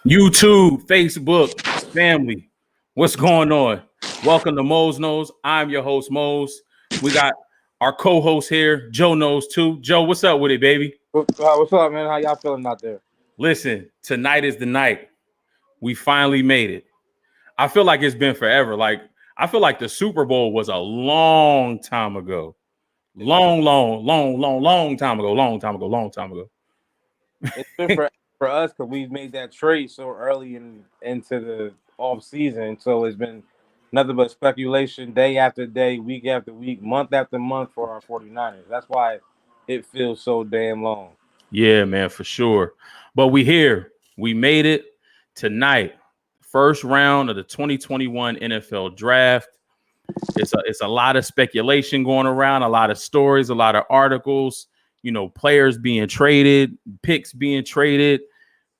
YouTube, Facebook, family, what's going on? Welcome to Mose Knows. I'm your host, Mose. We got our co-host here, Joe Knows too. Joe, what's up with it, baby? What's up, man? How y'all feeling out there? Listen, tonight is the night. We finally made it. I feel like it's been forever. I feel like the Super Bowl was a long time ago. Long time ago. Long time ago. It's been for us because we made that trade so early into the off season. So it's been nothing but speculation day after day, week after week, month after month for our 49ers. That's why it feels so damn long. Yeah, man, for sure. But we here. We made it tonight. First round of the 2021 NFL draft. It's a lot of speculation going around, a lot of stories, a lot of articles, players being traded, picks being traded,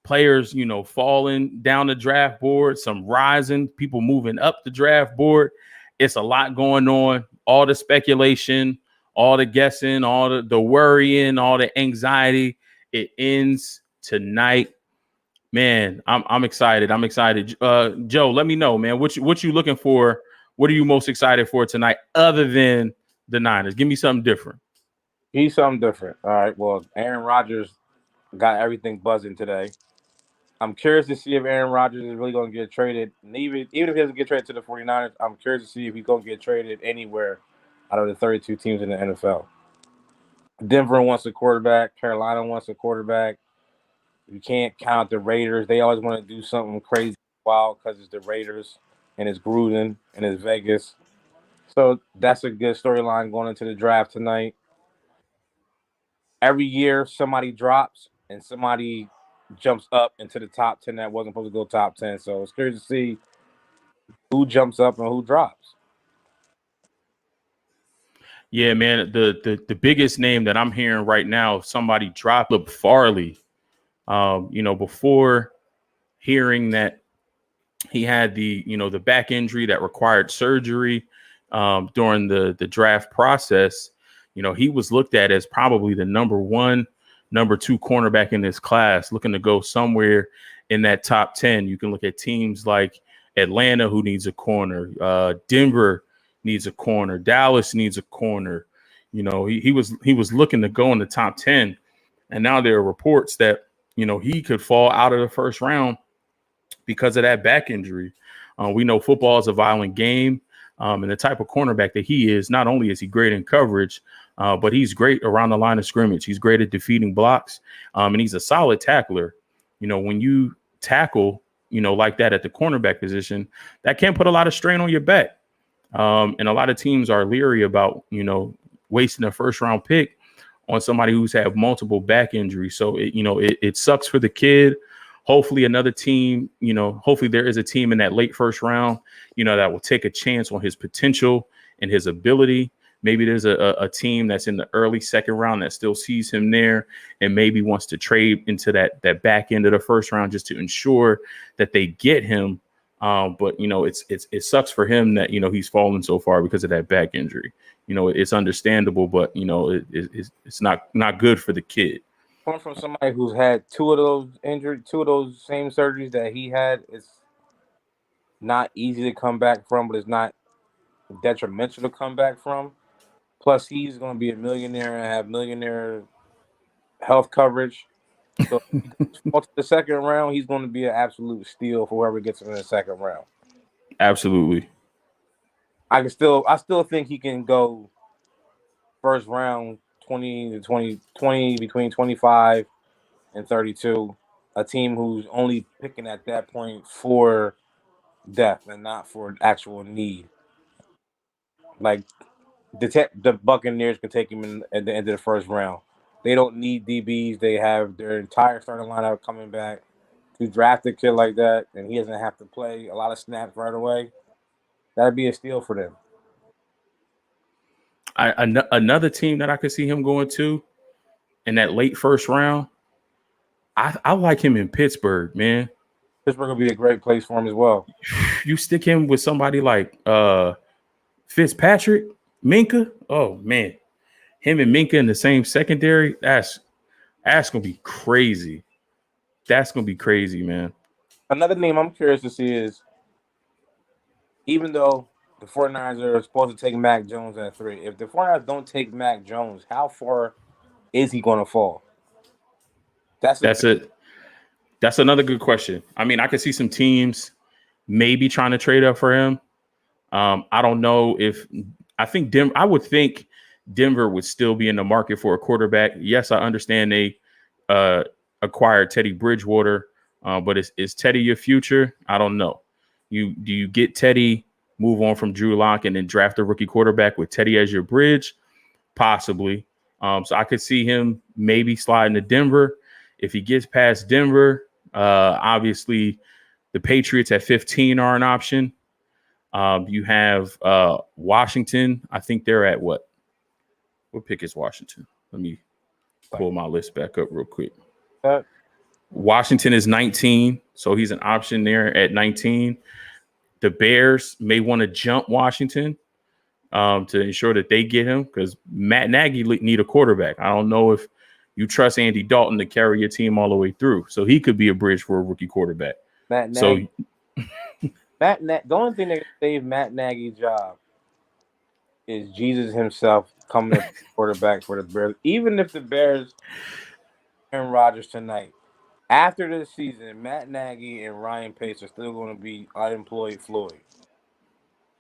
players, falling down the draft board, some rising, people moving up the draft board. It's a lot going on. All the speculation, all the guessing, all the worrying, all the anxiety. It ends tonight. Man, I'm excited. I'm excited. Joe, let me know, man. What you looking for? What are you most excited for tonight, other than the Niners? Give me something different. He's something different. All right. Well, Aaron Rodgers got everything buzzing today. I'm curious to see if Aaron Rodgers is really going to get traded. And even if he doesn't get traded to the 49ers, I'm curious to see if he's going to get traded anywhere out of the 32 teams in the NFL. Denver wants a quarterback. Carolina wants a quarterback. You can't count the Raiders. They always want to do something crazy wild because it's the Raiders and it's Gruden and it's Vegas. So that's a good storyline going into the draft tonight. Every year, somebody drops and somebody jumps up into the top 10 that wasn't supposed to go top 10. So it's curious to see who jumps up and who drops. Yeah, man. The biggest name that I'm hearing right now, somebody dropped up Farley. Before hearing that he had the back injury that required surgery during the draft process, he was looked at as probably the number one, number two cornerback in this class, looking to go somewhere in that top 10. You can look at teams like Atlanta, who needs a corner, Denver needs a corner, Dallas needs a corner. He was looking to go in the top 10, and now there are reports that he could fall out of the first round because of that back injury. We know football is a violent game, and the type of cornerback that he is, not only is he great in coverage, but he's great around the line of scrimmage. He's great at defeating blocks, and he's a solid tackler. When you tackle, like that at the cornerback position, that can put a lot of strain on your back. And a lot of teams are leery about, wasting a first round pick on somebody who's had multiple back injuries. So it sucks for the kid. Hopefully another team, hopefully there is a team in that late first round, that will take a chance on his potential and his ability. Maybe there's a team that's in the early second round that still sees him there and maybe wants to trade into that back end of the first round just to ensure that they get him. But it sucks for him that he's fallen so far because of that back injury. It's understandable, but it's not good for the kid. Coming from somebody who's had two of those same surgeries that he had, it's not easy to come back from, but it's not detrimental to come back from. Plus, he's going to be a millionaire and have millionaire health coverage. So to the second round, he's going to be an absolute steal for whoever gets him in the second round. Absolutely. I still think he can go first round 20 between 25 and 32. A team who's only picking at that point for depth and not for actual need. Like the Buccaneers can take him at the end of the first round. They don't need DBs. They have their entire starting lineup coming back. To draft a kid like that, and he doesn't have to play a lot of snaps right away, that'd be a steal for them. Another team that I could see him going to in that late first round, I like him in Pittsburgh, man. Pittsburgh will be a great place for him as well. You stick him with somebody like Fitzpatrick, Minka. Oh man, him and Minka in the same secondary. That's gonna be crazy. That's gonna be crazy, man. Another name I'm curious to see is, even though the 49ers are supposed to take Mac Jones at 3, if the 49ers don't take Mac Jones, how far is he going to fall? That's a That's big, it. That's another good question. I mean, I could see some teams maybe trying to trade up for him. I don't know if I think I would think Denver would still be in the market for a quarterback. Yes, I understand they uh, acquired Teddy Bridgewater, but is Teddy your future? I don't know. Do you get Teddy, move on from Drew Lock, and then draft a rookie quarterback with Teddy as your bridge? Possibly. So I could see him maybe sliding to Denver. If he gets past Denver, obviously the Patriots at 15 are an option. You have Washington. I think they're at what? What pick is Washington? Let me pull my list back up real quick. Washington is 19, so he's an option there at 19. The Bears may want to jump Washington to ensure that they get him, because Matt Nagy need a quarterback. I don't know if you trust Andy Dalton to carry your team all the way through, so he could be a bridge for a rookie quarterback. Matt Nagy. The only thing that can save Matt Nagy's job is Jesus himself coming to quarterback for the Bears. Even if the Bears Aaron Rodgers tonight, after this season, Matt Nagy and Ryan Pace are still going to be unemployed Floyd.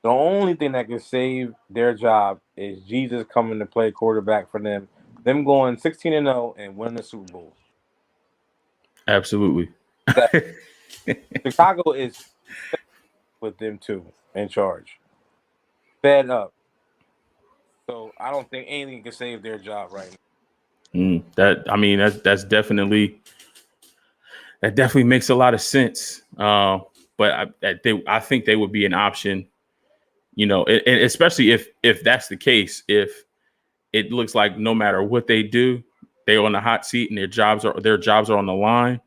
The only thing that can save their job is Jesus coming to play quarterback for them. Them going 16-0 and winning the Super Bowl. Absolutely. Chicago is with them too in charge. Fed up. So I don't think anything can save their job right now. That's definitely makes a lot of sense. But I think they would be an option, and especially if that's the case, if it looks like no matter what they do, they're on the hot seat and their jobs are on the line.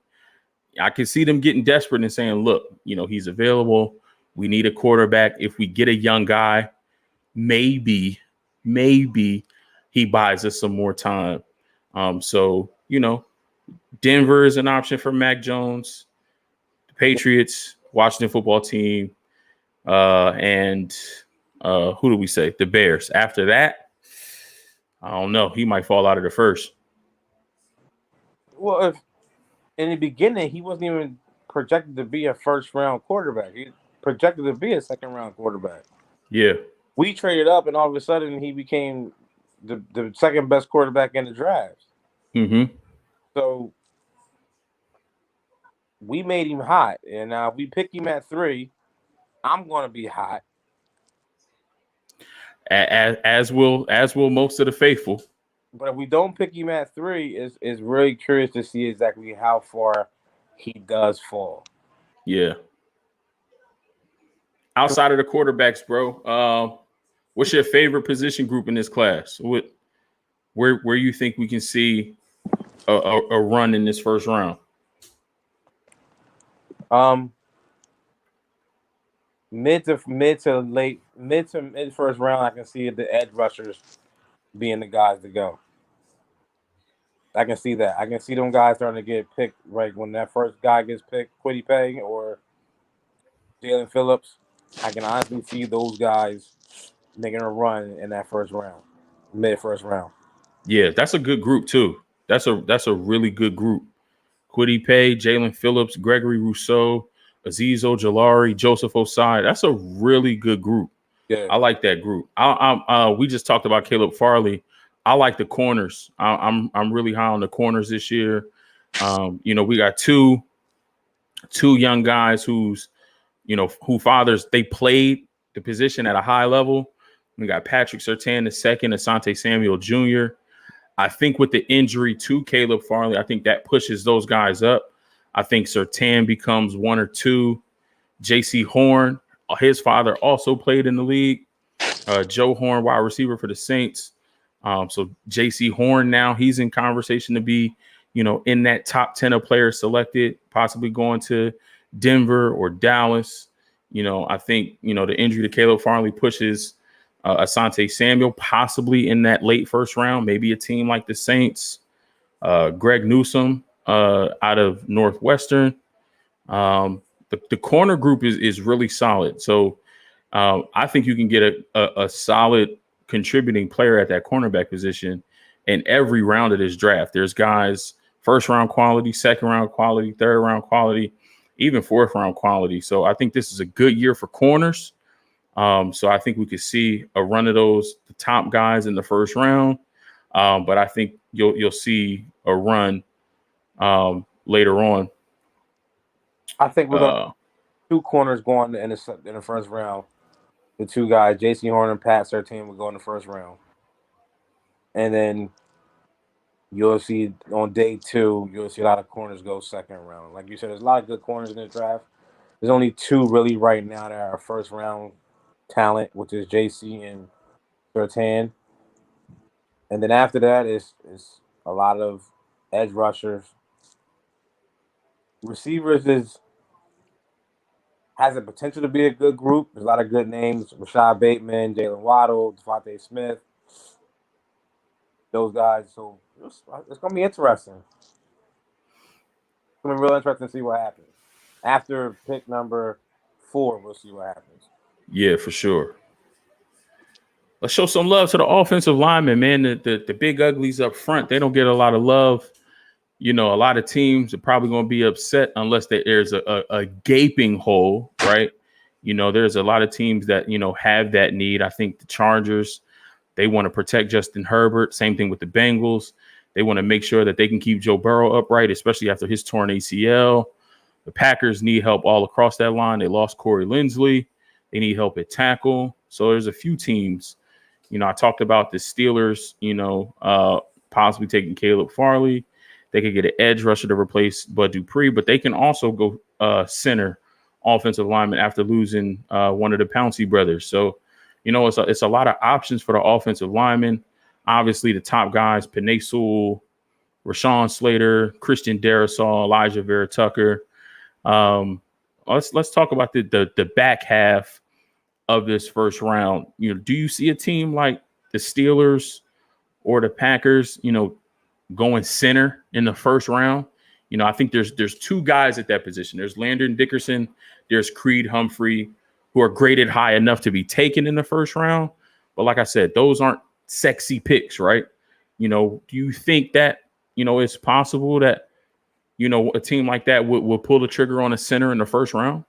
I can see them getting desperate and saying, look, he's available. We need a quarterback. If we get a young guy, maybe he buys us some more time. So Denver is an option for Mac Jones, the Patriots, Washington football team, and who do we say? The Bears. After that, I don't know. He might fall out of the first. Well, if in the beginning he wasn't even projected to be a first-round quarterback, he projected to be a second-round quarterback. Yeah. We traded up, and all of a sudden he became the second best quarterback in the draft. Mm-hmm. So we made him hot, and now if we pick him at 3, I'm going to be hot. As will most of the faithful. But if we don't pick him at 3, it's really curious to see exactly how far he does fall. Yeah. Outside of the quarterbacks, bro, what's your favorite position group in this class? Where you think we can see a run in this first round? Mid to mid first round, I can see the edge rushers being the guys to go. I can see that. I can see them guys starting to get picked right when that first guy gets picked, Kwity Paye or Jalen Phillips. I can honestly see those guys making a run in that first round, mid first round. Yeah, that's a good group too. That's a really good group. Kwity Paye, Jalen Phillips, Gregory Rousseau, Azeez Ojulari, Joseph Osai. That's a really good group. Yeah, I like that group. We just talked about Caleb Farley. I like the corners. I'm really high on the corners this year. We got two young guys who fathers, they played the position at a high level. We got Patrick Surtain II, Asante Samuel Jr. I think with the injury to Caleb Farley, I think that pushes those guys up. I think Surtain becomes 1 or 2. J.C. Horn, his father also played in the league. Joe Horn, wide receiver for the Saints. So J.C. Horn now, he's in conversation to be, in that top 10 of players selected, possibly going to Denver or Dallas. I think, the injury to Caleb Farley pushes Asante Samuel possibly in that late first round, maybe a team like the Saints. Greg Newsome out of Northwestern. the corner group is really solid. So I think you can get a solid contributing player at that cornerback position in every round of this draft. There's guys first round quality, second round quality, third round quality, even fourth round quality. So I think this is a good year for corners. So I think we could see a run of those the top guys in the first round. But I think you'll see a run later on. I think we're gonna two corners going in the first round. The two guys, J.C. Horn and Pat Surtain, will go in the first round, and then you'll see on day 2, you'll see a lot of corners go second round. Like you said, there's a lot of good corners in the draft. There's only 2 really right now that are first round talent, which is J.C. and Surtain. And then after that is a lot of edge rushers. Receivers has the potential to be a good group. There's a lot of good names: Rashad Bateman, Jalen Waddle, Devontae Smith. Those guys. So it's going to be interesting. It's going to be real interesting to see what happens. After pick number 4, we'll see what happens. Yeah, for sure. Let's show some love to the offensive linemen, man. The big uglies up front, they don't get a lot of love. You know, a lot of teams are probably going to be upset unless there's a gaping hole, right? You know, there's a lot of teams that, you know, have that need. I think the Chargers, they want to protect Justin Herbert. Same thing with the Bengals. They want to make sure that they can keep Joe Burrow upright, especially after his torn ACL. The Packers need help all across that line. They lost Corey Linsley. They need help at tackle. So there's a few teams. You know, I talked about the Steelers, you know, possibly taking Caleb Farley. They could get an edge rusher to replace Bud Dupree, but they can also go center offensive lineman after losing one of the Pouncey brothers. So, you know, it's a lot of options for the offensive linemen. Obviously, the top guys, Penei Sewell, Rashawn Slater, Christian Darrisaw, Elijah Vera Tucker. Let's talk about the back half of this first round. You know, do you see a team like the Steelers or the Packers, you know, going center in the first round? You know, I think there's 2 guys at that position. There's Landon Dickerson, there's Creed Humphrey, who are graded high enough to be taken in the first round. But like I said, those aren't sexy picks, right? You know, do you think that, you know, it's possible that, you know, a team like that will pull the trigger on a center in the first round?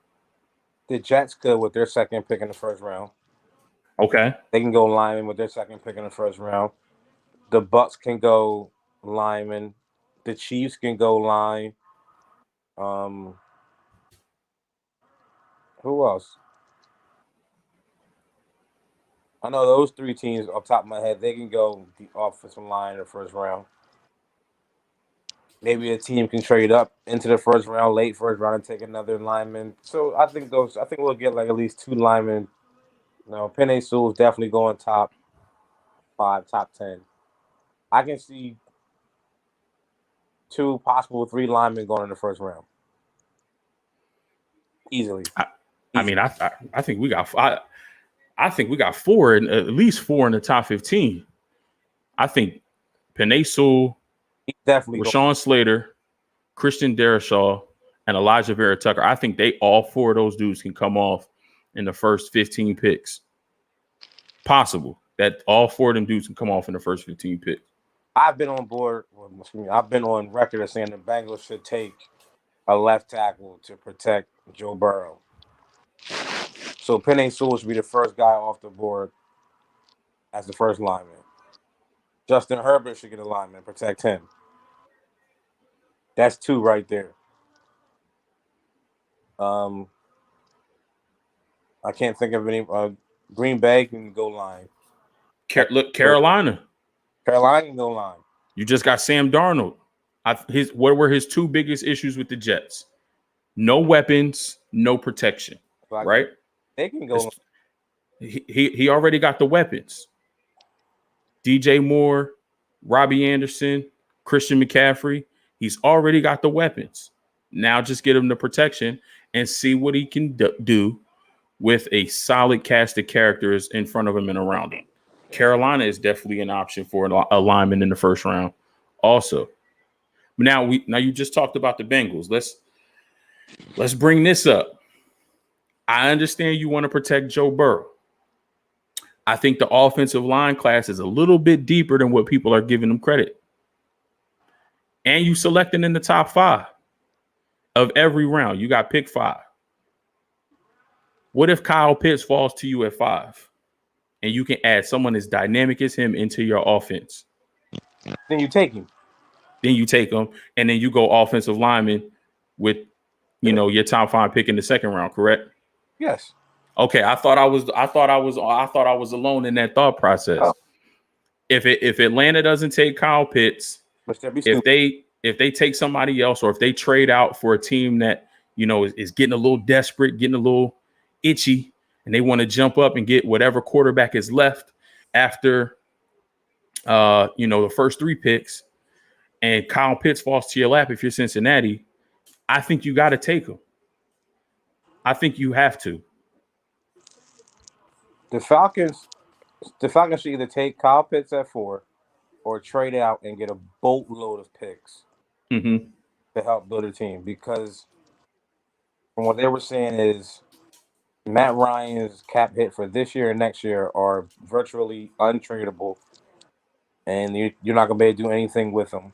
The Jets could with their second pick in the first round. Okay. They can go lineman with their second pick in the first round. The Bucks can go lineman. The Chiefs can go line. Who else? I know those 3 teams off the top of my head, they can go the offensive line in the first round. Maybe a team can trade up into the first round, late first round, and take another lineman. So I think we'll get like at least 2 linemen. You know, Penei Sewell is definitely going top 5, top 10. I can see 2, possible 3 linemen going in the first round. Easily. I mean, I think we got I think we got 4, at least 4 in the top 15. I think Penei Sewell, definitely Rashawn Slater, Christian Darrisaw, and Elijah Vera Tucker. I think all 4 of those dudes can come off in the first 15 picks. Possible that all 4 of them dudes can come off in the first 15 picks. I've been on board. I've been on record as saying the Bengals should take a left tackle to protect Joe Burrow. So Penei Sewell should be the first guy off the board as the first lineman. Justin Herbert should get a lineman, protect him. That's 2 right there. I can't think of any. Green Bay can go line. Carolina. Carolina can go line. You just got Sam Darnold. What were his 2 biggest issues with the Jets? No weapons, no protection. Right? They can go. He already got the weapons. DJ Moore, Robbie Anderson, Christian McCaffrey. He's already got the weapons. Now just get him the protection and see what he can do with a solid cast of characters in front of him and around him. Carolina is definitely an option for a lineman in the first round. Also, now you just talked about the Bengals. Let's bring this up. I understand you want to protect Joe Burrow. I think the offensive line class is a little bit deeper than what people are giving them credit. And you selecting in the top 5 of every round. You got pick 5. What if Kyle Pitts falls to you at 5 and you can add someone as dynamic as him into your offense? Then you take him. Then you take him, and then you go offensive lineman with, your top 5 pick in the second round, correct? Yes. Okay, I thought I was alone in that thought process. Oh. If Atlanta doesn't take Kyle Pitts, if they take somebody else, or if they trade out for a team that is getting a little desperate, getting a little itchy, and they want to jump up and get whatever quarterback is left after the first 3 picks, and Kyle Pitts falls to your lap if you're Cincinnati, I think you got to take him. I think you have to. The Falcons should either take Kyle Pitts at 4 or trade out and get a boatload of picks to help build a team. Because from what they were saying is Matt Ryan's cap hit for this year and next year are virtually untradeable, and you're not going to be able to do anything with them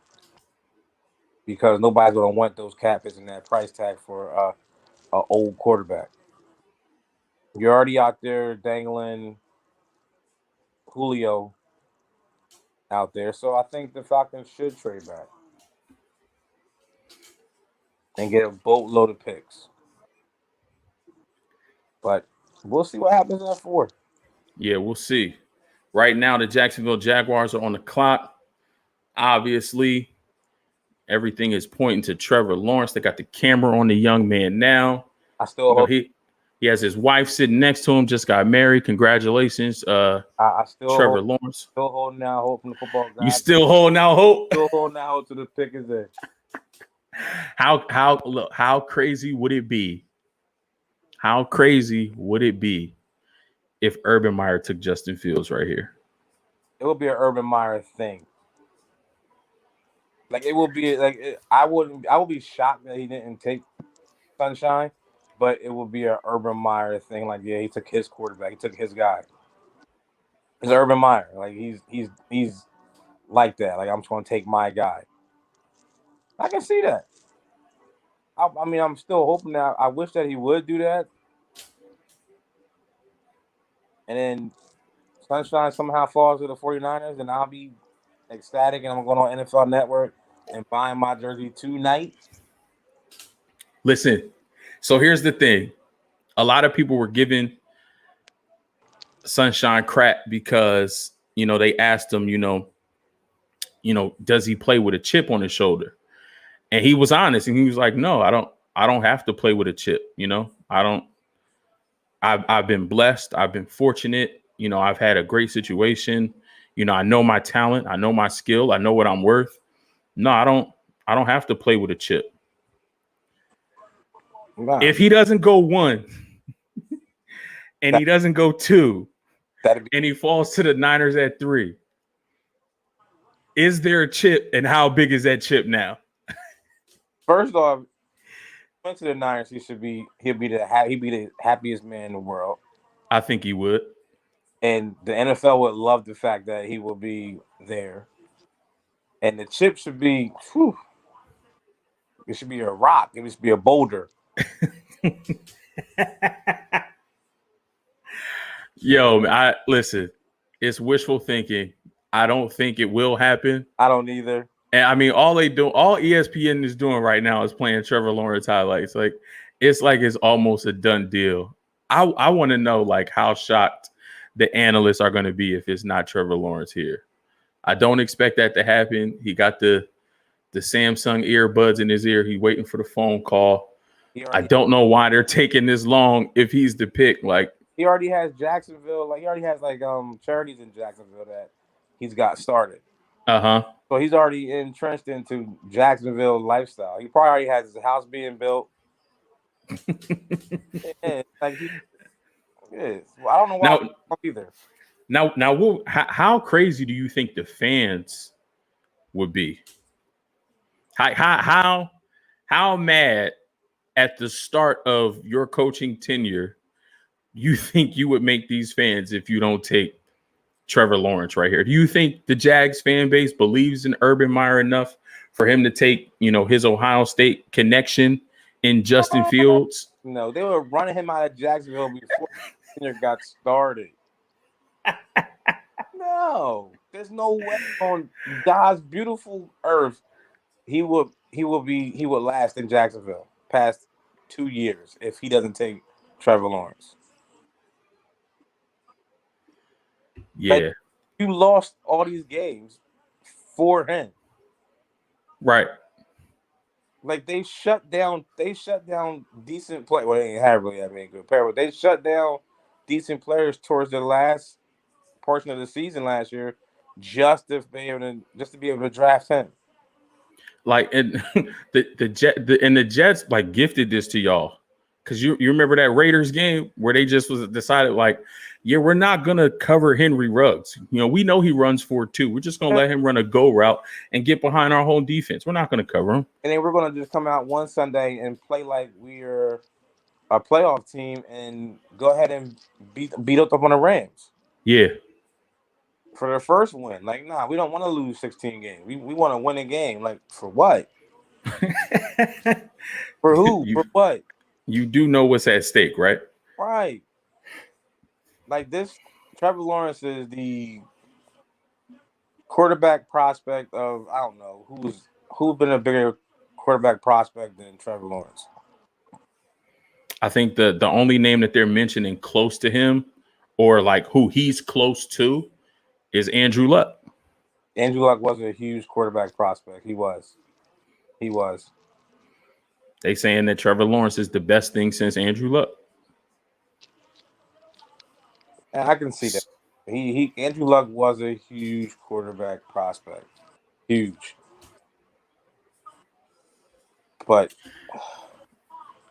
because nobody's going to want those cap hits and that price tag for an old quarterback. You're already out there dangling Julio out there, so I think the Falcons should trade back and get a boatload of picks. But we'll see what happens at 4. Yeah, we'll see. Right now, the Jacksonville Jaguars are on the clock. Obviously, everything is pointing to Trevor Lawrence. They got the camera on the young man now. I still hope he has his wife sitting next to him. Just got married. Congratulations, I still Trevor Lawrence. Still holding out hope from the football guys. You still holding out hope? Still holding out hope to the pick is there. How crazy would it be? How crazy would it be if Urban Meyer took Justin Fields right here? It would be an Urban Meyer thing. Like, it would be like I would be shocked that he didn't take Sunshine, but it would be an Urban Meyer thing. Like, yeah, he took his quarterback, he took his guy. It's Urban Meyer. Like, he's like that. Like, I'm just going to take my guy. I can see that. I mean, I'm still hoping that. I wish that he would do that. And then Sunshine somehow falls to the 49ers, and I'll be ecstatic, and I'm going on NFL Network and buying my jersey tonight. Listen, so here's the thing. A lot of people were giving Sunshine crap because, they asked him, does he play with a chip on his shoulder? And he was honest, and he was like, no, I don't have to play with a chip. I've been blessed. I've been fortunate. I've had a great situation. I know my talent. I know my skill. I know what I'm worth. No, I don't have to play with a chip. Wow. If he doesn't go 1 and he doesn't go 2 and he falls to the Niners at 3, is there a chip, and how big is that chip now? First off, went to the Niners, he'd be the happiest man in the world. I think he would. And the NFL would love the fact that he will be there. And the chip should be, it should be a rock. It should be a boulder. Yo, listen, it's wishful thinking. I don't think it will happen. I don't either. And I mean, all ESPN is doing right now is playing Trevor Lawrence highlights. It's almost a done deal. I want to know how shocked the analysts are going to be if it's not Trevor Lawrence here. I don't expect that to happen. He got the Samsung earbuds in his ear. He's waiting for the phone call. I don't know why they're taking this long if he's the pick. He already has Jacksonville. He already has charities in Jacksonville that he's got started. So he's already entrenched into Jacksonville lifestyle. He probably already has his house being built. Yeah, well, I don't know why either. Now, how crazy do you think the fans would be? How mad at the start of your coaching tenure you think you would make these fans if you don't take Trevor Lawrence right here? Do you think the Jags fan base believes in Urban Meyer enough for him to take, his Ohio State connection in Justin Fields? No, they were running him out of Jacksonville before the got started. No, there's no way on God's beautiful earth he would last in Jacksonville past 2 years if he doesn't take Trevor Lawrence. Yeah. Like, you lost all these games for him. Right. Like they shut down decent play. Well, they ain't have really that many good players, but they shut down decent players towards the last portion of the season last year just to be able to draft him. Like, and the Jets like gifted this to y'all. Because you remember that Raiders game where they just was decided like, yeah, we're not going to cover Henry Ruggs. We know he runs 4-2. We're just going to let him run a go route and get behind our whole defense. We're not going to cover him. And then we're going to just come out one Sunday and play like we're a playoff team and go ahead and beat up on the Rams. Yeah. For their first win. Like, nah, we don't want to lose 16 games. We want to win a game. Like, for what? For who? For what? You do know what's at stake, right? Right. Like this, Trevor Lawrence is the quarterback prospect of, I don't know, who's been a bigger quarterback prospect than Trevor Lawrence. I think the only name that they're mentioning close to him or like who he's close to is Andrew Luck. Andrew Luck wasn't a huge quarterback prospect. He was. They saying that Trevor Lawrence is the best thing since Andrew Luck. And I can see that. Andrew Luck was a huge quarterback prospect. Huge. But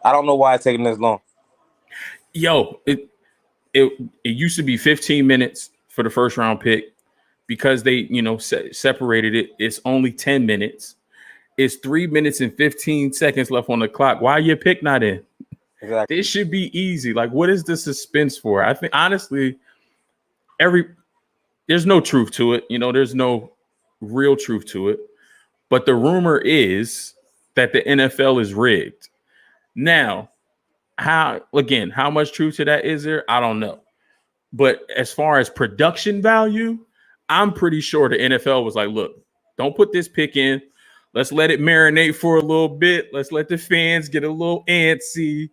I don't know why it's taking this long. Yo, it used to be 15 minutes for the first round pick because they, separated it. It's only 10 minutes. It's 3 minutes and 15 seconds left on the clock. Why your pick not in? Exactly. This should be easy. Like, what is the suspense for? I think honestly, there's no truth to it. There's no real truth to it. But the rumor is that the NFL is rigged. Now, how much truth to that is there? I don't know. But as far as production value, I'm pretty sure the NFL was like, look, don't put this pick in. Let's let it marinate for a little bit. Let's let the fans get a little antsy.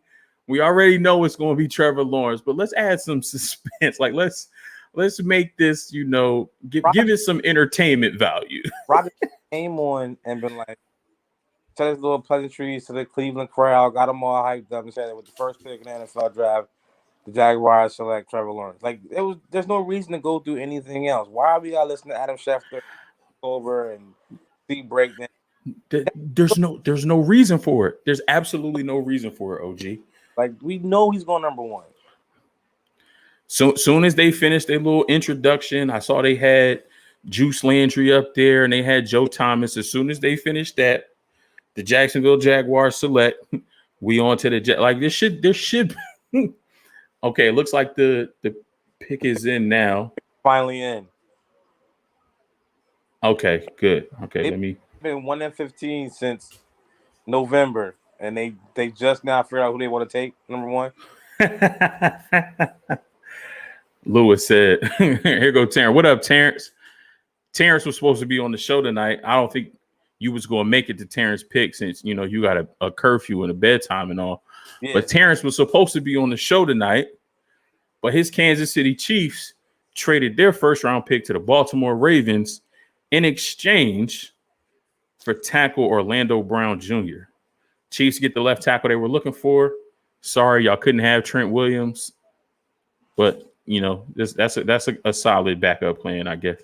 We already know it's going to be Trevor Lawrence, but let's add some suspense. Like, let's make this, give it some entertainment value. Roger came on and been like, said his little pleasantries to the Cleveland crowd, got them all hyped up and said that with the first pick in the NFL draft, the Jaguars select Trevor Lawrence. Like, there's no reason to go through anything else. Why are we got to listen to Adam Schefter over and see breakdown? There's no reason for it. There's absolutely no reason for it, OG. Like, we know he's going number one. So soon as they finished their little introduction, I saw they had Juice Landry up there and they had Joe Thomas. As soon as they finished that, the Jacksonville Jaguars select. We on to the like this should okay. It looks like the pick is in now. Finally in. Okay, good. Okay, let me. Been 1-15 since November, and they just now figured out who they want to take number one. Lewis said, "Here go Terrence. What up, Terrence? Terrence was supposed to be on the show tonight. I don't think you was going to make it to Terrence pick since you got a curfew and a bedtime and all. Yeah. But Terrence was supposed to be on the show tonight, but his Kansas City Chiefs traded their first round pick to the Baltimore Ravens in exchange for tackle Orlando Brown Jr. Chiefs get the left tackle they were looking for. Sorry, y'all couldn't have Trent Williams, but that's a solid backup plan, I guess.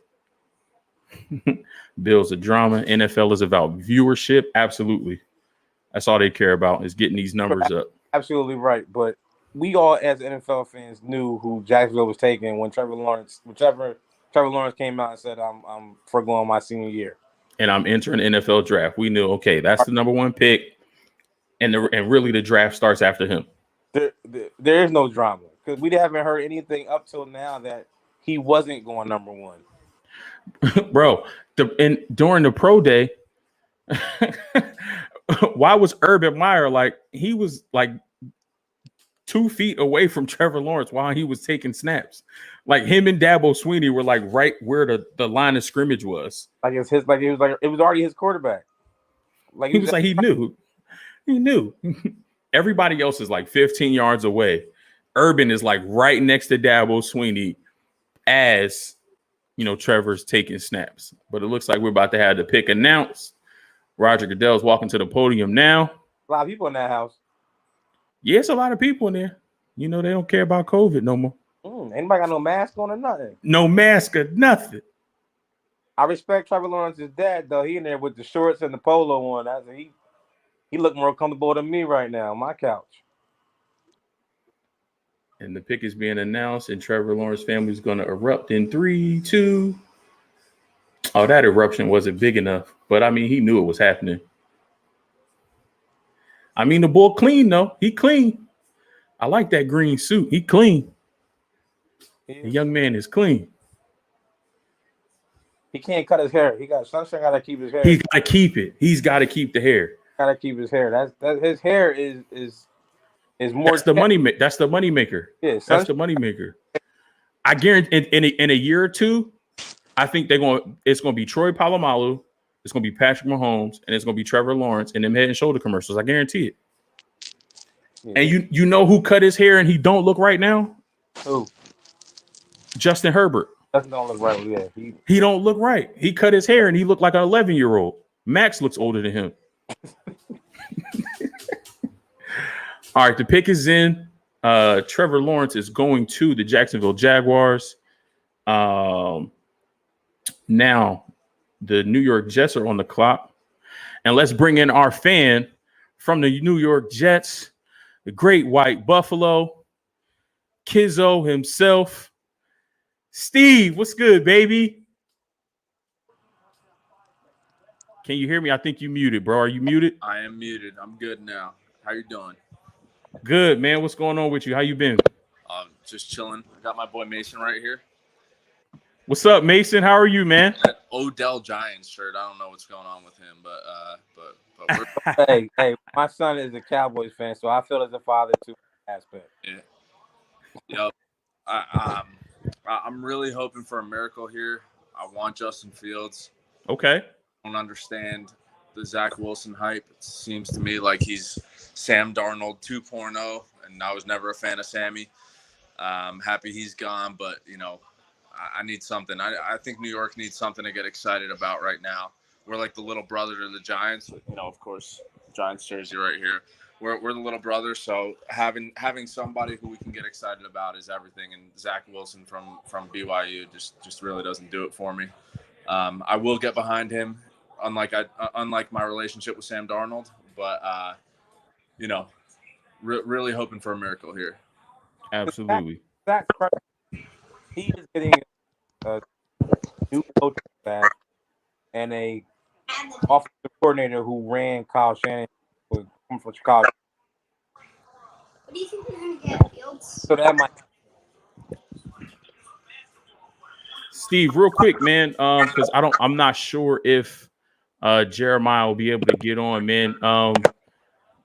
Bills of drama. NFL is about viewership. Absolutely, that's all they care about is getting these numbers up. Absolutely right. But we all, as NFL fans, knew who Jacksonville was taking when Trevor Lawrence came out and said, "I'm foregoing my senior year." And I'm entering NFL draft. We knew, okay, that's the number one pick. and really the draft starts after him. There is no drama because we haven't heard anything up till now that he wasn't going number one. Bro, during the pro day, why was Urban Meyer like he was like 2 feet away from Trevor Lawrence while he was taking snaps? Like him and Dabo Swinney were like right where the line of scrimmage was. Like it's his, like it was already his quarterback. Like He was like he knew. Everybody else is like 15 yards away. Urban is like right next to Dabo Swinney as Trevor's taking snaps. But it looks like we're about to have the pick announced. Roger Goodell's walking to the podium now. A lot of people in that house. Yeah, it's a lot of people in there. They don't care about COVID no more. Anybody got no mask on or nothing? No mask or nothing. I respect Trevor Lawrence's dad, though. He in there with the shorts and the polo on. He look more comfortable than me right now on my couch. And the pick is being announced, and Trevor Lawrence family is going to erupt in 3, 2. Oh, that eruption wasn't big enough. But, I mean, he knew it was happening. I mean, the boy clean, though. He clean. I like that green suit. He clean. The young man is clean. He can't cut his hair. Sunshine got to keep his hair. He's got to keep it. He's got to keep the hair. Got to keep his hair. That's his hair is more. That's the money. That's the money maker. Yeah, that's the money maker. I guarantee in a year or two, I think it's going to be Troy Polamalu, it's going to be Patrick Mahomes, and it's going to be Trevor Lawrence in them Head and Shoulder commercials. I guarantee it. Yeah. And you know who cut his hair and he don't look right now? Who? Justin Herbert. Justin don't look right. Yeah, he don't look right. He cut his hair and he looked like an 11-year-old. Max looks older than him. All right, the pick is in. Trevor Lawrence is going to the Jacksonville Jaguars. Now, the New York Jets are on the clock. And let's bring in our fan from the New York Jets, the great white buffalo, Kizzo himself. Steve, what's good, baby? Can you hear me? I think you muted, bro. Are you muted? I am muted. I'm good now. How you doing? Good, man. What's going on with you? How you been? Just chilling. I got my boy Mason right here. What's up, Mason? How are you, man? That Odell Giants shirt. I don't know what's going on with him, but we're hey, my son is a Cowboys fan, so I feel as a father too. Aspect. Yeah. Yep. I'm really hoping for a miracle here. I want Justin Fields. Okay. I don't understand the Zach Wilson hype. It seems to me like he's Sam Darnold 2.0, and I was never a fan of Sammy. Happy he's gone, but I need something. I think New York needs something to get excited about right now. We're like the little brother to the Giants. Of course, Giants jersey right here. We're the little brother, so having somebody who we can get excited about is everything. And Zach Wilson from BYU just really doesn't do it for me. I will get behind him, unlike my relationship with Sam Darnold, but really hoping for a miracle here. Absolutely. He is getting a new coach back and a offensive coordinator who ran Kyle Shanahan from Chicago. What do you think they're going to get, Fields? So that might. Steve, real quick, man, because I'm not sure if Jeremiah will be able to get on, man.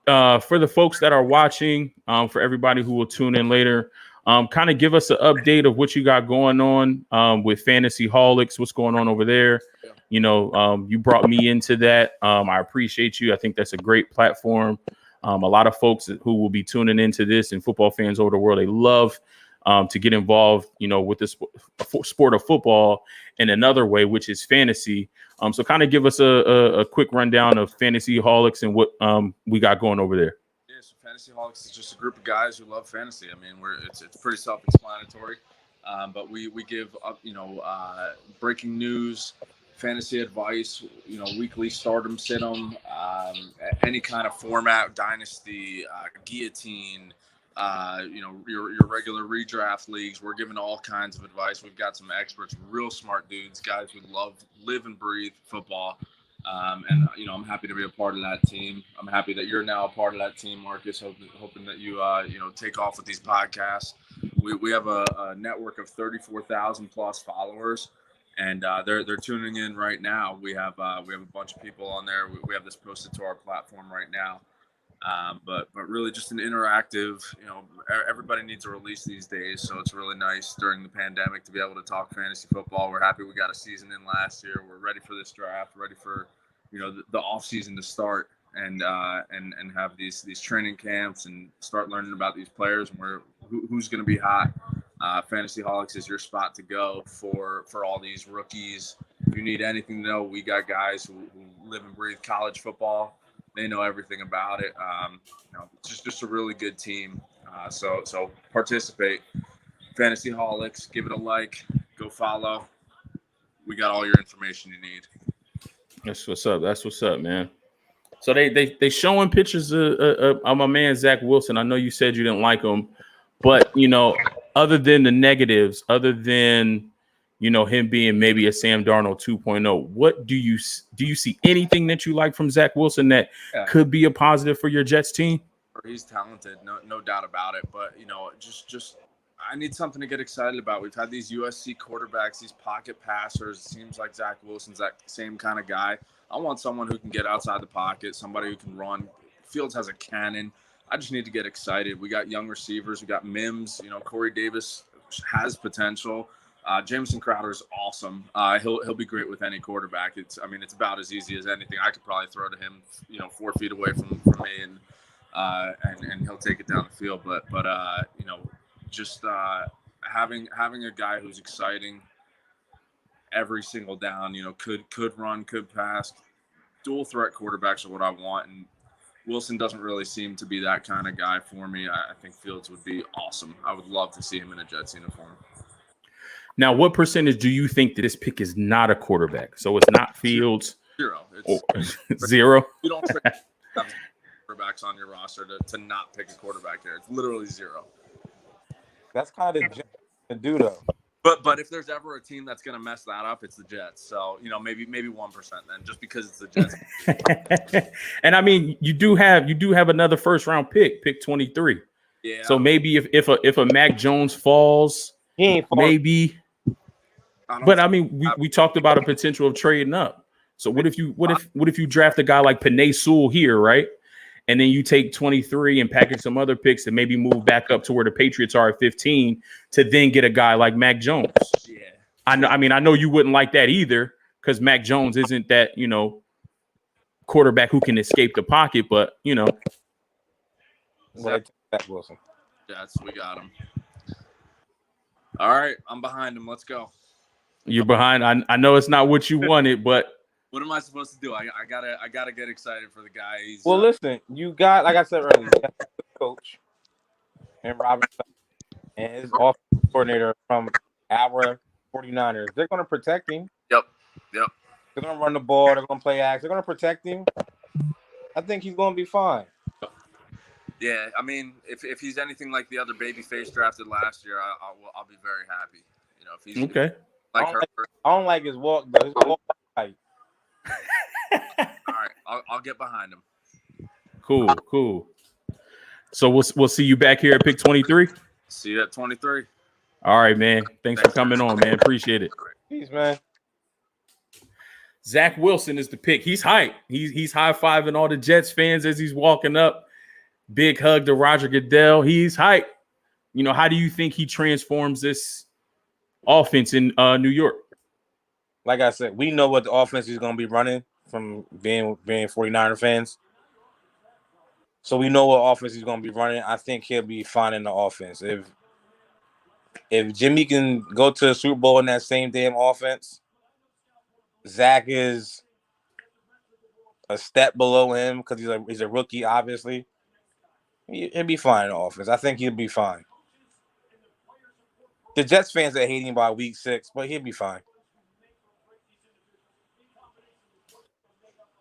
For the folks that are watching, for everybody who will tune in later, kind of give us an update of what you got going on with Fantasy Holics. What's going on over there? You brought me into that. I appreciate you. I think that's a great platform. A lot of folks who will be tuning into this and football fans over the world, they love to get involved, with the sport of football in another way, which is fantasy. So kind of give us a quick rundown of Fantasy Holics and what we got going over there. Yeah, so Fantasy Holics is just a group of guys who love fantasy. I mean, it's pretty self-explanatory, but we give breaking news, fantasy advice, weekly stardom, sit-em, any kind of format, dynasty, guillotine, your regular redraft leagues. We're giving all kinds of advice. We've got some experts, real smart dudes, guys who live and breathe football. And I'm happy to be a part of that team. I'm happy that you're now a part of that team, Marcus. Hoping that you take off with these podcasts. We have a network of 34,000 plus followers, and they're tuning in right now. We have a bunch of people on there. We have this posted to our platform right now. But really just an interactive, everybody needs a release these days. So it's really nice during the pandemic to be able to talk fantasy football. We're happy we got a season in last year. We're ready for this draft, ready for, the off season to start and have these training camps and start learning about these players and who's going to be hot. Fantasyholics is your spot to go for all these rookies. If you need anything to know, we got guys who live and breathe college football. They know everything about it. It's just a really good team. So participate. Fantasyholics, give it a like, go follow. We got all your information you need. That's what's up, man. So they showing pictures of my man Zach Wilson. I know you said you didn't like him, but other than the negatives, other than him being maybe a Sam Darnold 2.0, what do you see anything that you like from Zach Wilson that could be a positive for your Jets team? He's talented, no doubt about it. But just I need something to get excited about. We've had these USC quarterbacks, these pocket passers. It seems like Zach Wilson's that same kind of guy. I want someone who can get outside the pocket, somebody who can run. Fields has a cannon. I just need to get excited. We got young receivers. We got Mims. Corey Davis has potential. Jameson Crowder is awesome. He'll be great with any quarterback. It's about as easy as anything. I could probably throw to him, 4 feet away from me, and he'll take it down the field. But just having a guy who's exciting every single down, could run, could pass. Dual threat quarterbacks are what I want, and Wilson doesn't really seem to be that kind of guy for me. I think Fields would be awesome. I would love to see him in a Jets uniform. Now, what percentage do you think that this pick is not a quarterback? So it's not Fields? Zero. It's zero? You don't trade quarterbacks on your roster to not pick a quarterback there. It's literally zero. That's kind of to do, though. But if there's ever a team that's going to mess that up, it's the Jets. So, maybe 1% then, just because it's the Jets. And you do have another first round pick 23. Yeah. So maybe if a Mac Jones falls, he ain't maybe. But we talked about a potential of trading up. So what if you draft a guy like Penei Sewell here, right? And then you take 23 and package some other picks and maybe move back up to where the Patriots are at 15 to then get a guy like Mac Jones. Yeah. I know you wouldn't like that either because Mac Jones isn't that, quarterback who can escape the pocket, but Zach Wilson. Jets, we got him. All right, I'm behind him. Let's go. You're behind. I know it's not what you wanted, but what am I supposed to do? I gotta get excited for the guy. Listen, you got, like I said earlier, you got the coach and Robert and his offensive coordinator from our 49ers. They're going to protect him. Yep. They're going to run the ball. They're going to play action. They're going to protect him. I think he's going to be fine. Yeah, if he's anything like the other baby face drafted last year, I'll be very happy. If he's okay. I don't like his walk though. His walk tight. All right, I'll get behind him. Cool. So we'll see you back here at pick 23. See you at 23. All right, man. Thanks for coming on, man. Appreciate it. Peace, man. Zach Wilson is the pick. He's hyped. He's high-fiving all the Jets fans as he's walking up. Big hug to Roger Goodell. He's hyped. How do you think he transforms this offense in New York? Like I said, we know what the offense is going to be running from being 49er fans. So we know what offense he's going to be running. I think he'll be fine in the offense. If Jimmy can go to the Super Bowl in that same damn offense, Zach is a step below him because he's a rookie, obviously. He'll be fine in the offense. I think he'll be fine. The Jets fans are hating by week 6, but he'll be fine.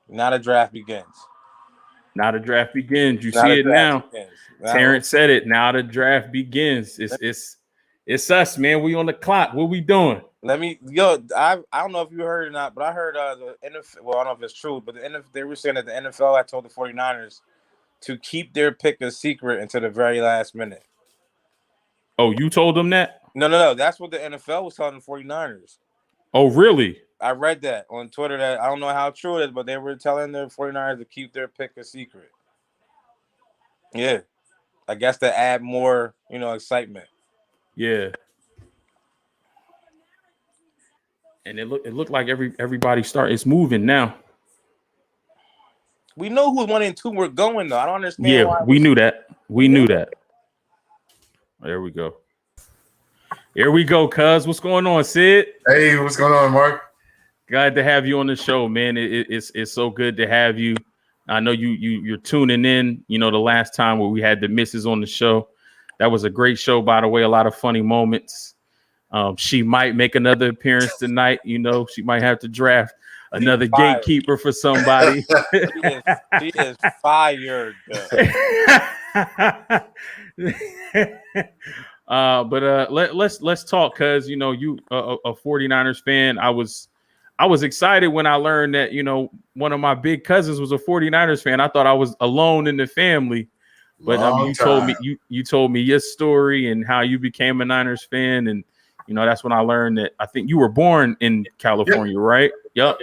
Now the draft begins. You see it now. Terrence said it. Now the draft begins. It's us, man. We on the clock. What we doing? I don't know if you heard or not, but I heard the NFL. Well, I don't know if it's true, but the NFL, they were saying that the NFL had told the 49ers to keep their pick a secret until the very last minute. Oh, you told them that? No. That's what the NFL was telling the 49ers. Oh, really? I read that on Twitter. That I don't know how true it is, but they were telling the 49ers to keep their pick a secret. Yeah. I guess to add more, excitement. Yeah. And it looked like everybody it's moving now. We know who 1 and 2 were going though. I don't understand. Yeah, why we knew that. We knew that. There we go. Here we go, cuz. What's going on, Sid? Hey, what's going on, Mark? Glad to have you on the show, man. It's so good to have you. I know you're tuning in. The last time where we had the misses on the show, that was a great show, by the way. A lot of funny moments. She might make another appearance tonight. She might have to draft another gatekeeper for somebody. She is fired. But let's talk, cuz you a 49ers fan. I was excited when I learned that one of my big cousins was a 49ers fan. I thought I was alone in the family, but you told me your story and how you became a Niners fan, and that's when I learned that I think you were born in California, right? Yep.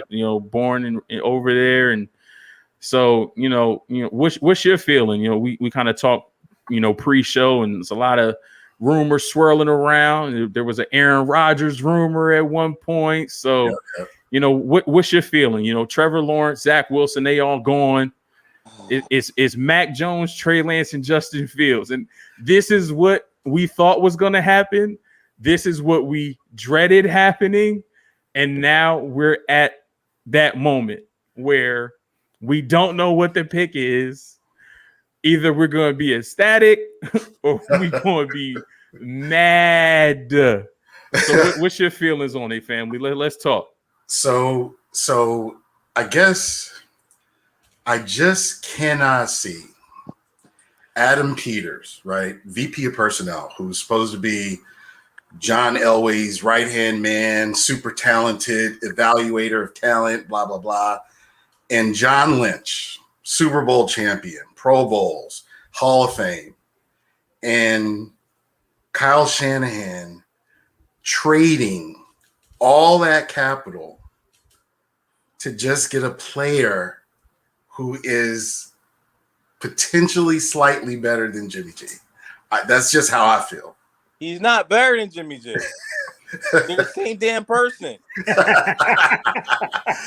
Born in over there, and so what's your feeling? We kind of talked pre-show, and there's a lot of rumors swirling around. There was an Aaron Rodgers rumor at one point, so. Yeah. What's your feeling? Trevor Lawrence, Zach Wilson, they all gone. It's Mac Jones, Trey Lance, and Justin Fields. And this is what we thought was going to happen. This is what we dreaded happening. And now we're at that moment where we don't know what the pick is. Either we're going to be ecstatic or we're going to be mad. So what's your feelings on it, family? Let's talk. So I guess I just cannot see Adam Peters, right? VP of Personnel, who's supposed to be John Elway's right-hand man, super talented, evaluator of talent, blah, blah, blah. And John Lynch, Super Bowl champion, Pro Bowls, Hall of Fame. And Kyle Shanahan trading all that capital to just get a player who is potentially slightly better than Jimmy G. That's just how I feel. He's not better than Jimmy G. They're the same damn person.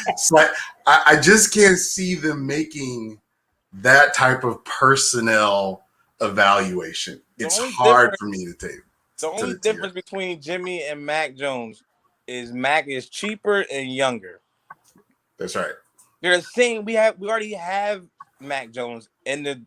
It's like I just can't see them making that type of personnel evaluation. It's hard for me to take. The only difference between Jimmy and Mac Jones is Mac is cheaper and younger. That's right. They're the same. We already have Mac Jones in the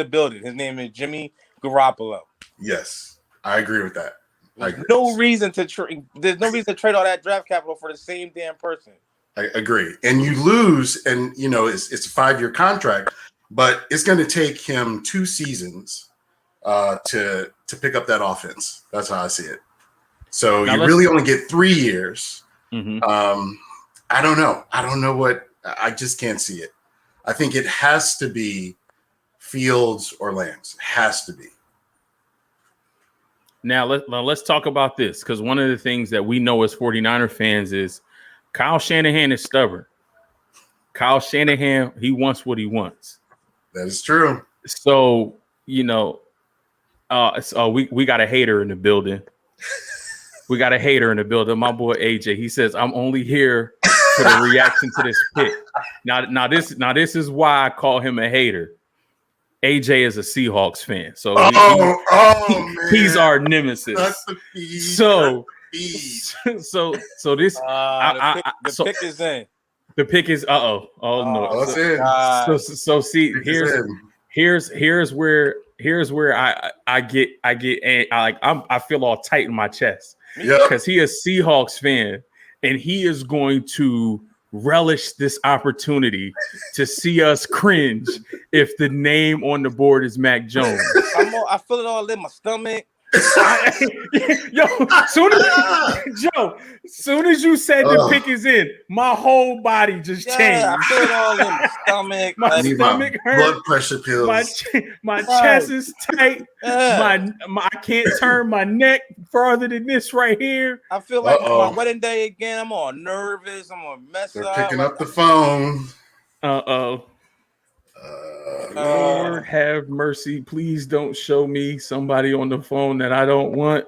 building. His name is Jimmy Garoppolo. Yes, I agree with that. There's no reason to trade all that draft capital for the same damn person. I agree. And you lose, and it's a 5-year contract, but it's going to take him 2 seasons to pick up that offense. That's how I see it. So now you really only get 3 years. Mm-hmm. I don't know. I just can't see it. I think it has to be Fields or Lance. It has to be. Now let's talk about this, because one of the things that we know as 49er fans is Kyle Shanahan is stubborn. Kyle Shanahan, he wants what he wants. That is true. So, we got a hater in the building. We got a hater in the building. My boy AJ, he says, I'm only here for the reaction to this pick. Now this is why I call him a hater. AJ is a Seahawks fan, so he's our nemesis. That's the feed. So this the pick is in. The pick is no. So see, here's where I feel all tight in my chest. Because he is a Seahawks fan, and he is going to relish this opportunity to see us cringe if the name on the board is Mac Jones. I feel it all in my stomach. Yo, soon as you said the pick is in, my whole body just changed. I feel it all in my stomach. My stomach hurts. Blood pressure pills. My chest is tight. My I can't turn my neck farther than this right here. I feel like it's my wedding day again. I'm all nervous. I'm gonna mess They're up. picking up the phone. Lord have mercy. Please don't show me somebody on the phone that I don't want.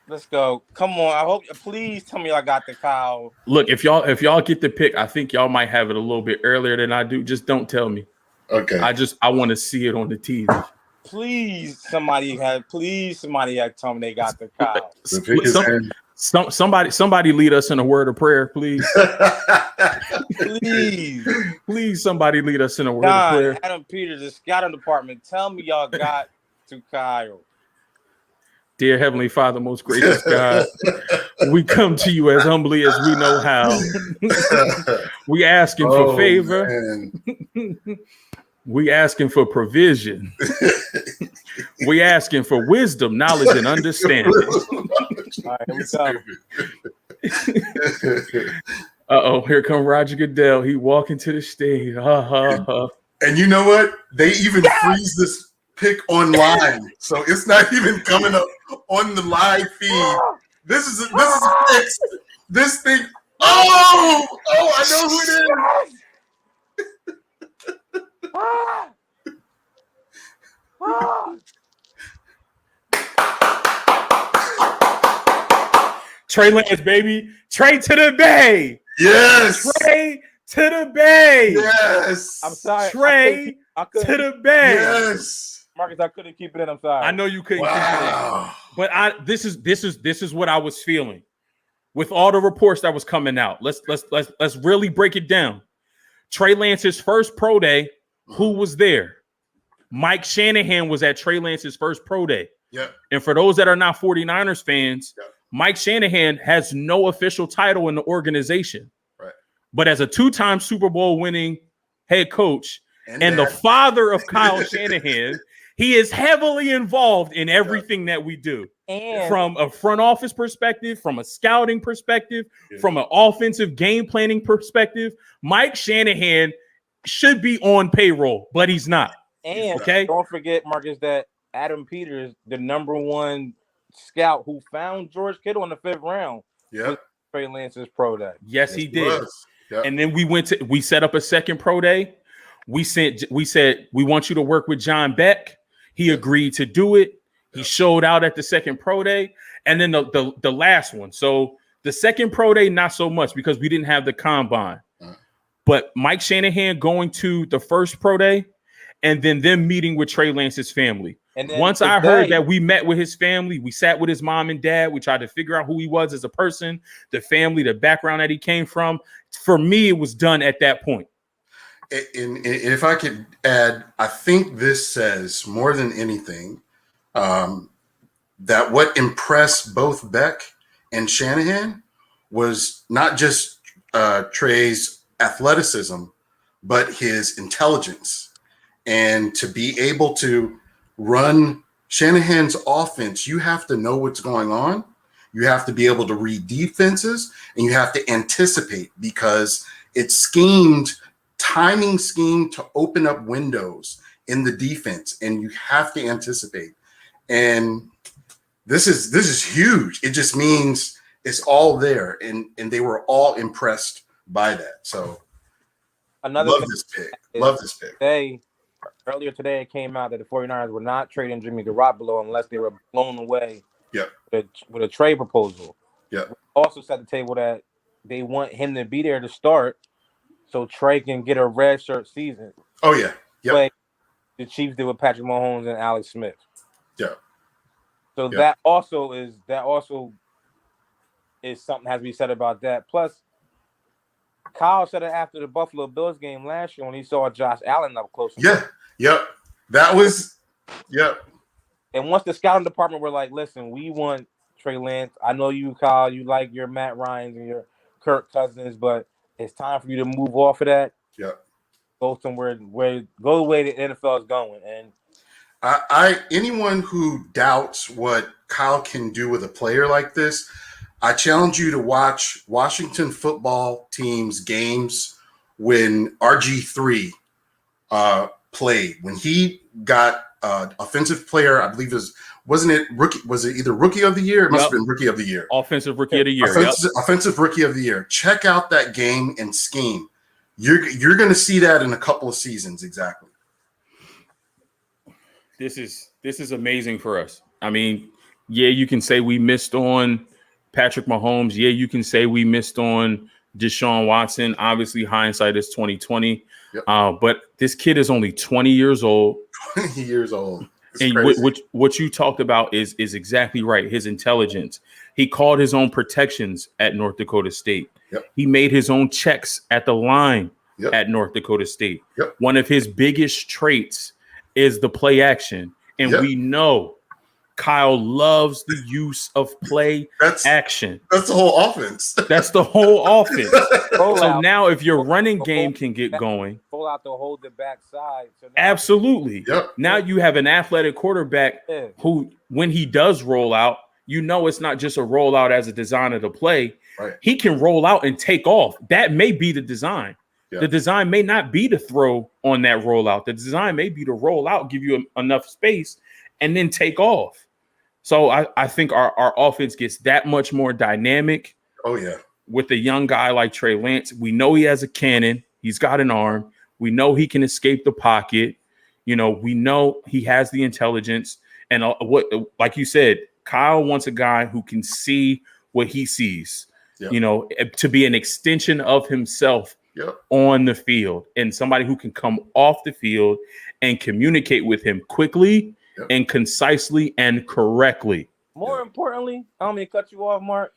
Let's go. Come on. I hope. Please tell me I got the Kyle. Look, if y'all get the pick, I think y'all might have it a little bit earlier than I do. Just don't tell me. Okay. I want to see it on the TV. Please, somebody had tell me they got the Kyle. Somebody lead us in a word of prayer, please. Please, somebody lead us in a word of prayer. Adam Peters, the scouting department, tell me y'all got to Kyle. Dear Heavenly Father, most gracious God, we come to you as humbly as we know how. We asking for favor. We asking for provision. We asking for wisdom, knowledge, and understanding. All right, here we go. Here come Roger Goodell. He walking to the stage. And you know what? They even freeze this pick online, so it's not even coming up on the live feed. This is fixed. This thing. I know who it is. Trey Lance, baby. Trey to the Bay. Yes. Trey to the Bay. Yes. I'm sorry. Trey to the Bay. Yes. Marcus, I couldn't keep it in. I'm sorry. I know you couldn't keep it in. But this is what I was feeling with all the reports that was coming out. Let's really break it down. Trey Lance's first pro day, who was there? Mike Shanahan was at Trey Lance's first pro day. Yeah. And for those that are not 49ers fans, Mike Shanahan has no official title in the organization. Right. But as a two-time Super Bowl winning head coach and the father of Kyle Shanahan, he is heavily involved in everything that we do. And from a front office perspective, from a scouting perspective, from an offensive game planning perspective, Mike Shanahan should be on payroll, but he's not. And don't forget, Marcus, that Adam Peters, the number one scout who found George Kittle in the 5th round. Yeah. Trey Lance's pro day. Yes, he did. Yep. And then we set up a second pro day. We said we want you to work with John Beck. He agreed to do it. He showed out at the second pro day. And then the last one. So the second pro day, not so much because we didn't have the combine. But Mike Shanahan going to the first pro day and then them meeting with Trey Lance's family. And once I heard that we met with his family, we sat with his mom and dad. We tried to figure out who he was as a person, the family, the background that he came from. For me, it was done at that point. And if I could add, I think this says more than anything that what impressed both Beck and Shanahan was not just Trey's athleticism, but his intelligence. And to be able to run Shanahan's offense, you have to know what's going on. You have to be able to read defenses, and you have to anticipate because it's timing schemed to open up windows in the defense, and you have to anticipate. And this is huge. It just means it's all there, and they were all impressed by that. So love this pick. Earlier today, it came out that the 49ers were not trading Jimmy Garoppolo unless they were blown away with a trade proposal. Also set the table that they want him to be there to start so Trey can get a red shirt season. Oh, yeah. Like the Chiefs did with Patrick Mahomes and Alex Smith. Yeah. So that also is something has to be said about that. Plus, Kyle said it after the Buffalo Bills game last year when he saw Josh Allen up close. Yep. That was, And once the scouting department were like, listen, we want Trey Lance. I know you, Kyle, you like your Matt Ryans and your Kirk Cousins, but it's time for you to move off of that. Yep. Go somewhere go the way the NFL is going. And Anyone who doubts what Kyle can do with a player like this, I challenge you to watch Washington football team's games when RG3 played. When he got offensive player, I believe wasn't it rookie? Was it either rookie of the year? It must have been rookie of the year. Offensive rookie of the year. Offensive rookie of the year. Check out that game and scheme. You're going to see that in a couple of seasons exactly. This is amazing for us. I mean, yeah, you can say we missed on Patrick Mahomes. Yeah, you can say we missed on Deshaun Watson. Obviously, hindsight is 2020. Yep. But this kid is only 20 years old. 20 years old. It's and what you talked about is exactly right. His intelligence. He called his own protections at North Dakota State. Yep. He made his own checks at the line Yep. at North Dakota State. Yep. One of his biggest traits is the play action. And Yep. we know Kyle loves the use of play action. That's the whole offense. That's the whole offense. Roll So out. now if your running game can get going, Pull out to hold the backside. So absolutely. Yep. Now you have an athletic quarterback Yeah. who, when he does roll out, you know it's not just a rollout as a designer to play. Right. He can roll out and take off. That may be the design. Yeah. The design may not be to throw on that rollout. The design may be to roll out, give you enough space, and then take off. So I think our offense gets that much more dynamic. Oh, yeah. With a young guy like Trey Lance. We know he has a cannon. He's got an arm. We know he can escape the pocket. You know, we know he has the intelligence. And like you said, Kyle wants a guy who can see what he sees, Yep. you know, to be an extension of himself Yep. on the field, and somebody who can come off the field and communicate with him quickly Yep. and concisely and correctly. More importantly, I don't mean to cut you off, Mark,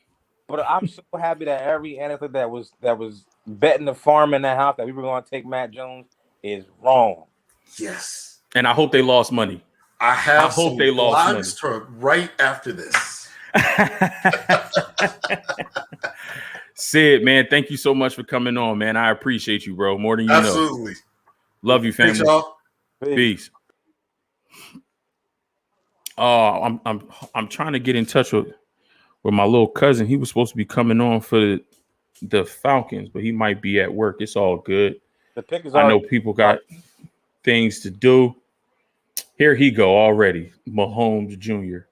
but I'm so happy that every analyst that was betting the farm in that house that we were going to take Matt Jones is wrong. Yes. And I hope they lost money. I hope they lost money. to right after this. Sid, man, thank you so much for coming on, man. I appreciate you, bro. More than you know. Absolutely. Love you, family. Thanks, y'all. Peace. Oh, I'm trying to get in touch with my little cousin. He was supposed to be coming on for the Falcons, but he might be at work. It's all good. The pick is I know people got things to do. Here he go already. Mahomes Jr.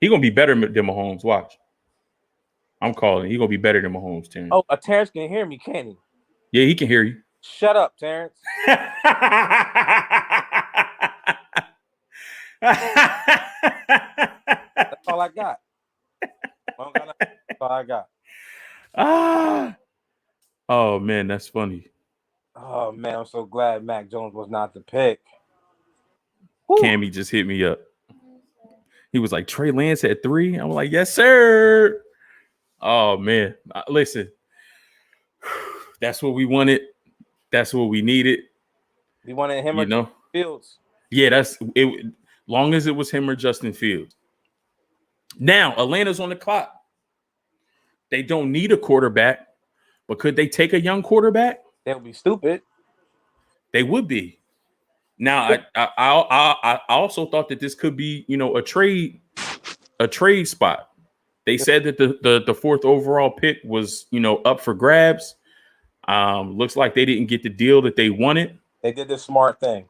He gonna be better than Mahomes. Watch. I'm calling. He gonna be better than Mahomes, Terrence. Oh, Terrence can hear me, can he? Yeah, he can hear you. Shut up, Terrence. That's all I got. That's all I got. Oh man, that's funny. Oh man, I'm so glad Mac Jones was not the pick. Cammy just hit me up. He was like, Trey Lance at 3. I'm like, yes, sir. Oh man, listen. That's what we wanted. That's what we needed. We wanted him or Fields. Yeah, that's it. Long as it was him or Justin Fields. Now, Atlanta's on the clock. They don't need a quarterback, but could they take a young quarterback? They would be stupid. They would be. Now, I also thought that this could be, you know, a trade spot. They said that the 4th overall pick was, you know, up for grabs. Looks like they didn't get the deal that they wanted. They did the smart thing.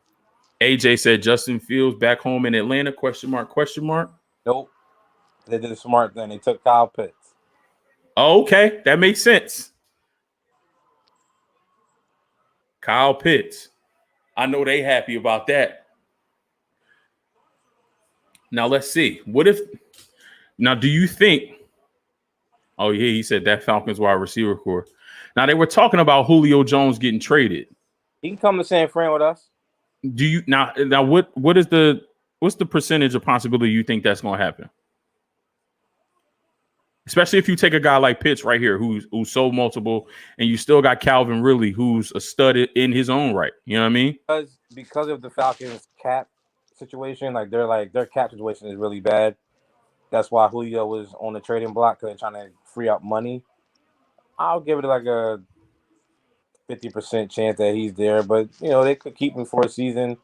AJ said Justin Fields back home in Atlanta, question mark. Nope. They did the smart thing. They took Kyle Pitts. Oh, okay. That makes sense. Kyle Pitts. I know they happy about that. Now, let's see. Now, do you think – oh, yeah, he said that Falcons wide receiver core. Now, they were talking about Julio Jones getting traded. He can come to San Fran with us. Do you – now what's the percentage of possibility you think that's going to happen? Especially if you take a guy like Pitts right here, who's so multiple, and you still got Calvin Ridley, who's a stud in his own right. You know what I mean? Because of the Falcons' cap situation, their cap situation is really bad. That's why Julio was on the trading block, because they're trying to free up money. I'll give it like a 50% chance that he's there, but you know they could keep him for a season.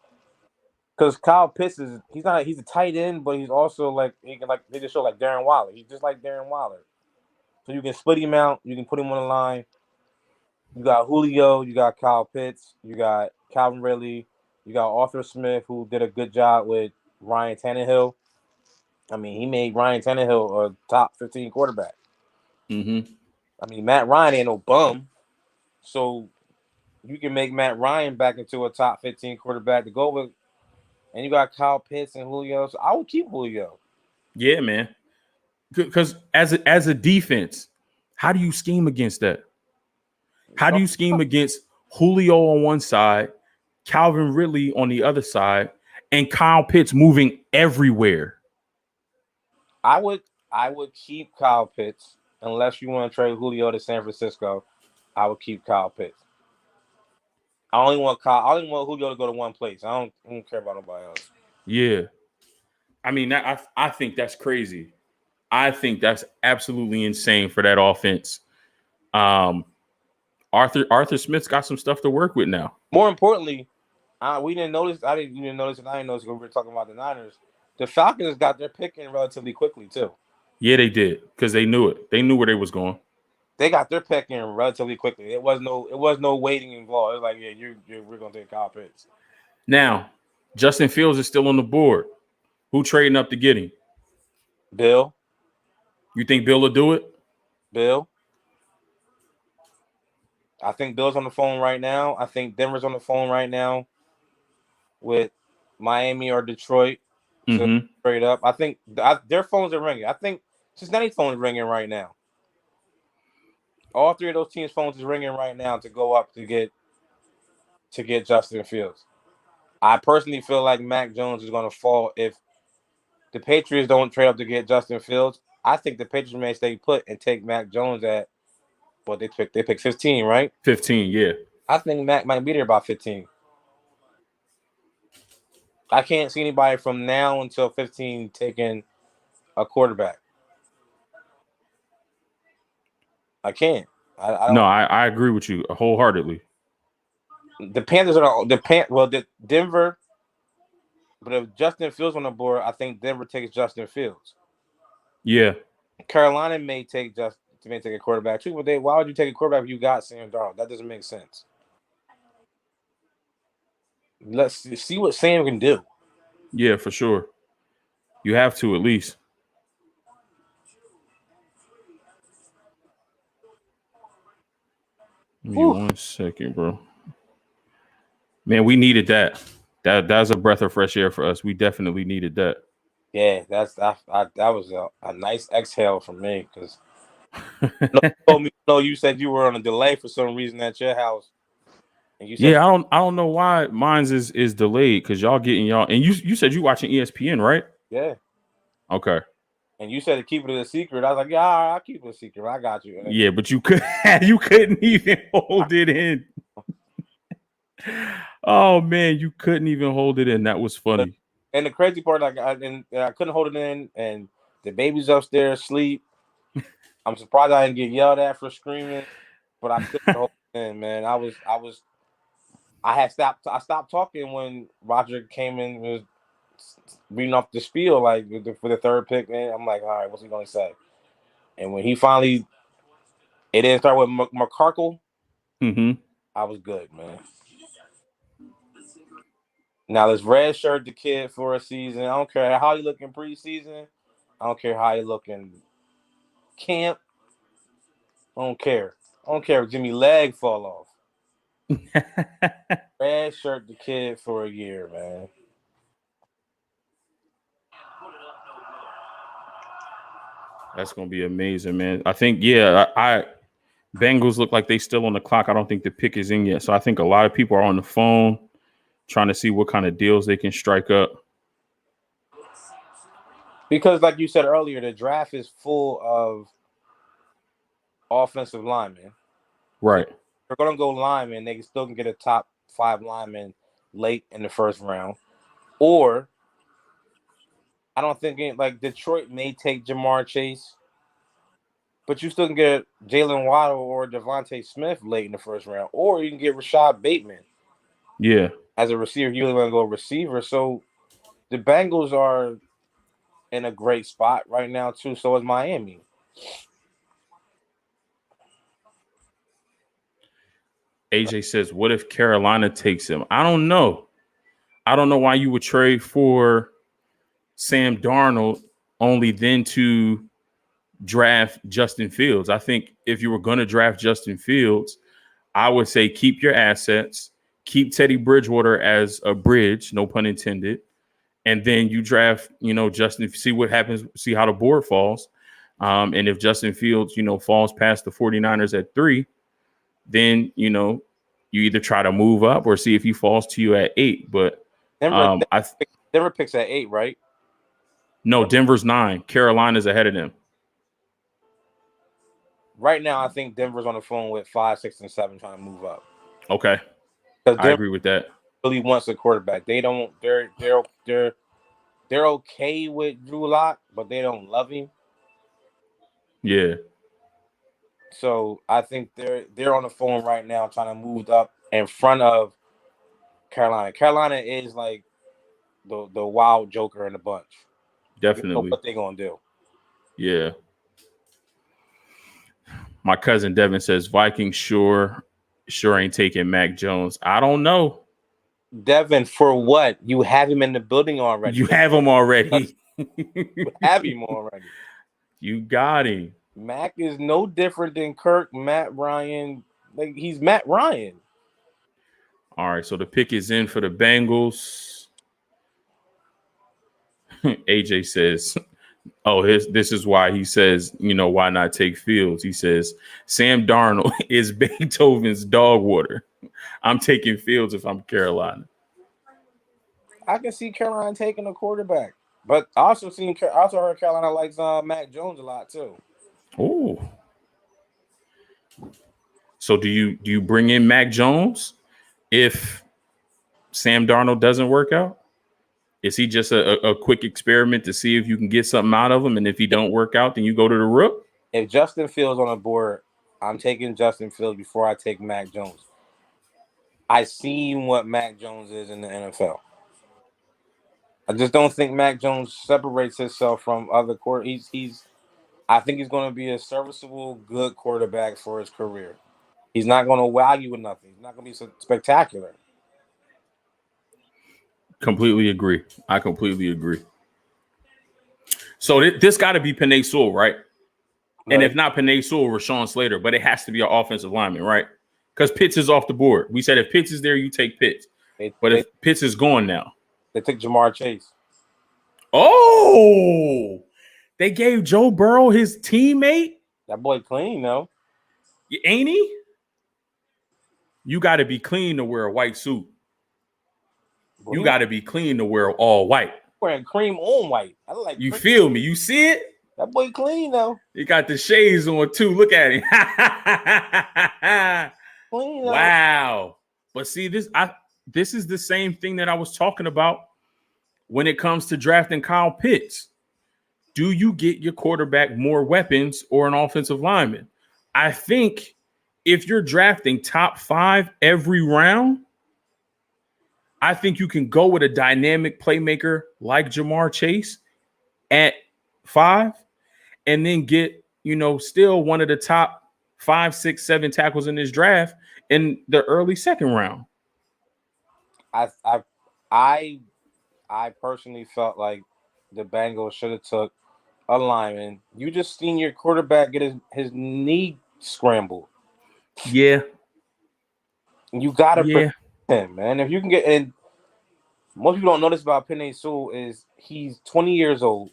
Because Kyle Pitts he's a tight end, but he's also like they just show like Darren Waller. He's just like Darren Waller. So you can split him out, you can put him on the line. You got Julio, you got Kyle Pitts, you got Calvin Ridley, you got Arthur Smith, who did a good job with Ryan Tannehill. I mean, he made Ryan Tannehill a top 15 quarterback. Mm-hmm. I mean, Matt Ryan ain't no bum. So you can make Matt Ryan back into a top 15 quarterback to go with. And you got Kyle Pitts and Julio. So I would keep Julio. Yeah, man. Because as a defense, how do you scheme against that? How do you scheme against Julio on one side, Calvin Ridley on the other side, and Kyle Pitts moving everywhere? I would keep Kyle Pitts unless you want to trade Julio to San Francisco. I would keep Kyle Pitts. I only want Julio to go to one place. I don't care about nobody else. Yeah. I mean, I think that's crazy. I think that's absolutely insane for that offense. Arthur Smith's got some stuff to work with now. More importantly, we didn't notice. I didn't even notice, and I didn't notice when we were talking about the Niners. The Falcons got their pick in relatively quickly too. Yeah, they did because they knew it. They knew where they was going. They got their pick in relatively quickly. It was no waiting involved. It was like, yeah, we're gonna take Kyle Pitts. Now, Justin Fields is still on the board. Who trading up to get him? Bill. You think Bill will do it? Bill. I think Bill's on the phone right now. I think Denver's on the phone right now with Miami or Detroit to trade up. I think their phones are ringing. I think Cincinnati's phone is ringing right now. All three of those teams' phones is ringing right now to go up to get Justin Fields. I personally feel like Mac Jones is going to fall if the Patriots don't trade up to get Justin Fields. I think the Patriots may stay put and take Mac Jones at what they pick 15, right? 15, yeah. I think Mac might be there about 15. I can't see anybody from now until 15 taking a quarterback. I can't. I agree with you wholeheartedly. The Panthers are the Denver. But if Justin Fields on the board, I think Denver takes Justin Fields. Yeah. Carolina may take a quarterback too, but why would you take a quarterback if you got Sam Darnold? That doesn't make sense. Let's see what Sam can do. Yeah, for sure. You have to at least. Give me 1 second, bro. Man, we needed that. That's a breath of fresh air for us. We definitely needed that. Yeah, that was a nice exhale for me because you said you were on a delay for some reason at your house. And you said, yeah, I don't know why mine's is delayed because y'all getting y'all and you said you watching ESPN, right? Yeah. Okay. And you said to keep it a secret. I was like, yeah, all right, I'll keep it a secret. I got you. Yeah, but you couldn't even hold it in. Oh man, you couldn't even hold it in. That was funny. And the crazy part, I couldn't hold it in, and the baby's upstairs asleep. I'm surprised I didn't get yelled at for screaming, but I couldn't hold it in, man. I stopped talking when Roger came in and was reading off the spiel for the third pick, man. I'm like, all right, what's he gonna say? And when he finally, it didn't start with McCarkle. I was good, man. Now let's redshirt the kid for a season. I don't care how you look in preseason. I don't care how you look in camp. I don't care. I don't care if Jimmy leg fall off. Redshirt the kid for a year, man. That's gonna be amazing, man. I think, I Bengals look like they still on the clock. I don't think the pick is in yet. So I think a lot of people are on the phone trying to see what kind of deals they can strike up. Because like you said earlier, the draft is full of offensive linemen. Right. So if they're going to go linemen, they still can get a top 5 lineman late in the first round. Or I don't think Detroit may take Jamar Chase, but you still can get Jalen Waddle or Devontae Smith late in the first round. Or you can get Rashad Bateman. Yeah. As a receiver, you only want to go receiver. So the Bengals are in a great spot right now too. So is Miami. AJ says, "What if Carolina takes him?" I don't know. I don't know why you would trade for Sam Darnold only then to draft Justin Fields. I think if you were going to draft Justin Fields, I would say keep your assets, keep Teddy Bridgewater as a bridge, no pun intended, and then you draft, Justin, see what happens, see how the board falls. And if Justin Fields, falls past the 49ers at 3, then, you either try to move up or see if he falls to you at 8. But Denver picks at 8, right? No, Denver's 9. Carolina's ahead of them. Right now, I think Denver's on the phone with 5, 6, and 7 trying to move up. Okay, I agree with that. Really wants a quarterback. They don't. They're okay with Drew Lock, but they don't love him. Yeah. So I think they're on the phone right now trying to move up in front of Carolina. Carolina is like the wild joker in the bunch. Definitely. You know what they're gonna do. Yeah. My cousin Devin says Vikings sure ain't taking Mac Jones. I don't know. Devin, for what? You have him in the building already. You have him already. You have him already. You got him. Mac is no different than Kirk, Matt Ryan. Like he's Matt Ryan. All right, so the pick is in for the Bengals. AJ says, "Oh, this is why he says, why not take Fields?" He says, "Sam Darnold is Beethoven's dog water. I'm taking Fields if I'm Carolina." I can see Carolina taking a quarterback, but I also heard Carolina likes Mac Jones a lot too. Oh, so do you bring in Mac Jones if Sam Darnold doesn't work out? Is he just a quick experiment to see if you can get something out of him? And if he don't work out, then you go to the rook? If Justin Fields on the board, I'm taking Justin Fields before I take Mac Jones. I seen what Mac Jones is in the NFL. I just don't think Mac Jones separates himself from other I think he's going to be a serviceable, good quarterback for his career. He's not going to wow you with nothing. He's not going to be spectacular. Completely agree. I completely agree. So this got to be Penei Sewell, right? And if not Penei Sewell, Rashawn Slater, but it has to be an offensive lineman, right? Because Pitts is off the board. We said if Pitts is there, you take Pitts. If Pitts is gone now. They took Jamar Chase. Oh, they gave Joe Burrow his teammate? That boy clean, though. Ain't he? You got to be clean to wear a white suit. You got to be clean to wear all white. Wearing cream on white. I like. You feel me? You see it? That boy clean though. He got the shades on too. Look at him. Clean. Wow. But see, this is the same thing that I was talking about when it comes to drafting Kyle Pitts. Do you get your quarterback more weapons or an offensive lineman? I think if you're drafting top 5 every round, I think you can go with a dynamic playmaker like Jamar Chase at 5 and then get, still one of the top 5, 6, 7 tackles in this draft in the early second round. I personally felt like the Bengals should have took a lineman. You just seen your quarterback get his knee scrambled. Yeah. You got to protect him, man. If you can get in, most people don't know this about Penei Sewell is he's 20 years old,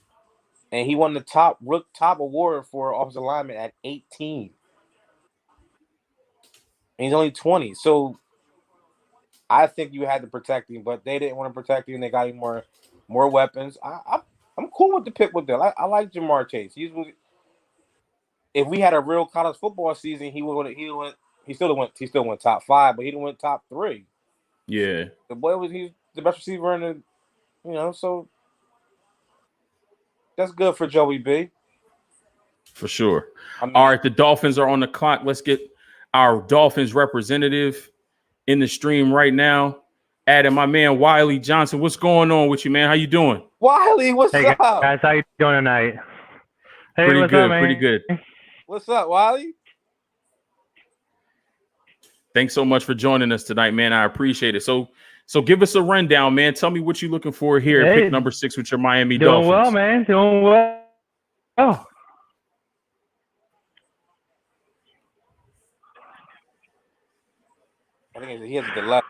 and he won the top award for offensive lineman at 18. And he's only 20, so I think you had to protect him, but they didn't want to protect him. They got him more weapons. I'm cool with the pick with them. I like Jamar Chase. If we had a real college football season, he still went top 5, but he didn't went top 3. Yeah, he's the best receiver in the, so that's good for Joey B. For sure. All right, the Dolphins are on the clock. Let's get our Dolphins representative in the stream right now. adding my man Wiley Johnson. What's going on with you, man? How you doing? Wiley, what's Hey up? guys, how you doing tonight? Hey, Pretty what's good, up, man? pretty good. What's up, Wiley? Thanks so much for joining us tonight, man. I appreciate it. So give us a rundown, man. Tell me what you're looking for here at pick number 6 with your Miami Doing Dolphins. well, man. Doing well. Oh. I think he has a delay,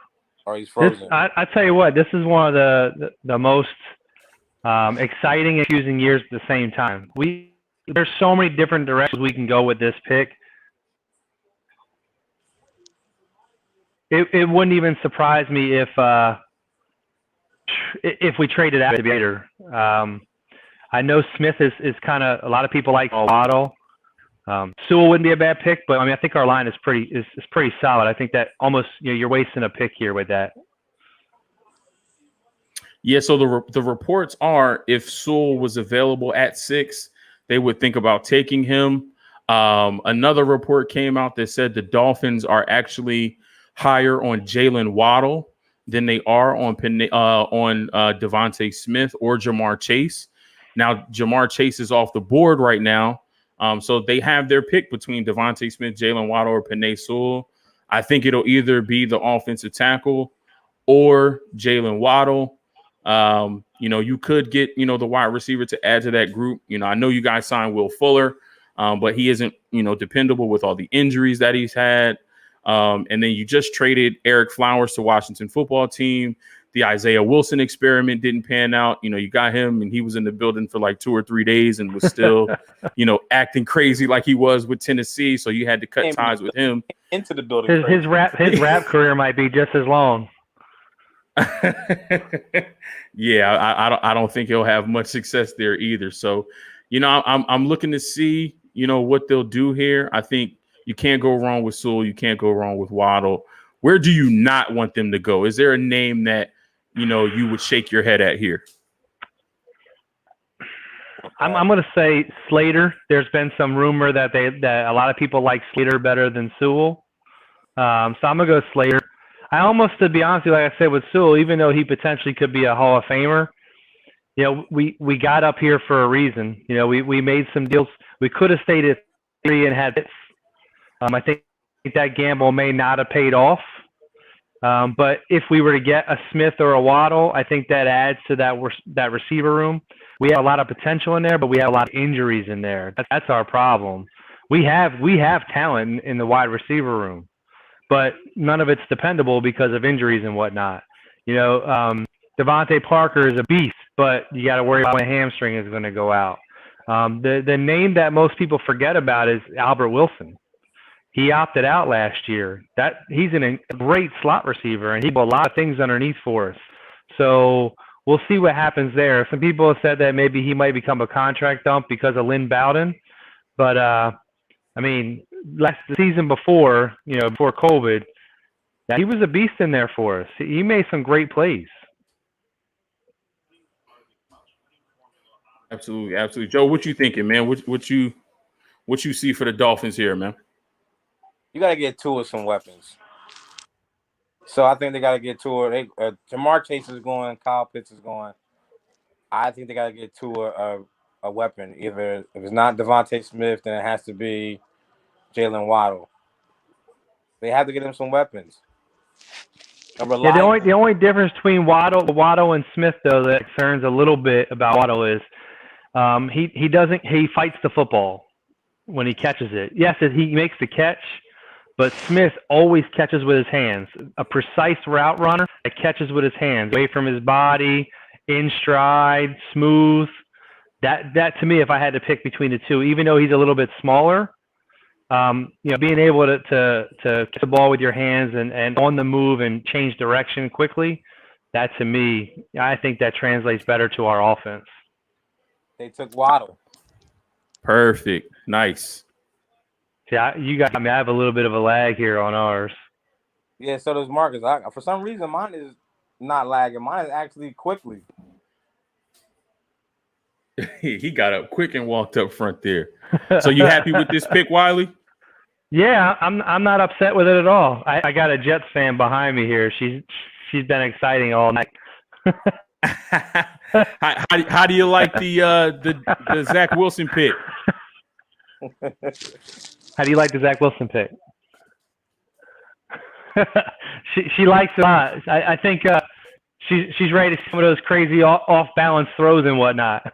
or he's frozen. I tell you what, this is one of the most exciting and confusing years at the same time. There's so many different directions we can go with this pick. It wouldn't even surprise me if we traded out later. I know Smith is kind of, a lot of people like Waddle. Sewell wouldn't be a bad pick, but I mean, I think our line is pretty solid. I think that almost, you're wasting a pick here with that. Yeah, so the reports are if Sewell was available at 6, they would think about taking him. Another report came out that said the Dolphins are actually higher on Jalen Waddle than they are on Devontae Smith or Jamar Chase. Now, Jamar Chase is off the board right now. So they have their pick between Devontae Smith, Jalen Waddle, or Penei Sewell. I think it'll either be the offensive tackle or Jalen Waddle. You could get, the wide receiver to add to that group. I know you guys signed Will Fuller, but he isn't, dependable with all the injuries that he's had. And then you just traded Eric Flowers to Washington football team. The Isaiah Wilson experiment didn't pan out. You got him and he was in the building for like 2 or 3 days and was still, acting crazy like he was with Tennessee. So you had to cut ties with him. Into the building. His rap career might be just as long. Yeah, I don't think he'll have much success there either. So, I'm looking to see, what they'll do here. I think you can't go wrong with Sewell. You can't go wrong with Waddle. Where do you not want them to go? Is there a name that, you would shake your head at here? I'm going to say Slater. There's been some rumor that a lot of people like Slater better than Sewell. So I'm going to go Slater. I almost, to be honest with you, like I said with Sewell, even though he potentially could be a Hall of Famer, we got up here for a reason. We made some deals. We could have stayed at 3 and had hits. I think that gamble may not have paid off. But if we were to get a Smith or a Waddle, I think that adds to that receiver room. We have a lot of potential in there, but we have a lot of injuries in there. That's our problem. We have talent in the wide receiver room, but none of it's dependable because of injuries and whatnot. Devontae Parker is a beast, but you got to worry about when a hamstring is going to go out. The name that most people forget about is Albert Wilson. He opted out last year. He's a great slot receiver, and he did a lot of things underneath for us. So we'll see what happens there. Some people have said that maybe he might become a contract dump because of Lynn Bowden. But, the season before, before COVID, he was a beast in there for us. He made some great plays. Absolutely, absolutely. Joe, what you thinking, man? What you see for the Dolphins here, man? You got to get Tua some weapons. So I think they got to get Tua. Jamar Chase is going. Kyle Pitts is going. I think they got to get Tua a weapon. Either if it's not Devontae Smith, then it has to be Jalen Waddle. They have to get him some weapons. The only difference between Waddle and Smith, though, that concerns a little bit about Waddle is he fights the football when he catches it. Yes, he makes the catch, but Smith always catches with his hands. A precise route runner that catches with his hands, away from his body, in stride, smooth. That to me, if I had to pick between the two, even though he's a little bit smaller, being able to catch the ball with your hands and on the move and change direction quickly, that to me, I think that translates better to our offense. They took Waddle. Perfect. Nice. Yeah, you got me. I have a little bit of a lag here on ours. Yeah, so does Marcus. For some reason, mine is not lagging. Mine is actually quickly. He got up quick and walked up front there. So you happy with this pick, Wiley? Yeah, I'm not upset with it at all. I got a Jets fan behind me here. She's she's been exciting all night. How do you like the Zach Wilson pick? How do you like the Zach Wilson pick? she likes it a lot. I think she's ready to see some of those crazy off balance throws and whatnot.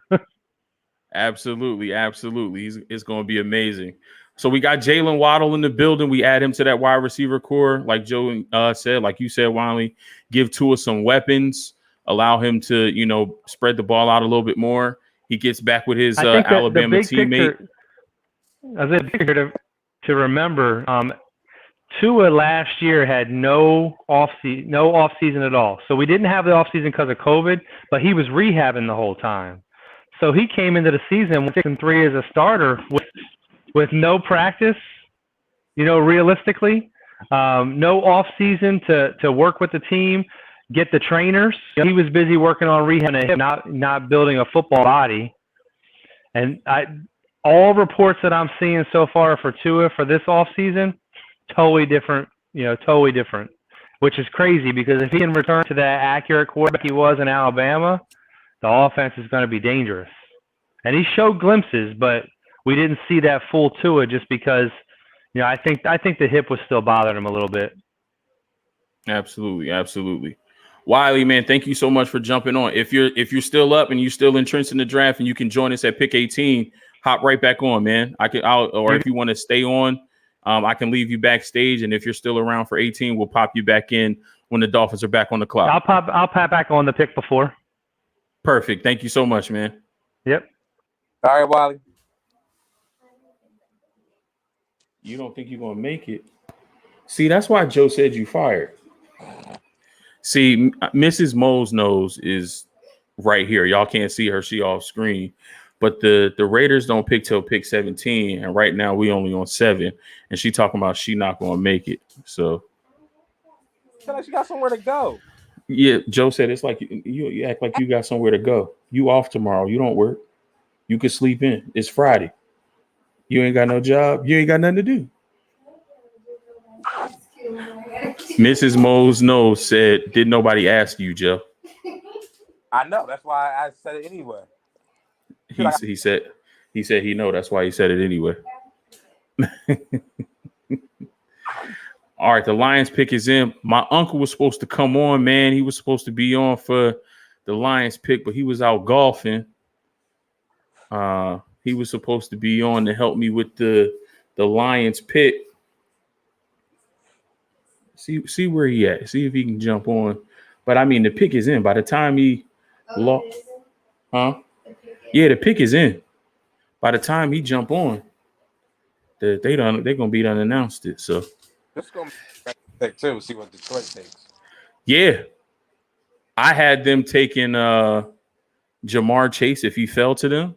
Absolutely. It's going to be amazing. So we got Jalen Waddle in the building. We add him to that wide receiver core, like Joe said, like you said, Wiley. Give Tua some weapons. Allow him to, spread the ball out a little bit more. He gets back with his Alabama teammate. I was picture to remember. Tua last year had no off season at all. So we didn't have the off season because of COVID, but he was rehabbing the whole time. So he came into the season with 6-3 as a starter with no practice. Realistically, no off season to work with the team, get the trainers. He was busy working on rehab and not building a football body. And all reports that I'm seeing so far for Tua for this off season, totally different, which is crazy because if he can return to that accurate quarterback he was in Alabama, the offense is going to be dangerous. And he showed glimpses, but we didn't see that full Tua just because, I think the hip was still bothering him a little bit. Absolutely. Wiley, man, thank you so much for jumping on. If you're still up and you're still entrenched in the draft and you can join us at pick 18, hop right back on, man. Or if you want to stay on, I can leave you backstage, and if you're still around for 18, we'll pop you back in when the Dolphins are back on the clock. I'll pop back on the pick before. Perfect. Thank you so much, man. Yep. All right, Wally. You don't think you're gonna make it? See, that's why Joe said you fired. See, Mrs. Mo's nose is right here. Y'all can't see her; she off screen. But the Raiders don't pick till pick 17, and right now we only on 7, and she talking about she not gonna make it. So, Feel like she got somewhere to go. Yeah, Joe said it's like you act like you got somewhere to go. You off tomorrow? You don't work. You can sleep in. It's Friday. You ain't got no job. You ain't got nothing to do. Mrs. Mo's nose said, "Did nobody ask you, Joe?" I know. That's why I said it anyway. He said he know. That's why he said it anyway. All right, the Lions pick is in. My uncle was supposed to come on, man. He was supposed to be on for the Lions pick, but he was out golfing. He was supposed to be on to help me with the Lions pick. See where he at. See if he can jump on. But I mean, the pick is in. By the time he lost, yeah, the pick is in. By the time he jump on, they're gonna be done announced it. So this is gonna be pick too. See what Detroit takes. Yeah, I had them taking Jamar Chase if he fell to them.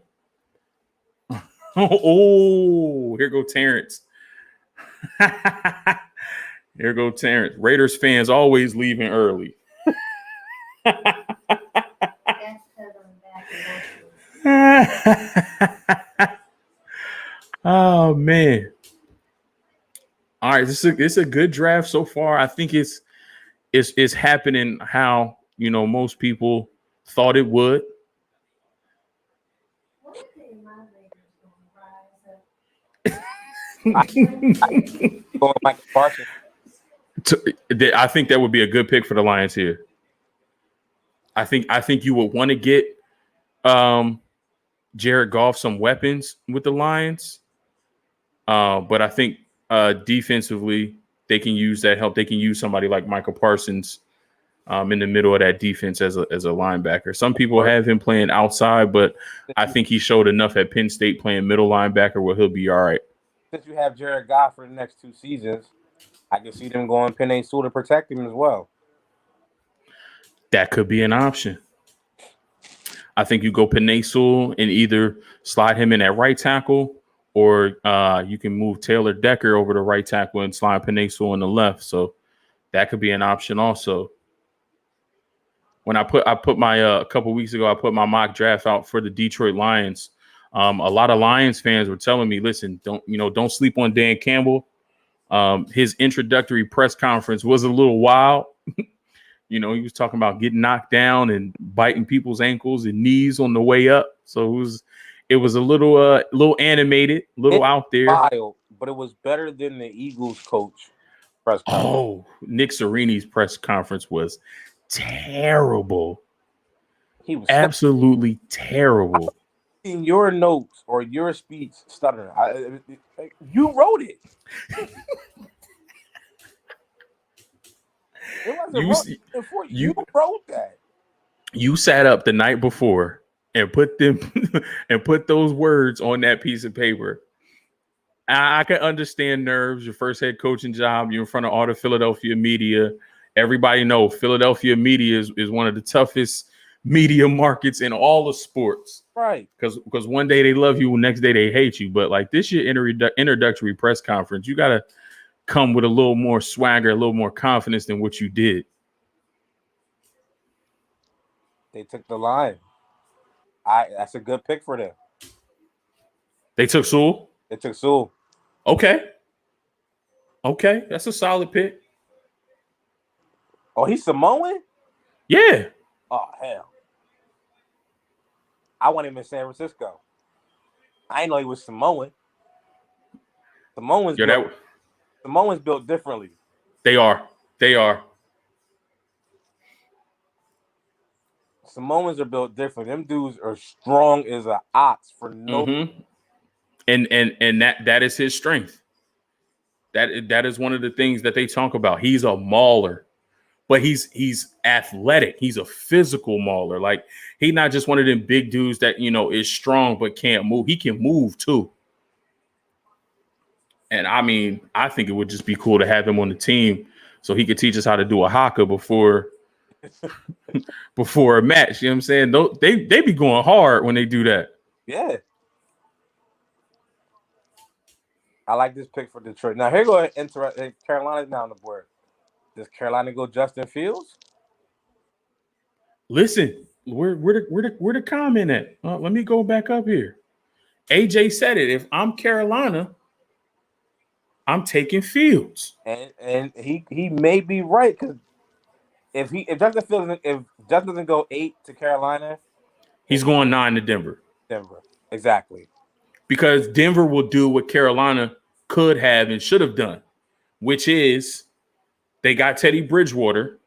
Oh, here go Terrence. Here go Terrence. Raiders fans always leaving early. Oh man. All right, it's a good draft so far. I think it's happening how most people thought it would. Michael Parsons. I think that would be a good pick for the Lions here. I think you would want to get Jared Goff some weapons with the Lions, but I think defensively they can use that help. They can use somebody like Michael Parsons in the middle of that defense as a linebacker. Some people have him playing outside, but I think he showed enough at Penn State playing middle linebacker where he'll be all right. Since you have Jared Goff for the next 2 seasons, I can see them going Penei Sewell to protect him as well. That could be an option. I think you go Penei Sewell and either slide him in at right tackle, or you can move Taylor Decker over to right tackle and slide Penei Sewell on the left. So that could be an option also. When I put my a couple weeks ago, I put my mock draft out for the Detroit Lions. A lot of Lions fans were telling me, listen, don't sleep on Dan Campbell. His introductory press conference was a little wild. You know, he was talking about getting knocked down and biting people's ankles and knees on the way up. So it was a little animated, little out there. Wild, but it was better than the Eagles coach press conference. Oh, Nick Sirianni's press conference was terrible. He was absolutely terrible. In your notes or your speech stuttering. You wrote it. You wrote that. You sat up the night before and put those words on that piece of paper. I can understand nerves. Your first head coaching job. You're in front of all the Philadelphia media. Everybody knows Philadelphia media is one of the toughest media markets in all of sports. Right. Because one day they love you, next day they hate you. But like this year introductory press conference, you got to come with a little more swagger, a little more confidence than what you did. They took the line. That's a good pick for them. They took Sewell? They took Sewell. Okay, that's a solid pick. Oh, he's Samoan? Yeah. Oh, hell. I want him in San Francisco. I didn't know he was Samoan. Samoans built differently. They are. Samoans are built different. Them dudes are strong as an ox for no. Mm-hmm. And that is his strength. That is one of the things that they talk about. He's a mauler, but he's athletic. He's a physical mauler. Like he's not just one of them big dudes that is strong but can't move. He can move too. And I mean, I think it would just be cool to have him on the team so he could teach us how to do a haka before a match. You know what I'm saying? They be going hard when they do that. Yeah. I like this pick for Detroit. Now here go Carolina's now on the board. Does Carolina go Justin Fields? Listen, where the comment at? Let me go back up here. AJ said it. If I'm Carolina, I'm taking Fields. And he may be right because if Justin doesn't go 8 to Carolina, he's going 9 to Denver. Exactly. Because Denver will do what Carolina could have and should have done, which is they got Teddy Bridgewater,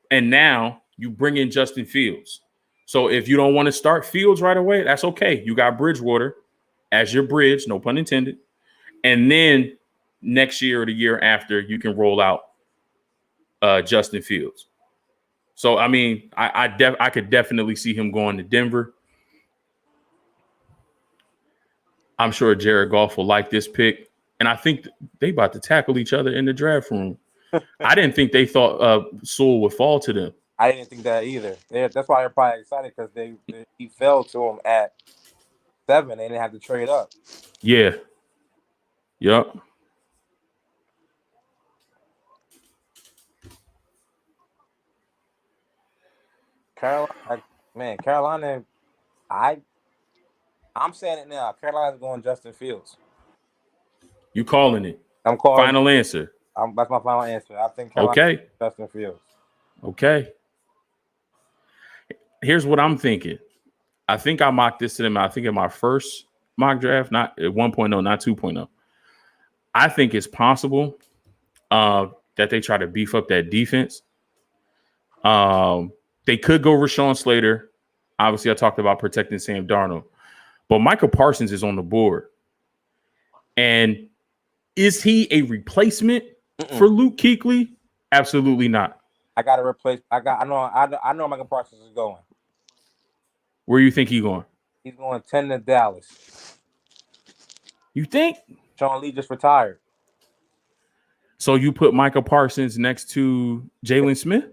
and now you bring in Justin Fields. So if you don't want to start Fields right away, that's okay. You got Bridgewater as your bridge, no pun intended. And then next year or the year after, you can roll out Justin Fields. So, I mean, I could definitely see him going to Denver. I'm sure Jared Goff will like this pick. And I think they about to tackle each other in the draft room. I didn't think they thought Sewell would fall to them. I didn't think that either. That's why they're probably excited because he fell to them at 7. They didn't have to trade up. Yeah. Yep. Carolina, I'm saying it now. Carolina's going Justin Fields. You calling it? I'm calling. Final answer. That's my final answer. I think Carolina Justin Fields. Okay. Here's what I'm thinking. I think I mocked this to them. I think in my first mock draft, not at 1.0, not 2.0. I think it's possible that they try to beef up that defense. They could go Rashawn Slater. Obviously, I talked about protecting Sam Darnold. But Micah Parsons is on the board. And is he a replacement for Luke Kuechly? Absolutely not. I got to replace. I know Micah Parsons is going. Where do you think he's going? He's going 10 to Dallas. You think? Sean Lee just retired. So you put Micah Parsons next to Jalen Smith?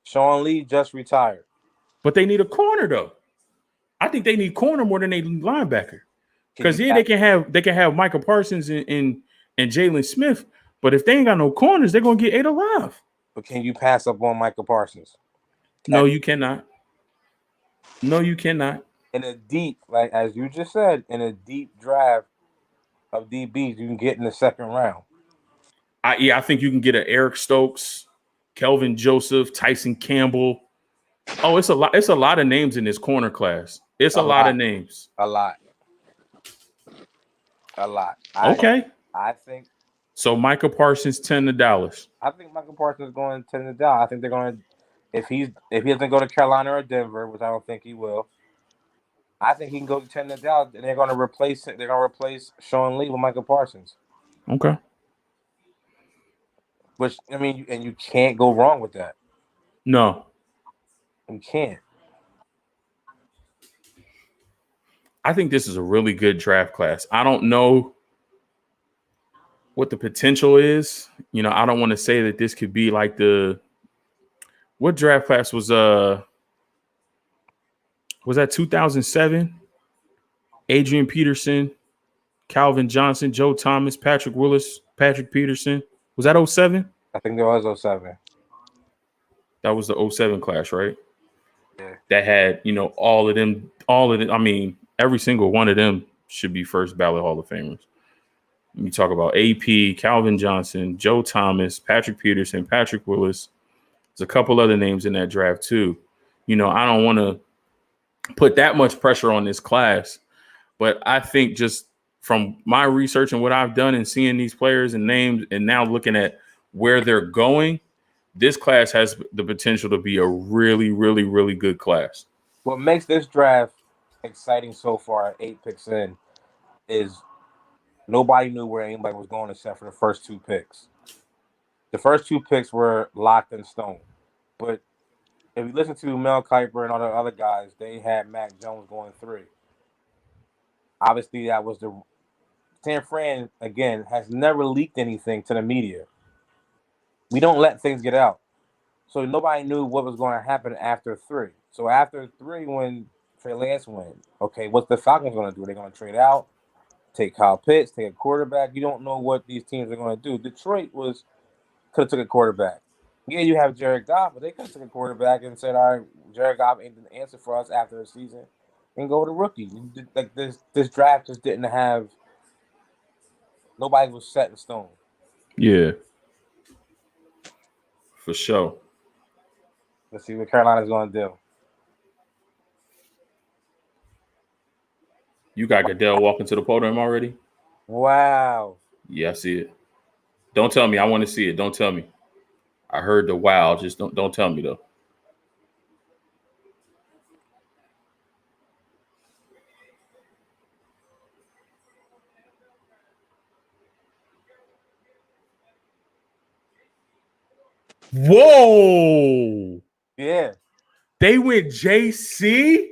Sean Lee just retired. But they need a corner, though. I think they need corner more than they need linebacker. Because they can have Micah Parsons and Jalen Smith, but if they ain't got no corners, they're gonna get ate alive. But can you pass up on Micah Parsons? No, you cannot. No, you cannot. In a deep, like as you just said, in a deep draft of DBs, you can get in the second round. I think you can get an Eric Stokes. Kelvin Joseph, Tyson Campbell. Oh, it's a lot. It's a lot of names in this corner class. It's a lot of names. A lot. Okay. I think So Micah Parsons, $10. I think Michael Parsons is going to the down. I think they're going to if he doesn't go to Carolina or Denver, which I don't think he will. I think he can go to 10 to Dallas, and they're going to replace it. They're going to replace Sean Lee with Michael Parsons. Okay. Which I mean, and you can't go wrong with that. No. You can't. I think this is a really good draft class. I don't know what the potential is. You know, I don't want to say that this could be like what draft class was that 2007? Adrian Peterson, Calvin Johnson, Joe Thomas, Patrick Willis, Patrick Peterson. Was that 07? I think there was 07. That was the 07 class, right? Yeah. That had, you know, all of them. I mean, every single one of them should be first ballot Hall of Famers. You talk about AP, Calvin Johnson, Joe Thomas, Patrick Peterson, Patrick Willis. There's a couple other names in that draft too. You know, I don't want to put that much pressure on this class, but I think just from my research and what I've done and seeing these players and names and now looking at where they're going, this class has the potential to be a really, really, really good class. What makes this draft exciting so far at 8 picks in is nobody knew where anybody was going except for the first 2 picks. The first 2 picks were locked in stone. But if you listen to Mel Kiper and all the other guys, they had Mac Jones going 3. Obviously, that was San Fran, again, has never leaked anything to the media. We don't let things get out. So nobody knew what was going to happen after 3. So after 3, when Trey Lance went, okay, what's the Falcons going to do? They're going to trade out, take Kyle Pitts, take a quarterback. You don't know what these teams are going to do. Detroit could have took a quarterback. Yeah, you have Jared Goff, but they could have took a quarterback and said, all right, Jared Goff ain't the answer for us after the season, and go to rookie. Like this draft just didn't have. Nobody was set in stone. Yeah, for sure. Let's see what Carolina's going to do. You got Goodell walking to the podium already? Wow. Yeah, I see it. Don't tell me. I want to see it. Don't tell me. I heard the wow. Just don't tell me though. Whoa! Yeah. They went JC?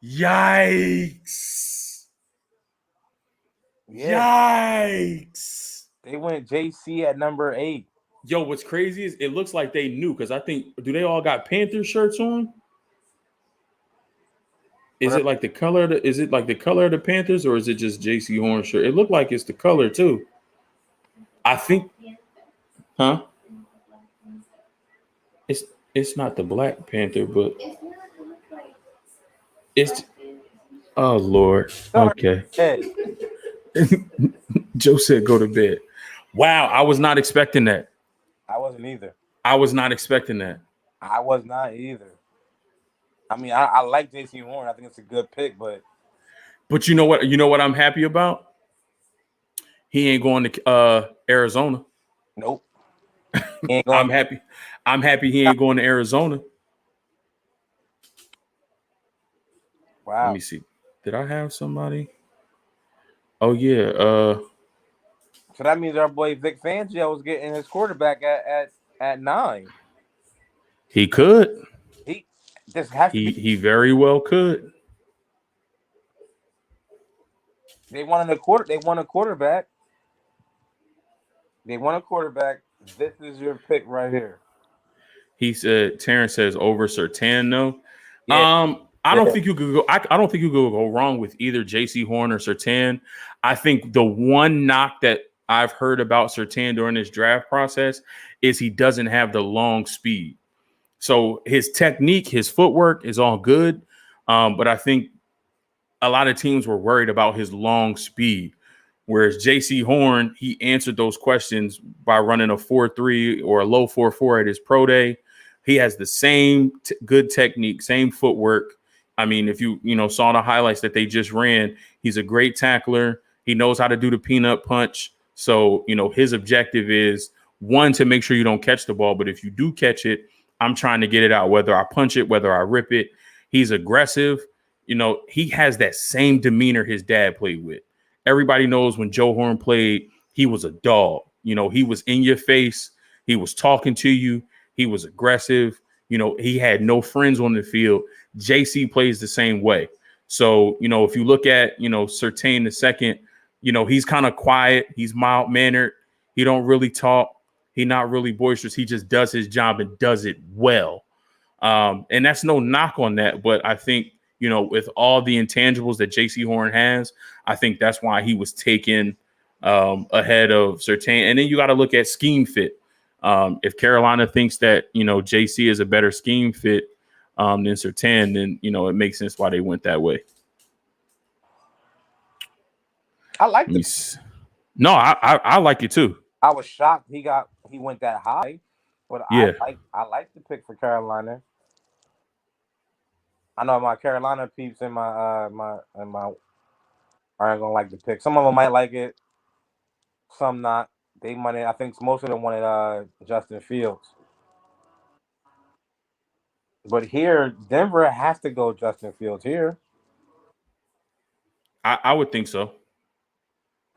Yikes. Yeah. Yikes. They went JC at number 8. Yo, what's crazy is it looks like they knew because I think, do they all got Panther shirts on? Is it like the color of the Panthers, or is it just JC Horn shirt? It looked like it's the color too. I think, huh? It's not the Black Panther, but it's. Oh Lord. Okay. Joe said go to bed. Wow, I was not expecting that. I wasn't either. I was not expecting that. I was not either. I mean, I like JC Horn. I think it's a good pick, but you know what? You know what I'm happy about? He ain't going to Arizona. Nope. I'm happy. I'm happy he ain't going to Arizona. Wow. Let me see. Did I have somebody? Oh yeah. So that means our boy Vic Fangio was getting his quarterback at 9. He could. He very well could. They wanted a quarterback. They want a quarterback. This is your pick right here. He said. Terrence says over Surtain. No. Yeah. I don't think you could go. I don't think you could go wrong with either J.C. Horn or Surtain. I think the one knock that I've heard about Surtain during this draft process is he doesn't have the long speed. So his technique, his footwork is all good. But I think a lot of teams were worried about his long speed. Whereas J.C. Horn, he answered those questions by running a 4.3 or a low 4.4 at his pro day. He has the same good technique, same footwork. I mean, if you saw the highlights that they just ran, he's a great tackler. He knows how to do the peanut punch. So, his objective is, one, to make sure you don't catch the ball. But if you do catch it, I'm trying to get it out, whether I punch it, whether I rip it. He's aggressive. He has that same demeanor his dad played with. Everybody knows when Joe Horn played, he was a dog. He was in your face. He was talking to you. He was aggressive. He had no friends on the field. JC plays the same way. So, if you look at, Surtain the second, he's kind of quiet. He's mild mannered. He don't really talk. He's not really boisterous. He just does his job and does it well. And that's no knock on that. But I think, with all the intangibles that JC Horn has, I think that's why he was taken ahead of Surtain. And then you got to look at scheme fit. If Carolina thinks that, JC is a better scheme fit than Surtain, then, it makes sense why they went that way. I like it. No, I like it too. I was shocked he went that high, but yeah. I like the pick for Carolina. I know my Carolina peeps and my aren't gonna like the pick. Some of them might like it, some not. They might. I think most of them wanted Justin Fields, but here Denver has to go Justin Fields here. I would think so.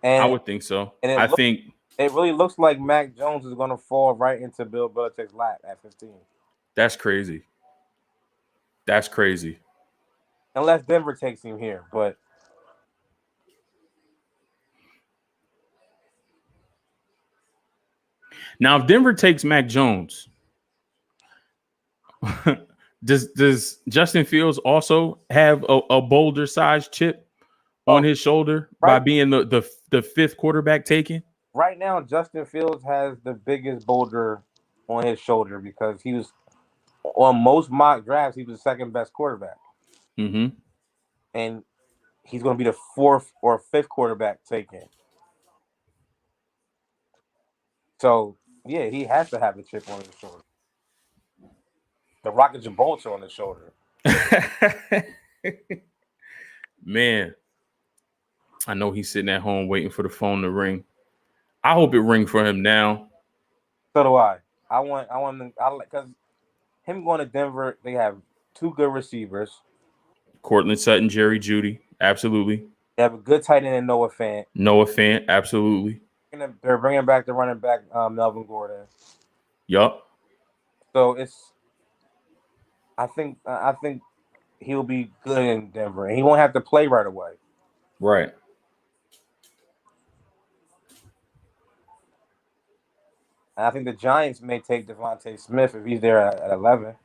And I would think so. And I think it really looks like Mac Jones is going to fall right into Bill Belichick's lap at 15. That's crazy. That's crazy. Unless Denver takes him here, but now if Denver takes Mac Jones, does Justin Fields also have a boulder sized chip on his shoulder by being the fifth quarterback taken? Right now, Justin Fields has the biggest boulder on his shoulder because he was on most mock drafts. He was the second best quarterback, and he's going to be the fourth or fifth quarterback taken. So yeah, he has to have the chip on his shoulder. The Rocket Gibraltar on his shoulder. Man, I know he's sitting at home waiting for the phone to ring. I hope it rings for him now. So do I. I want them. Because him going to Denver, they have two good receivers. Cortland Sutton, Jerry Jeudy, absolutely. They have a good tight end in Noah Fant. Noah Fant, absolutely. They're bringing back the running back Melvin Gordon. Yup. So I think he'll be good in Denver, and he won't have to play right away. Right. And I think the Giants may take Devontae Smith if he's there at 11.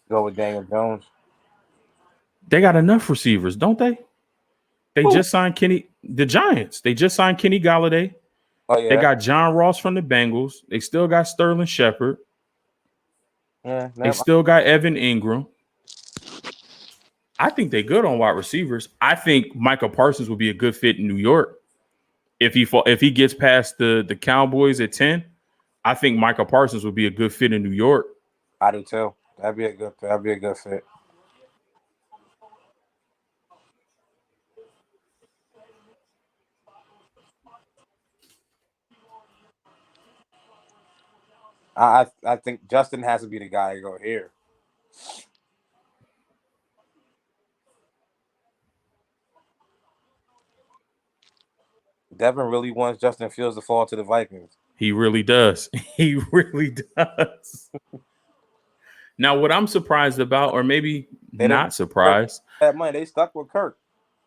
Go with Daniel Jones. They got enough receivers, don't they? They just signed Kenny. The Giants. They just signed Kenny Galladay. Oh yeah. They got John Ross from the Bengals. They still got Sterling Shepard. Yeah. They still got Evan Ingram. I think they're good on wide receivers. I think Micah Parsons would be a good fit in New York. If he gets past the Cowboys at 10, I think Micah Parsons would be a good fit in New York. I do too. That'd be a good fit. I think Justin has to be the guy to go here. Devin really wants Justin Fields to fall to the Vikings. He really does. He really does. Now, what I'm surprised about, or maybe not surprised, that money they stuck with Kirk.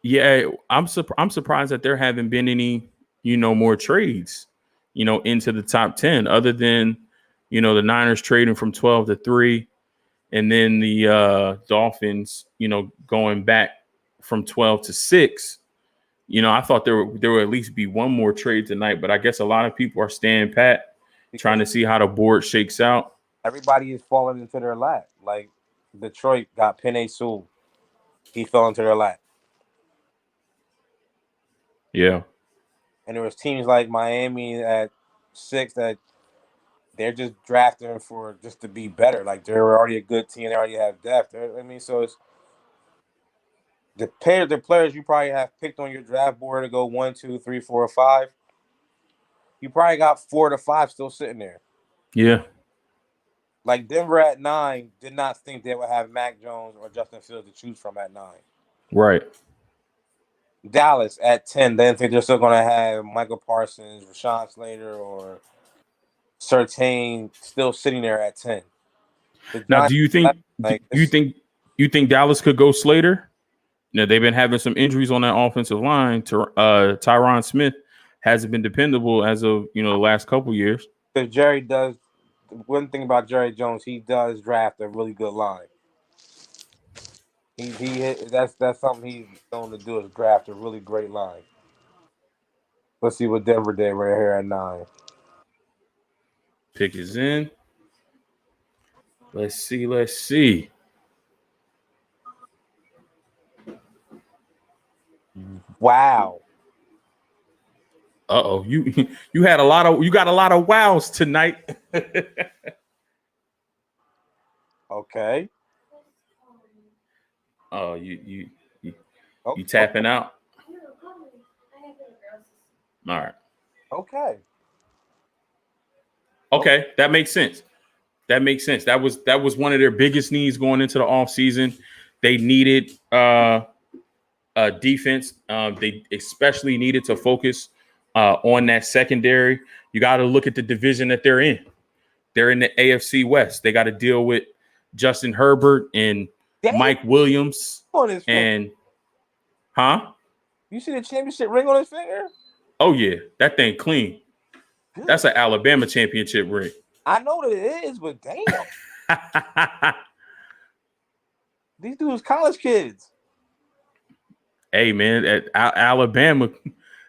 Yeah, I'm surprised that there haven't been any, more trades, into the top 10, other than, the Niners trading from 12 to 3, and then the Dolphins, going back from 12 to 6. I thought there would at least be one more trade tonight, but I guess a lot of people are staying pat, trying to see how the board shakes out. Everybody is falling into their lap. Like Detroit got Penei Sewell. He fell into their lap. Yeah. And there was teams like Miami at 6 that they're just drafting for just to be better. Like they're already a good team. They already have depth. So it's the players you probably have picked on your draft board to go 1, 2, 3, 4, 5. You probably got 4 to 5 still sitting there. Yeah. Like Denver at 9 did not think they would have Mac Jones or Justin Fields to choose from at 9. Right. Dallas at 10, they didn't think they're still going to have Michael Parsons, Rashawn Slater, or Surtain still sitting there at 10. Now, do you think you think Dallas could go Slater? Now they've been having some injuries on that offensive line. Tyron Smith hasn't been dependable as of the last couple years. Because Jerry does one thing about Jerry Jones, he does draft a really good line. That's something he's known to do is draft a really great line. Let's see what Denver did right here at 9. Pick is in. Let's see. Wow. Uh-oh, you got a lot of wows tonight. Okay. Oh, you tapping out. All right. Okay, that makes sense. That was one of their biggest needs going into the offseason. They needed defense. They especially needed to focus on that secondary. You got to look at the division that they're in. They're in the AFC West. They got to deal with Justin Herbert and Mike Williams. And you see the championship ring on his finger? Oh yeah, that thing clean. That's an Alabama championship ring. I know that it is, but damn. These dudes college kids. Hey man, Alabama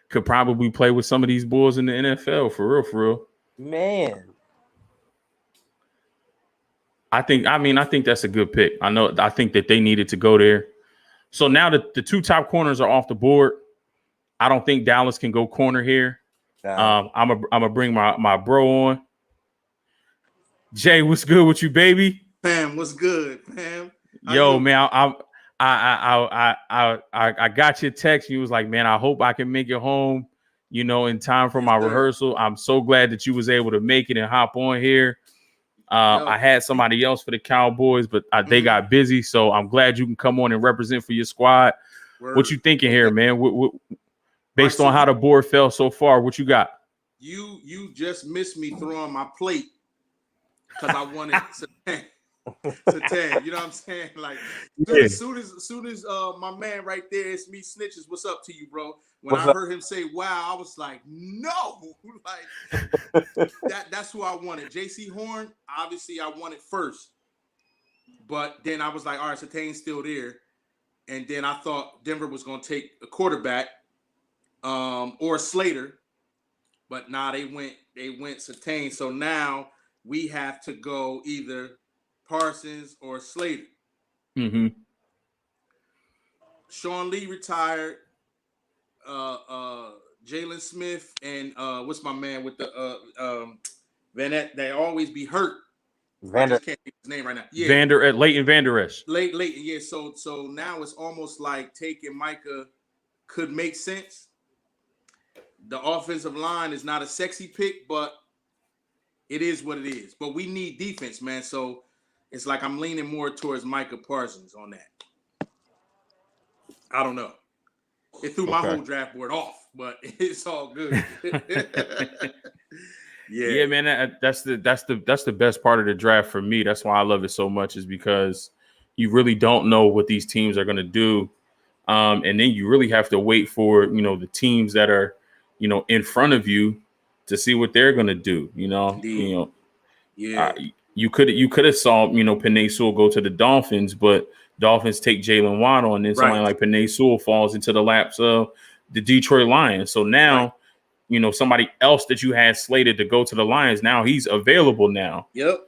could probably play with some of these boys in the NFL for real. Man. I think that's a good pick. I think that they needed to go there. So now that the 2 top corners are off the board, I don't think Dallas can go corner here. I'm gonna bring my bro on. Jay, what's good with you, baby? Pam, what's good, Pam? Yo, man, I got your text. You was like, man, I hope I can make it home, in time for my rehearsal. I'm so glad that you was able to make it and hop on here. I had somebody else for the Cowboys, but they got busy. So I'm glad you can come on and represent for your squad. What you thinking here, man? Based on how the board fell so far, what you got? You just missed me throwing my plate because I wanted Surtain. You know what I'm saying? Like, as soon as my man right there, it's me snitches. What's up to you, bro? When I heard him say wow, I was like, no, like that's who I wanted. JC Horn, obviously I wanted first. But then I was like, all right, Surtain's still there. And then I thought Denver was gonna take a quarterback or Slater. But nah, they went Surtain. So now we have to go either Parsons or Slater. Mm-hmm. Sean Lee retired. Jalen Smith and what's my man with the Van? They always be hurt. I just can't think of his name right now. Yeah, Leighton Vander Esch. Leighton. Yeah. So now it's almost like taking Micah could make sense. The offensive line is not a sexy pick, but it is what it is. But we need defense, man. So it's like I'm leaning more towards Micah Parsons on that. I don't know. It threw my whole draft board off, but it's all good. Yeah, man. That's the best part of the draft for me. That's why I love it so much, is because you really don't know what these teams are going to do, and then you really have to wait for the teams that are in front of you to see what they're going to do. You could have saw Penei Sewell go to the Dolphins, but Dolphins take Jalen Watt on, and somebody like Penei Sewell falls into the laps of the Detroit Lions. So now, somebody else that you had slated to go to the Lions, now he's available now. Yep.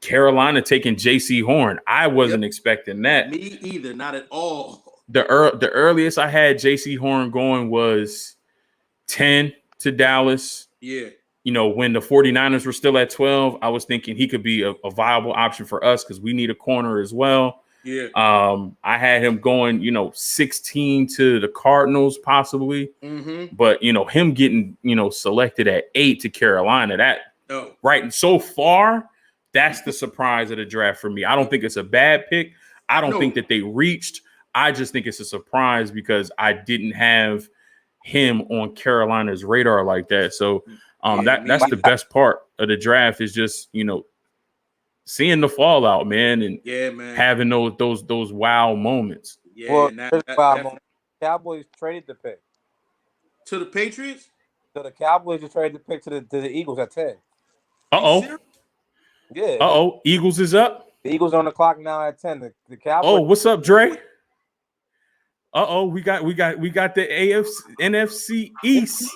Carolina taking J.C. Horn. I wasn't expecting that. Me either, not at all. the earliest I had J.C. Horn going was 10 to Dallas. Yeah. You know, when the 49ers were still at 12, I was thinking he could be a viable option for us because we need a corner as well. Yeah. I had him going, 16 to the Cardinals possibly. Mm-hmm. But, him getting, selected at 8 to Carolina, right. And so far, that's the surprise of the draft for me. I don't think it's a bad pick. I don't think that they reached. I just think it's a surprise because I didn't have him on Carolina's radar like that. So that's the best part of the draft is just, seeing the fallout, man, and having those wow moments. Yeah, well, Cowboys traded the pick to the Patriots. So the Cowboys just traded the pick to the Eagles at 10. Yeah. Eagles is up. The Eagles on the clock now at 10. The Cowboys. Oh, what's up, Dre? We got the NFC East.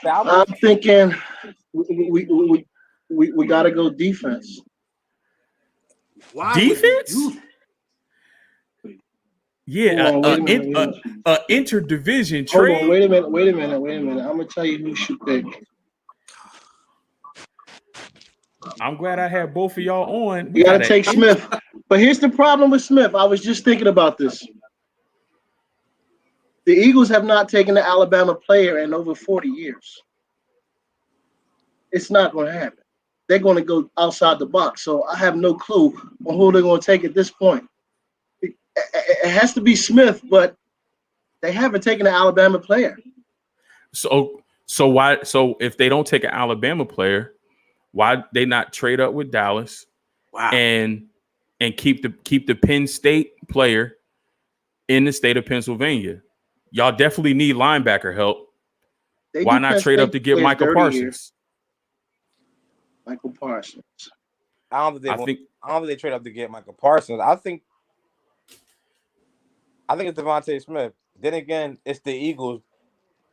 I'm thinking we got to go defense. Why defense? Yeah, interdivision trade. Hold on, wait a minute. I'm gonna tell you who should pick. I'm glad I had both of y'all on. You gotta take Smith. But here's the problem with Smith. I was just thinking about this. The Eagles have not taken an Alabama player in over 40 years. It's not going to happen. They're going to go outside the box. So I have no clue on who they're going to take at this point. It has to be Smith, but they haven't taken an Alabama player. So why? So if they don't take an Alabama player, why they not trade up with Dallas? Wow. And keep the Penn State player in the state of Pennsylvania? Y'all definitely need linebacker help. Why not trade up to get Michael Parsons? Michael Parsons. I don't think they trade up to get Michael Parsons. I think it's Devontae Smith. Then again, it's the Eagles.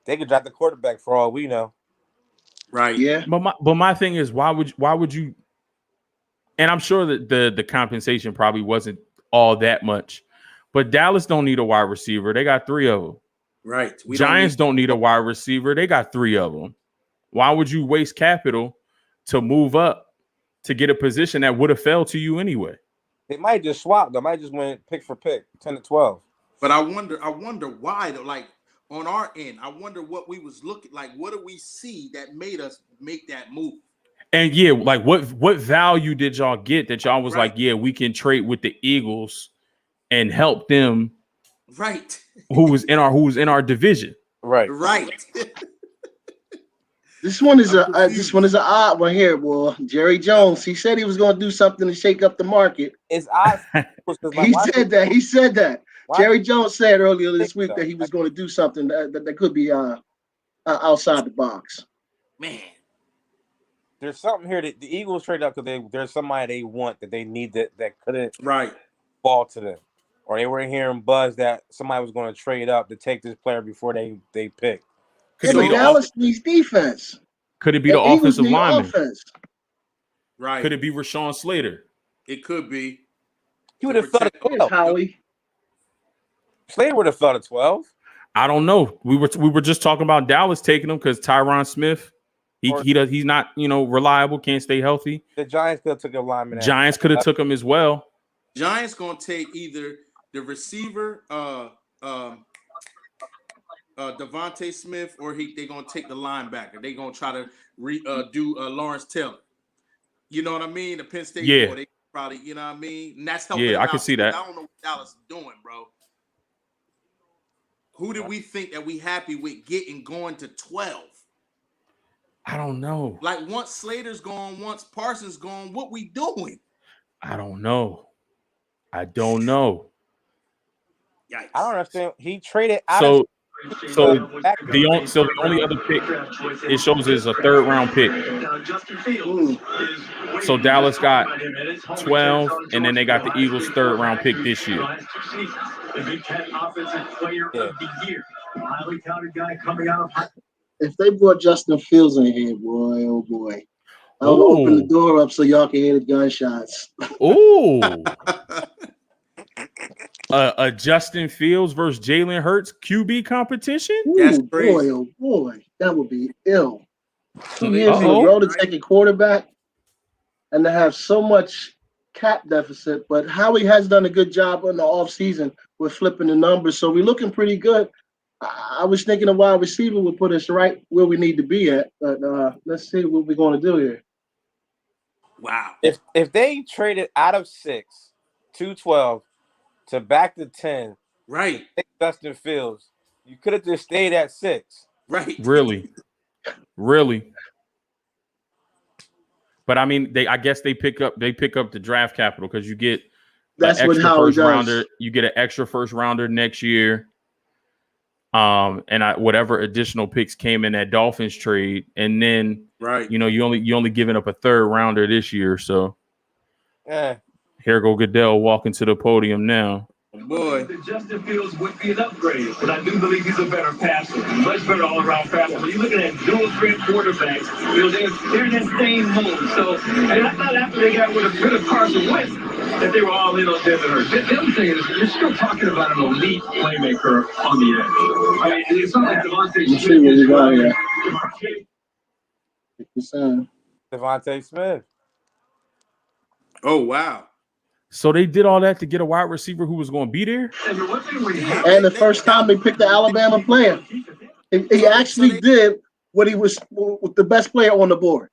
They could draft the quarterback for all we know. Right. Yeah. But my thing is, why would you? And I'm sure that the compensation probably wasn't all that much. But Dallas don't need a wide receiver. They got 3 of them. Right. Giants don't need a wide receiver. They got 3 of them. Why would you waste capital to move up to get a position that would have fell to you anyway? They might just swap. They might just went pick for pick, 10 to 12. But I wonder why though. Like on our end, I wonder what we was looking like. What do we see that made us make that move? And yeah, like what value did y'all get that y'all was like, yeah, we can trade with the Eagles and help them, right? Who was in our division, right? This one is an odd one here, boy. Jerry Jones. He said he was going to do something to shake up the market. It's odd. He said that. Jerry Jones said earlier this week that he was going to do something that could be outside the box. Man, there's something here that the Eagles trade up because there's somebody they want that they need that couldn't fall to them. Or they were hearing buzz that somebody was going to trade up to take this player before they pick. Dallas needs defense. Could it be the offensive lineman? Right. Could it be Rashawn Slater? It could be. He would have fell to 12. Howie. Slater would have fell to 12. I don't know. We were just talking about Dallas taking him because Tyron Smith, he's not reliable, can't stay healthy. The Giants could have took a lineman. Giants could have took him as well. Giants gonna take either the receiver, Devontae Smith, or they gonna take the linebacker. They gonna try to do Lawrence Taylor. You know what I mean? The Penn State boy, they probably, you know what I mean? And that's helping. Yeah, I can see that. I don't know what Dallas is doing, bro. Who did we think that we happy with getting going to 12? I don't know. Like once Slater's gone, once Parsons gone, what we doing? I don't know. Yikes. I don't understand. He traded out. So the only other pick it shows is a 3rd round pick. So Dallas got 12, and then they got the Eagles' 3rd round pick this year. If they brought Justin Fields in here, boy, oh boy. I'll open the door up so y'all can hear the gunshots. Oh. a Justin Fields versus Jalen Hurts QB competition? That's Ooh, crazy. boy, oh boy, that would be ill. 2 years in a row to take a quarterback and to have so much cap deficit, but Howie has done a good job in the offseason with flipping the numbers, so we're looking pretty good. I was thinking a wide receiver would put us right where we need to be at, but let's see what we're going to do here. Wow. If they traded out of 6 to 12 to back to 10, right, Justin Fields, you could have just stayed at 6. Right. Really. But I mean, I guess they pick up the draft capital because you get that's an what extra Howie first does. rounder. You get an extra first rounder next year. And whatever additional picks came in that Dolphins trade, and then you only giving up a third rounder this year. So here go Goodell walking to the podium now. Boy, Justin Fields would be an upgrade, but I do believe he's a better passer, much better all-around passer. When you're looking at dual threat quarterbacks, they're in that same mode. So, and I thought after they got rid of Carson Wentz, that they were all in on Jalen Hurts. The other thing is, you're still talking about an elite playmaker on the edge. I mean, it's not like Devontae Smith. Devontae Smith. Oh, wow. So they did all that to get a wide receiver who was going to be there? And the first time they picked the Alabama player, he actually did what he was with the best player on the board.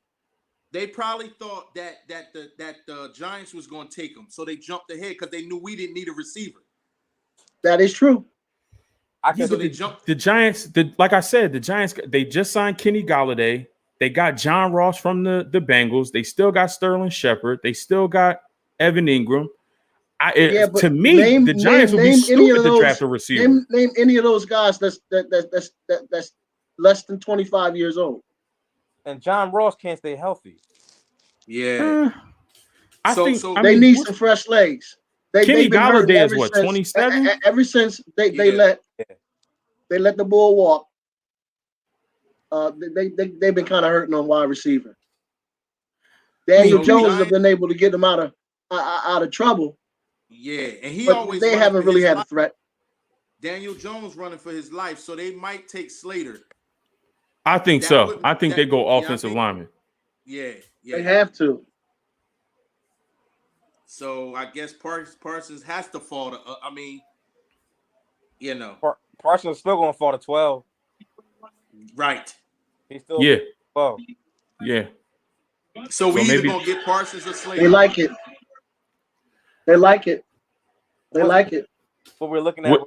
They probably thought that the Giants was going to take him, so they jumped ahead because they knew we didn't need a receiver. That is true. The Giants, like I said, the Giants, they just signed Kenny Golladay. They got John Ross from the Bengals. They still got Sterling Shepard. They still got Evan Ingram. To me, the Giants would be stupid to draft a receiver. Name any of those guys that's less than 25 years old. And John Ross can't stay healthy. Yeah. I think they need some fresh legs. Kenny Golladay is what, 27? Ever since they let the bull walk, they've been kind of hurting on wide receiver. Daniel Jones have been able to get them out of trouble. Yeah, and they haven't really had a threat. Daniel Jones running for his life, so they might take Slater. I think so. I think they go offensive lineman. Yeah, they have to. So I guess Parsons has to fall to. Parsons is still going to fall to 12. Right. He's still 12. Yeah. So we either gonna get Parsons or Slater. They like it. What we're looking at.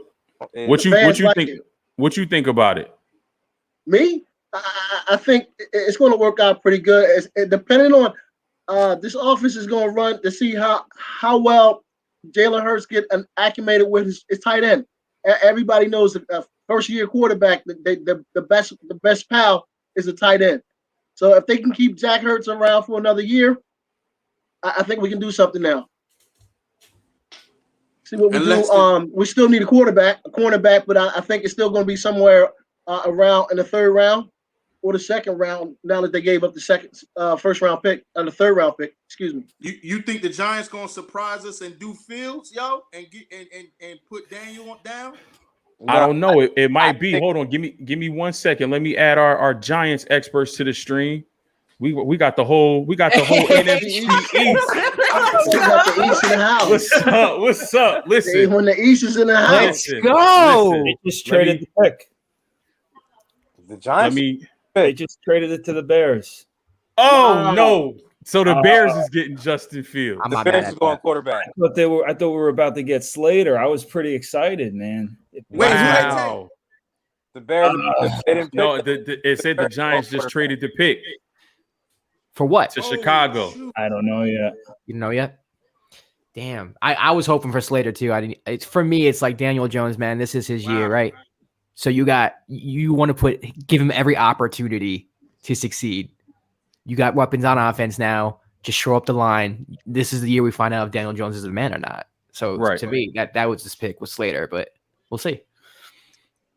What you think? What you think about it? Me? I think it's going to work out pretty good. Depending on this offense is going to run to see how well Jalen Hurts get acclimated with his tight end. Everybody knows that first year quarterback, the best pal is a tight end. So if they can keep Zach Ertz around for another year, I think we can do something now. See what we do. We still need a cornerback, but I think it's still going to be somewhere around in the third round or the second round. Now that they gave up the first round pick and the third round pick, excuse me. You think the Giants going to surprise us and do Fields, yo, and get and put Daniel down? I don't know. It might be. Hold on. Give me 1 second. Let me add our Giants experts to the stream. We got the whole NFC East. We got the East in the house. What's up? Listen. When the East is in the house. Let's go. They just traded the pick. The Giants. They just traded it to the Bears. Oh no. So the Bears is getting Justin Fields. The Bears is going quarterback. I thought we were about to get Slater. I was pretty excited, man. Wow. The Bears. It said the Giants just traded the pick. For what? To Chicago. I don't know yet. You don't know yet? Damn. I was hoping for Slater too. For me, it's like Daniel Jones, man. This is his year, right? So you want to give him every opportunity to succeed. You got weapons on offense now. Just show up the line. This is the year we find out if Daniel Jones is a man or not. So to me, that was this pick with Slater, but we'll see.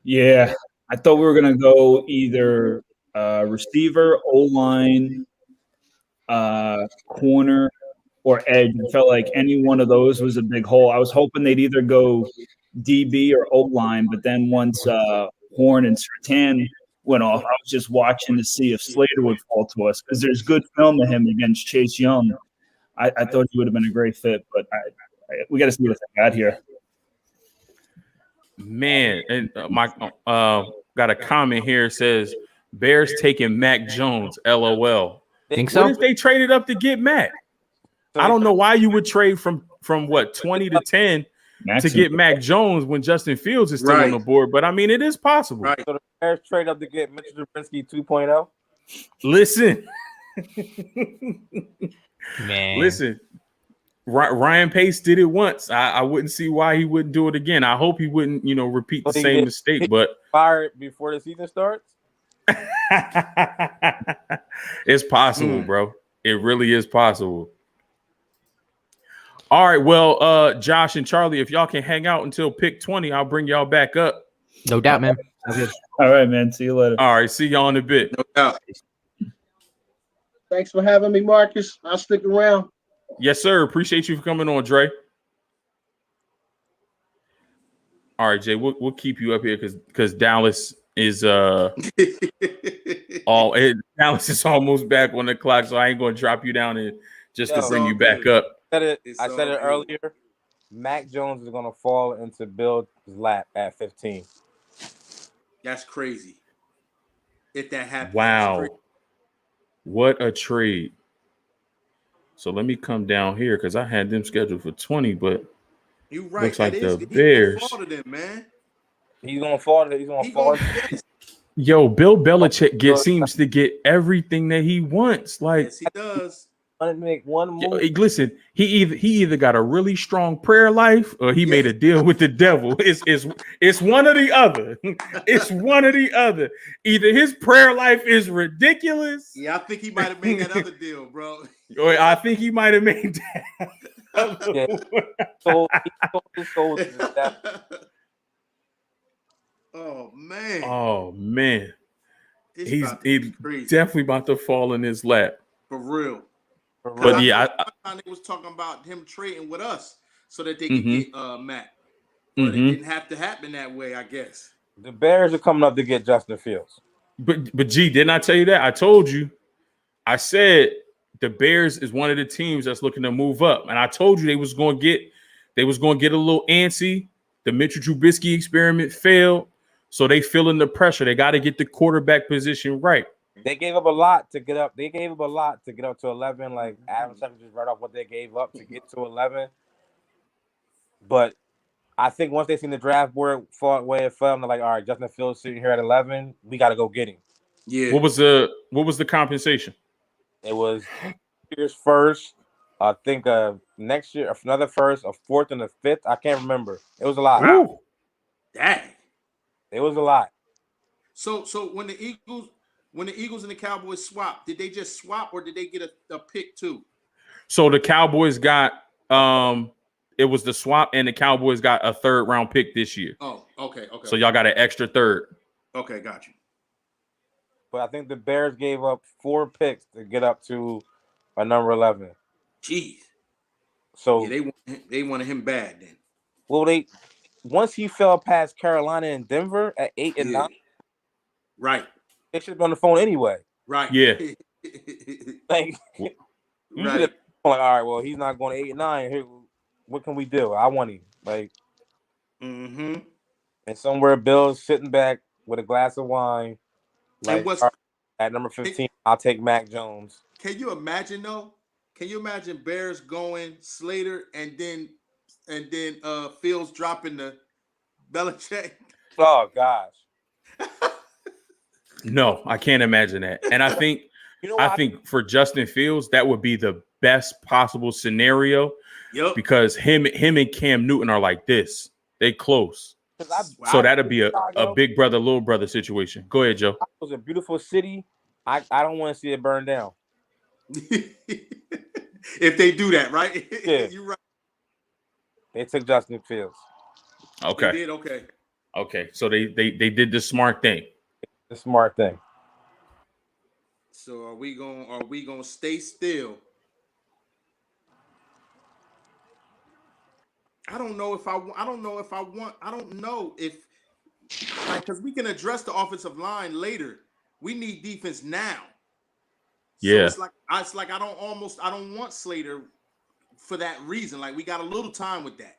Yeah, I thought we were gonna go either receiver, O-line, corner, or edge. I felt like any one of those was a big hole. I was hoping they'd either go DB or O line, but then once Horn and Sertan went off, I was just watching to see if Slater would fall to us because there's good film of him against Chase Young. I thought he would have been a great fit, but we got to see what they got here. Man, and my got a comment here. It says Bears taking Mac Jones. LOL. Think so? What if they traded up to get Mac? I don't know why you would trade from what 20 to 10 to get Mac Jones when Justin Fields is still on the board. But I mean, it is possible. Right. So the Bears trade up to get Mitchell Trubisky 2.0. Listen, Man. listen. Ryan Pace did it once. I wouldn't see why he wouldn't do it again. I hope he wouldn't, repeat the same mistake. But fired before the season starts. It's possible, bro. It really is possible. All right, well, Josh and Charlie, if y'all can hang out until pick 20, I'll bring y'all back up. No doubt, man. All right, man. See you later. All right, see y'all in a bit. No doubt. Thanks for having me, Marcus. I'll stick around. Yes, sir. Appreciate you for coming on, Dre. All right, Jay, we'll keep you up here because Dallas is Dallas is almost back on the clock, so I ain't gonna drop you down and just to bring you back up. I said it earlier. Mac Jones is gonna fall into Bill's lap at 15. That's crazy. If that happens. Wow. What a trade. So let me come down here because I had them scheduled for 20, but you right. Looks like the Bears. He's gonna fall to them, man. He's gonna fall. He's gonna fall. Yo, Bill Belichick seems to get everything that he wants. Like, yes, he does. To make one move. Listen, he either got a really strong prayer life or he made a deal with the devil. It's one or the other. It's one or the other. Either his prayer life is ridiculous. Yeah, I think he might have made that other deal, bro. Or I think he might have made that. Yeah. So he sold that. Oh man. Oh man. He's crazy. Definitely about to fall in his lap. For real. But yeah, they was talking about him trading with us so that they could get Matt. But it didn't have to happen that way, I guess. The Bears are coming up to get Justin Fields. But G, didn't I tell you that? I told you. I said the Bears is one of the teams that's looking to move up, and I told you they was going to get a little antsy. The Mitchell Trubisky experiment failed, so they feeling the pressure. They got to get the quarterback position right. They gave up a lot to get up. They gave up a lot to get up to 11. Like Adam Shepard just read off what they gave up to get to 11. But I think once they seen the draft board fall where it fell, they're like, all right, Justin Fields sitting here at 11. We got to go get him. Yeah. What was the compensation? It was year's first. I think next year another first, a fourth, and a fifth. I can't remember. It was a lot. Wow. Dang. It was a lot. So when the Eagles and the Cowboys swapped, did they just swap or did they get a pick too? So the Cowboys got it was the swap, and the Cowboys got a third round pick this year. Oh, okay. So y'all got an extra third. Okay, got you. But I think the Bears gave up 4 picks to get up to a number 11. Jeez. So yeah, they wanted him bad then. Well, once he fell past Carolina and Denver at 8 and 9. Right. They should have been on the phone anyway. Right. Yeah. Like, you should have been like, all right, well, he's not going to 8 and 9. Here, what can we do? I want him. Like, and somewhere Bill's sitting back with a glass of wine. Like, at number 15, I'll take Mac Jones. Can you imagine though? Can you imagine Bears going Slater and then Fields dropping the Belichick? Oh gosh. No, I can't imagine that. And I think I think for Justin Fields, that would be the best possible scenario. Yep. Because him and Cam Newton are like this. They close. So that'd be a big brother, little brother situation. Go ahead, Joe. It was a beautiful city. I don't want to see it burn down. If they do that, right? Yeah. You're right. They took Justin Fields. Okay. They did, okay. Okay. So they did the smart thing. The smart thing. So are we gonna stay still? I don't know if like, because we can address the offensive line later. We need defense now. So it's like I don't want Slater for that reason. Like, we got a little time with that.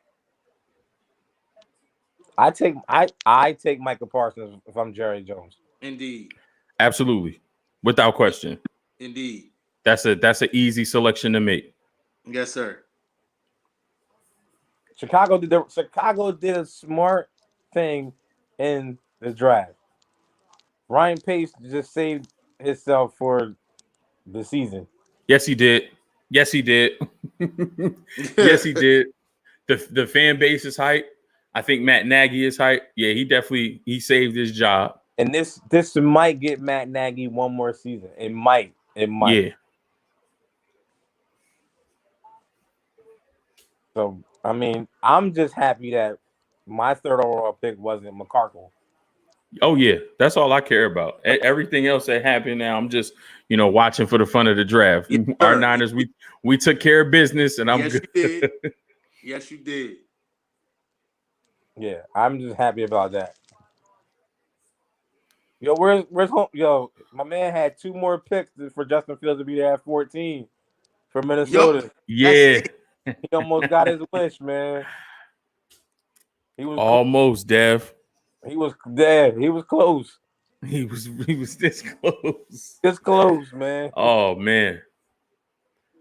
I take Michael Parsons if I'm Jerry Jones. Indeed. Absolutely. Without question. Indeed. That's an easy selection to make. Yes, sir. Chicago did a smart thing in the draft. Ryan Pace just saved himself for the season. Yes, he did. Yes, he did. Yes, he did. The fan base is hype. I think Matt Nagy is hype. Yeah, he saved his job. And this might get Matt Nagy one more season. It might. Yeah. So, I mean, I'm just happy that my third overall pick wasn't McCarkle. Oh yeah, that's all I care about. Everything else that happened now, I'm just watching for the fun of the draft. Yes, our Niners, we took care of business, and I'm good. You did. Yes, you did. Yeah, I'm just happy about that. Yo, where's home? Yo, my man had 2 more picks for Justin Fields to be there at 14 for Minnesota. Yeah, he almost got his wish, man. He was almost Dev. He was there. He was close. He was this close. This close, man. Oh man.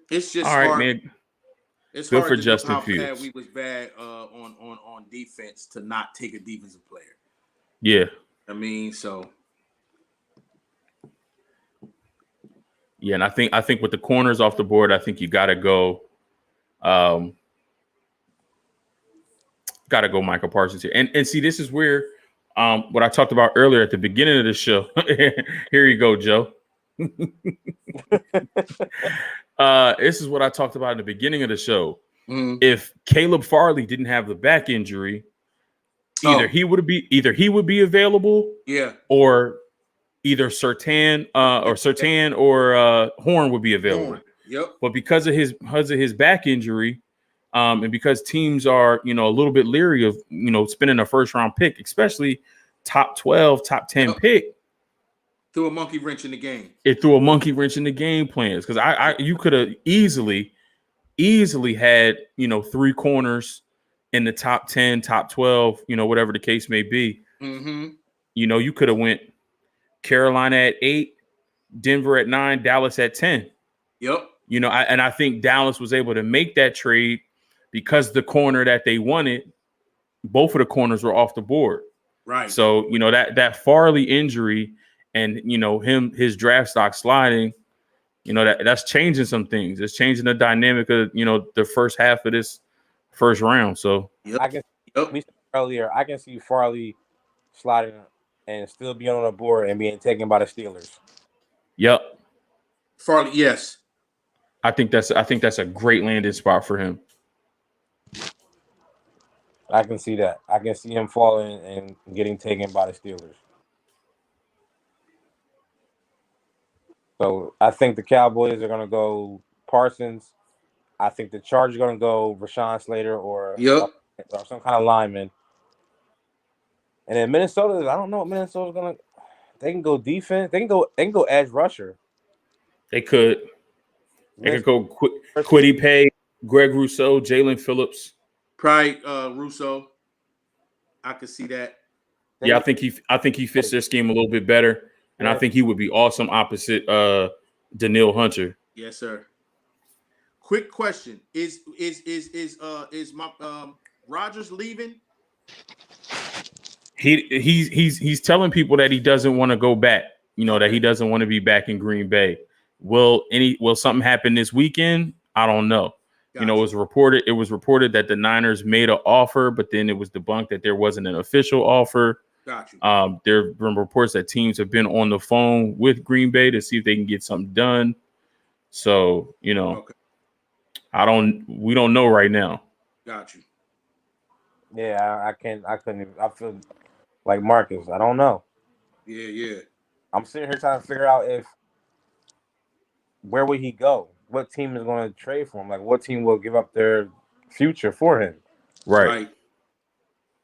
It's just all right, hard. Man. It's good hard for to Justin know how Fields. bad we was bad on defense to not take a defensive player. Yeah. I mean, so. Yeah, and I think with the corners off the board, I think you gotta go. Gotta go Michael Parsons here. And see, this is where what I talked about earlier at the beginning of the show. Here you go, Joe. This is what I talked about in the beginning of the show. Mm-hmm. If Caleb Farley didn't have the back injury, either he would be available, or either Surtain or Horn would be available. Yep. But because of his back injury, and because teams are a little bit leery of spending a first round pick, especially top 12, top 10 pick, threw a monkey wrench in the game. It threw a monkey wrench in the game plans because you could have easily had 3 corners in the top 10, top 12, whatever the case may be. Mm-hmm. You could have went Carolina at 8, Denver at 9, Dallas at 10. Yep. I think Dallas was able to make that trade because the corner that they wanted, both of the corners were off the board. Right. So, that Farley injury and, his draft stock sliding, that's changing some things. It's changing the dynamic of, the first half of this first round. So I can see Farley sliding and still being on the board and being taken by the Steelers. Yep. Farley, yes. I think that's a great landing spot for him. I can see that. I can see him falling and getting taken by the Steelers. So I think the Cowboys are going to go Parsons. I think the Chargers are going to go Rashawn Slater or some kind of lineman. And then Minnesota, I don't know what Minnesota's going to. They can go defense. They can go edge rusher. They could. They could go Kwity Paye, Greg Rousseau, Jalen Phillips. Probably Rousseau. I could see that. Yeah, I think he fits their scheme a little bit better, and I think he would be awesome opposite Daniil Hunter. Yes, sir. Quick question: Is my Rodgers leaving? He's telling people that he doesn't want to go back. That he doesn't want to be back in Green Bay. Will something happen this weekend? I don't know. Gotcha. It was reported that the Niners made an offer, but then it was debunked that there wasn't an official offer. Gotcha. There have been reports that teams have been on the phone with Green Bay to see if they can get something done. So, okay. We don't know right now. Got you. Yeah, I feel like Marcus. I don't know. Yeah. I'm sitting here trying to figure out where would he go? What team is going to trade for him? Like, what team will give up their future for him? Right.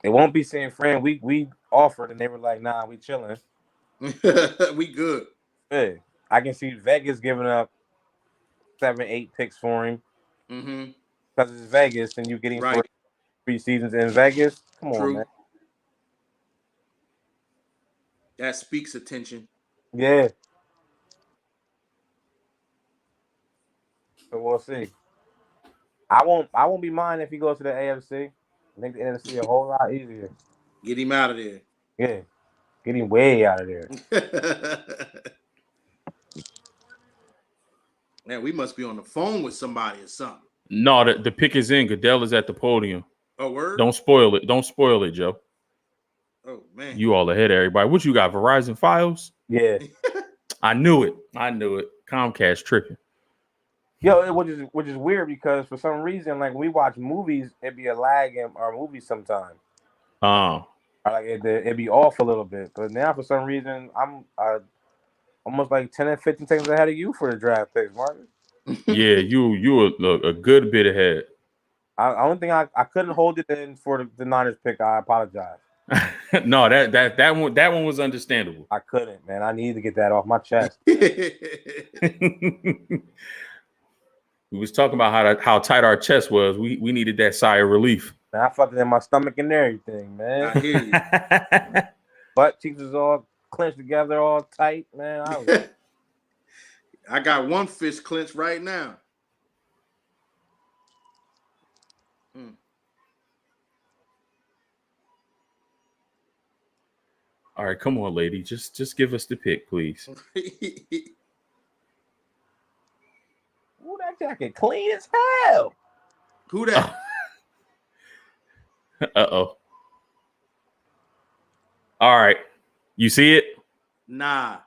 They won't be saying, "Friend, we offered," and they were like, "Nah, we chilling. We good." Yeah, I can see Vegas giving up 7-8 picks for him because it's Vegas, and you getting for 3 seasons in Vegas. Come on, man. That speaks attention. Yeah. So we'll see. I won't be mine if he goes to the AFC. I think the NFC a whole lot easier. Get him out of there. Yeah. Get him way out of there. Man, we must be on the phone with somebody or something. No, the pick is in. Goodell is at the podium. Oh, word? Don't spoil it. Don't spoil it, Joe. Oh, man. You all ahead of everybody. What you got, Verizon Files? Yeah. I knew it. Comcast tripping. Yo, which is weird because for some reason, like when we watch movies, it'd be a lag in our movies sometimes. Or like it'd be off a little bit. But now for some reason, I'm almost like 10 and 15 seconds ahead of you for the draft picks, Marcus. Yeah, you a good bit ahead. I don't think I couldn't hold it in for the Niners pick. I apologize. No, that one was understandable. I couldn't, man. I needed to get that off my chest. We was talking about how tight our chest was. We needed that sigh of relief. Man, I felt it in my stomach and everything, man. I hear you. Butt cheeks was all clenched together, all tight, man. I got one fist clenched right now. All right, come on, lady. Just give us the pick, please. Ooh, that jacket clean as hell. Who that? Uh-oh. All right. You see it? Nah.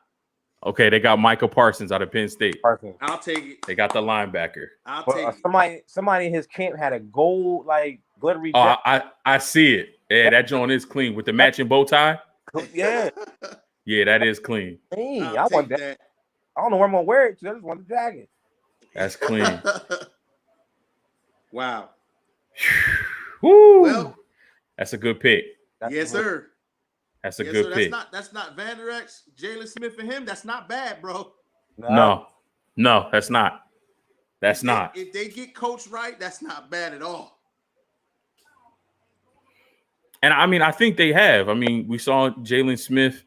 Okay, they got Michael Parsons out of Penn State. I'll take it. They got the linebacker. I'll take it. Somebody in his camp had a gold, like, glittery jacket. I see it. Yeah, that joint is clean with the matching bow tie. Yeah. Yeah, that is clean. Clean. I want that. I don't know where I'm going to wear it. I just want the jacket. That's clean. Wow. Woo. Well, that's a good pick. Yes, sir. That's a good pick. That's not Van Der Esch, Jalen Smith, and him. That's not bad, bro. No, that's not. That's not. If they get coached right, that's not bad at all. And I mean, I think they have. I mean, we saw Jalen Smith.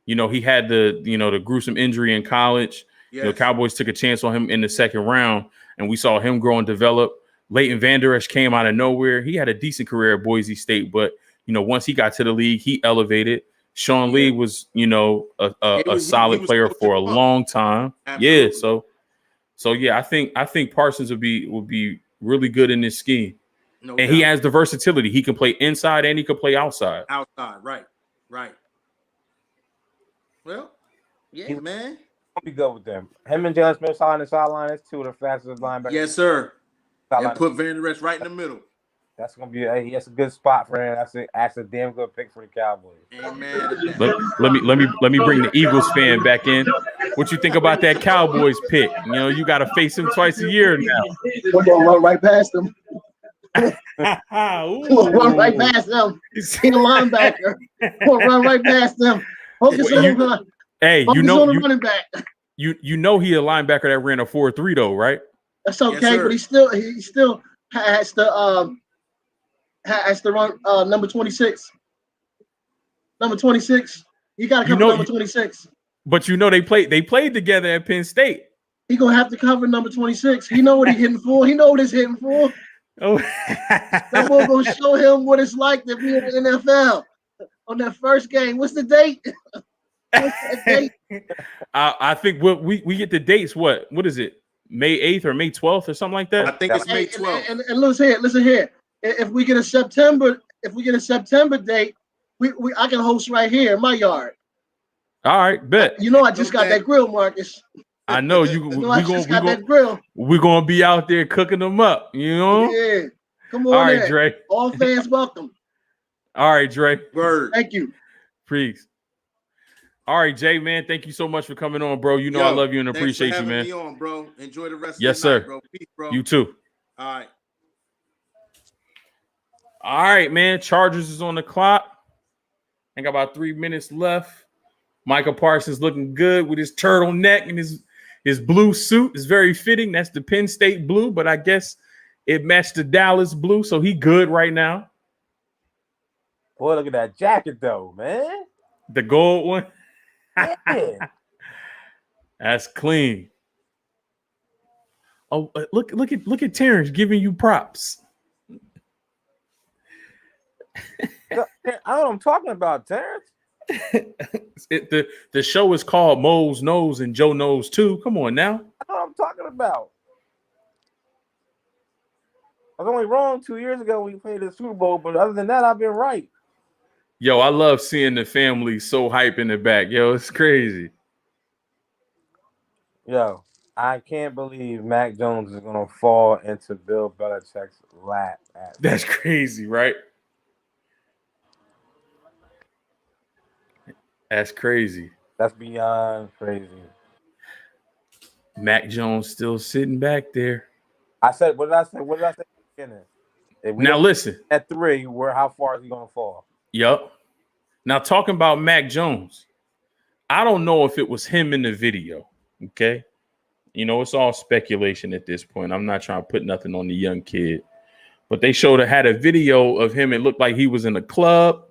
You know, he had the gruesome injury in college. Yes. Cowboys took a chance on him in the second round, and we saw him grow and develop. Leighton Van Der Esch came out of nowhere. He had a decent career at Boise State, but once he got to the league, he elevated. Sean Lee was, a solid player for a long time. Absolutely. Yeah, so yeah, I think Parsons would be really good in this scheme. No doubt. He has the versatility. He can play inside and he can play outside. Outside, right. Well, yeah, man. I'll be good with them. Him and Jalen Smith on the sideline. That's two of the fastest linebackers. Yes, sir. And put Van Der Esch right in the middle. That's gonna be that's a good spot for him. That's a damn good pick for the Cowboys. Amen. Let me bring the Eagles fan back in. What you think about that Cowboys pick? You got to face him twice a year now. We're gonna run right past him. We'll run right past them. He's a linebacker. We'll run right past them. Focus on the running back. You know he a linebacker that ran a 4.3 though, right? That's okay, but he still has to run number 26. Number 26. You got to cover number 26. But they played together at Penn State. He gonna have to cover number 26. He know what he's hitting for. He know what he's hitting for. Oh, that boy gonna show him what it's like to be in the NFL on that first game. What's the date? I think we get the dates. What is it? May 8th or May 12th or something like that. I think it's May 12th. And listen here. If we get a September date, I can host right here in my yard. All right, bet. I just got that grill, Marcus. I know you. We're gonna be out there cooking them up. Yeah. Come on. All right, Dre. All fans welcome. All right, Dre. Word. Thank you. Please. All right, Jay, man. Thank you so much for coming on, bro. I love you and appreciate you, man. Me on, bro. Enjoy the rest. Yes, of the sir. night, bro. Peace, bro. You too. All right. All right, man. Chargers is on the clock. I got about 3 minutes left. Michael Parsons looking good with his turtleneck and his blue suit. It's very fitting. That's the Penn State blue, but I guess it matched the Dallas blue, so he good right now. Boy, look at that jacket, though, man. The gold one. Yeah. That's clean. Oh, look at Terrence giving you props. I know what I'm talking about, Terrence. The show is called Mose Knows and Joe Knows Too. Come on now. I know what I'm talking about. I was only wrong 2 years ago when we played the Super Bowl, but other than that, I've been right. Yo, I love seeing the family so hype in the back. Yo, it's crazy. Yo, I can't believe Mac Jones is going to fall into Bill Belichick's lap. That's crazy, right? That's crazy. That's beyond crazy. Mac Jones still sitting back there. I said, what did I say? What did I say at the beginning? If we Now don't listen. at 3, how far is he going to fall? Yup. Now talking about Mac Jones, I don't know if it was him in the video. Okay. You know, it's all speculation at this point. I'm not trying to put nothing on the young kid, but they had a video of him. It looked like he was in a club,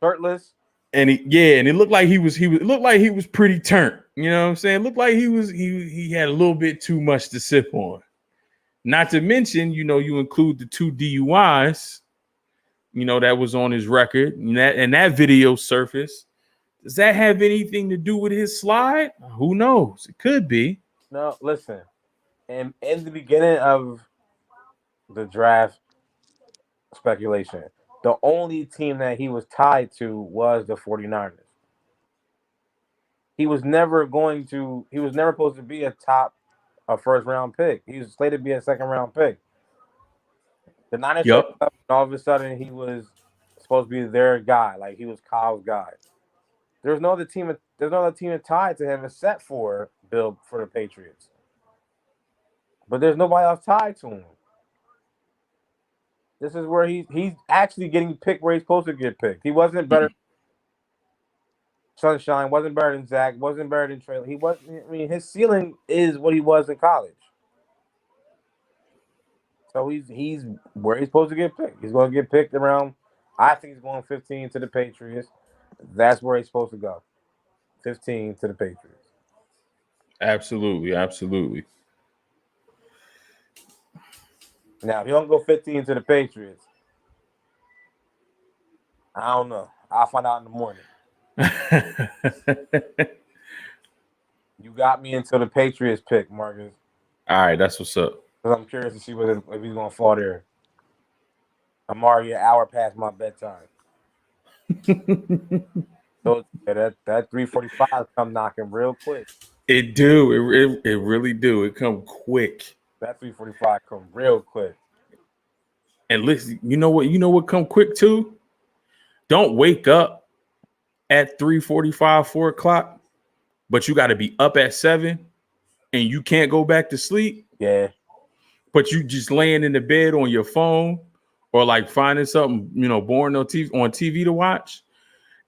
shirtless, and it looked like he was pretty turned. You know what I'm saying? It looked like he had a little bit too much to sip on. Not to mention, you know, you include the 2 DUIs, you know, that was on his record, and that video surfaced. Does that have anything to do with his slide? Who knows? It could be. No, listen. In the beginning of the draft speculation, the only team that he was tied to was the 49ers. He was never supposed to be a first round pick. He was slated to be a second round pick. The Niners showed up, and all of a sudden he was supposed to be their guy, like he was Kyle's guy. There's no other team tied to him except for Bill for the Patriots. But there's nobody else tied to him. This is where he's actually getting picked where he's supposed to get picked. He wasn't better than Sunshine, wasn't better than Zach, wasn't better than Trey. His ceiling is what he was in college. So he's where he's supposed to get picked. He's going to get picked around, I think he's going 15 to the Patriots. That's where he's supposed to go. 15 to the Patriots. Absolutely, absolutely. Now, if you don't go 15 to the Patriots, I don't know. I'll find out in the morning. You got me until the Patriots pick, Marcus. All right, that's what's up. Because I'm curious to see if he's going to fall there. I'm already an hour past my bedtime. So that 3:45 come knocking real quick. It do. It really do. It come quick. That 3:45 come real quick. And listen, you know what come quick too? Don't wake up at 3:45, 4 o'clock, but you got to be up at 7 and you can't go back to sleep. Yeah. But you just laying in the bed on your phone or like finding something, you know, boring on TV to watch.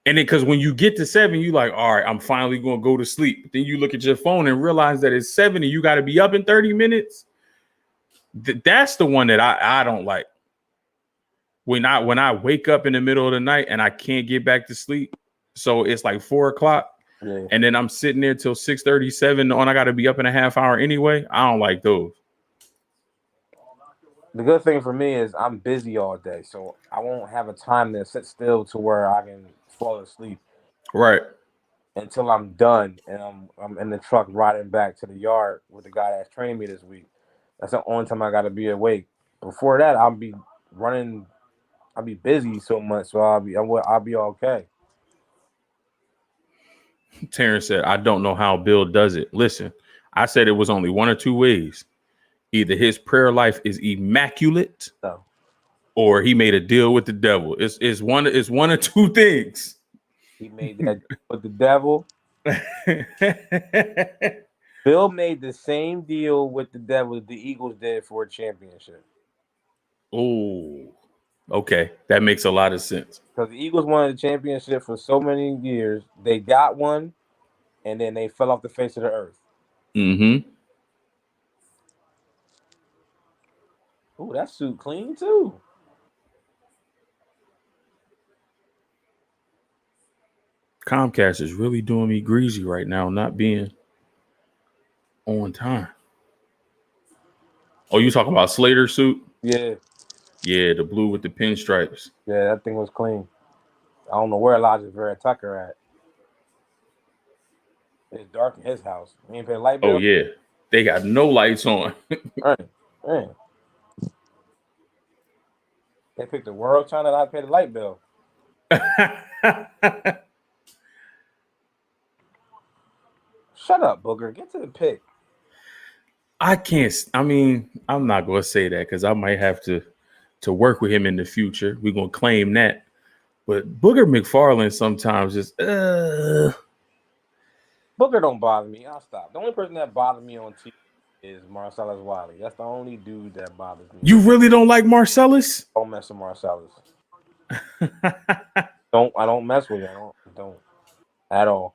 And then because when you get to 7, you like, all right, I'm finally going to go to sleep. Then you look at your phone and realize that it's 7 and you got to be up in 30 minutes. That's the one that I don't like. When I wake up in the middle of the night and I can't get back to sleep. So it's like 4 o'clock. Yeah. And then I'm sitting there till 6:37 and I got to be up in a half hour anyway. I don't like those. The good thing for me is I'm busy all day, so I won't have a time to sit still to where I can fall asleep. Right. Until I'm done and I'm in the truck riding back to the yard with the guy that's training me this week. That's the only time I got to be awake. Before that, I'll be busy so much, so I'll be okay. Terrence said, I don't know how Bill does it. Listen, I said it was only one or two ways. Either his prayer life is immaculate, or he made a deal with the devil. It's one or two things. He made that deal with the devil. Bill made the same deal with the devil the Eagles did for a championship. Oh. Okay, that makes a lot of sense. Because the Eagles won the championship for so many years. They got one, and then they fell off the face of the earth. Mm-hmm. Ooh, that suit clean too. Comcast is really doing me greasy right now, not being on time. Oh, you talking about Slater's suit? Yeah. Yeah, the blue with the pinstripes. Yeah, that thing was clean. I don't know where Elijah Vera Tucker at. It's dark in his house. He ain't pay the light bill. Oh yeah, they got no lights on. Right. They picked the world trying to not pay the light bill. Shut up, Booger. Get to the pick. I can't. I mean, I'm not gonna say that because I might have to work with him in the future. We're gonna claim that. But Booger McFarland sometimes just Booger don't bother me. I'll stop. The only person that bothers me on TV is Marcellus Wiley. That's the only dude that bothers me. You really don't like Marcellus? Don't mess with Marcellus. I don't mess with him. I don't at all.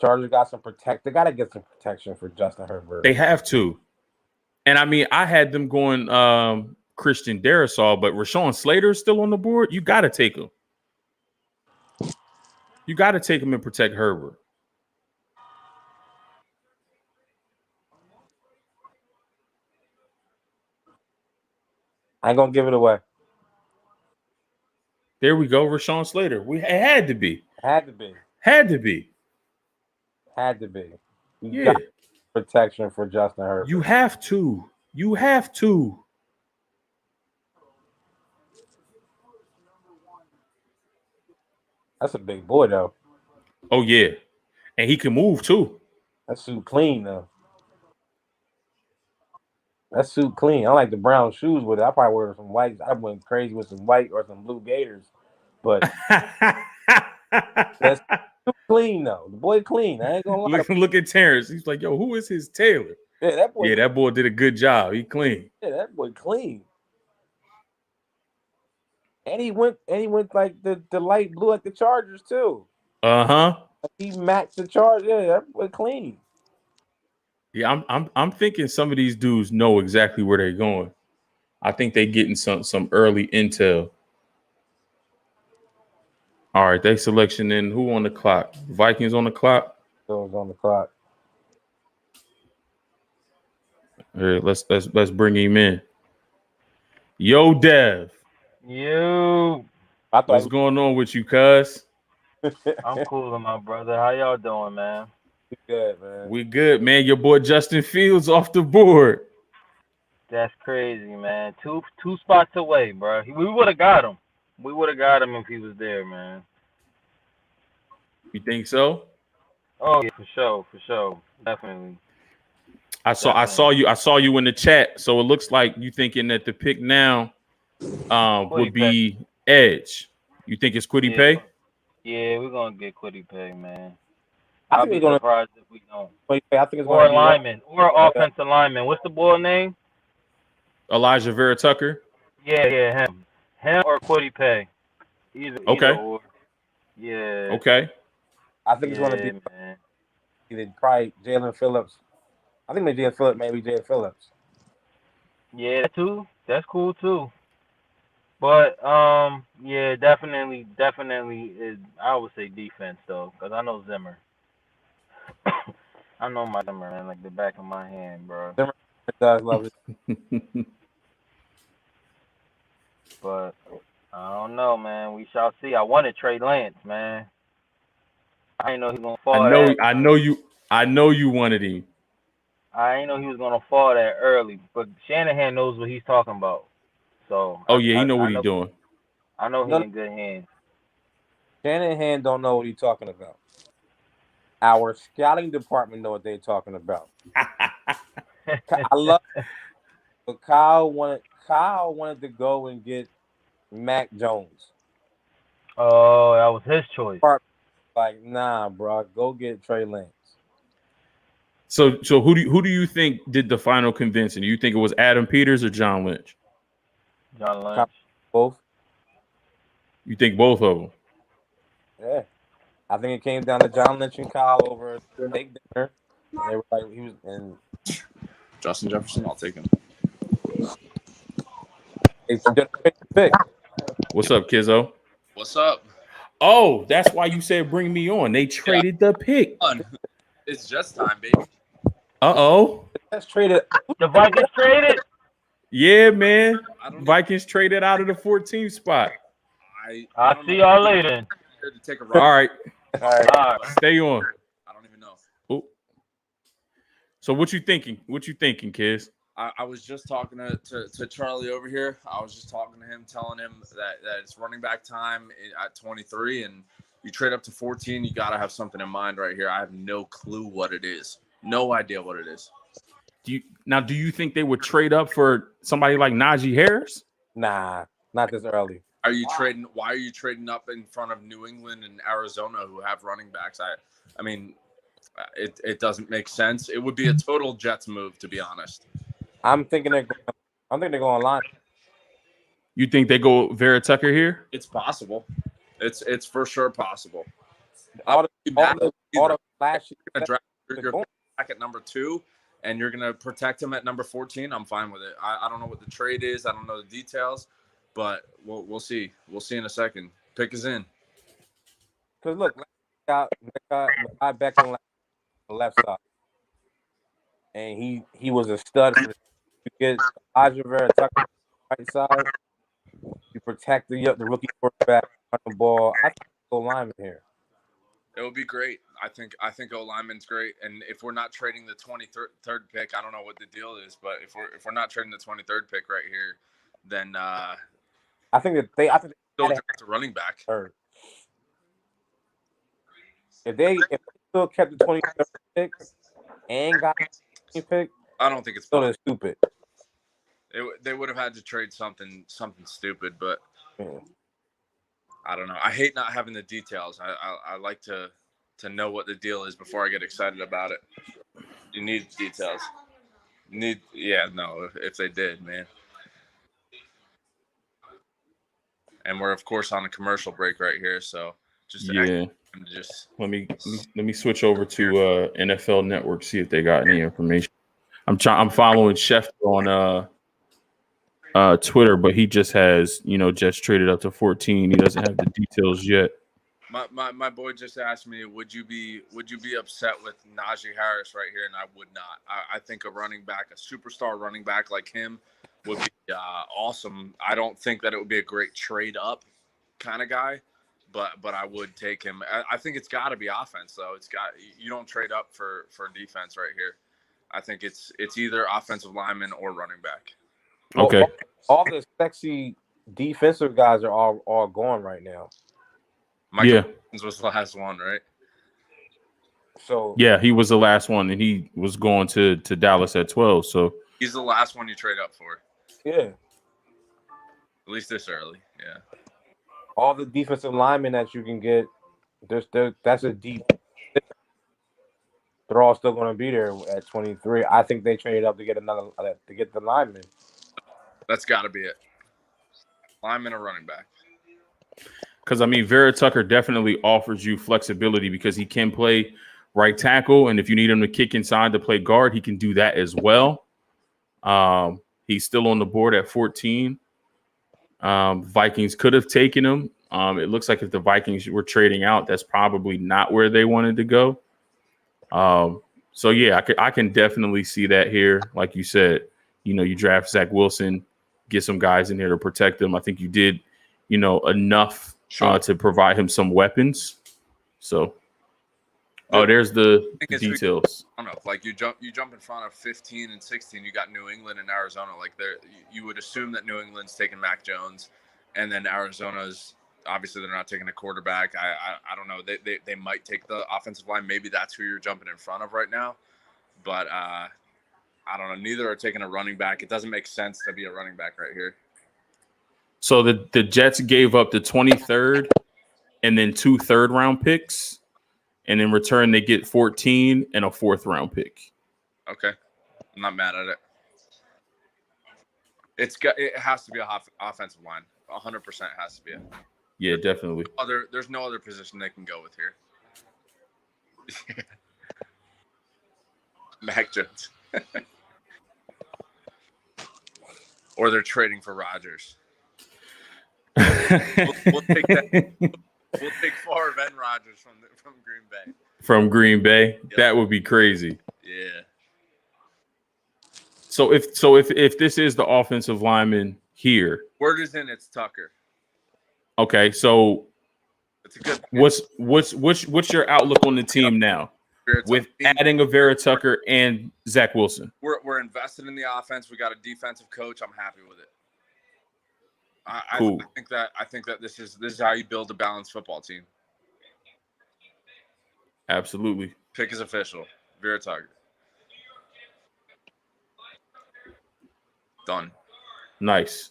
Chargers got some protect. They got to get some protection for Justin Herbert. They have to. And I mean, I had them going Christian Darrisaw, but Rashawn Slater is still on the board. You got to take him. You got to take him and protect Herbert. I ain't gonna give it away. There we go, Rashawn Slater. It had to be. Had to be. Had to be. Had to be. You Yeah. got protection for Justin Herbert. You have to. You have to. That's a big boy, though. Oh, yeah. And he can move, too. That suit clean, though. That suit clean. I like the brown shoes with it. I probably wear some white. I went crazy with some white or some blue Gators. But that's clean, though. The boy clean. I ain't gonna lie. Look at Terrence. He's like, yo, who is his tailor? Yeah, that boy. Yeah, that boy did a good job. He clean. Yeah, that boy clean. And he went like the light blue like the Chargers too. Uh-huh. He matched the Chargers. Yeah, that boy clean. Yeah, I'm thinking some of these dudes know exactly where they're going. I think they're getting some early intel. All right, they selection in. Who on the clock? Vikings on the clock. Those on the clock. All right, let's bring him in. Yo, Dev. You. What's going on with you, cuz? I'm cool, my brother. How y'all doing, man? We good, man. We good, man. Your boy Justin Fields off the board. That's crazy, man. Two spots away, bro. We would have got him. We would have got him if he was there, man. You think so? Oh yeah, for sure, definitely. I saw you in the chat. So it looks like you thinking that the pick now would be Edge. You think it's Kwity Paye? Yeah, we're gonna get Kwity Paye, man. I I'll think be we're surprised if we don't. I think it's or lineman or offensive lineman. What's the boy name? Elijah Vera Tucker. Yeah, him or Kwity Paye. Either or. Yeah. Okay. I think it's going to be either probably Jalen Phillips. I think maybe Jalen Phillips. Yeah, too. That's cool too. But yeah, definitely is. I would say defense though, because I know Zimmer. I know my Zimmer, man, like the back of my hand, bro. Zimmer does love it. But I don't know, man. We shall see. I wanted Trey Lance, man. I didn't know he was gonna fall. I know you wanted him. I didn't know he was gonna fall that early, but Shanahan knows what he's talking about. So he know what he's doing. I know he's in good hands. Shanahan don't know what he's talking about. Our scouting department know what they're talking about. I love it. But Kyle wanted to go and get Mac Jones. Oh, that was his choice. Like, nah, bro, go get Trey Lance. So who do you think did the final convincing? Do you think it was Adam Peters or John Lynch? John Lynch. Both. You think both of them? Yeah. I think it came down to John Lynch and Kyle over a steak dinner. And they were like, he was and Justin Jefferson, I'll take him. it's gonna pick the pick. What's up, Kizzo? What's up? Oh, that's why you said bring me on. They traded the pick. It's just time, baby. Uh-oh. Let's trade it. The Vikings traded. Yeah, man. Vikings traded out of the 14th spot. I'll see y'all later. All right. All right. Stay on. I don't even know. Ooh. So what you thinking? What you thinking, kids? I was just talking to Charlie over here. I was just talking to him, telling him that it's running back time at 23, and you trade up to 14, you got to have something in mind right here. I have no clue what it is. No idea what it is. Do you think they would trade up for somebody like Najee Harris? Nah, not this early. Are you trading? Why are you trading up in front of New England and Arizona, who have running backs? I mean, it doesn't make sense. It would be a total Jets move, to be honest. I'm thinking they're going online. You think they go Vera Tucker here? It's possible. It's for sure possible. All the last you're back at number 2, and you're gonna protect him at number 14. I'm fine with it. I don't know what the trade is. I don't know the details, but we'll see. We'll see in a second. Pick is in. Because look, got Beckham on the left side, and he was a stud. You get Elijah Vera Tucker on the right side. You protect the rookie quarterback on the ball. I think go lineman here. It would be great. I think O-lineman's great, and if we're not trading the 23rd pick, I don't know what the deal is, but if we're not trading the 23rd pick right here, then I think they still draft a running back. If they still kept the 23rd pick and got the pick, I don't think it's still stupid. They would have had to trade something stupid, but I don't know. I hate not having the details. I like to know what the deal is before I get excited about it. You need details. If they did, man. And we're of course on a commercial break right here, so let me switch over to NFL Network, see if they got any information. I'm following Schefter on Twitter, but he just has just traded up to 14. He doesn't have the details yet. My boy just asked me, would you be upset with Najee Harris right here? And I would not. I think a running back, a superstar running back like him would be awesome. I don't think that it would be a great trade up kind of guy, but I would take him. I think it's got to be offense though. You don't trade up for defense right here. I think it's either offensive lineman or running back. Okay. All the sexy defensive guys are all gone right now. Mike Evans was the last one, right? So yeah, he was the last one, and he was going to Dallas at 12. So he's the last one you trade up for. Yeah. At least this early. Yeah. All the defensive linemen that you can get, that's a deep. They're all still going to be there at 23. I think they traded up to get the lineman. That's got to be it. Lineman or running back. Because, Vera Tucker definitely offers you flexibility because he can play right tackle. And if you need him to kick inside to play guard, he can do that as well. He's still on the board at 14. Vikings could have taken him. It looks like if the Vikings were trading out, that's probably not where they wanted to go. So, yeah, I can definitely see that here. Like you said, you draft Zach Wilson, get some guys in here to protect them. I think you did, enough to provide him some weapons. So, there's the details. I don't know. Like you jump in front of 15 and 16. You got New England and Arizona. Like you would assume that New England's taking Mac Jones, and then Arizona's obviously they're not taking a quarterback. I don't know. They might take the offensive line. Maybe that's who you're jumping in front of right now. But I don't know. Neither are taking a running back. It doesn't make sense to be a running back right here. So the Jets gave up the 23rd and then 2 third-round picks. And in return, they get 14 and a 4th-round pick. Okay, I'm not mad at it. It has to be a offensive line. 100% has to be it. Yeah, definitely. There's no other position they can go with here. Mac Jones. Or they're trading for Rodgers. We'll take that. We'll take Favre and Rodgers from Green Bay. From Green Bay, Yep. That would be crazy. Yeah. So if this is the offensive lineman here, word is in, it's Tucker. Okay, so it's a good. What's your outlook on the team now with adding a Vera Tucker and Zach Wilson? We're invested in the offense. We got a defensive coach. I'm happy with it. Cool. I think that this is how you build a balanced football team. Absolutely. Pick is official. Vera Tucker. Done. Nice.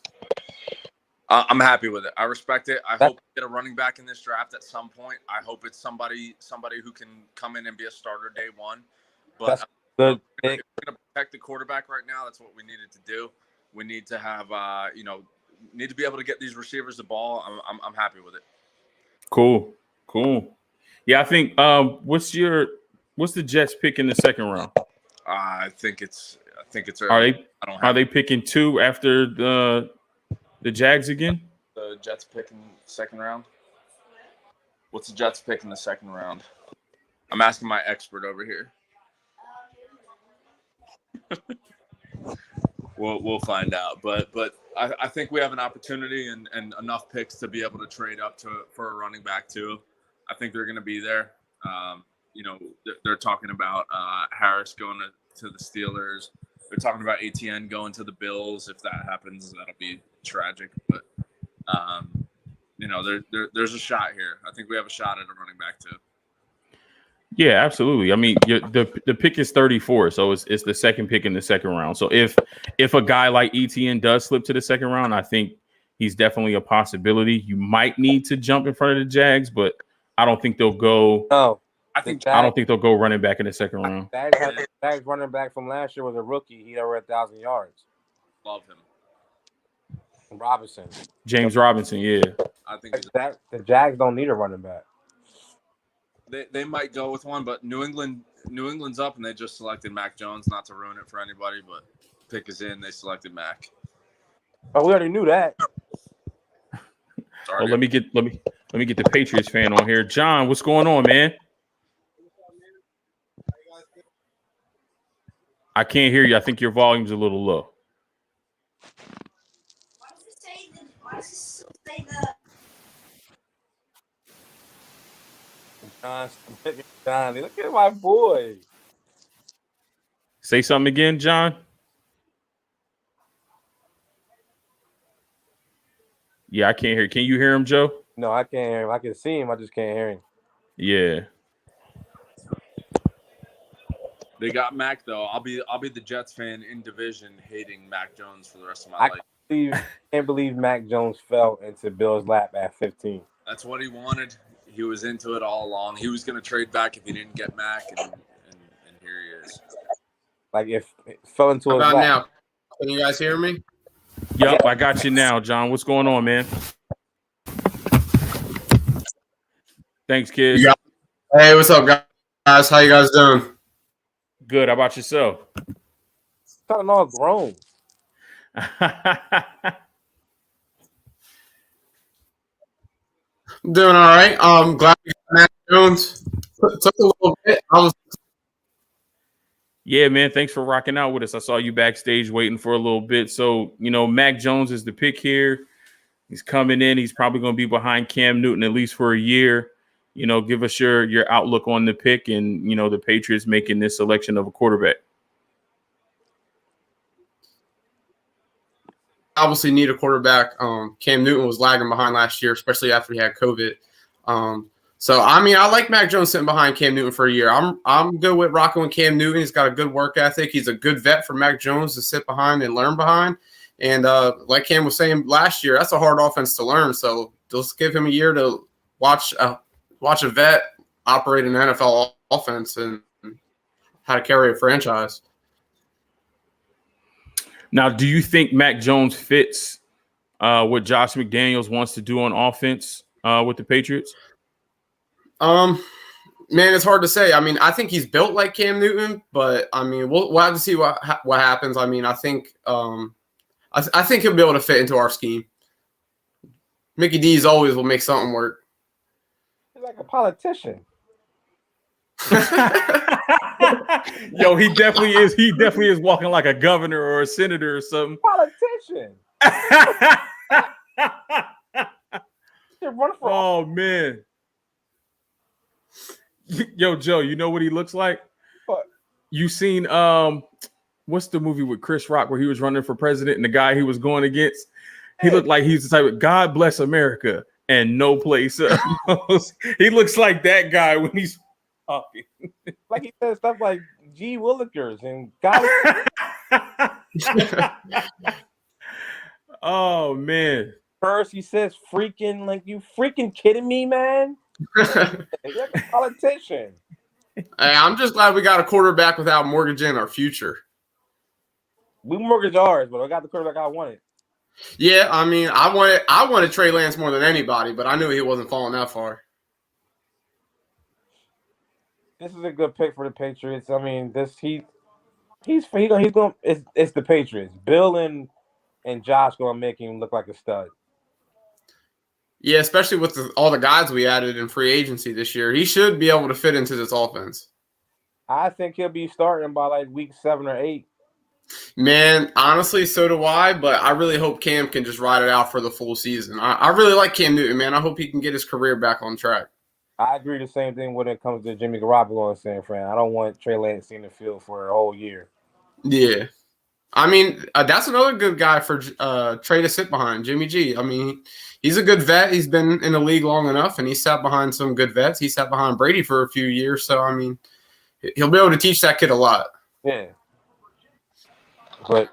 I'm happy with it. I respect it. I hope we get a running back in this draft at some point. I hope it's somebody who can come in and be a starter day one. But we're going to protect the quarterback right now. That's what we needed to do. We need to have, need to be able to get these receivers the ball. I'm happy with it. Cool. Yeah, I think. What's the Jets pick in the second round? I think it's early. Are they picking 2 after the Jags again? The Jets pick in the second round. What's the Jets pick in the second round? I'm asking my expert over here. We'll find out. But I think we have an opportunity and enough picks to be able to trade up for a running back too. I think they're going to be there. They're talking about Harris going to the Steelers. They're talking about ATN going to the Bills. If that happens, that'll be tragic. But there's a shot here. I think we have a shot at a running back too. Yeah, absolutely. I mean, the pick is 34, so it's the second pick in the second round. So if a guy like ETN does slip to the second round, I think he's definitely a possibility. You might need to jump in front of the Jags, but I don't think they'll go. No, I don't think they'll go running back in the second round. Jags running back from last year was a rookie. He had over 1,000 yards. Love him. Robinson. James Robinson, yeah. I think the Jags don't need a running back. They might go with one, but New England's up and they just selected Mac Jones. Not to ruin it for anybody, but pick is in. They selected Mac. Oh, we already knew that. Oh, let me get the Patriots fan on here. John, what's going on, man? I can't hear you. I think your volume's a little low. Why does it say the Johnny, look at my boy. Say something again, John. Yeah, I can't hear. Can you hear him, Joe? No, I can't hear him. I can see him. I just can't hear him. Yeah. They got Mac though. I'll be the Jets fan in division, hating Mac Jones for the rest of my life. Can't believe Mac Jones fell into Bill's lap at 15. That's what he wanted. He was into it all along. He was going to trade back if he didn't get Mac, and here he is. Like if it fell into his lap. Now, can you guys hear me? Yep, I got you now, John. What's going on, man? Thanks, kids. Hey, what's up, guys? How you guys doing? Good. How about yourself? Talking all grown. I'm doing all right. Glad we got Mac Jones. Took a little bit. Yeah, man. Thanks for rocking out with us. I saw you backstage waiting for a little bit. So, Mac Jones is the pick here. He's coming in. He's probably going to be behind Cam Newton at least for a year. Give us your outlook on the pick and, the Patriots making this selection of a quarterback. Obviously need a quarterback. Cam Newton was lagging behind last year, especially after he had COVID. I like Mac Jones sitting behind Cam Newton for a year. I'm good with rocking with Cam Newton. He's got a good work ethic. He's a good vet for Mac Jones to sit behind and learn behind. And like Cam was saying last year, that's a hard offense to learn. So just give him a year to watch a vet operate an NFL offense and how to carry a franchise. Now, do you think Mac Jones fits what Josh McDaniels wants to do on offense with the Patriots? Man, it's hard to say. I mean, I think he's built like Cam Newton, but I mean, we'll have to see what happens. I mean, I think I think he'll be able to fit into our scheme. Mickey D's always will make something work. He's like a politician. Yo, he definitely is. He definitely is walking like a governor or a senator or something. Politician. Oh man. Yo, Joe, you know what he looks like? What? You seen what's the movie with Chris Rock where he was running for president and the guy he was going against? He looked like he's the type of God bless America and no place else. He looks like that guy when he's talking. Like he says stuff like G Willikers and God. Oh man. First he says freaking, like, you freaking kidding me, man? You're like a politician. Hey, I'm just glad we got a quarterback without mortgaging our future. We mortgaged ours, but I got the quarterback I wanted. Yeah, I mean, I wanted Trey Lance more than anybody, but I knew he wasn't falling that far. This is a good pick for the Patriots. I mean, he's going. It's the Patriots. Bill and Josh gonna make him look like a stud. Yeah, especially with all the guys we added in free agency this year, he should be able to fit into this offense. I think he'll be starting by like week 7 or 8. Man, honestly, so do I, but I really hope Cam can just ride it out for the full season. I really like Cam Newton, man. I hope he can get his career back on track. I agree the same thing when it comes to Jimmy Garoppolo and San Fran. I don't want Trey Lance in the field for a whole year. Yeah. I mean, that's another good guy for Trey to sit behind, Jimmy G. I mean, he's a good vet. He's been in the league long enough, and he sat behind some good vets. He sat behind Brady for a few years. So, I mean, he'll be able to teach that kid a lot. Yeah. But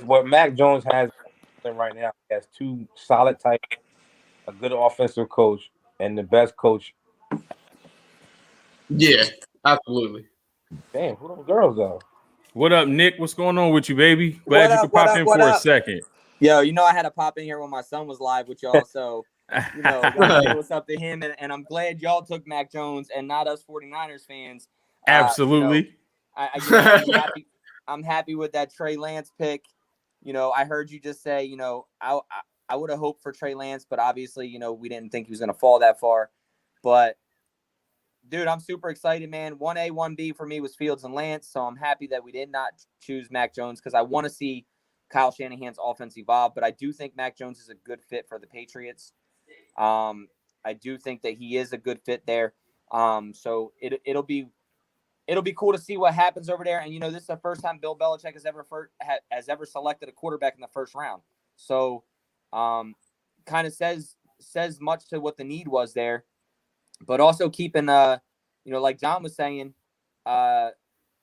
what Mac Jones has right now, he has 2 solid types, a good offensive coach, and the best coach. Yeah, absolutely. Damn, who those girls though? What up, Nick? What's going on with you, baby? Glad you could pop in for a second. Yo, you know I had to pop in here when my son was live with y'all, so you know, gotta say what's up to him, and I'm glad y'all took Mac Jones and not us 49ers fans. Absolutely. You know, I'm happy with that Trey Lance pick. You know, I heard you just say, you know, I would have hoped for Trey Lance, but obviously, you know, we didn't think he was going to fall that far. But, dude, I'm super excited, man. 1A, 1B for me was Fields and Lance, so I'm happy that we did not choose Mac Jones because I want to see Kyle Shanahan's offense evolve. But I do think Mac Jones is a good fit for the Patriots. I do think that he is a good fit there. So it'll be cool to see what happens over there. And, you know, this is the first time Bill Belichick has ever selected a quarterback in the first round. So kind of says much to what the need was there. But also keeping, you know, like John was saying,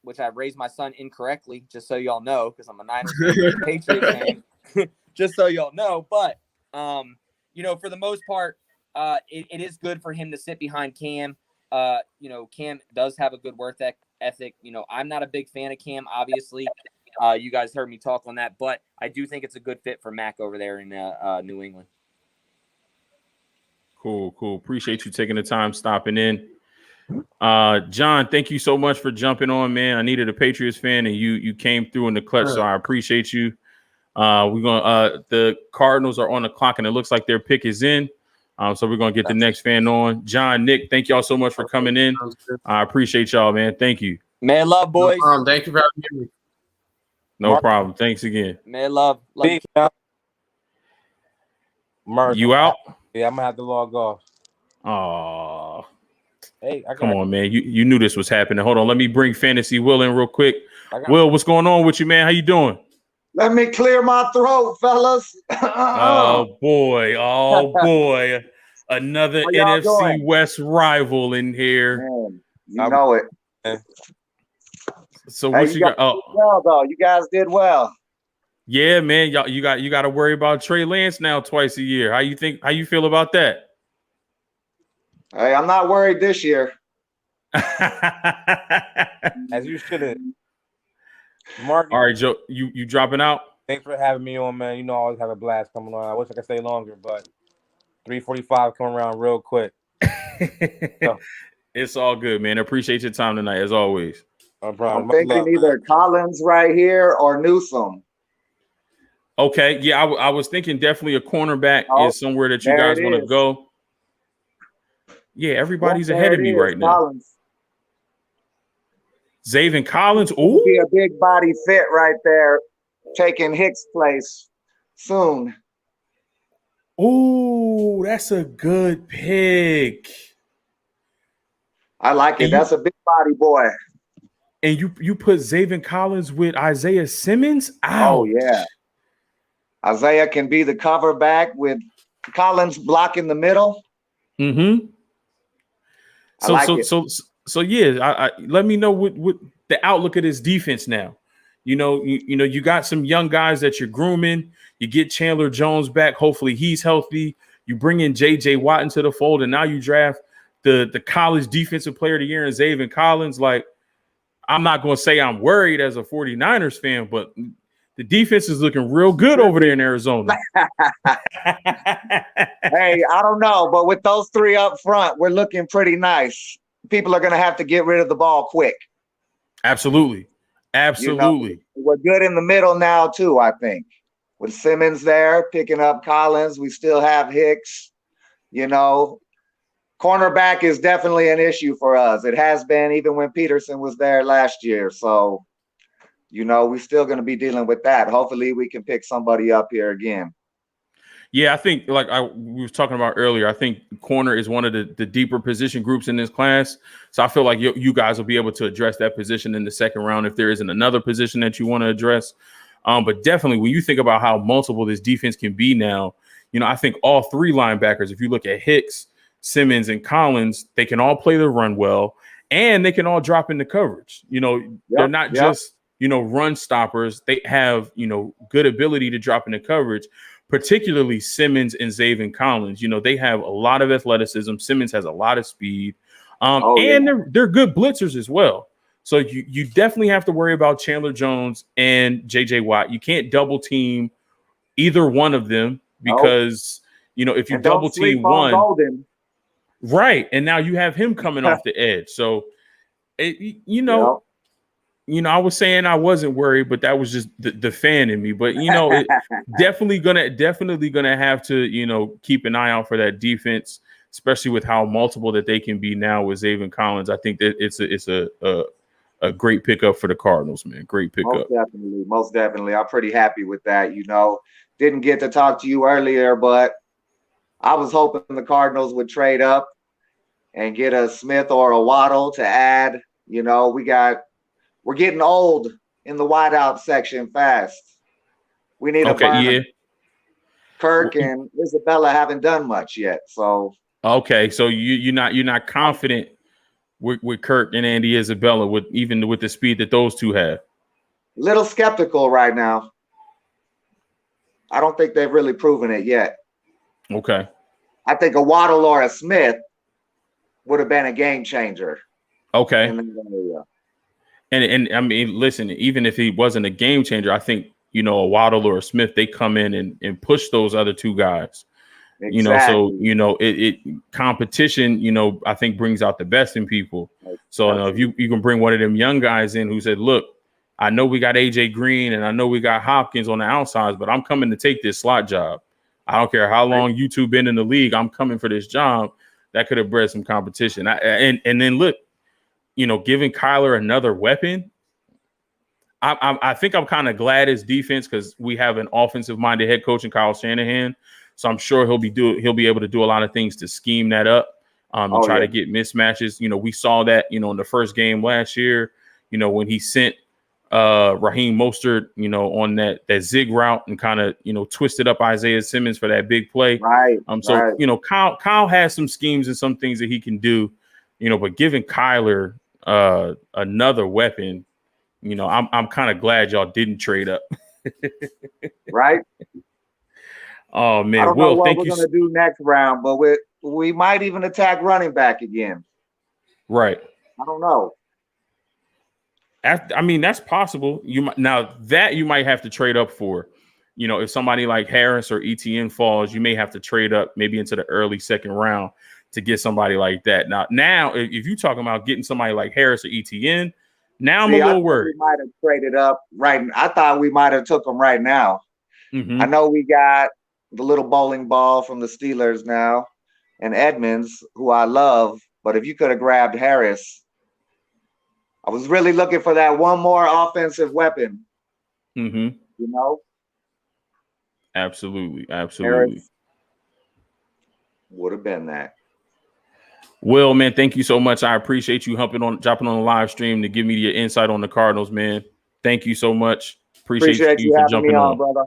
which I raised my son incorrectly, just so y'all know, because I'm a Niners fan, Patriots fan, just so y'all know. But, you know, for the most part, it is good for him to sit behind Cam. You know, Cam does have a good work ethic. You know, I'm not a big fan of Cam, obviously. You guys heard me talk on that, but I do think it's a good fit for Mac over there in New England. Cool. Appreciate you taking the time, stopping in. John, thank you so much for jumping on, man. I needed a Patriots fan, and you came through in the clutch, so I appreciate you. We're gonna the Cardinals are on the clock, and it looks like their pick is in. So we're gonna get the next fan on. John, Nick, thank y'all so much for coming in. I appreciate y'all, man. Thank you. Man, love, boys. Thank you for having me. No problem. Thanks again. Man, love. Mark, you out? Yeah, I'm gonna have to log off. Oh, hey, come on, man. You knew this was happening. Hold on, let me bring Fantasy Will in real quick. Will, what's going on with you, man? How you doing? Let me clear my throat, fellas. Oh boy, another NFC doing? West rival in here. Man, you know it. So what you got? Oh, well, though you guys did well. Yeah, man. You got to worry about Trey Lance now twice a year. How you feel about that? Hey, I'm not worried this year. As you should have. Mark. All right, Joe. You dropping out? Thanks for having me on, man. You know I always have a blast coming on. I wish I could stay longer, but 3:45 coming around real quick. So. It's all good, man. Appreciate your time tonight, as always. No problem. I'm thinking either Collins right here or Newsome. Okay, yeah, I was thinking definitely a cornerback is somewhere that you guys want to go. Yeah, everybody's ahead of me right Collins. now. Zaven Collins, ooh, be a big body fit right there, taking Hicks' place soon. Ooh, that's a good pick. I like it. That's a big body boy. And you put Zaven Collins with Isaiah Simmons? Ouch. Oh, yeah. Isaiah can be the cover back with Collins blocking the middle. Mm-hmm. So yeah, I let me know what the outlook of this defense now. You know, you got some young guys that you're grooming. You get Chandler Jones back. Hopefully he's healthy. You bring in J.J. Watt into the fold, and now you draft the college defensive player of the year in Zaven Collins. Like, I'm not going to say I'm worried as a 49ers fan, but the defense is looking real good over there in Arizona. Hey, I don't know, but with those three up front, we're looking pretty nice. People are going to have to get rid of the ball quick. Absolutely. Absolutely. You know, we're good in the middle now, too, I think. With Simmons there, picking up Collins, we still have Hicks. You know, cornerback is definitely an issue for us. It has been even when Peterson was there last year. So, you know, we're still going to be dealing with that. Hopefully we can pick somebody up here again. Yeah, I think like we was talking about earlier, I think corner is one of the deeper position groups in this class. So I feel like you guys will be able to address that position in the second round if there isn't another position that you want to address. But definitely when you think about how multiple this defense can be now, you know, I think all three linebackers, if you look at Hicks, Simmons, and Collins, they can all play the run well, and they can all drop into coverage. You know, they're not just, you know, run stoppers. They have, you know, good ability to drop into coverage, particularly Simmons and Zaven Collins. You know, they have a lot of athleticism. Simmons has a lot of speed, and they're good blitzers as well. So you definitely have to worry about Chandler Jones and J.J. Watt. You can't double team either one of them because, you know, if you double team one, right, and now you have him coming off the edge. So, you know, I was saying I wasn't worried, but that was just the fan in me. But, you know, it definitely gonna have to, you know, keep an eye out for that defense, especially with how multiple that they can be now with Zaven Collins. I think that it's a great pickup for the Cardinals, man. Great pickup. Most definitely. I'm pretty happy with that. You know, didn't get to talk to you earlier, but I was hoping the Cardinals would trade up and get a Smith or a Waddle to add. You know, we're getting old in the wideout section fast. We need a burner. Kirk and Isabella haven't done much yet. So so you're not confident with Kirk and Andy Isabella with the speed that those two have. Little skeptical right now. I don't think they've really proven it yet. Okay. I think a Waddle or a Smith would have been a game changer. Okay. And I mean, listen, even if he wasn't a game changer, I think, you know, a Waddle or a Smith, they come in and push those other two guys. Exactly. You know, so, you know, it competition, you know, I think brings out the best in people. So if you can bring one of them young guys in who said, look, I know we got AJ Green and I know we got Hopkins on the outsides, but I'm coming to take this slot job. I don't care how long you two been in the league. I'm coming for this job. That could have bred some competition. And then look, you know, giving Kyler another weapon. I think I'm kind of glad it's defense because we have an offensive minded head coach in Kyle Shanahan. So I'm sure he'll be able to do a lot of things to scheme that up and try to get mismatches. You know, we saw that, you know, in the first game last year, you know, when he sent Raheem Mostert, you know, on that zig route and kind of, you know, twisted up Isaiah Simmons for that big play. You know, Kyle has some schemes and some things that he can do, you know, but giving Kyler another weapon, you know, I'm kind of glad y'all didn't trade up. Right. Oh man, I don't know what we're gonna do next round, but we might even attack running back again. Right. I don't know. I mean, that's possible. You might have to trade up for. you know, if somebody like Harris or ETN falls, you may have to trade up maybe into the early second round to get somebody like that. Now, if you're talking about getting somebody like Harris or ETN, now I'm a little worried. We might have traded up right. I thought we might have took them right now. Mm-hmm. I know we got the little bowling ball from the Steelers now, and Edmonds, who I love. But if you could have grabbed Harris, I was really looking for that one more offensive weapon. Mm-hmm. You know. Absolutely. Would have been that. Will, man, thank you so much. I appreciate you dropping on the live stream to give me your insight on the Cardinals, man. Thank you so much. Appreciate you for having jumping me on, brother.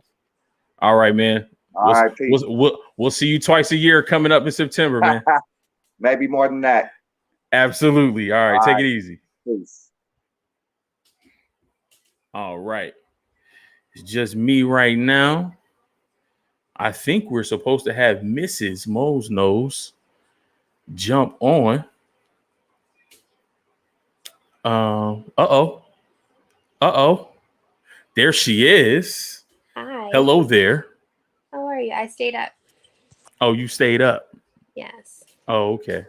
All right, man. All right, peace. We'll see you twice a year coming up in September, man. Maybe more than that. Absolutely. All right, take it easy. Peace. All right. It's just me right now. I think we're supposed to have Mrs. Mose Nose jump on. Uh-oh. There she is. Hi. Hello there. How are you? I stayed up. Oh, you stayed up? Yes. Oh, okay.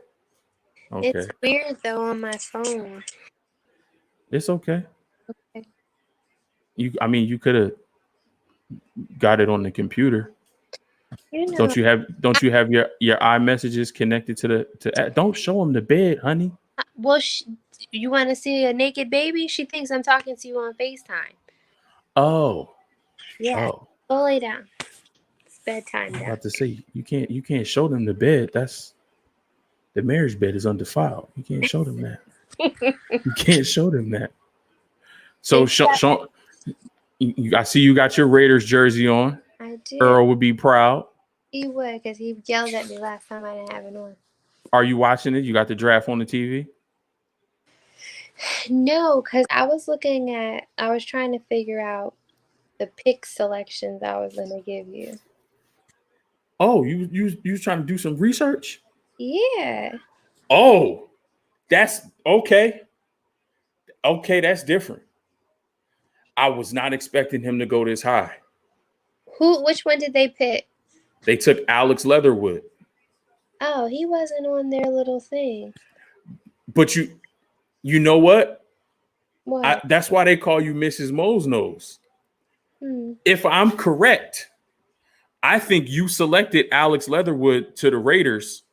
It's weird though on my phone. It's okay. Okay. You could have got it on the computer. You know. Don't you have your iMessages connected to don't show them the bed, honey. Well, you want to see a naked baby? She thinks I'm talking to you on FaceTime. Oh. Yeah. Oh. Go lay down. It's bedtime I'm now. about to say you can't show them the bed. That's the marriage bed is undefiled. You can't show them that. You can't show them that. So Sean, I see you got your Raiders jersey on. I did. Earl would be proud. He would, because he yelled at me last time I didn't have it on. Are you watching it? You got the draft on the TV? No, because I was trying to figure out the pick selections I was going to give you. Oh, you trying to do some research? Yeah. Oh, that's okay. Okay, that's different. I was not expecting him to go this high. Which one did they pick? They took Alex Leatherwood. Oh, he wasn't on their little thing. But you know what? What? That's why they call you Mrs. Mose Nose. If I'm correct, I think you selected Alex Leatherwood to the Raiders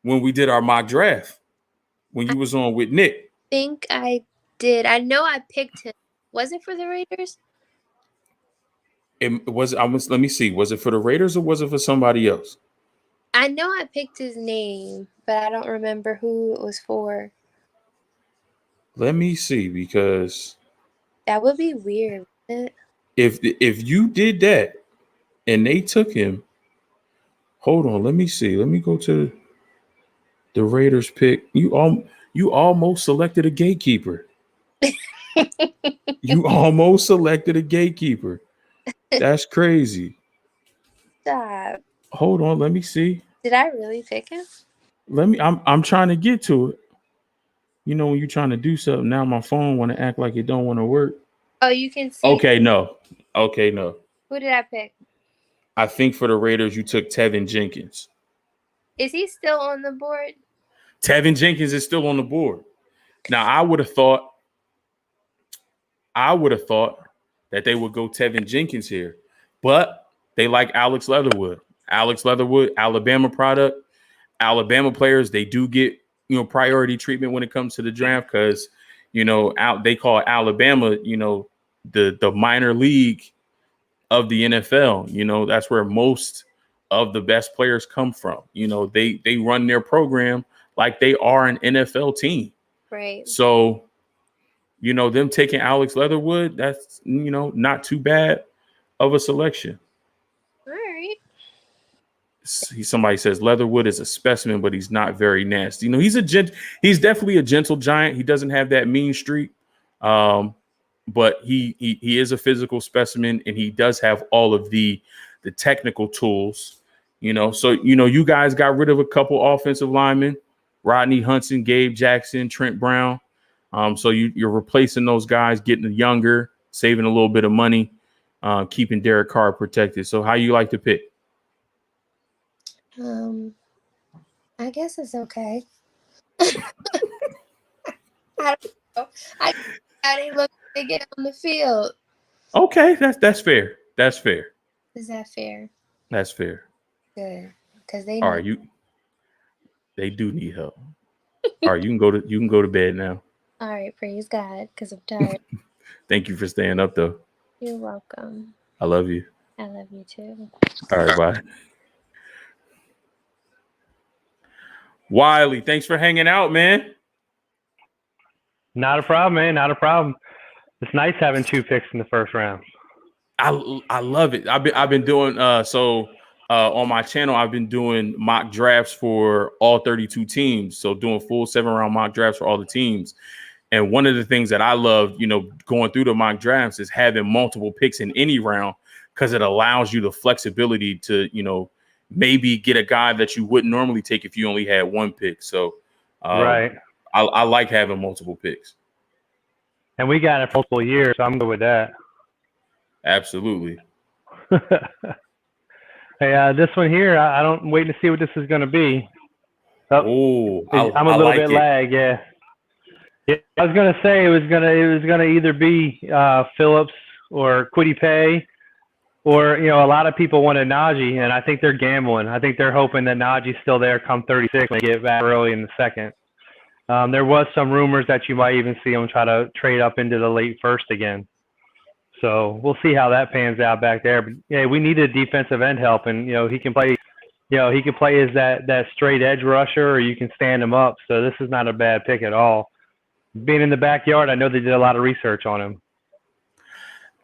when we did our mock draft, when you was on with Nick. I think I did. I know I picked him. Was it for the Raiders? Let me see. Was it for the Raiders or was it for somebody else? I know I picked his name, but I don't remember who it was for. Let me see, because that would be weird, wouldn't it? If you did that and they took him, hold on, let me see. Let me go to the Raiders pick. You almost selected a gatekeeper. You almost selected a gatekeeper. That's crazy. Stop. Hold on, let me see. Did I really pick him? I'm trying to get to it. You know, when you're trying to do something, now my phone want to act like it don't want to work. Oh, you can see. Okay, no. Who did I pick? I think for the Raiders, you took Tevin Jenkins. Is he still on the board? Tevin Jenkins is still on the board. Now, I would have thought that they would go Tevin Jenkins here, but they like Alex Leatherwood. Alex Leatherwood, Alabama product. Alabama players, they do get, priority treatment when it comes to the draft because, they call Alabama, the minor league of the NFL. That's where most of the best players come from. They run their program like they are an NFL team. Right. So, them taking Alex Leatherwood, that's, not too bad of a selection. All right. Somebody says Leatherwood is a specimen, but he's not very nasty. He's definitely a gentle giant. He doesn't have that mean streak. But he is a physical specimen, and he does have all of the technical tools, So, you guys got rid of a couple offensive linemen, Rodney Hudson, Gabe Jackson, Trent Brown. So you're replacing those guys, getting younger, saving a little bit of money. keeping Derek Carr protected. So how you like to pick? I guess it's okay. I don't know. I didn't look to get on the field. Okay, that's fair. That's fair. Is that fair? That's fair. Good, because they All need. right, they do need help. All right, you can go to bed now. All right, praise God, because I'm tired. Thank you for staying up, though. You're welcome. I love you. I love you too. All right, bye. Wiley, thanks for hanging out, man. Not a problem, man. Not a problem. It's nice having 2 picks in the first round. I love it. I've been doing on my channel. I've been doing mock drafts for all 32 teams. So doing full 7-round mock drafts for all the teams. And one of the things that I love, going through the mock drafts is having multiple picks in any round, because it allows you the flexibility to, maybe get a guy that you wouldn't normally take if you only had 1 pick. So right. I like having multiple picks. And we got it for multiple years, so I'm good with that. Absolutely. Hey, this one here, I don't waiting to see what this is going to be. Oh, I'm a little bit lag, yeah. I was going to say it was going to either be Phillips or Kwity Paye, or a lot of people wanted Najee, and I think they're gambling. I think they're hoping that Najee's still there come 36 when they get back early in the second. There was some rumors that you might even see him try to trade up into the late first again. So we'll see how that pans out back there. But yeah, we needed defensive end help, and he can play. He can play as that straight edge rusher, or you can stand him up. So this is not a bad pick at all. Being in the backyard, I know they did a lot of research on him.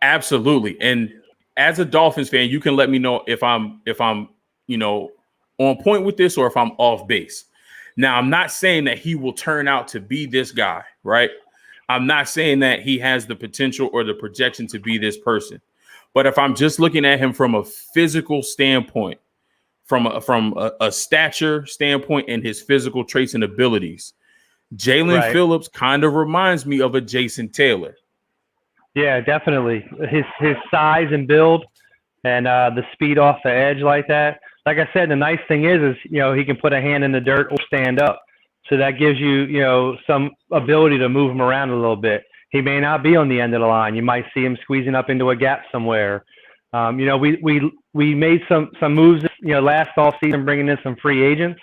Absolutely, and as a Dolphins fan, you can let me know if I'm on point with this or if I'm off base. Now, I'm not saying that he will turn out to be this guy, right? I'm not saying that he has the potential or the projection to be this person. But if I'm just looking at him from a physical standpoint, from a stature standpoint and his physical traits and abilities, Jalen Phillips kind of reminds me of a Jason Taylor. Yeah, definitely. His size and build and the speed off the edge like that. Like I said, the nice thing is he can put a hand in the dirt or stand up. So that gives you, some ability to move him around a little bit. He may not be on the end of the line. You might see him squeezing up into a gap somewhere. We made some moves, last offseason, bringing in some free agents.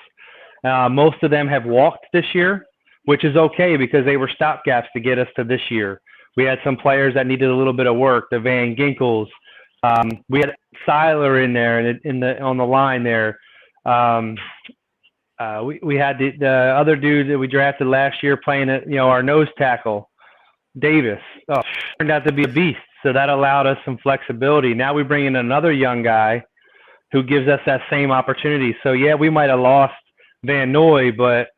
Most of them have walked this year, which is okay because they were stopgaps to get us to this year. We had some players that needed a little bit of work, the Van Ginkles. We had Seiler in there and on the line there. We had the other dude that we drafted last year playing at our nose tackle, Davis. Turned out to be a beast. So that allowed us some flexibility. Now we bring in another young guy who gives us that same opportunity. So yeah, we might have lost Van Noy, but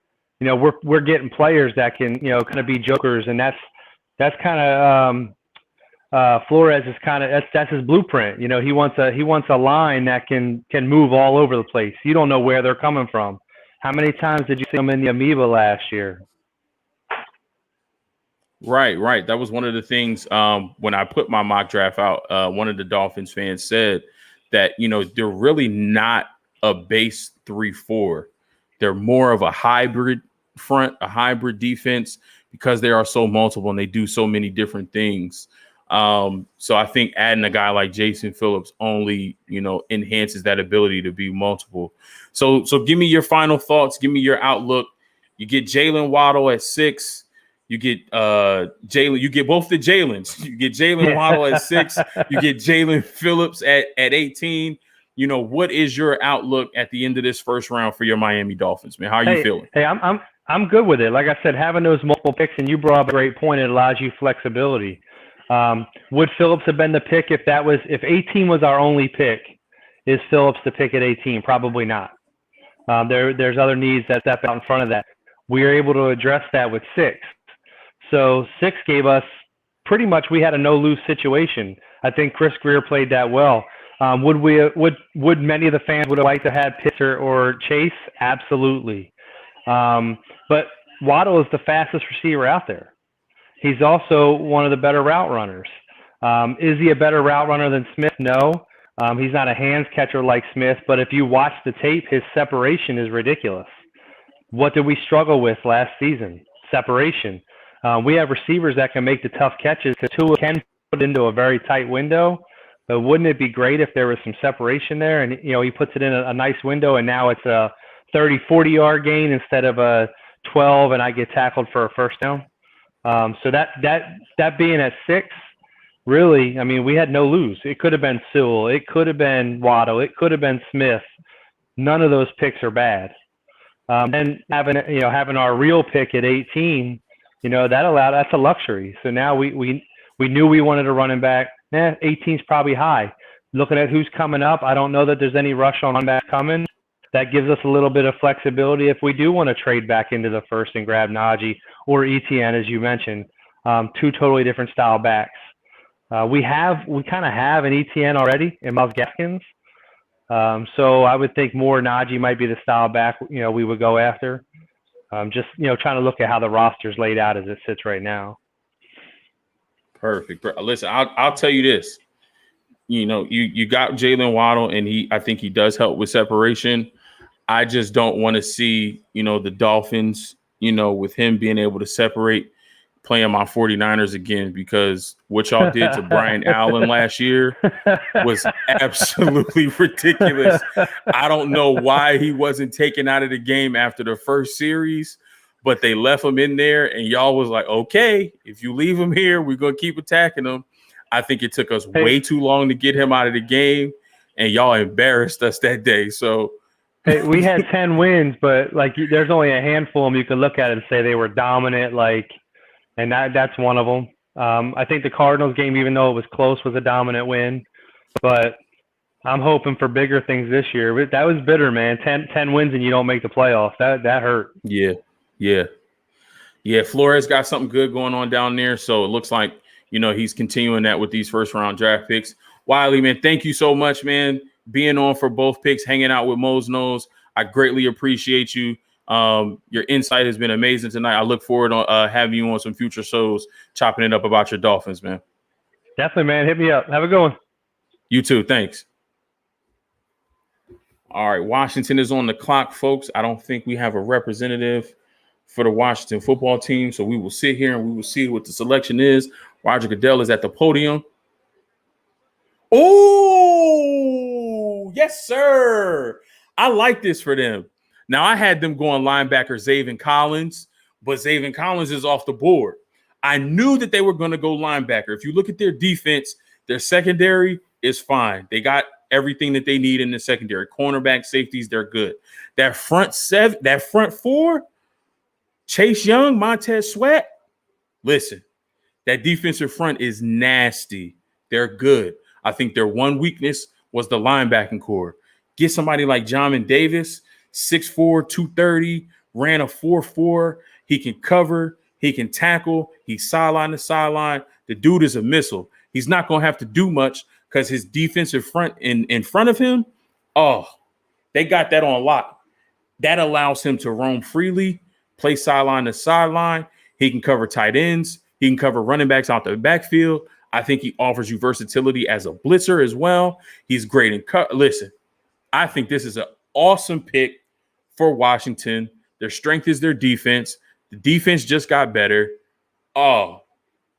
we're getting players that can kind of be jokers, and that's kind of Flores is kind of that's his blueprint. He wants a line that can move all over the place. You don't know where they're coming from. How many times did you see them in the amoeba last year? Right. That was one of the things when I put my mock draft out. One of the Dolphins fans said that they're really not a base 3-4. They're more of a hybrid front, a hybrid defense, because they are so multiple and they do so many different things. So I think adding a guy like Jason Phillips only, enhances that ability to be multiple. So give me your final thoughts. Give me your outlook. You get Jalen Waddle at 6. You get Jalen. You get both the Jalens. You get Jalen Waddle at 6. You get Jalen Phillips at 18. What is your outlook at the end of this first round for your Miami Dolphins, man? How are you feeling? Hey, I'm good with it. Like I said, having those multiple picks, and you brought up a great point. It allows you flexibility. Would Phillips have been the pick if 18 was our only pick? Is Phillips the pick at 18? Probably not. There's other needs that step out in front of that. We were able to address that with 6. So 6 gave us pretty much, we had a no-lose situation. I think Chris Greer played that well. Would many of the fans would have liked to have Pitts or Chase? Absolutely. But Waddle is the fastest receiver out there. He's also one of the better route runners. Is he a better route runner than Smith? No. He's not a hands catcher like Smith, but if you watch the tape, his separation is ridiculous. What did we struggle with last season? Separation. We have receivers that can make the tough catches. Tua can put into a very tight window, but wouldn't it be great if there was some separation there? And, he puts it in a nice window, and now it's a 30, 40-yard gain instead of a 12, and I get tackled for a first down. So that being at 6, really, I mean, we had no lose. It could have been Sewell. It could have been Waddle. It could have been Smith. None of those picks are bad. And having our real pick at 18, that's a luxury. So now we knew we wanted a running back. 18's probably high. Looking at who's coming up, I don't know that there's any rush on that coming. That gives us a little bit of flexibility if we do want to trade back into the first and grab Najee or ETN, as you mentioned. 2 totally different style backs. We kind of have an ETN already in Miles Gaskins. So I would think more Najee might be the style back, we would go after. Just, trying to look at how the roster's laid out as it sits right now. Perfect. Listen, I'll tell you this. You got Jalen Waddle, and I think he does help with separation. I just don't want to see, the Dolphins, with him being able to separate, playing my 49ers again, because what y'all did to Brian Allen last year was absolutely ridiculous. I don't know why he wasn't taken out of the game after the first series, but they left him in there, and y'all was like, okay, if you leave him here, we're going to keep attacking him. I think it took us way too long to get him out of the game, and y'all embarrassed us that day. So hey, we had 10 wins, but there's only a handful of them you can look at and say they were dominant, and that's one of them. I think the Cardinals game, even though it was close, was a dominant win. But I'm hoping for bigger things this year. But that was bitter, man. 10 wins and you don't make the playoffs. That hurt. Yeah. Flores got something good going on down there. So it looks like, he's continuing that with these first-round draft picks. Wiley, man, thank you so much, man, being on for both picks, hanging out with Mose Knows. I greatly appreciate you. Your insight has been amazing tonight. I look forward to having you on some future shows, chopping it up about your Dolphins, man. Definitely, man. Hit me up. Have a good one. You too. Thanks. All right. Washington is on the clock, folks. I don't think we have a representative for the Washington football team, so we will sit here and we will see what the selection is. Roger Goodell is at the podium. Oh, yes, sir. I like this for them. Now, I had them going linebacker Zaven Collins, but Zaven Collins is off the board. I knew that they were going to go linebacker. If you look at their defense, their secondary is fine. They got everything that they need in the secondary. Cornerback, safeties, they're good. That front 4, Chase Young, Montez Sweat, listen, that defensive front is nasty. They're good. I think their one weakness was the linebacking core. Get somebody like Jamin Davis, 6'4", 230, ran a 4.4. He can cover. He can tackle. He's sideline to sideline. The dude is a missile. He's not going to have to do much because his defensive front in front of him, they got that on lock. That allows him to roam freely, play sideline to sideline. He can cover tight ends. He can cover running backs out the backfield. I think he offers you versatility as a blitzer as well. He's great in cut. Listen, I think this is an awesome pick for Washington. Their strength is their defense. The defense just got better.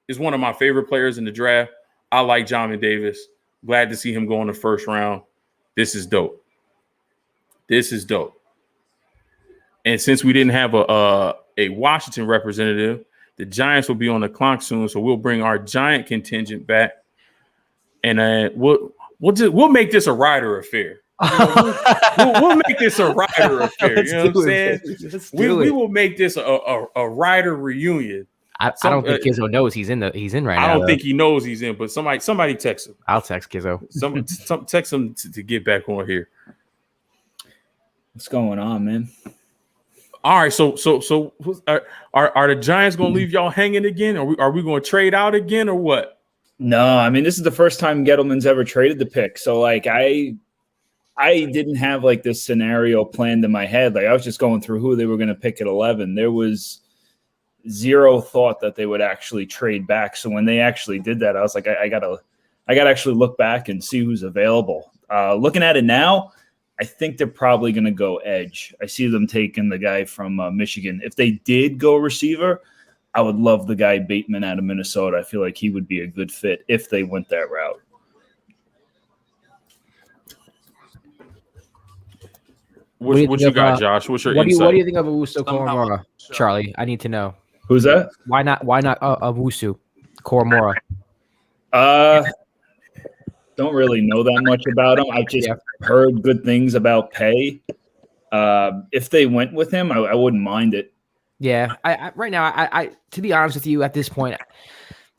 Is one of my favorite players in the draft. I like Jamin Davis. Glad to see him go in the first round. This is dope. And since we didn't have a Washington representative, the Giants will be on the clock soon, so we'll bring our Giant contingent back, and we'll make this a Ryder affair. We'll make this a Ryder affair. You know what I'm saying? We will make this a Ryder reunion. I don't think Kizzo knows he's in right now. I don't think he knows he's in, but somebody text him. I'll text Kizzo. Some text him to get back on here. What's going on, man? All right, so are the Giants going to leave y'all hanging again? Are we going to trade out again or what? No, I mean, this is the first time Gettleman's ever traded the pick. So I didn't have this scenario planned in my head. I was just going through who they were going to pick at 11. There was zero thought that they would actually trade back. So when they actually did that, I was like, I gotta actually look back and see who's available. Looking at it now, I think they're probably going to go edge. I see them taking the guy from Michigan. If they did go receiver, I would love the guy Bateman out of Minnesota. I feel like he would be a good fit if they went that route. What you got, Josh? What's your insight? What do you think of Owusu Koromora, Charlie? I need to know. Who's that? Why not Owusu Koromora? Don't really know that much about him. I've just heard good things about Pay. If they went with him, I wouldn't mind it. Yeah, I right now, I to be honest with you, at this point,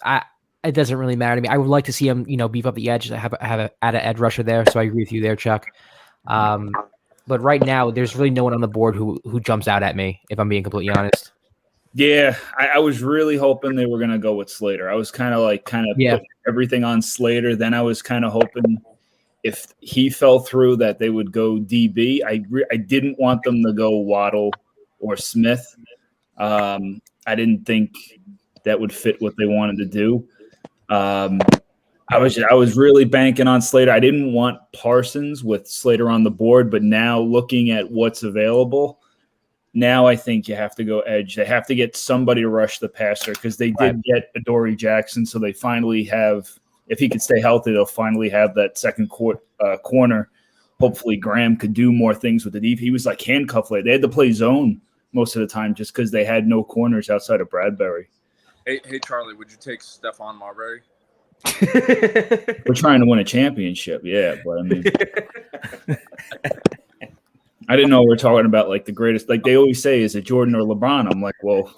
it doesn't really matter to me. I would like to see him, beef up the edge. Have an edge rusher there. So I agree with you there, Chuck. But right now, there's really no one on the board who jumps out at me, if I'm being completely honest. Yeah, I was really hoping they were going to go with Slater. I was kind of putting everything on Slater. Then I was kind of hoping if he fell through that they would go DB. I didn't want them to go Waddle or Smith. I didn't think that would fit what they wanted to do. I was really banking on Slater. I didn't want Parsons with Slater on the board, but now looking at what's available, now I think you have to go edge. They have to get somebody to rush the passer because they did get Adoree Jackson, so they finally have, if he could stay healthy, they'll finally have that second corner. Hopefully Graham could do more things with the deep. He was like handcuffed late. They had to play zone most of the time just because they had no corners outside of Bradbury. Hey, Charlie, would you take Stephon Marbury? We're trying to win a championship, yeah, but I mean, I didn't know we were talking about like the greatest. Like they always say, is it Jordan or LeBron? I'm like, well,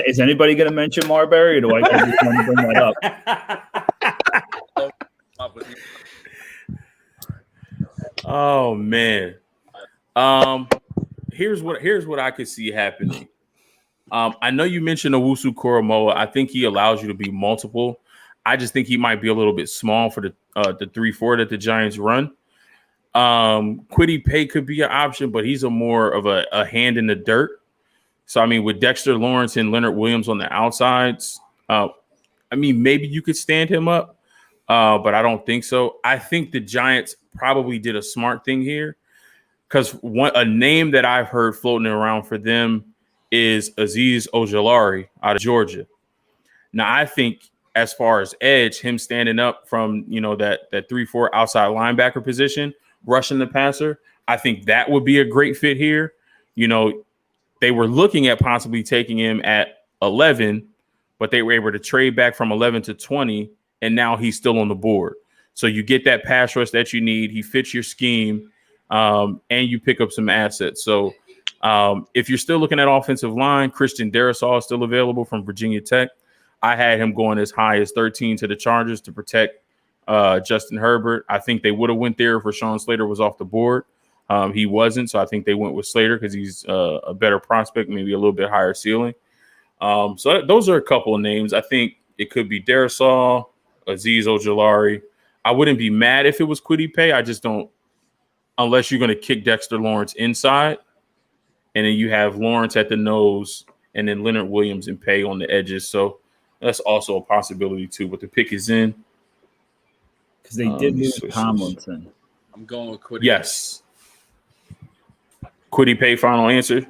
is anybody going to mention Marbury, or do I just want to bring that up? Oh man, here's what I could see happening. I know you mentioned Owusu Koromora. I think he allows you to be multiple. I just think he might be a little bit small for the 3-4 that the Giants run. Kwity Paye could be an option, but he's more of a hand in the dirt. So, I mean, with Dexter Lawrence and Leonard Williams on the outsides, I mean, maybe you could stand him up, but I don't think so. I think the Giants probably did a smart thing here because a name that I've heard floating around for them is Azeez Ojulari out of Georgia. Now, I think as far as edge, him standing up from, that 3-4 outside linebacker position, rushing the passer, I think that would be a great fit here. They were looking at possibly taking him at 11, but they were able to trade back from 11 to 20, and now he's still on the board. So you get that pass rush that you need. He fits your scheme, and you pick up some assets. So if you're still looking at offensive line, Christian Darrisaw is still available from Virginia Tech. I had him going as high as 13 to the Chargers to protect Justin Herbert. I think they would have went there if Rashawn Slater was off the board. He wasn't, so I think they went with Slater because he's a better prospect, maybe a little bit higher ceiling. So those are a couple of names. I think it could be Darrisaw, Azeez Ojulari. I wouldn't be mad if it was Kwity Paye. I just don't, unless you're going to kick Dexter Lawrence inside, and then you have Lawrence at the nose, and then Leonard Williams and Paye on the edges. So that's also a possibility too. But the pick is in because they did lose Tomlinson. I'm going with Kwity. Yes. Kwity Paye, final answer.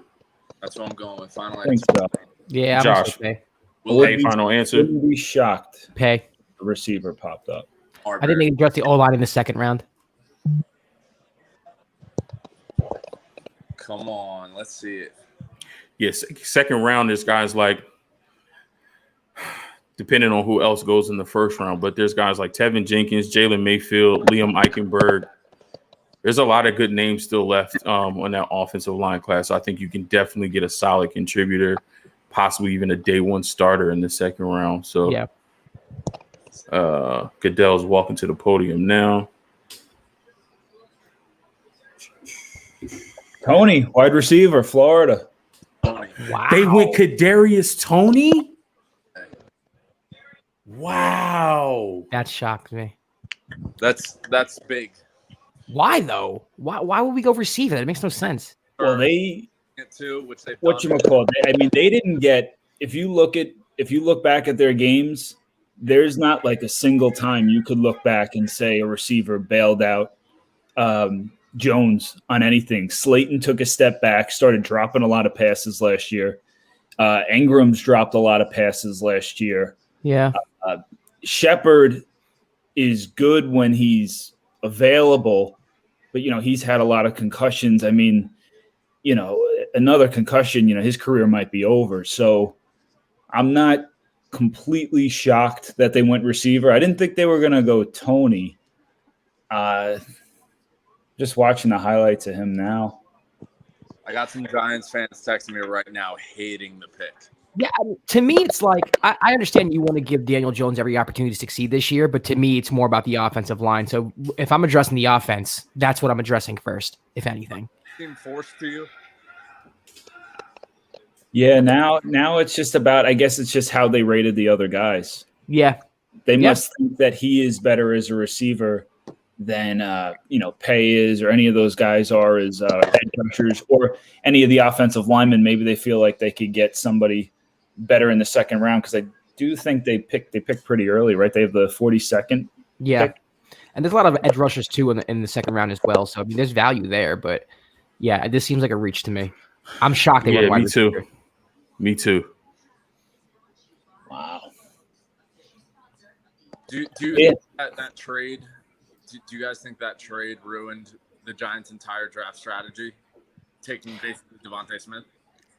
That's what I'm going with. Final Thanks, answer. Yeah, Josh. Paye. Paye, final answer. Wouldn't be shocked. Paye. The receiver popped up. I think they can address the O-line in the second round. Come on, let's see it. Yes, second round, there's guys like, depending on who else goes in the first round, but there's guys like Tevin Jenkins, Jalen Mayfield, Liam Eichenberg. There's a lot of good names still left on that offensive line class. I think you can definitely get a solid contributor, possibly even a day one starter in the second round. So, yeah. Goodell's walking to the podium now. Tony, wide receiver, Florida. Wow. They went Kadarius Toney? Wow. That shocked me. That's big. Why though? Why would we go receiver? That makes no sense. Well, they too, which they what you call it? I mean, they didn't get if you look back at their games, there's not like a single time you could look back and say a receiver bailed out Jones on anything. Slayton took a step back, started dropping a lot of passes last year. Ingram's dropped a lot of passes last year. Yeah. Shepard is good when he's available, but he's had a lot of concussions. I mean, another concussion, his career might be over. So I'm not completely shocked that they went receiver. I didn't think they were going to go Tony. Just watching the highlights of him now. I got some Giants fans texting me right now hating the pick. Yeah, to me, it's like I understand you want to give Daniel Jones every opportunity to succeed this year, but to me, it's more about the offensive line. So if I'm addressing the offense, that's what I'm addressing first, if anything. Seem forced to you? Yeah, now it's just about, I guess it's just how they rated the other guys. Yeah. They must think that he is better as a receiver than Pay is, or any of those guys are as edge rushers, or any of the offensive linemen. Maybe they feel like they could get somebody better in the second round, because I do think they picked pretty early, right? They have the 42nd. Yeah, pick. And there's a lot of edge rushers too in the second round as well. So I mean, there's value there, but yeah, this seems like a reach to me. I'm shocked they went wide receiver. Me too. Wow. Do you think that trade? Do you guys think that trade ruined the Giants' entire draft strategy, taking basically Devontae Smith?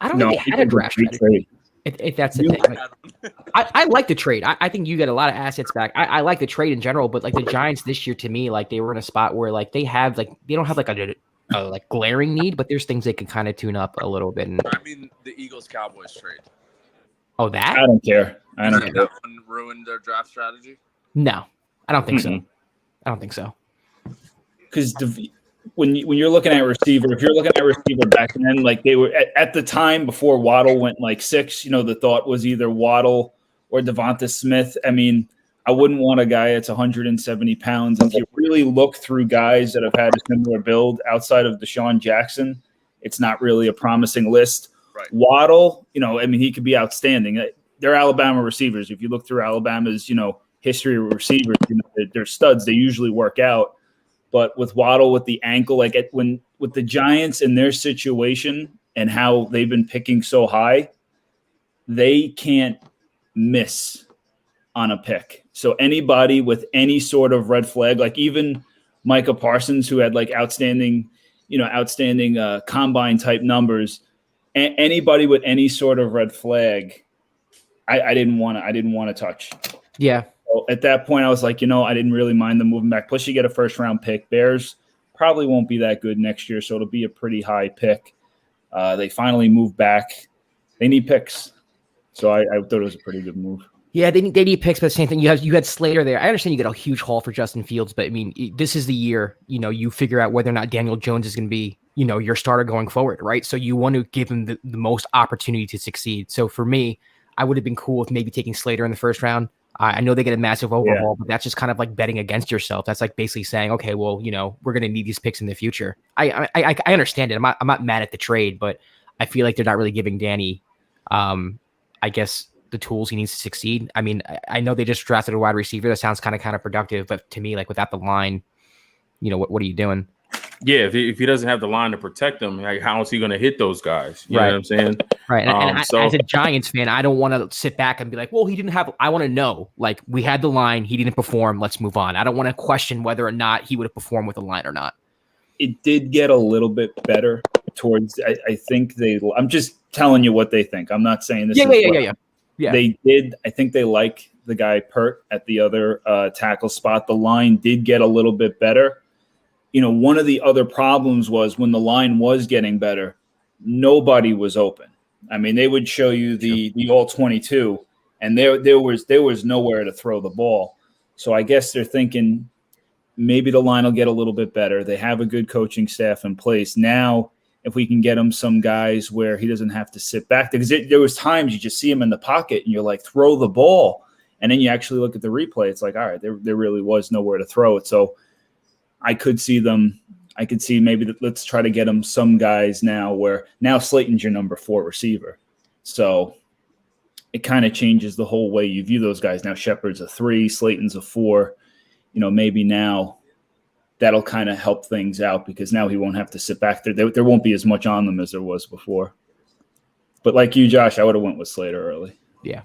I don't think they had a draft strategy. If that's the thing. I like the trade. I think you get a lot of assets back. I like the trade in general, but like the Giants this year, to me, like they were in a spot where like they don't have like a like glaring need, but there's things they can kind of tune up a little bit. And I mean, the Eagles-Cowboys trade. Oh, that? I don't care. I don't think care. that one ruined their draft strategy? No, I don't think so. I don't think so. Because when you're looking at receiver, if you're looking at receiver back then, like they were at the time before Waddle went like 6, the thought was either Waddle or Devonta Smith. I mean, I wouldn't want a guy that's 170 pounds. If you really look through guys that have had a similar build outside of Deshaun Jackson, it's not really a promising list. Right. Waddle, I mean, he could be outstanding. They're Alabama receivers. If you look through Alabama's, history of receivers, they're studs. They usually work out. But with Waddle, with the ankle, with the Giants in their situation and how they've been picking so high, they can't miss on a pick. So anybody with any sort of red flag, like even Micah Parsons, who had like outstanding combine type numbers, anybody with any sort of red flag, I didn't want to touch. Yeah. So at that point, I was like, I didn't really mind them moving back. Plus, you get a first-round pick. Bears probably won't be that good next year, so it'll be a pretty high pick. They finally moved back. They need picks. So I thought it was a pretty good move. Yeah, they need picks, but the same thing. You had Slater there. I understand you get a huge haul for Justin Fields, but I mean, this is the year, you figure out whether or not Daniel Jones is going to be, your starter going forward, right? So you want to give him the most opportunity to succeed. So for me, I would have been cool with maybe taking Slater in the first round. I know they get a massive overhaul, but that's just kind of like betting against yourself. That's like basically saying, okay, well, we're going to need these picks in the future. I understand it. I'm not mad at the trade, but I feel like they're not really giving Danny, I guess, the tools he needs to succeed. I mean, I know they just drafted a wide receiver. That sounds kind of productive, but to me, like without the line, what are you doing? Yeah, if he doesn't have the line to protect them, like how is he going to hit those guys? You know what I'm saying? Right. And as a Giants fan, I don't want to sit back and be like, well, he didn't have. I want to know, like, we had the line, he didn't perform. Let's move on. I don't want to question whether or not he would have performed with the line or not. It did get a little bit better towards. I think I'm just telling you what they think. I'm not saying this. Yeah. They did. I think they like the guy Pert at the other tackle spot. The line did get a little bit better. One of the other problems was when the line was getting better, nobody was open. I mean, they would show you the all 22, and there was nowhere to throw the ball. So I guess they're thinking maybe the line will get a little bit better. They have a good coaching staff in place now. If we can get him some guys where he doesn't have to sit back, because there was times you just see him in the pocket and you're like, throw the ball, and then you actually look at the replay. It's like, all right, there really was nowhere to throw it. So I could see maybe let's try to get him some guys now where now Slayton's your number 4 receiver. So it kind of changes the whole way you view those guys. Now Shepard's a 3, Slayton's a 4. Maybe now that'll kind of help things out because now he won't have to sit back there. There won't be as much on them as there was before. But like you, Josh, I would have went with Slater early. Yeah.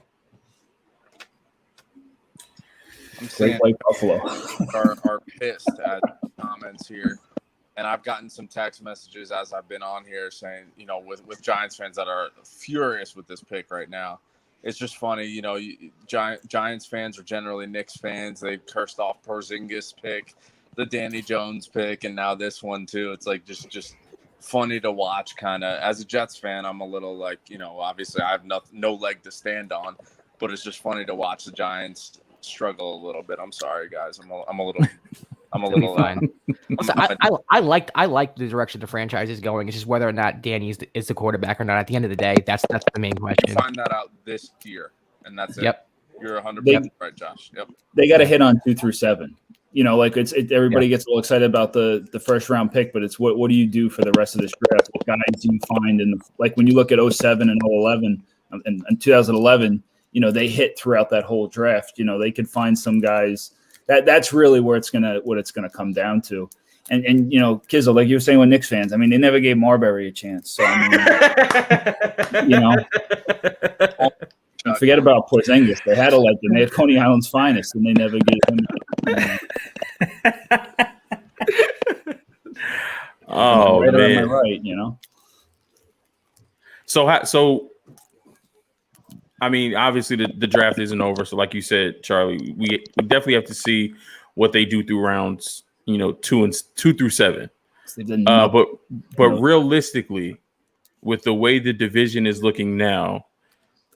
I'm saying Great Buffalo are pissed at comments here. And I've gotten some text messages as I've been on here saying, with Giants fans that are furious with this pick right now. It's just funny, Giants fans are generally Knicks fans. They cursed off Porzingis pick, the Danny Jones pick, and now this one too. It's like just funny to watch. Kind of as a Jets fan, I'm a little like, obviously I have no leg to stand on, but it's just funny to watch the Giants struggle a little bit. I'm sorry, guys. I'm a little fine. Also, I like the direction the franchise is going. It's just whether or not Danny is the quarterback or not. At the end of the day, that's the main question. Find that out this year, and that's Yep. it. You're 100% right, Josh. Yep. They got to hit on 2 through 7. Everybody gets all excited about the first round pick, but it's what do you do for the rest of this draft? What guys do you find when you look at 07 and 011 and 2011, they hit throughout that whole draft. They could find some guys. That's really what it's gonna come down to. And Kizzle, like you were saying with Knicks fans, I mean, they never gave Marbury a chance. So forget about Porzingis. They had they had Coney Island's finest, and they never gave him. Oh man, right? So. I mean, obviously the draft isn't over. So like you said, Charlie, we definitely have to see what they do through rounds, 2 through 7. But realistically, with the way the division is looking now,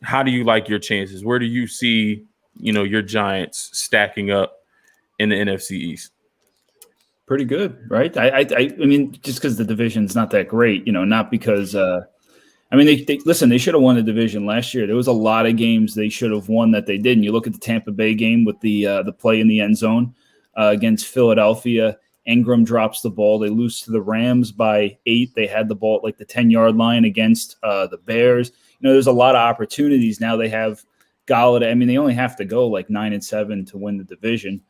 how do you like your chances? Where do you see, your Giants stacking up in the NFC East? Pretty good, right? I mean, just because the division's not that great, not because they should have won the division last year. There was a lot of games they should have won that they didn't. You look at the Tampa Bay game with the play in the end zone against Philadelphia. Ingram drops the ball. They lose to the Rams by 8. They had the ball at the 10-yard line against the Bears. There's a lot of opportunities now. They have Golladay. I mean, they only have to go 9-7 to win the division.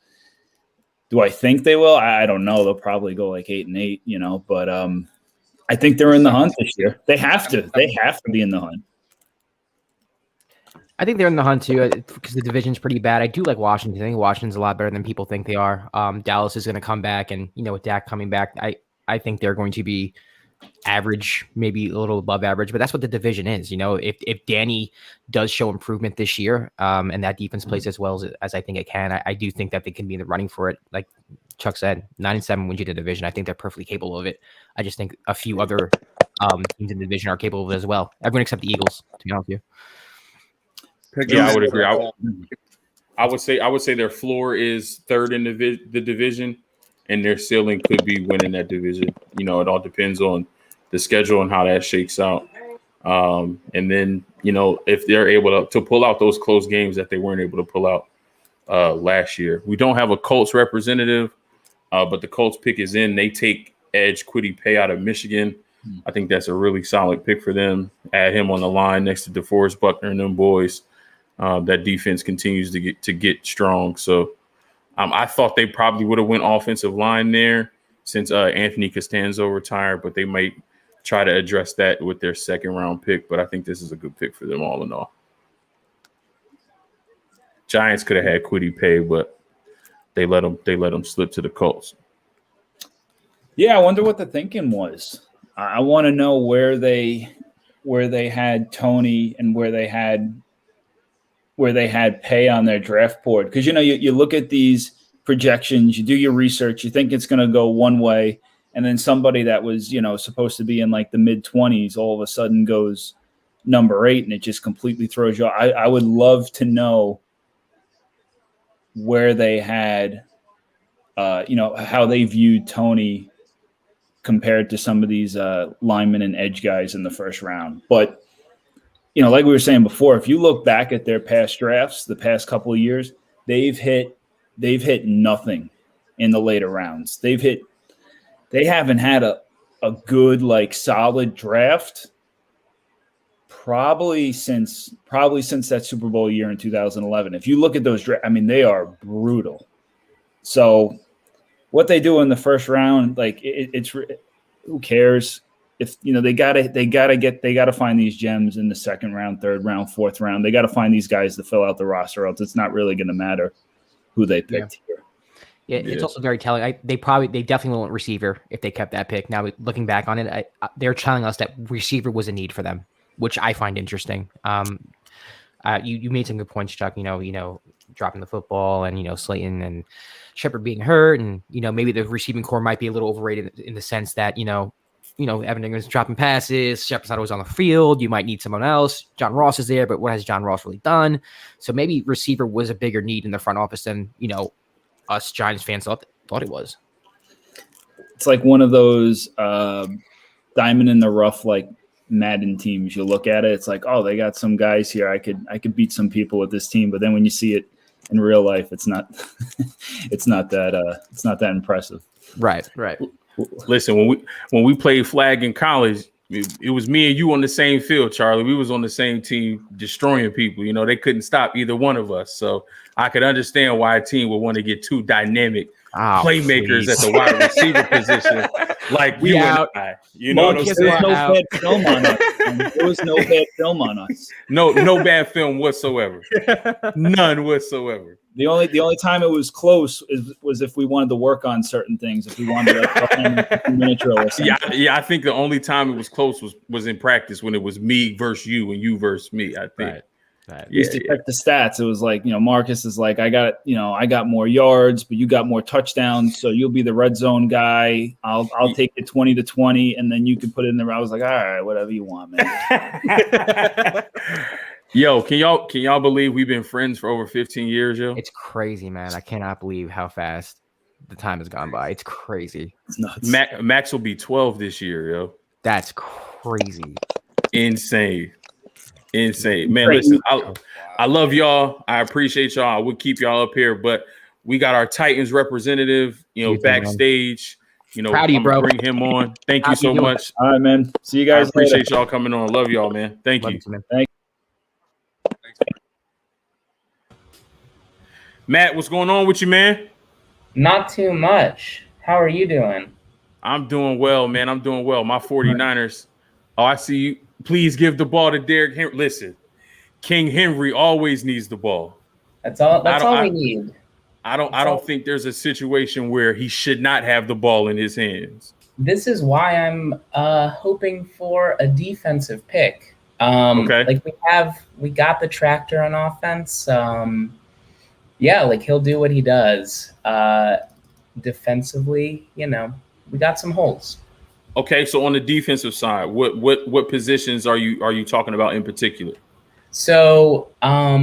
Do I think they will? I don't know. They'll probably go 8-8. But I think they're in the hunt this year. They have to. They have to be in the hunt. I think they're in the hunt too because the division's pretty bad. I do like Washington. I think Washington's a lot better than people think they are. Dallas is going to come back, and with Dak coming back, I think they're going to be average, maybe a little above average. But that's what the division is. If Danny does show improvement this year, and that defense plays as well as I think it can, I do think that they can be in the running for it. Like Chuck said, 9-7 wins you the division. I think they're perfectly capable of it. I just think a few other teams in the division are capable of it as well. Everyone except the Eagles, to be honest with you. Yeah, I would agree. I would say their floor is 3rd in the division, and their ceiling could be winning that division. It all depends on the schedule and how that shakes out. And then, if they're able to pull out those close games that they weren't able to pull out last year. We don't have a Colts representative, but the Colts pick is in. They take edge Kwity Paye out of Michigan. I think that's a really solid pick for them. Add him on the line next to DeForest Buckner and them boys. That defense continues to get strong. So I thought they probably would have went offensive line there since Anthony Costanzo retired, but they might try to address that with their 2nd round pick. But I think this is a good pick for them all in all. Giants could have had Kwity Paye, but they let him slip to the Colts. Yeah, I wonder what the thinking was. I want to know where they had Tony and where they had Paye on their draft board, because you look at these projections, you do your research, you think it's going to go one way, and then somebody that was supposed to be in the mid-20s all of a sudden goes number 8, and it just completely throws you off. I would love to know where they had how they viewed Tony compared to some of these linemen and edge guys in the first round. But like we were saying before, if you look back at their past drafts, the past couple of years, they've hit nothing in the later rounds. They haven't had a good solid draft probably since that Super Bowl year in 2011. If you look at those, I mean, they are brutal. So what they do in the first round, like it's who cares? If they gotta find these gems in the second round, third round, fourth round. They gotta find these guys to fill out the roster, else it's not really going to matter who they picked here. Yeah, it's also very telling. They definitely won't receiver if they kept that pick. Now looking back on it, they're telling us that receiver was a need for them, which I find interesting. You made some good points, Chuck. Dropping the football and Slayton and Shepard being hurt, and maybe the receiving core might be a little overrated in the sense that Evan Ingram's dropping passes, Shepard's not always on the field. You might need someone else. John Ross is there, but what has John Ross really done? So maybe receiver was a bigger need in the front office than us Giants fans thought it was. It's like one of those diamond in the rough, like Madden teams. You look at it, it's like, oh, they got some guys here. I could beat some people with this team, but then when you see it in real life, it's not it's not that impressive. Right. Listen, when we played flag in college, it was me and you on the same field, Charlie. We was on the same team destroying people. They couldn't stop either one of us. So I could understand why a team would want to get two dynamic playmakers at the wide receiver position, like you and I. You know what I'm saying? No bad film on us. There was no bad film on us. No bad film whatsoever. None whatsoever. The only time it was close was if we wanted to work on certain things. If we wanted to miniature or something. Yeah. I think the only time it was close was in practice when it was me versus you and you versus me. I think. Right. Used to check the stats. It was like, Marcus is like, I got more yards, but you got more touchdowns, so you'll be the red zone guy. I'll take it 20-20, and then you can put it in there. I was like, all right, whatever you want, man. Yo, can y'all believe we've been friends for over 15 years, yo? It's crazy, man. I cannot believe how fast the time has gone by. It's crazy. It's nuts. Max will be 12 this year, yo. That's crazy. Insane. Man, listen, I love y'all. I appreciate y'all. I would keep y'all up here, but we got our Titans representative, backstage. Proud of you, bro. Bring him on. Thank you so much. All right, man. See you guys. I appreciate y'all coming on. Love y'all, man. Thank you. Thank you. Matt, what's going on with you, man? Not too much. How are you doing? I'm doing well, man. I'm doing well. My 49ers. Oh, I see you. Please give the ball to Derrick Henry. Listen, King Henry always needs the ball. That's all we need. I don't think there's a situation where he should not have the ball in his hands. This is why I'm hoping for a defensive pick. Okay. Like we got the tractor on offense. Like he'll do what he does. Defensively, we got some holes. Okay, so on the defensive side, what positions are you talking about in particular? So, I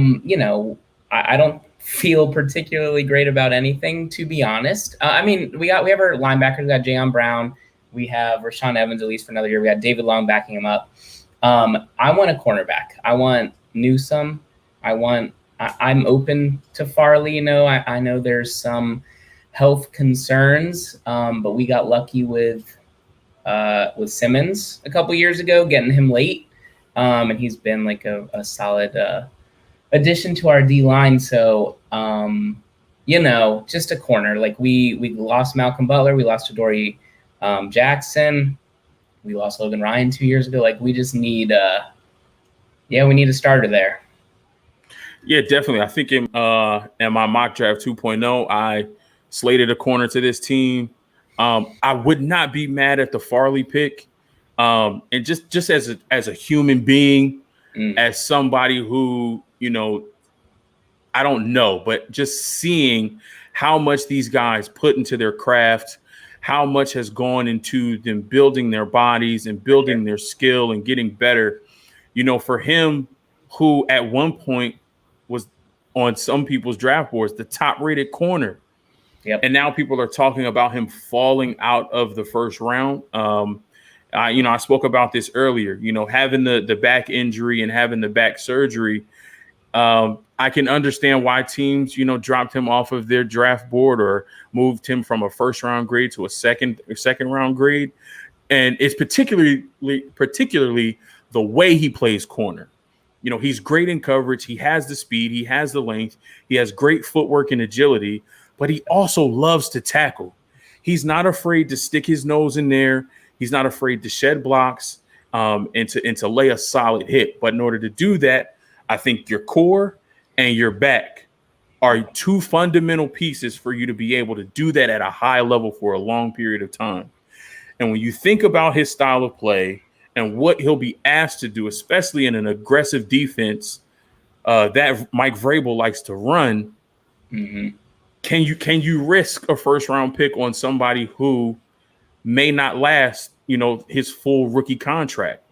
don't feel particularly great about anything, to be honest. We have our linebackers. We got Jayon Brown. We have Rashaan Evans at least for another year. We got David Long backing him up. I want a cornerback. I want Newsome. I'm open to Farley. I know there's some health concerns, but we got lucky with Simmons a couple years ago, getting him late. And he's been like a solid addition to our D line. So, just a corner. Like we lost Malcolm Butler, we lost Adoree Jackson, we lost Logan Ryan 2 years ago. Like we just need we need a starter there. Yeah, definitely. I think in my mock draft 2.0, I slated a corner to this team. I would not be mad at the Farley pick. And just as a human being, as somebody who, I don't know, but just seeing how much these guys put into their craft, how much has gone into them building their bodies and building their skill and getting better, for him, who at one point was on some people's draft boards, the top rated corner. Yep. And now people are talking about him falling out of the first round. I spoke about this earlier, having the back injury and having the back surgery. I can understand why teams, dropped him off of their draft board or moved him from a first round grade to a second round grade. And it's particularly the way he plays corner. You know, he's great in coverage. He has the speed. He has the length. He has great footwork and agility, but he also loves to tackle. He's not afraid to stick his nose in there. He's not afraid to shed blocks and to lay a solid hit. But in order to do that, I think your core and your back are two fundamental pieces for you to be able to do that at a high level for a long period of time. And when you think about his style of play and what he'll be asked to do, especially in an aggressive defense that Mike Vrabel likes to run, can you risk a first round pick on somebody who may not last, you know, his full rookie contract?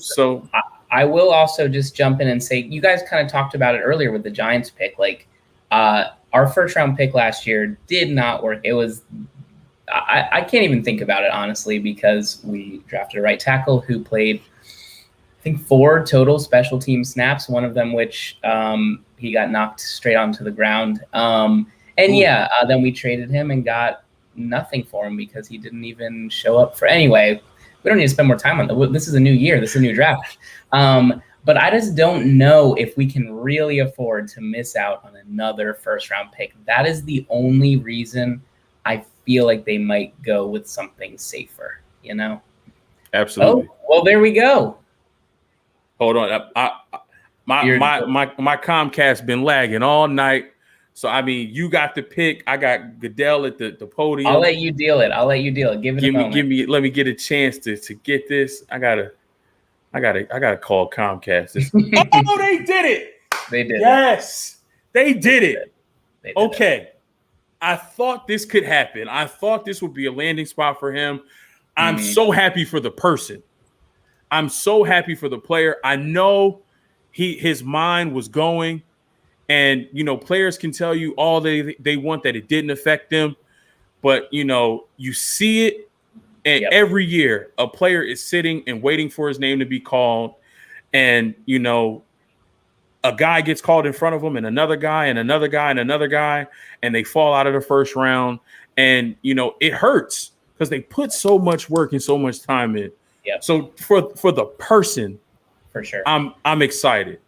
So I will also just jump in and say, you guys kind of talked about it earlier with the Giants pick. Like our first round pick last year did not work. It was, I can't even think about it, honestly, because we drafted a right tackle who played, I think, 4 total special team snaps, one of them which he got knocked straight onto the ground. Then we traded him and got nothing for him because he didn't even show up for. Anyway, we don't need to spend more time on that. This is a new year. This is a new draft. But I just don't know if we can really afford to miss out on another first round pick. That is the only reason I feel like they might go with something safer, you know? Absolutely. Oh, well, there we go. Hold on. My Comcast been lagging all night. So, I mean, you got the pick. I got Goodell at the podium. I'll let you deal it. Give it a moment. Let me get a chance to get this. I gotta call Comcast. Oh, they did it. They did. Yes, they did it. Okay. I thought this could happen. I thought this would be a landing spot for him. I'm so happy for the person. I'm so happy for the player. I know his mind was going. And, you know, players can tell you all they want that it didn't affect them. But, you know, you see it. And every year a player is sitting and waiting for his name to be called. And, you know, a guy gets called in front of him and another guy and another guy and another guy. And they fall out of the first round. And, you know, it hurts because they put so much work and so much time in. So for the person, for sure, I'm excited.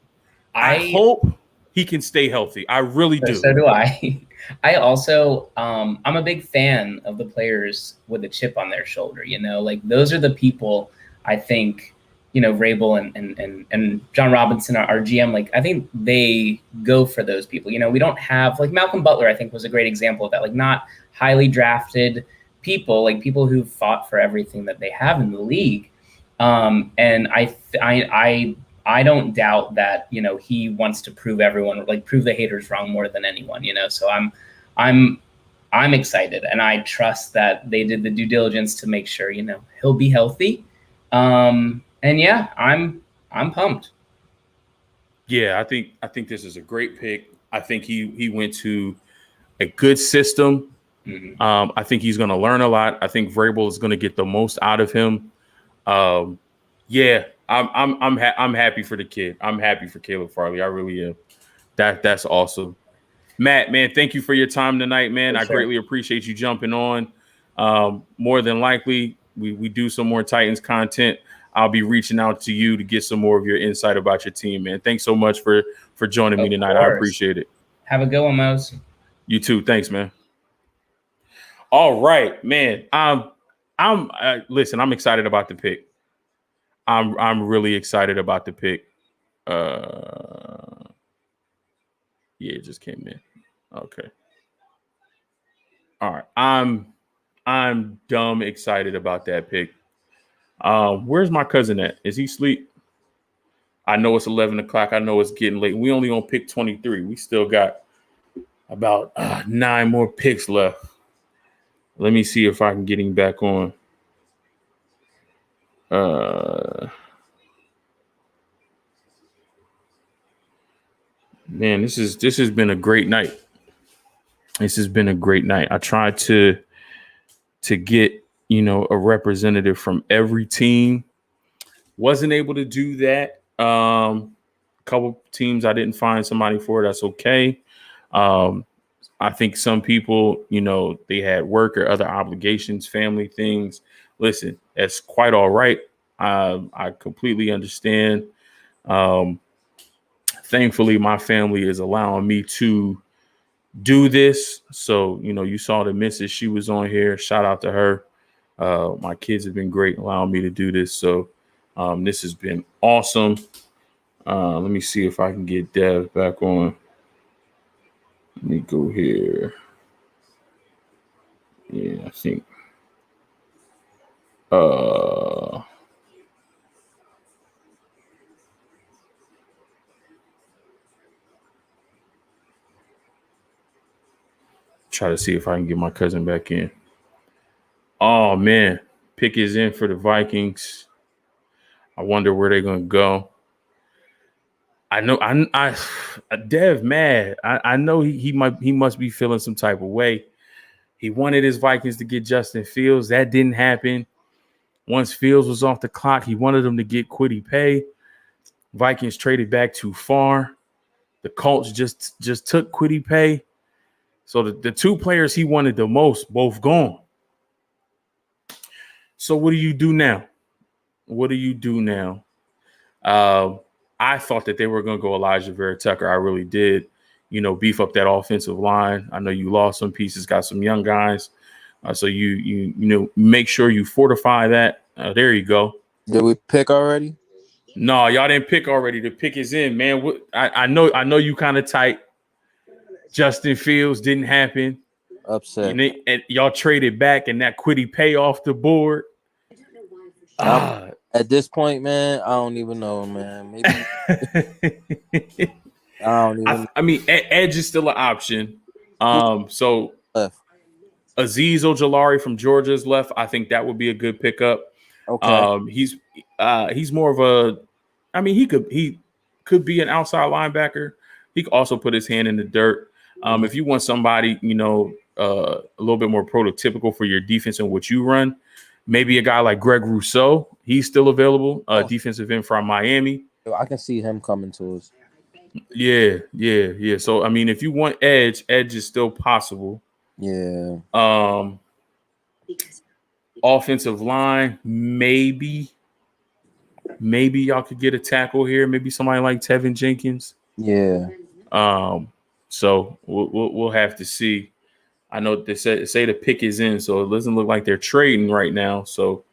I hope he can stay healthy. I really do. So do I. I also, I'm a big fan of the players with a chip on their shoulder. You know, like those are the people I think, you know, Vrabel and John Robinson, our GM, like I think they go for those people. You know, we don't have like Malcolm Butler, I think was a great example of that. Like not highly drafted people, like people who fought for everything that they have in the league. And I don't doubt that, you know, he wants to prove the haters wrong more than anyone, you know? So I'm excited and I trust that they did the due diligence to make sure, you know, he'll be healthy. And yeah, I'm pumped. Yeah. I think this is a great pick. I think he went to a good system. I think he's going to learn a lot. I think Vrabel is going to get the most out of him. Yeah. I'm happy for the kid. I'm happy for Caleb Farley. I really am. That's awesome. Matt, man, thank you for your time tonight, man. I greatly appreciate you jumping on. More than likely, we do some more Titans content. I'll be reaching out to you to get some more of your insight about your team, man. Thanks so much for joining me tonight. I appreciate it. Have a good one, Mose. You too. Thanks, man. All right, man. Listen, I'm excited about the pick. I'm really excited about the pick. Yeah, it just came in. Okay. All right. I'm dumb excited about that pick. Where's my cousin at? Is he asleep? I know it's 11 o'clock. I know it's getting late. We only on pick 23. We still got about 9 more picks left. Let me see if I can get him back on. Man, this has been a great night. This has been a great night. I tried to get, you know, a representative from every team. Wasn't able to do that. A couple teams I didn't find somebody for. That's okay. I think some people, you know, they had work or other obligations, family things. Listen, that's quite all right. I completely understand. Thankfully, my family is allowing me to do this. So, you saw the missus, she was on here. Shout out to her. My kids have been great allowing me to do this. So this has been awesome. Let me see if I can get Dev back on. Let me go here. Yeah, I think. Try to see if I can get my cousin back in. Oh man, pick is in for the Vikings. I wonder where they're gonna go. I know I Dev mad. I know he must be feeling some type of way. He wanted his Vikings to get Justin Fields. That didn't happen. Once Fields was off the clock, he wanted them to get Kwity Paye. Vikings traded back too far. The Colts just took Kwity Paye. So the two players he wanted the most, both gone. So what do you do now? I thought that they were going to go Elijah Vera Tucker. I really did. Beef up that offensive line. I know you lost some pieces, got some young guys. So you make sure you fortify that. There you go. Did we pick already? No, y'all didn't pick already. The pick is in, man. I know you kind of tight. Justin Fields didn't happen. Upset. And y'all traded back, and that Kwity Paye off the board. At this point, man, I don't even know, man. Maybe I don't even. I mean, edge is still an option. So left? Azeez Ojulari from Georgia's left. I think that would be a good pickup. Okay. He's more of a. I mean, he could be an outside linebacker. He could also put his hand in the dirt. If you want somebody, a little bit more prototypical for your defense and what you run, maybe a guy like Greg Rousseau. He's still available. Defensive end from Miami. I can see him coming to us. Yeah. So I mean, if you want edge is still possible. Yeah. Offensive line, maybe y'all could get a tackle here. Maybe somebody like Tevin Jenkins. Yeah. So we'll have to see. I know they say the pick is in, so it doesn't look like they're trading right now. So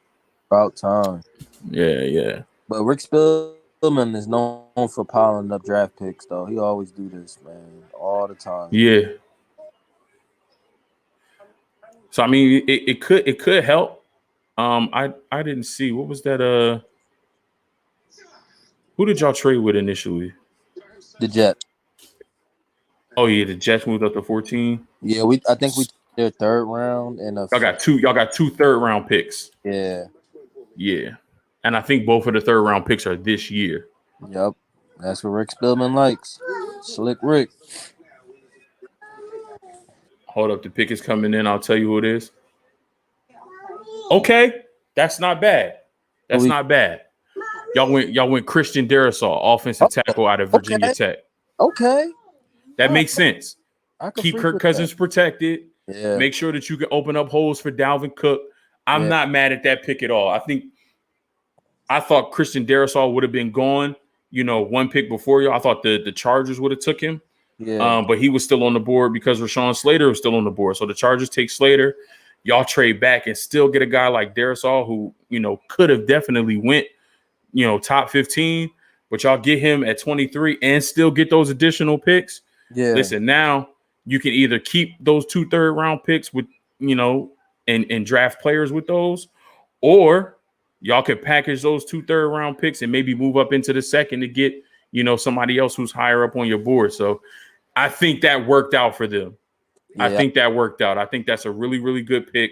about time. Yeah. But Rick Spielman is known for piling up draft picks, though. He always do this, man, all the time. Yeah. So I mean, it could help. I didn't see, what was that? Who did y'all trade with initially? The Jets. Oh yeah, the Jets moved up to 14. Yeah, I think we took their third round and y'all got two third round picks. Yeah. And I think both of the third round picks are this year. Yep. That's what Rick Spielman likes. Slick Rick. Hold up, the pick is coming in. I'll tell you who it is. Okay, that's not bad. Not bad. Y'all went Christian Darrisaw, offensive tackle out of Virginia Tech. Okay. That makes sense. Keep Kirk Cousins protected. Yeah. Make sure that you can open up holes for Dalvin Cook. I'm not mad at that pick at all. I thought Christian Darrisaw would have been gone, one pick before you. I thought the Chargers would have took him. Yeah. But he was still on the board because Rashawn Slater was still on the board. So the Chargers take Slater. Y'all trade back and still get a guy like Darrisaw who, could have definitely went, top 15. But y'all get him at 23 and still get those additional picks. Yeah. Listen, now you can either keep those 2 third round picks with, and draft players with those, or y'all could package those 2 third round picks and maybe move up into the second to get, somebody else who's higher up on your board. So I think that worked out for them. Yeah. I think that worked out. I think that's a really, really good pick.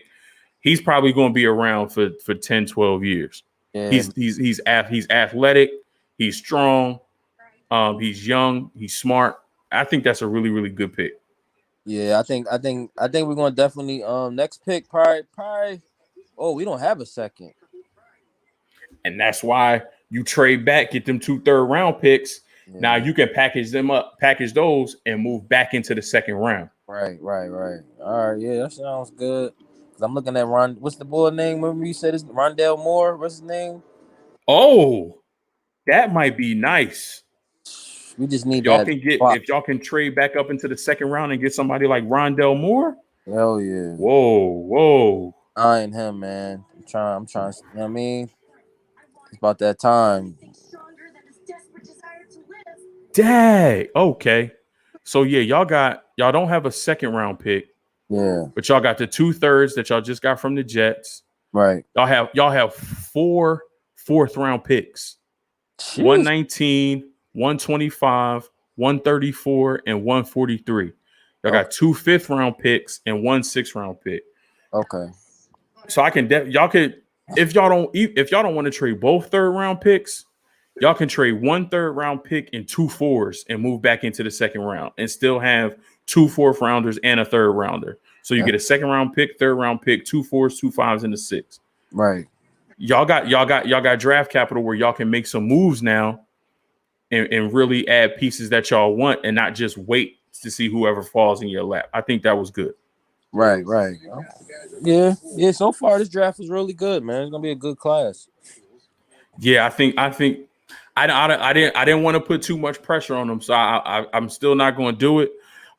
He's probably going to be around for 10, 12 years. Yeah. He's athletic. He's strong. He's young. He's smart. I think that's a really, really good pick. Yeah, I think we're going to definitely next pick probably. Oh, we don't have a second. And that's why you trade back, get them 2 third round picks. Yeah. Now you can package those and move back into the second round. Right. All right, yeah, that sounds good. I'm looking at Ron. What's the boy name? Remember you said it's Rondell Moore? What's his name? Oh, that might be nice. We just need y'all that. Can get if y'all can trade back up into the second round and get somebody like Rondell Moore. Hell yeah. Whoa. I ain't him, man. I'm trying, you know what I mean? It's about that time. Dang. Okay. So yeah, y'all don't have a second round pick. Yeah. But y'all got the 2/3 that y'all just got from the Jets. Right. Y'all have 4 fourth round picks. Jeez. 119, 125, 134, and 143. Y'all got 2 fifth round picks and 1 6th round pick. Okay. So I can y'all could if y'all don't want to trade both 3rd round picks, y'all can trade 1 3rd round pick and 2 4s and move back into the second round and still have 2 4th rounders and a 3rd rounder. So you get a 2nd round pick, 3rd round pick, 2 4s, 2 5s, and a 6. Right. Y'all got draft capital where y'all can make some moves now and really add pieces that y'all want and not just wait to see whoever falls in your lap. I think that was good. Right. Yeah. So far, this draft was really good, man. It's gonna be a good class. Yeah, I think I didn't want to put too much pressure on them, so I'm still not going to do it.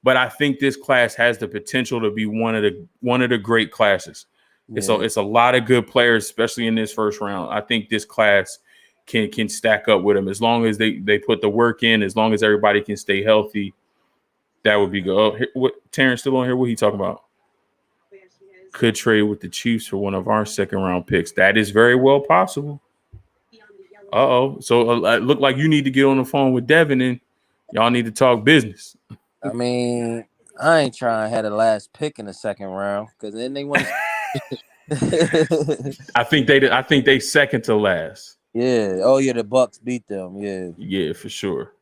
But I think this class has the potential to be one of the great classes. Yeah. It's a lot of good players, especially in this first round. I think this class can stack up with them as long as they put the work in. As long as everybody can stay healthy, that would be good. Oh, what Terrence still on here? What he talking about? Could trade with the Chiefs for one of our 2nd round picks. That is very well possible. So it look like you need to get on the phone with Devin and y'all need to talk business. I mean, I ain't trying to have the last pick in the 2nd round because then they want. I think they second to last. Yeah. Oh yeah, the Bucks beat them. Yeah. Yeah, for sure.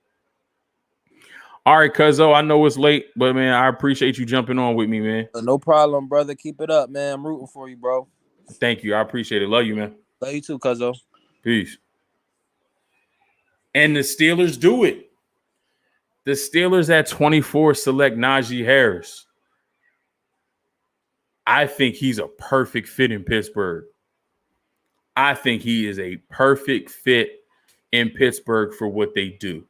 All right, Cuzzo. I know it's late, but man, I appreciate you jumping on with me, man. No problem, brother. Keep it up, man. I'm rooting for you, bro. Thank you. I appreciate it. Love you, man. Love you too, Cuzzo. Peace. And the Steelers do it. The Steelers at 24 select Najee Harris. I think he's a perfect fit in Pittsburgh. I think he is a perfect fit in Pittsburgh for what they do.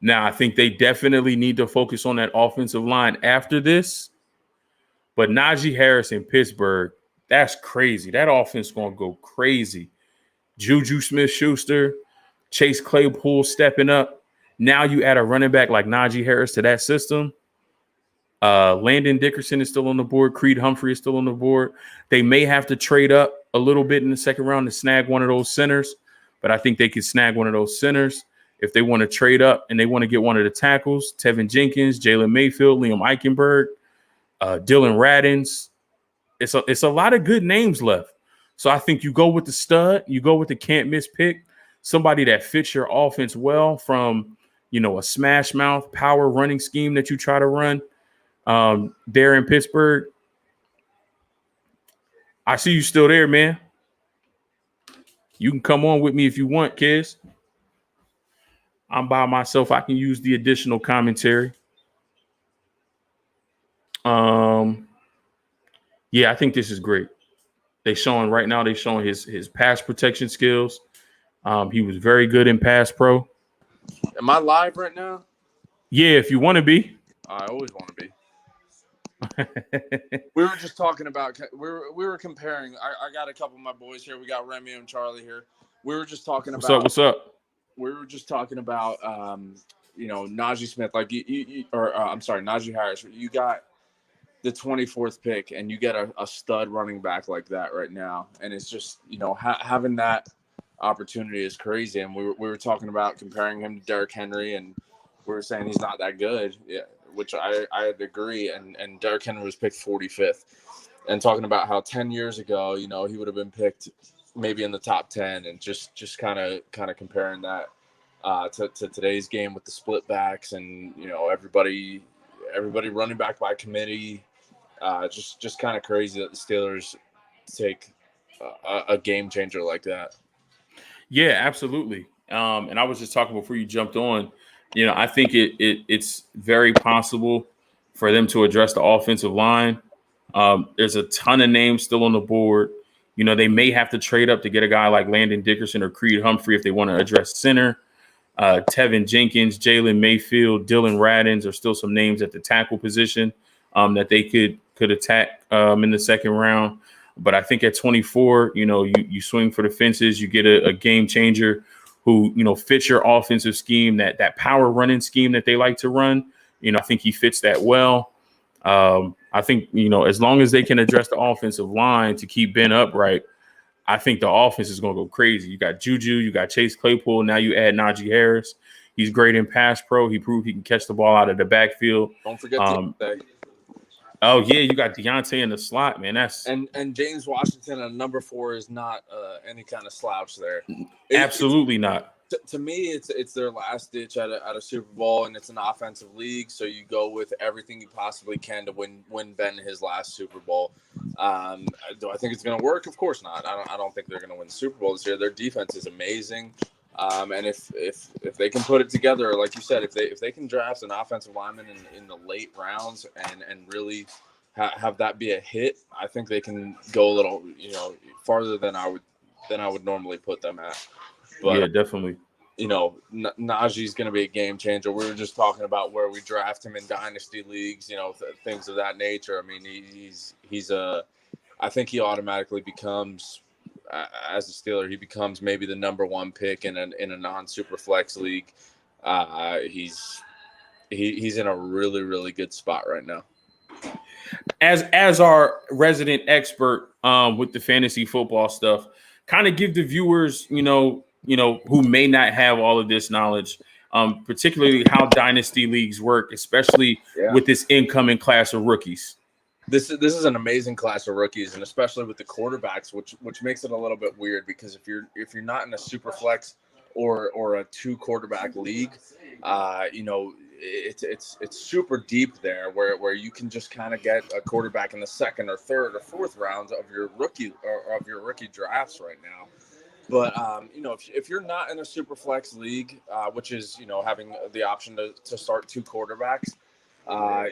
Now, I think they definitely need to focus on that offensive line after this. But Najee Harris in Pittsburgh, that's crazy. That offense is going to go crazy. Juju Smith-Schuster, Chase Claypool stepping up. Now you add a running back like Najee Harris to that system. Landon Dickerson is still on the board. Creed Humphrey is still on the board. They may have to trade up a little bit in the 2nd round to snag one of those centers, but I think they could snag one of those centers. If they want to trade up and they want to get one of the tackles, Tevin Jenkins, Jalen Mayfield, Liam Eichenberg, Dylan Radins. It's a lot of good names left. So I think you go with the stud, you go with the can't miss pick, somebody that fits your offense well from, a smash mouth power running scheme that you try to run there in Pittsburgh. I see you still there, man. You can come on with me if you want, kids. I'm by myself. I can use the additional commentary. Yeah, I think this is great. They showing his pass protection skills. He was very good in pass pro. Am I live right now? Yeah, if you want to be. I always want to be. We were just talking about we were comparing. I got a couple of my boys here. We got Remy and Charlie here. We were just talking about what's up. We were just talking about Najee Smith, like Najee Harris. You got the 24th pick and you get a stud running back like that right now, and it's just having that opportunity is crazy. And we were talking about comparing him to Derrick Henry, and we were saying he's not that good. Yeah. Which I agree, and Derrick Henry was picked 45th, and talking about how 10 years ago, he would have been picked maybe in the top 10, and just kind of comparing that to today's game with the split backs and everybody running back by committee, just kind of crazy that the Steelers take a game changer like that. Yeah, absolutely. And I was just talking before you jumped on. I think it's very possible for them to address the offensive line. There's a ton of names still on the board. You know, they may have to trade up to get a guy like Landon Dickerson or Creed Humphrey if they want to address center. Tevin Jenkins, Jalen Mayfield, Dylan Radins are still some names at the tackle position that they could attack in the second round. But I think at 24, you know, you swing for the fences, you get a game changer who, you know, fits your offensive scheme, that power running scheme that they like to run. You know, I think he fits that well. I think, you know, as long as they can address the offensive line to keep Ben upright, I think the offense is going to go crazy. You got Juju, you got Chase Claypool. Now you add Najee Harris. He's great in pass pro. He proved he can catch the ball out of the backfield. Don't forget Deontay. Oh yeah, you got Deontay in the slot, man. That's and James Washington at number 4 is not any kind of slouch there. Absolutely not. To me, it's their last ditch at a Super Bowl, and it's an offensive league, so you go with everything you possibly can to win Ben his last Super Bowl. Do I think it's going to work? Of course not. I don't think they're going to win the Super Bowl this year. Their defense is amazing, and if they can put it together, like you said, if they can draft an offensive lineman in the late rounds and really have that be a hit, I think they can go a little, you know, farther than I would normally put them at. But, yeah, definitely. You know, Najee's going to be a game changer. We were just talking about where we draft him in dynasty leagues, you know, things of that nature. I mean, I think he automatically becomes, as a Steeler, he becomes maybe the number 1 pick in a non-super flex league. He's in a really, really good spot right now. As our resident expert with the fantasy football stuff, kind of give the viewers, you know, who may not have all of this knowledge, particularly how dynasty leagues work, especially with this incoming class of rookies. This is an amazing class of rookies, and especially with the quarterbacks, which makes it a little bit weird because if you're not in a super flex or a 2 quarterback league, you know, it's super deep there where you can just kind of get a quarterback in the 2nd or 3rd or 4th rounds of your rookie drafts right now. But, you know, if you're not in a super flex league, which is, you know, having the option to start 2 quarterbacks,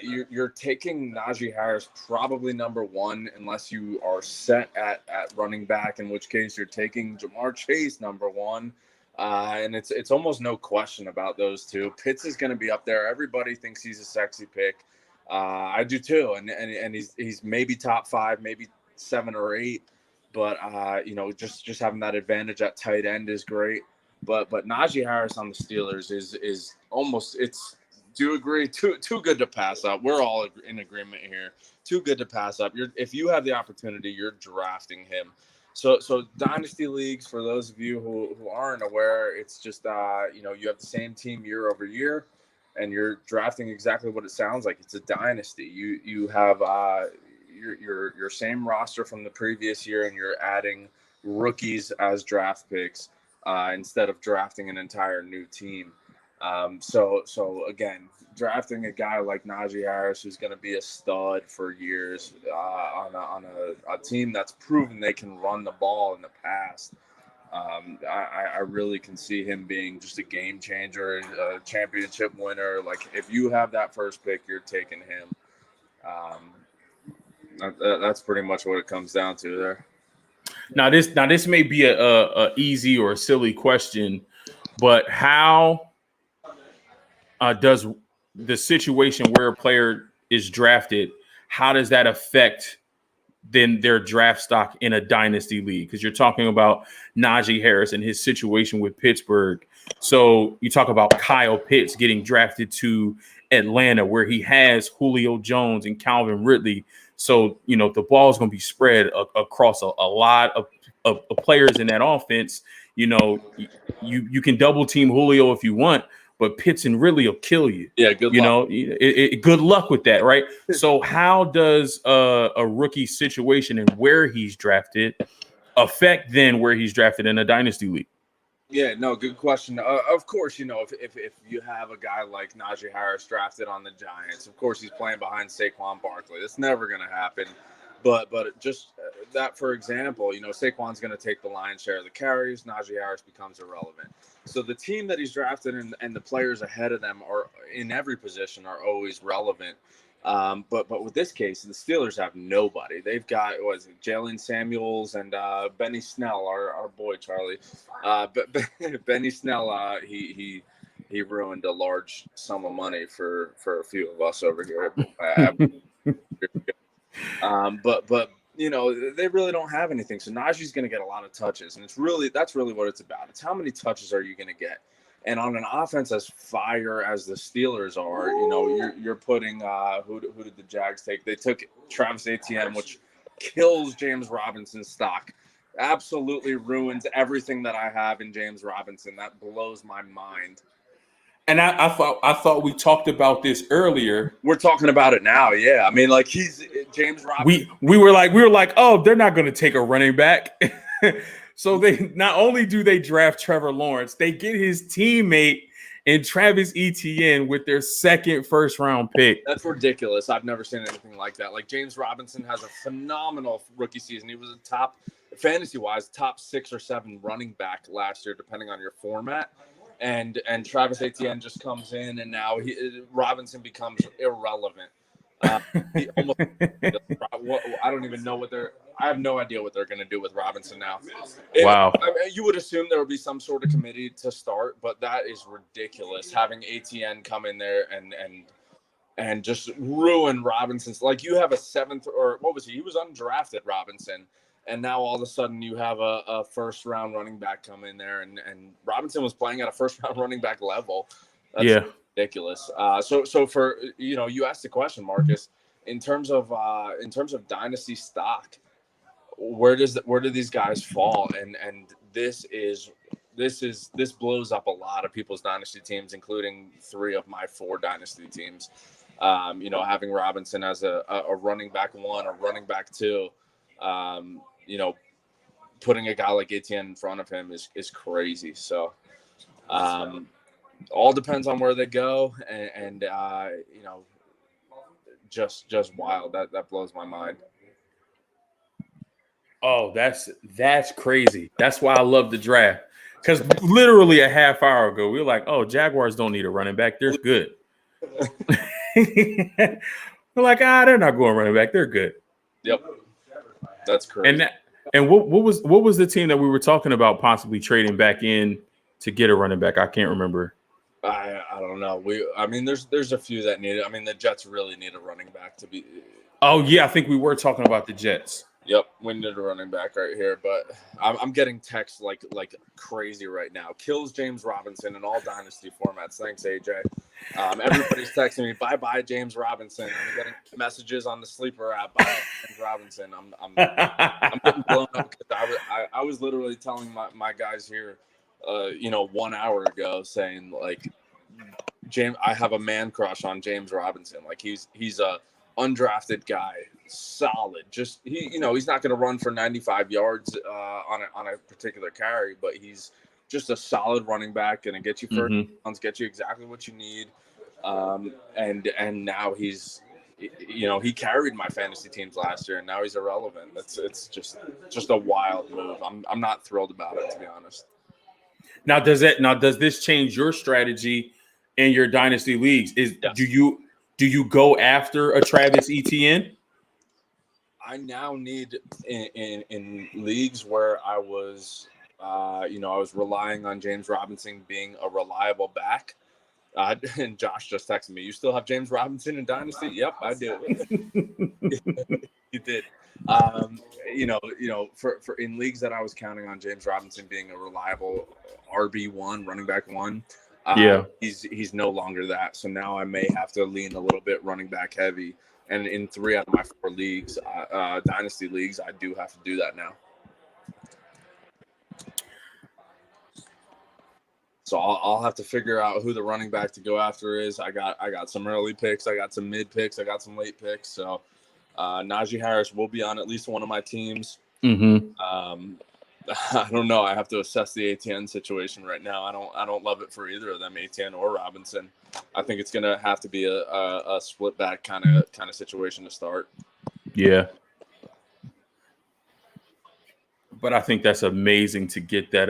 you're taking Najee Harris probably number 1 unless you are set at running back, in which case you're taking Jamar Chase number 1. And it's almost no question about those 2. Pitts is going to be up there. Everybody thinks he's a sexy pick. I do too. And he's maybe top 5, maybe 7 or 8. But, you know, just having that advantage at tight end is great. But Najee Harris on the Steelers is almost, do you agree? Too good to pass up. We're all in agreement here. Too good to pass up. If you have the opportunity, you're drafting him. So dynasty leagues, for those of you who aren't aware, it's just, you know, you have the same team year over year, and you're drafting exactly what it sounds like. It's a dynasty. You have your same roster from the previous year, and you're adding rookies as draft picks instead of drafting an entire new team. So again, drafting a guy like Najee Harris, who's going to be a stud for years on a team that's proven they can run the ball in the past. I really can see him being just a game changer, a championship winner. Like, if you have that first pick, you're taking him. That's pretty much what it comes down to there. Now this may be a easy or a silly question, but how does the situation where a player is drafted, how does that affect then their draft stock in a dynasty league? Because you're talking about Najee Harris and his situation with Pittsburgh. So you talk about Kyle Pitts getting drafted to Atlanta, where he has Julio Jones and Calvin Ridley. So, you know, the ball is going to be spread across a lot of players in that offense. You know, you can double team Julio if you want, but Pitts and Ridley will kill you. Yeah, good luck. Good luck with that, right? So how does a rookie situation and where he's drafted affect then where he's drafted in a dynasty league? Yeah, no, good question. Of course, you know, if you have a guy like Najee Harris drafted on the Giants, of course he's playing behind Saquon Barkley. That's never going to happen. But just that, for example, you know, Saquon's going to take the lion's share of the carries. Najee Harris becomes irrelevant. So the team that he's drafted and the players ahead of them are in every position are always relevant. But with this case, the Steelers have nobody. They've got Jalen Samuels and Benny Snell, our boy Charlie. But Benny Snell, he ruined a large sum of money for a few of us over here. But you know, they really don't have anything. So Najee's going to get a lot of touches, and that's really what it's about. It's how many touches are you going to get? And on an offense as fire as the Steelers are, you know, you're putting who did the Jags take? They took Travis Etienne, which kills James Robinson's stock. Absolutely ruins everything that I have in James Robinson. That blows my mind. And I thought we talked about this earlier. We're talking about it now, yeah. I mean, like he's James Robinson. We were like, oh, they're not going to take a running back. So they not only do they draft Trevor Lawrence, they get his teammate in Travis Etienne with their second first-round pick. That's ridiculous. I've never seen anything like that. Like James Robinson has a phenomenal rookie season. He was a top, fantasy-wise, top 6 or 7 running back last year, depending on your format. And Travis Etienne just comes in, and now Robinson becomes irrelevant. He almost, I don't even know I have no idea what they're going to do with Robinson now. Wow. I mean, you would assume there would be some sort of committee to start, but that is ridiculous. Having ATN come in there and just ruin Robinson's. Like you have a 7th or what was he? He was undrafted, Robinson. And now all of a sudden you have a first-round running back come in there, and Robinson was playing at a first-round running back level. That's ridiculous. So for you asked the question, Marcus, in terms of dynasty stock, where do these guys fall? And this blows up a lot of people's dynasty teams, including 3 of my 4 dynasty teams. Having Robinson as a running back 1 or running back 2. Putting a guy like Etienne in front of him is crazy. So, all depends on where they go, and just wild. That blows my mind. Oh, that's crazy. That's why I love the draft. Because literally a half hour ago, we were like, "Oh, Jaguars don't need a running back. They're good." We're like, they're not going running back. They're good. Yep. That's crazy. And what was the team that we were talking about possibly trading back in to get a running back? I can't remember. I don't know. There's a few that need it. I mean, the Jets really need a running back to be. Oh yeah, I think we were talking about the Jets. Yep, we need a running back right here, but I'm getting texts like crazy right now. Kills James Robinson in all dynasty formats. Thanks, AJ. Everybody's texting me, bye James Robinson. I'm getting messages on the sleeper app. Bye James Robinson. I'm getting blown up because I was literally telling my guys here, 1 hour ago, saying like, I have a man crush on James Robinson. Like he's a undrafted guy. Solid. Just he's not going to run for 95 yards on a particular carry, but he's just a solid running back, going to get you first downs, get you exactly what you need. And now he's he carried my fantasy teams last year, and now he's irrelevant. It's just a wild move. I'm not thrilled about it, to be honest. Now does this change your strategy in your dynasty leagues? Do you go after a Travis Etienne? I now need in leagues where I was, I was relying on James Robinson being a reliable back. And Josh just texted me, "You still have James Robinson in Dynasty?" Yep, I do. You did. For in leagues that I was counting on James Robinson being a reliable RB1, running back 1. He's no longer that. So now I may have to lean a little bit running back heavy. And in 3 out of my 4 leagues, dynasty leagues, I do have to do that now. So I'll have to figure out who the running back to go after is. I got some early picks, I got some mid picks, I got some late picks. So Najee Harris will be on at least one of my teams. I don't know. I have to assess the ATN situation right now. I don't love it for either of them, ATN or Robinson. I think it's gonna have to be a split back kind of situation to start. Yeah. But I think that's amazing to get that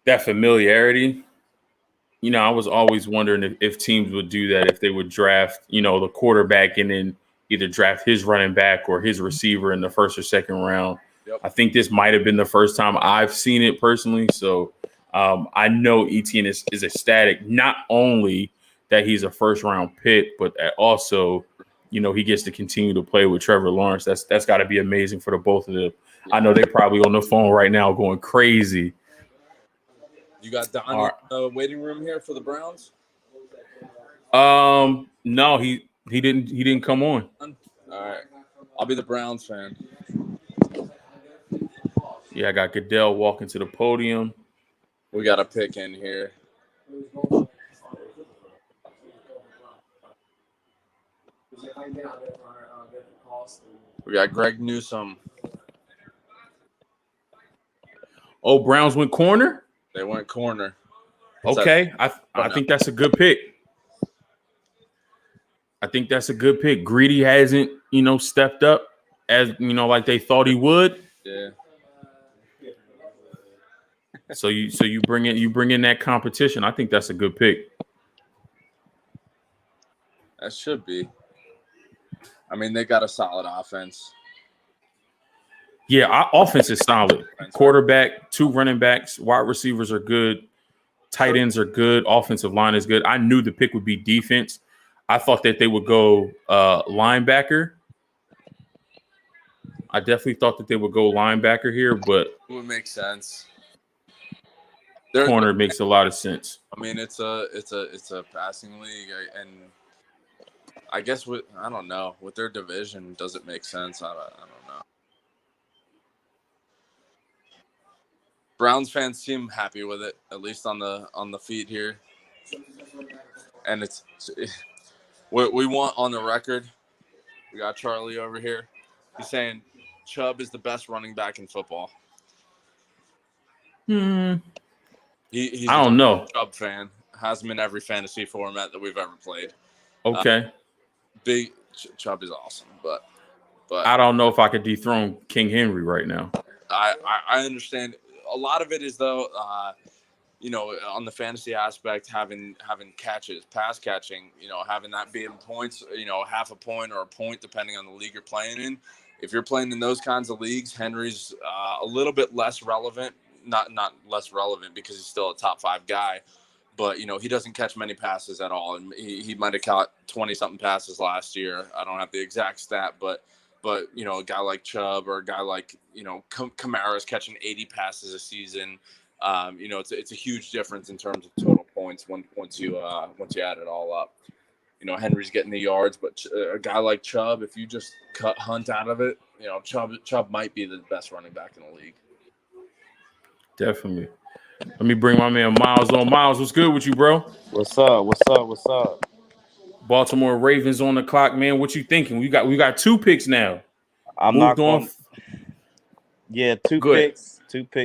that familiarity, I was always wondering if teams would do that, if they would draft, the quarterback and then either draft his running back or his receiver in the first or second round. Yep. I think this might have been the first time I've seen it personally. So I know Etienne is ecstatic, not only that he's a first round pick, but that also, he gets to continue to play with Trevor Lawrence. That's got to be amazing for the both of them. I know they're probably on the phone right now going crazy. You got Donnie in the waiting room here for the Browns? No, he didn't come on. All right. I'll be the Browns fan. Yeah, I got Goodell walking to the podium. We got a pick in here. We got Greg Newsome. Oh, Browns went corner? They went corner. Okay. I think that's a good pick. I think that's a good pick. Greedy hasn't, stepped up as, like they thought he would. Yeah. So you bring in that competition. I think that's a good pick. That should be. I mean, they got a solid offense. Yeah, our offense is solid. Quarterback, 2 running backs, wide receivers are good, tight ends are good, offensive line is good. I knew the pick would be defense. I thought that they would go linebacker. I definitely thought that they would go linebacker here, but It would make sense. corner makes a lot of sense. I mean, it's a passing league, and I guess I don't know, with their division, does it make sense? I don't know. Browns fans seem happy with it, at least on the feed here. And it's what we want on the record. We got Charlie over here. He's saying Chubb is the best running back in football. He's I don't know. Chubb fan. Has him in every fantasy format that we've ever played. Okay. Chubb is awesome, but I don't know if I could dethrone King Henry right now. I understand. A lot of it is though, on the fantasy aspect, having catches, pass catching, having that be in points, half a point or a point depending on the league you're playing in. If you're playing in those kinds of leagues, Henry's a little bit less relevant. Not less relevant because he's still a top 5 guy, but he doesn't catch many passes at all, and he might have caught 20-something passes last year. I don't have the exact stat, but a guy like Chubb or a guy like Kamara's catching 80 passes a season. It's a huge difference in terms of total points once you add it all up. Henry's getting the yards, but a guy like Chubb, if you just cut Hunt out of it, Chubb might be the best running back in the league. Definitely. Let me bring my man Miles on. Miles, what's good with you, bro? What's up? Baltimore Ravens on the clock, man. What you thinking? We got 2 picks now. I'm Moved not going. on. Yeah, two picks.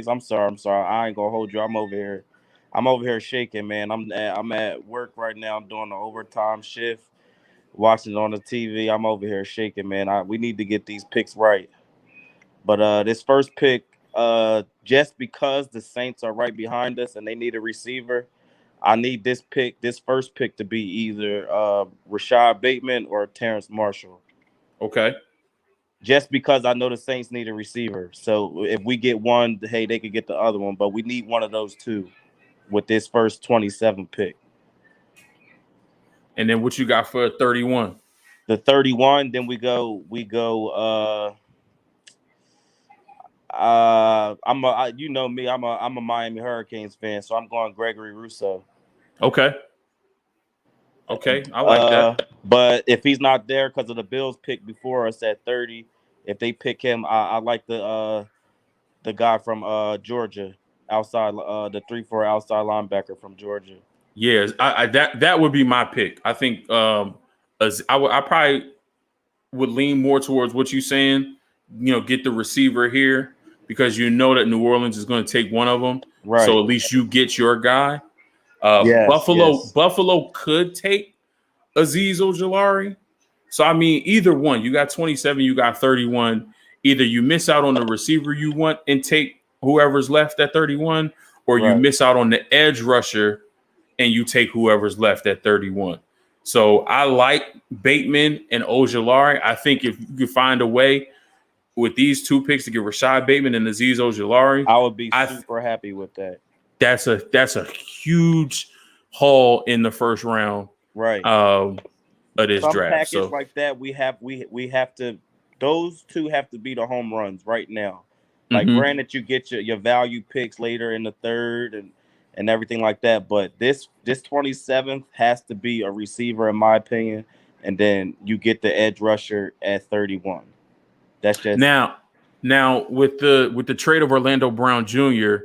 I'm sorry. I ain't gonna hold you. I'm over here shaking, man. I'm at work right now. I'm doing the overtime shift, watching it on the TV. I'm over here shaking, man. We need to get these picks right. But this first pick, just because the Saints are right behind us and they need a receiver, I need this first pick to be either Rashad Bateman or Terrence Marshall. Okay. Just because I know the Saints need a receiver. So if we get one, hey, they could get the other one. But we need one of those 2 with this first 27 pick. And then what you got for 31? The 31, then we go you know me, I'm a Miami Hurricanes fan, so I'm going Gregory Rousseau. Okay, I like that. But if he's not there because of the Bills pick before us at 30, if they pick him, I like the guy from Georgia, outside the 3-4 outside linebacker from Georgia. Yeah, that would be my pick. I think I probably would lean more towards what you're saying. Get the receiver here because that New Orleans is going to take one of them. Right. So at least you get your guy. Yes. Buffalo could take Azeez Ojulari. So I mean, either one. You got 27, you got 31. Either you miss out on the receiver you want and take whoever's left at 31, or you miss out on the edge rusher and you take whoever's left at 31. So I like Bateman and Ojulari. I think if you could find a way with these 2 picks to get Rashad Bateman and Azeez Ojulari, I would be super happy with that. That's a huge haul in the first round, right? Of this Some draft. package So like that, we have to. Those 2 have to be the home runs right now. Like, granted, you get your value picks later in the 3rd and everything like that, but this 27th has to be a receiver, in my opinion, and then you get the edge rusher at 31. That's just now with the trade of Orlando Brown Jr.,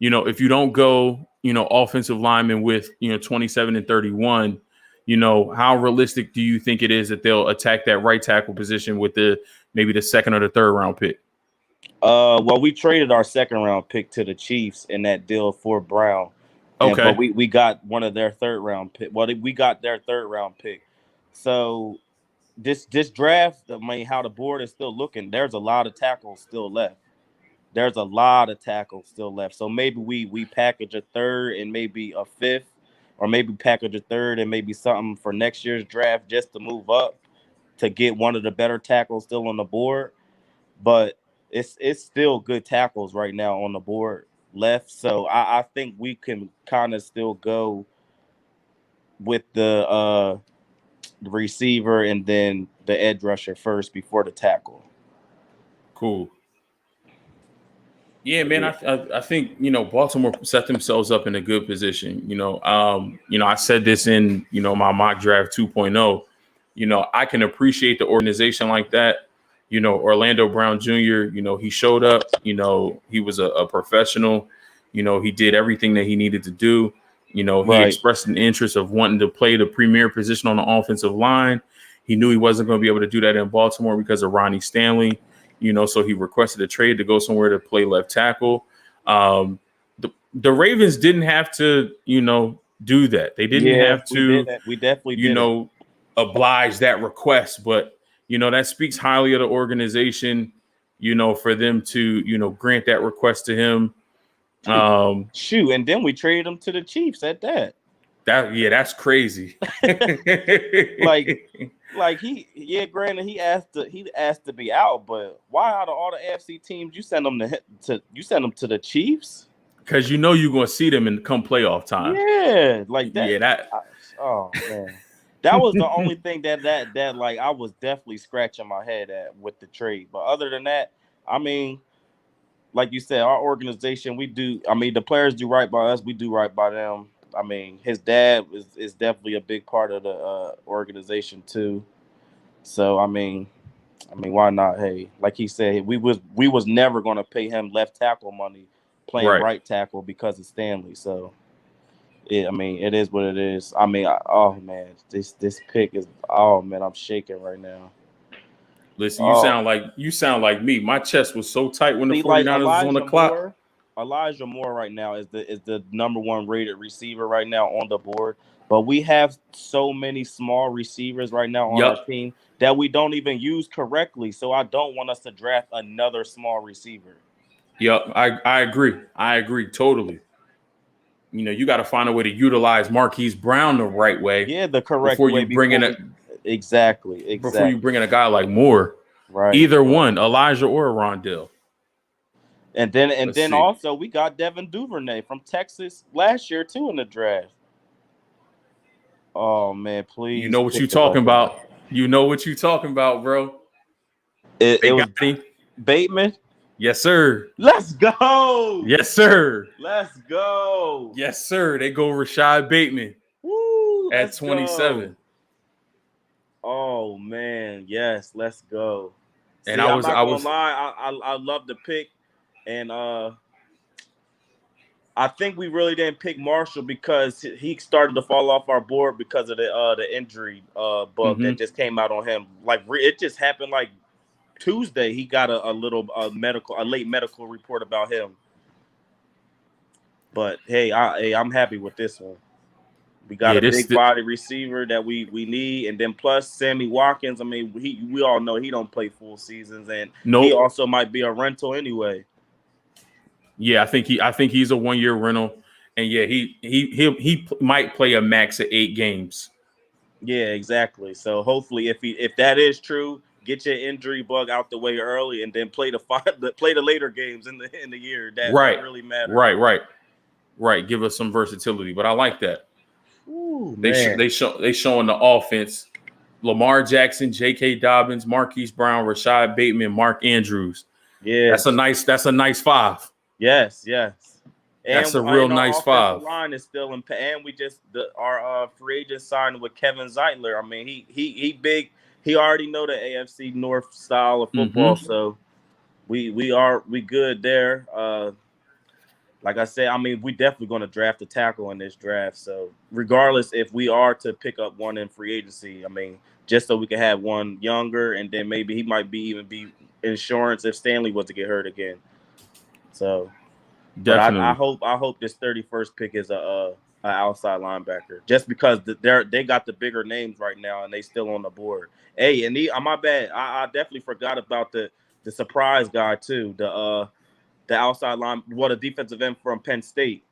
if you don't go, offensive lineman with 27 and 31, how realistic do you think it is that they'll attack that right tackle position with maybe the 2nd or the 3rd round pick? Well, we traded our 2nd round pick to the Chiefs in that deal for Brown. Okay. But we got one of their 3rd round pick. Well, we got their 3rd round pick. So this draft, I mean, how the board is still looking, there's a lot of tackles still left. So maybe we package a 3rd and maybe a 5th, or maybe package a 3rd and maybe something for next year's draft just to move up to get one of the better tackles still on the board. But it's still good tackles right now on the board left. So I think we can kind of still go with the receiver and then the edge rusher first before the tackle. Cool. Yeah, man. I think Baltimore set themselves up in a good position. I said this in my mock draft 2.0. I can appreciate the organization like that. Orlando Brown Jr., he showed up, he was a professional, he did everything that he needed to do. He expressed an interest of wanting to play the premier position on the offensive line. He knew he wasn't going to be able to do that in Baltimore because of Ronnie Stanley, so he requested a trade to go somewhere to play left tackle. The Ravens didn't have to, do that. They didn't have to, we definitely did oblige that request, but that speaks highly of the organization, for them to, grant that request to him. And then we traded him to the Chiefs at that. That's crazy. Granted, he asked to be out, but why out of all the AFC teams you send him to the Chiefs? Because you're going to see them in come playoff time. Yeah, like that. Oh man. That was the only thing that like I was definitely scratching my head at with the trade. But other than that, I mean, like you said, our organization, the players do right by us, we do right by them. I mean, his dad is definitely a big part of the organization too. So I mean, why not? Hey, like he said, we was never gonna pay him left tackle money playing right tackle because of Stanley. So it is what it is. I mean, this pick is. Oh man, I'm shaking right now. Listen, you sound like me. My chest was so tight when the 49ers was on the clock. Elijah Moore right now is the number 1 rated receiver right now on the board. But we have so many small receivers right now on our team that we don't even use correctly. So I don't want us to draft another small receiver. Yep, I agree. I agree totally. You got to find a way to utilize Marquise Brown the right way. Yeah, the correct way. Exactly. Before you bring in a guy like Moore. Right. Either one, Elijah or Rondell. And then also we got Devin Duvernay from Texas last year too in the draft. Oh man, please. You know what you're talking about. You know what you're talking about, bro. It was Bateman. Yes, sir. Let's go. Yes, sir. Let's go. Yes, sir. They go Rashad Bateman. Woo, at 27. Go. Oh man, yes, let's go. And See, I I'm not gonna lie, I love the pick, and I think we really didn't pick Marshall because he started to fall off our board because of the injury bug that just came out on him. Like it just happened like Tuesday. He got a late medical report about him. But hey, I'm happy with this one. We got a big body receiver that we need, and then plus Sammy Watkins. I mean, we all know he don't play full seasons, and he also might be a rental anyway. Yeah, I think he's a 1-year rental, And yeah, he might play a max of 8 games. Yeah, exactly. So hopefully, if that is true, get your injury bug out the way early, and then play the later games in the year that really matter. Right. Give us some versatility, but I like that. Ooh, They showing the offense. Lamar Jackson, J.K. Dobbins, Marquise Brown, Rashad Bateman, Mark Andrews. Yeah, that's a nice 5. Yes. That's And a real our nice offensive 5. line is still in, and we just our free agent signed with Kevin Zeitler. I mean, he big. He already know the AFC North style of football, so we good there. Like I said, I mean, we definitely going to draft a tackle in this draft. So regardless, if we are to pick up one in free agency, I mean, just so we can have one younger, and then maybe he might be insurance if Stanley was to get hurt again. So, definitely. but I hope this 31st pick is a outside linebacker, just because they got the bigger names right now and they still on the board. Hey, and my bad, I definitely forgot about the surprise guy too. The outside line, a defensive end from Penn State.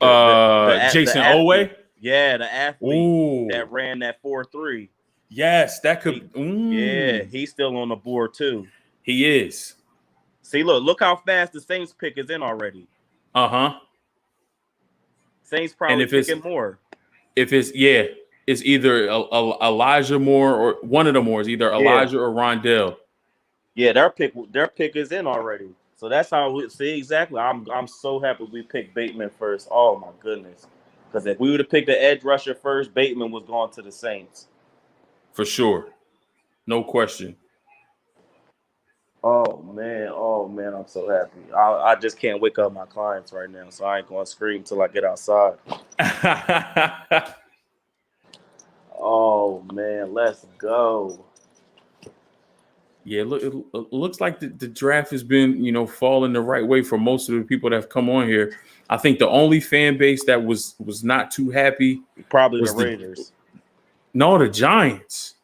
Jason Owe? Yeah, the athlete that ran that 4.3. Yes, that could. Yeah, he's still on the board too. He is. See, look how fast the Saints pick is in already. Saints probably picking more. If it's it's either Elijah Moore or one of the Moores, either Elijah or Rondell. Yeah, their pick is in already. So that's how we see exactly. I'm so happy we picked Bateman first. Oh my goodness. Because if we would have picked the edge rusher first, Bateman was going to the Saints. For sure. No question. Oh man, I'm so happy. I just can't wake up my clients right now, so I ain't gonna scream till I get outside. Oh man, let's go. Yeah, look, it looks like the draft has been, falling the right way for most of the people that have come on here. I think the only fan base that was not too happy probably was the Raiders. No, the Giants.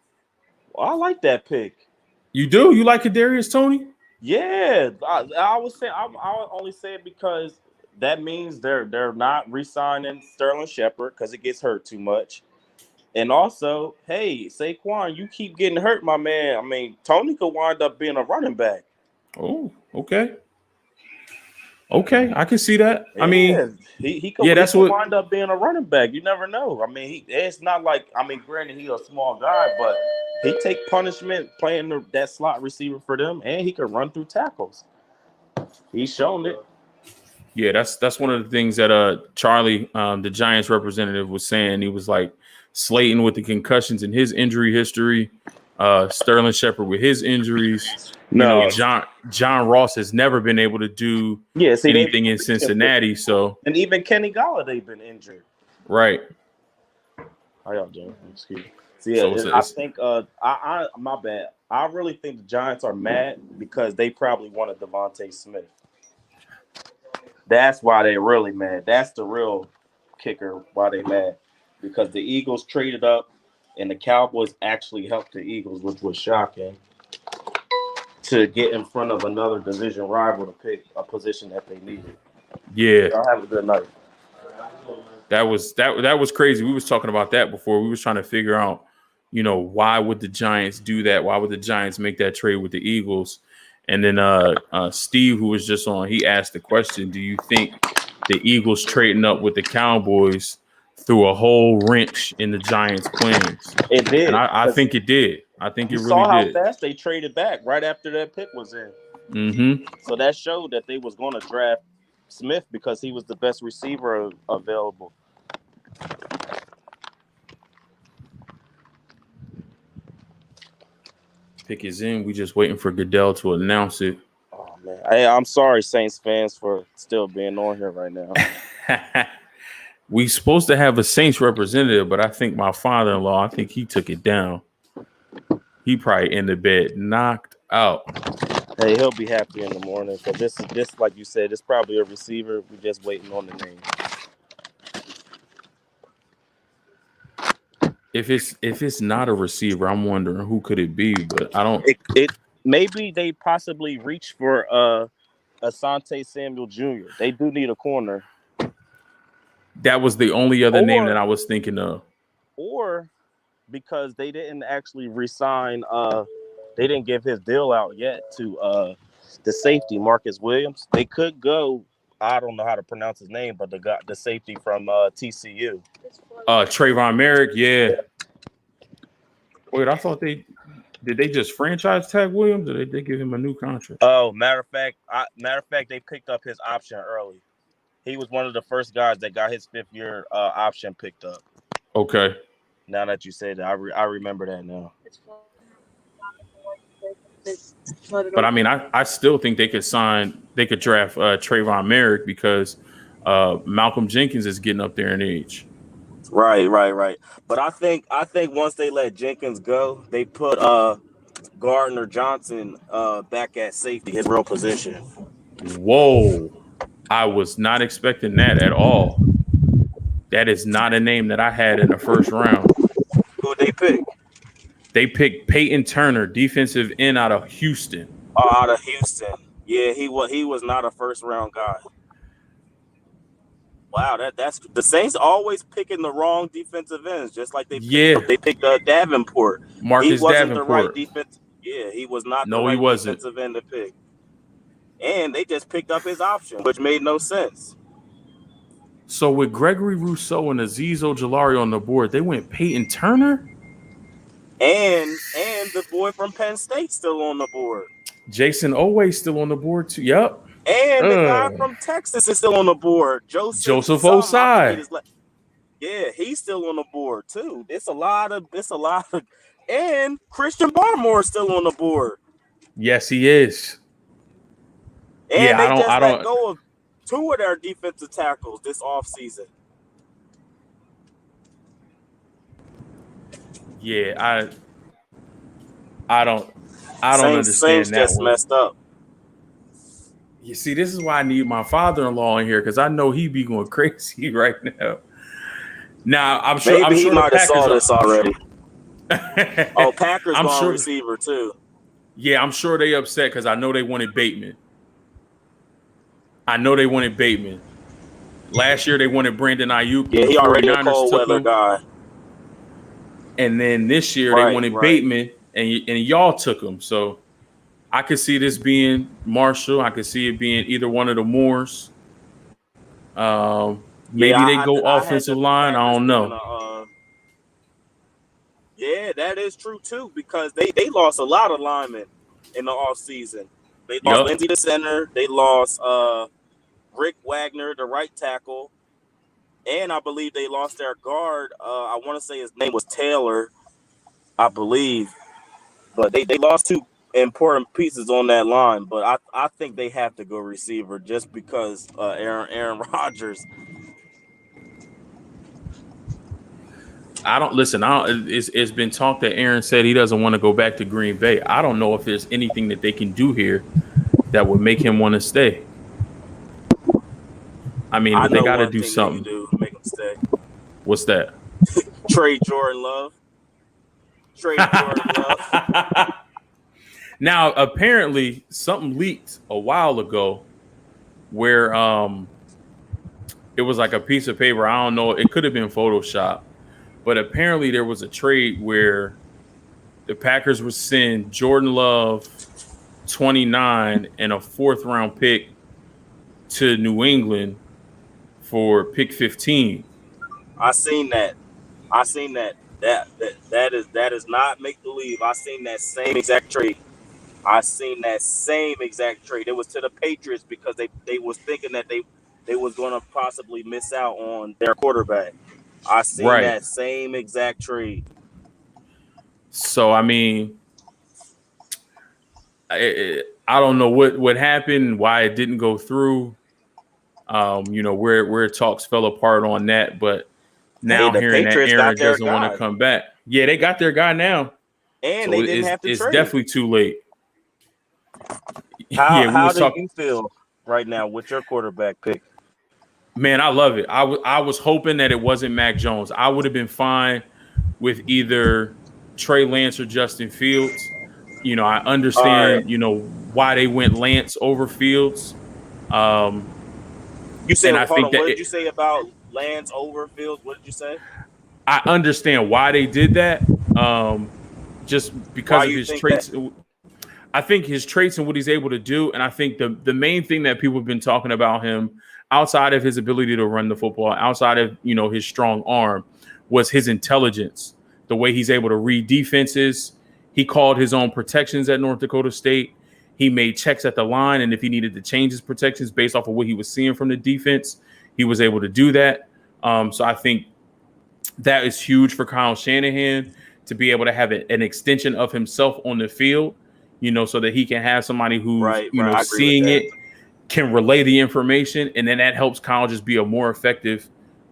Well, I like that pick. You do? You like Kadarius Toney? Yeah, I was saying. I only say it because that means they're not re-signing Sterling Shepard because it gets hurt too much. And also, hey, Saquon, you keep getting hurt, my man. I mean, Toney could wind up being a running back. Oh, okay. Okay, I can see that. Yeah, I mean, he could wind up being a running back. You never know. I mean, it's not like, granted, he's a small guy, but he take punishment playing that slot receiver for them, and he can run through tackles. He's shown it. Yeah, that's one of the things that Charlie, the Giants representative, was saying. He was like, Slayton with the concussions in his injury history, Sterling Shepard with his injuries. No. John Ross has never been able to do anything in Cincinnati. So, and even Kenny Golladay been injured. Right. How y'all doing? Excuse me. So, yeah, I think I my bad. I really think the Giants are mad because they probably wanted Devontae Smith. That's why they're really mad. That's the real kicker why they mad. Because the Eagles traded up and the Cowboys actually helped the Eagles, which was shocking, to get in front of another division rival to pick a position that they needed. Yeah. Y'all have a good night. That was crazy. We was talking about that before. We was trying to figure out, why would the Giants do that? Why would the Giants make that trade with the Eagles? And then Steve, who was just on, he asked the question, do you think the Eagles trading up with the Cowboys threw a whole wrench in the Giants' plans? It did. And I think it did. I think it really did. You saw how fast they traded back right after that pick was in. Mm-hmm. So that showed that they was going to draft Smith because he was the best receiver available. Pick is in. We just waiting for Goodell to announce it. Oh man, I'm sorry, Saints fans, for still being on here right now. We supposed to have a Saints representative, but I think my father-in-law, I think he took it down. He probably in the bed, knocked out. Hey, he'll be happy in the morning because this, like you said, it's probably a receiver. We're just waiting on the name. If it's not a receiver, I'm wondering who could it be, but I don't. It maybe they possibly reach for Asante Samuel Jr. They do need a corner. That was the only other name that I was thinking of. Or because they didn't actually resign, they didn't give his deal out yet to the safety, Marcus Williams. They could go, I don't know how to pronounce his name, but the safety from TCU. Trayvon Merrick, yeah. Wait, I thought did they just franchise tag Williams, or did they give him a new contract? Oh, matter of fact, they picked up his option early. He was one of the first guys that got his 5th year option picked up. Okay. Now that you say that, I remember that now. But I mean, I still think they could draft Trayvon Merrick because Malcolm Jenkins is getting up there in age. Right. But I think once they let Jenkins go, they put Gardner Johnson back at safety, his real position. Whoa. I was not expecting that at all. That is not a name that I had in the first round. Who they pick? They picked Peyton Turner, defensive end out of Houston. Out of Houston. Yeah, he was not a first round guy. Wow, that's the Saints always picking the wrong defensive ends, just like they picked Davenport. Marcus He wasn't Davenport. the right defense. Yeah, he was not the right defensive end to pick. And they just picked up his option, which made no sense. So with Gregory Rousseau and Azeez Ojulari on the board, they went Peyton Turner? And the boy from Penn State still on the board. Jason Oweh still on the board too. Yep. And the guy from Texas is still on the board. Joseph Osai. Yeah, he's still on the board too. It's a lot of and Christian Barmore is still on the board. Yes, he is. And yeah, they just let go of 2 of their defensive tackles this offseason. Yeah, I don't understand Saints that just one. messed up. You see, this is why I need my father-in-law in here, because I know he'd be going crazy right now. Now, I'm sure he might have saw this already. Packers I'm going sure receiver too. Yeah, I'm sure they upset because I know they wanted Bateman. Last year they wanted Brandon Ayuk. Yeah, he already a cold weather guy. And then this year they wanted Bateman, and y'all took him. So I could see this being Marshall. I could see it being either one of the Moores. Maybe they go offensive line. I don't know. Yeah, that is true too, because they lost a lot of linemen in the offseason. They lost Lindsey, the center. They lost Rick Wagner, the right tackle. And I believe they lost their guard. I want to say his name was Taylor, I believe. But they lost 2 important pieces on that line. But I think they have to go receiver just because Aaron Rodgers. It's been talked that Aaron said he doesn't want to go back to Green Bay. I don't know if there's anything that they can do here that would make him want to stay. I mean, they got to do something. Make him stay. What's that? Trade Jordan Love. Now, apparently, something leaked a while ago where it was like a piece of paper. I don't know. It could have been Photoshop. But apparently there was a trade where the Packers would send Jordan Love 29 and a 4th round pick to New England for pick 15. I seen that. That is not make believe. I seen that same exact trade. It was to the Patriots because they was thinking that they was going to possibly miss out on their quarterback. I seen that same exact trade. So I mean, I don't know what happened, why it didn't go through. Where talks fell apart on that, but now hearing that Aaron doesn't want to come back. Yeah, they got their guy now, and so they didn't have to trade. It's definitely too late. How do you feel right now with your quarterback pick? Man, I love it. I was hoping that it wasn't Mac Jones. I would have been fine with either Trey Lance or Justin Fields. I understand, why they went Lance over Fields. You said, and I hold think on, that what did you say about Lance over Fields? What did you say? I understand why they did that. Just Why because of you his think traits. that? I think his traits and what he's able to do. And I think the main thing that people have been talking about him outside of his ability to run the football, outside of, his strong arm, was his intelligence, the way he's able to read defenses. He called his own protections at North Dakota State. He made checks at the line. And if he needed to change his protections based off of what he was seeing from the defense, he was able to do that. So I think that is huge for Kyle Shanahan to be able to have an extension of himself on the field, so that he can have somebody who's, Right. I agree with seeing that. it, can relay the information, and then that helps Kyle just be a more effective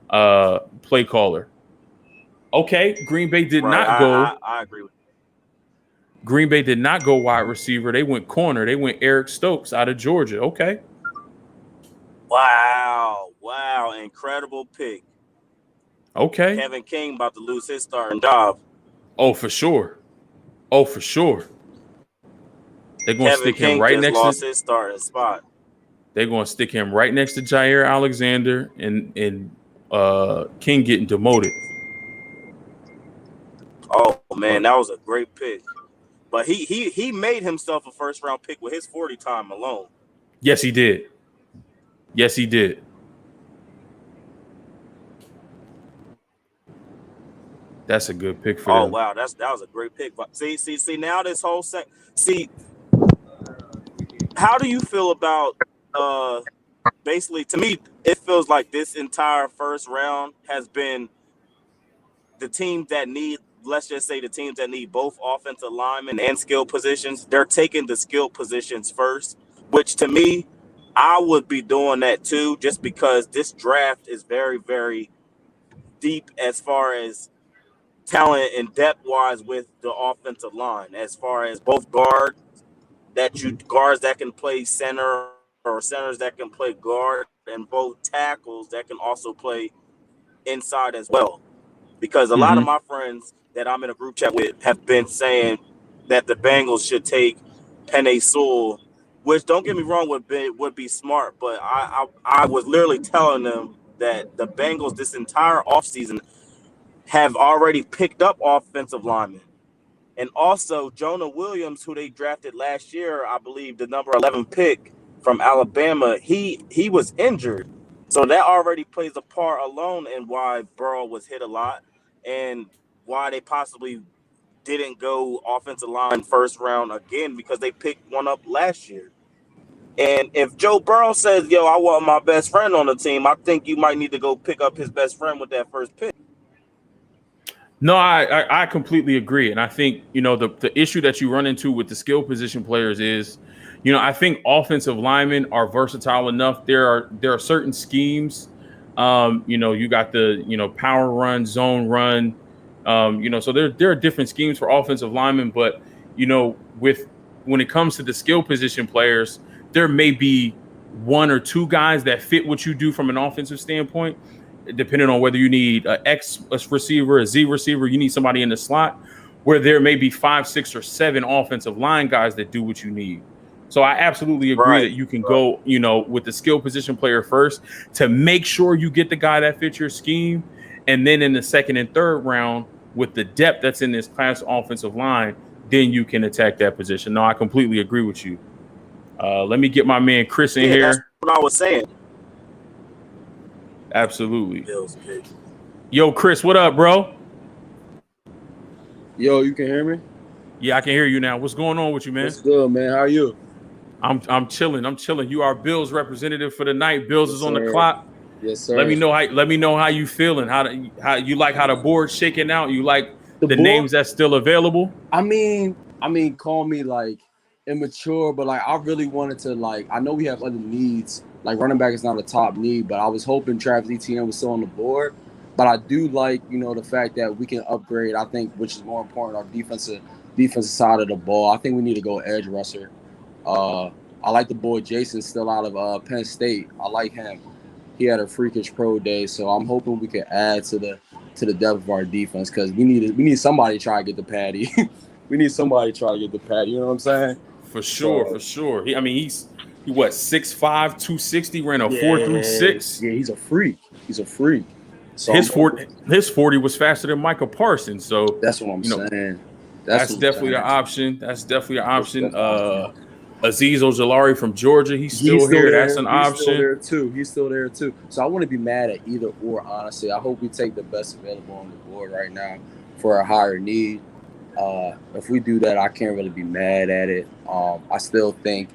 play caller. Okay, Green Bay did not go. I agree with Green Bay did not go wide receiver. They went corner. They went Eric Stokes out of Georgia. Okay. Wow. Incredible pick. Okay. Kevin King about to lose his starting job. Oh, for sure. They're going to Kevin stick King him right just next lost to. his starting spot. They're going to stick him right next to Jair Alexander and King getting demoted. Oh man, that was a great pick. But he made himself a first round pick with his 40 time alone. Yes, he did. That's a good pick for them. Wow, that was a great pick. But see now this whole how do you feel about basically, to me, it feels like this entire first round has been the teams that need, let's just say the teams that need both offensive linemen and skill positions, they're taking the skill positions first, which to me, I would be doing that too, just because this draft is very, very deep as far as talent and depth wise with the offensive line, as far as both guards that can play center or centers that can play guard, and both tackles that can also play inside as well. Because a lot of my friends that I'm in a group chat with have been saying that the Bengals should take Penei Sewell, which, don't get me wrong, would be smart. But I was literally telling them that the Bengals this entire offseason have already picked up offensive linemen. And also Jonah Williams, who they drafted last year, I believe the number 11 pick from Alabama, he was injured. So that already plays a part alone in why Burrow was hit a lot and why they possibly didn't go offensive line first round again, because they picked one up last year. And if Joe Burrow says, yo, I want my best friend on the team, I think you might need to go pick up his best friend with that first pick. No, I completely agree. And I think, the issue that you run into with the skill position players is, I think offensive linemen are versatile enough. There are certain schemes. You got the, power run, zone run. So there are different schemes for offensive linemen. But, when it comes to the skill position players, there may be one or two guys that fit what you do from an offensive standpoint. Depending on whether you need an X receiver, a Z receiver, you need somebody in the slot, where there may be 5, 6, or 7 offensive line guys that do what you need. So I absolutely agree that you can go, with the skill position player first to make sure you get the guy that fits your scheme. And then in the second and third round, with the depth that's in this class offensive line, then you can attack that position. No, I completely agree with you. Let me get my man Chris in here. That's what I was saying. Absolutely. Yo, Chris, what up, bro? Yo, you can hear me? Yeah, I can hear you now. What's going on with you, man? What's good, man? How are you? I'm chilling. You are Bills representative for the night. Bills is on the clock. Yes, sir. Let me know how you feeling. How you like how the board's shaking out? You like the names that's still available? I mean, call me like immature, but like I really wanted to, like, I know we have other needs. Like running back is not a top need, but I was hoping Travis Etienne was still on the board. But I do like, the fact that we can upgrade, I think, which is more important, our defensive side of the ball. I think we need to go edge rusher. I like the boy Jason still out of Penn State. I like him. He had a freakish pro day, so I'm hoping we can add to the depth of our defense, because we need somebody to try to get the patty. We need somebody to try to get the patty. You know what I'm saying? For sure. He's He what 6'5", 260, ran a 4.36. Yeah, he's a freak. He's a freak. So His 40 was faster than Michael Parsons. So that's what I'm saying. That's definitely an option. That's definitely an option. Azeez Ojulari from Georgia, he's still here. That's an option. He's still there too. He's still there too. So I wouldn't be mad at either or, honestly. I hope we take the best available on the board right now for a higher need. If we do that, I can't really be mad at it. I still think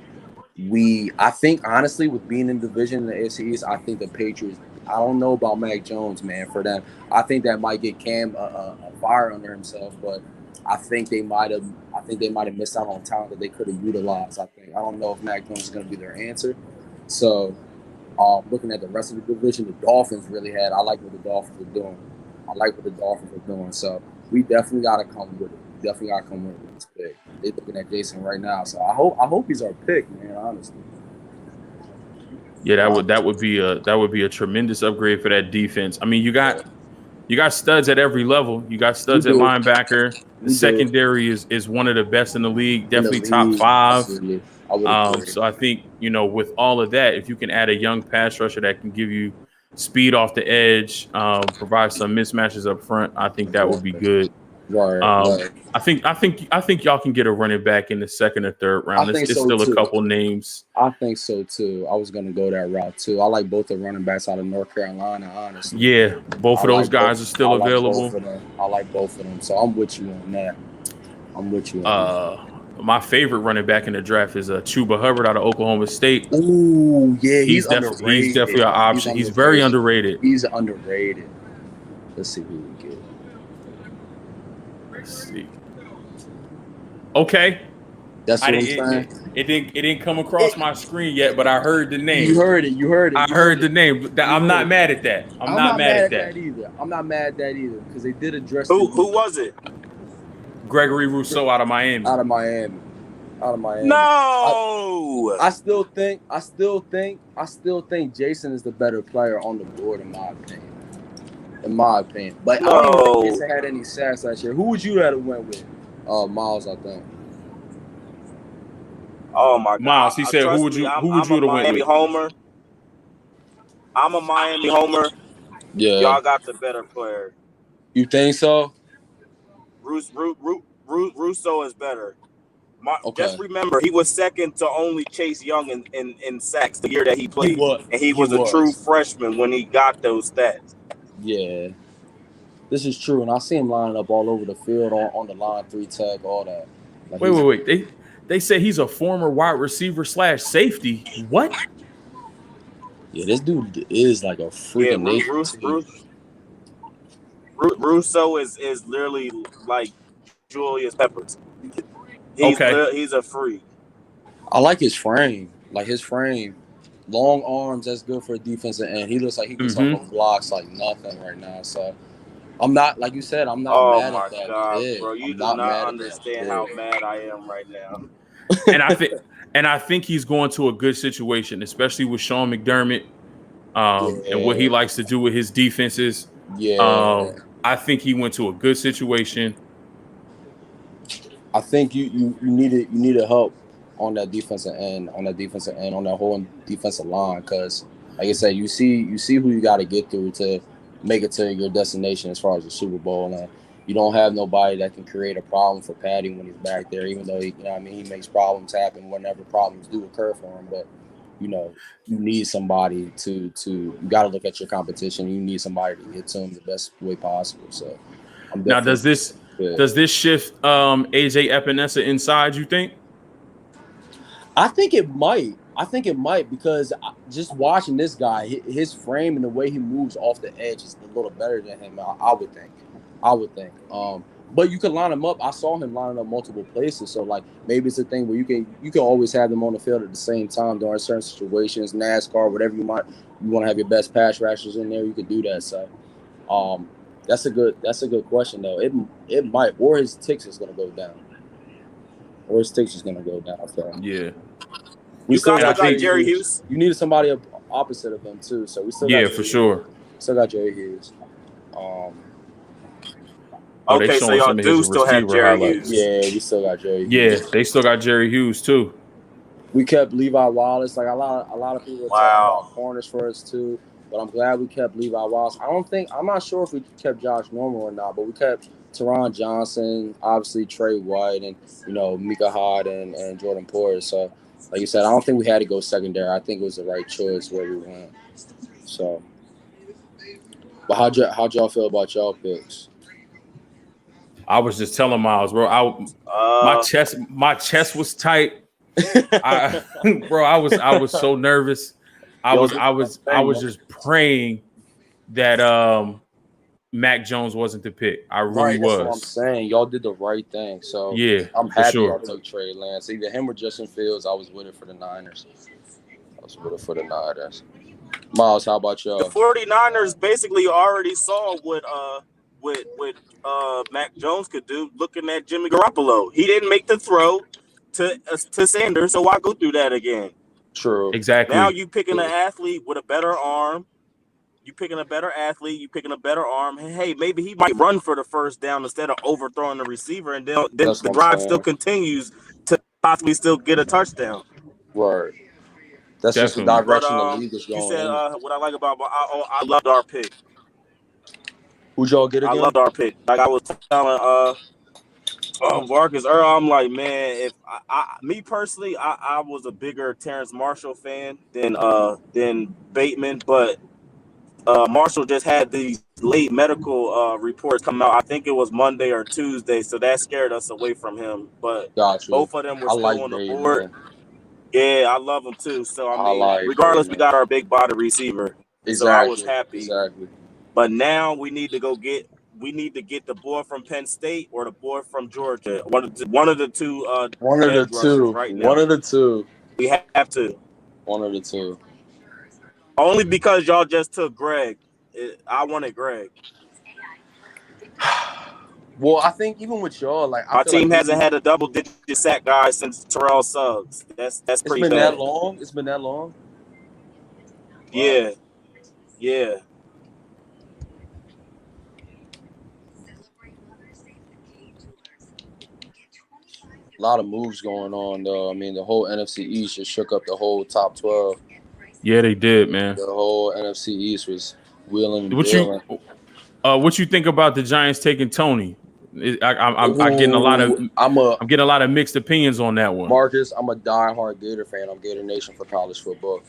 I think honestly, with being in division in the AFC East, I think the Patriots, I don't know about Mac Jones, man, for them. I think that might get Cam a fire under himself, but I think they might have missed out on talent that they could have utilized. I don't know if Mac Jones is going to be their answer. So, looking at the rest of the division, the Dolphins really had. I like what the Dolphins are doing. So we definitely got to come with it. This pick. They're looking at Jason right now. So I hope he's our pick, man. Honestly. Yeah, that would be a tremendous upgrade for that defense. I mean, you got studs at every level. You got studs at linebacker. The secondary is one of the best in the league, definitely top 5. So I think, with all of that, if you can add a young pass rusher that can give you speed off the edge, provide some mismatches up front, I think that would be good. Right. I think y'all can get a running back in the second or third round. There's still a couple names. I think so too. I was gonna go that route too. I like both the running backs out of North Carolina, honestly. Yeah, both of those guys are still available. I like both of them. So I'm with you on that. My favorite running back in the draft is Chuba Hubbard out of Oklahoma State. Ooh, yeah, he's definitely an option. He's very underrated. He's underrated. Let's see who we get. Let's see. Okay. That's what I'm saying. It didn't come across my screen yet, but I heard the name. You heard it. I heard the name. I'm not mad at that. I'm not mad at that either. I'm not mad at that either because they did address. Who was it? Gregory Rousseau out of Miami. No. I still think Jason is the better player on the board in my opinion. But I don't think Jason had any sacks last year. Who would you have went with? Miles, I think. Oh my God. Miles, he said, who would you have went with? I'm a Miami homer. Yeah. Y'all got the better player. You think so? Russo is better. Okay. Just remember, he was second to only Chase Young in sacks the year that he played. He was a true freshman when he got those stats. Yeah. This is true. And I see him lining up all over the field on the line, 3 tech, all that. Like wait. They say he's a former wide receiver / safety. What? Yeah, this dude is like a freaking Russo is literally like Julius Peppers. He's a freak. I like his frame. Long arms, that's good for a defensive end. He looks like he gets off of blocks like nothing right now. So I'm not, like you said, I'm not mad at that. Oh my God, bro! You do not understand how mad I am right now. And I think he's going to a good situation, especially with Sean McDermott and what he likes to do with his defenses. Yeah. I think he went to a good situation. I think you needed help on that defensive end, on that whole defensive line, because like I said, you see who you got to get through to make it to your destination as far as the Super Bowl, and you don't have nobody that can create a problem for Patty when he's back there, even though he makes problems happen whenever problems do occur for him. But you need somebody to you got to look at your competition. You need somebody to get to him the best way possible. So now, does this shift AJ Epinesa inside, you think? I think it might because just watching this guy, his frame and the way he moves off the edge is a little better than him. I would think. But you can line him up. I saw him lining up multiple places. So like maybe it's a thing where you can always have them on the field at the same time during certain situations, NASCAR, whatever you want to have your best pass rushers in there. You could do that. So that's a good question though. It might, or his ticks is gonna go down. So yeah. You still got Jerry Hughes. You needed somebody opposite of him too. So we still got for sure. Still got Jerry Hughes. Okay, so y'all do still have Jerry Hughes. Yeah, we still got Jerry Hughes. Yeah, they still got Jerry Hughes too. We kept Levi Wallace. Like a lot of people were talking about corners for us too. But I'm glad we kept Levi Wallace. I'm not sure if we kept Josh Norman or not, but we kept Teron Johnson, obviously Trey White, and Mika Hod and Jordan Porter. So, like you said, I don't think we had to go secondary. I think it was the right choice where we went. So, but how'd y'all feel about y'all picks? I was just telling Miles, bro. My chest was tight. I was so nervous. I was just praying that Mac Jones wasn't the pick. I really was. That's what I'm saying. Y'all did the right thing. So yeah, I'm happy sure. y'all took Trey Lance. Either him or Justin Fields. I was with it for the Niners. Miles, how about y'all? The 49ers basically already saw what Mac Jones could do looking at Jimmy Garoppolo. He didn't make the throw to Sanders, so why go through that again? True. Exactly. Now you picking an athlete with a better arm. You picking a better athlete. You picking a better arm. Hey, maybe he might run for the first down instead of overthrowing the receiver, and then the drive still continues to possibly still get a touchdown. Right. That's just the direction the league is going. You said what I like about I loved our pick. Who'd y'all get again? I loved our pick. Like I was telling Marcus Earl, I'm like, man, if me personally, I was a bigger Terrence Marshall fan than Bateman, but Marshall just had these late medical reports come out. I think it was Monday or Tuesday, so that scared us away from him. But both of them were still on the board. Yeah, I love them too. So I mean, regardless, we got our big body receiver. Exactly. So I was happy. Exactly. But now we need to get the boy from Penn State or the boy from Georgia. One of the two. One of the two. Right now. One of the two. We have to. One of the two. Only because y'all just took Greg. I wanted Greg. Well, I think even with y'all, like our team hasn't had a double-digit sack guy since Terrell Suggs. That's pretty bad. That long. It's been that long. Yeah, yeah. A lot of moves going on, though. I mean, the whole NFC East just shook up the whole top 12. Yeah, they did, man. The whole NFC East was wheeling and dealing. What you think about the Giants taking Tony? I'm getting a lot of mixed opinions on that one. Marcus, I'm a diehard Gator fan. I'm Gator Nation for college football.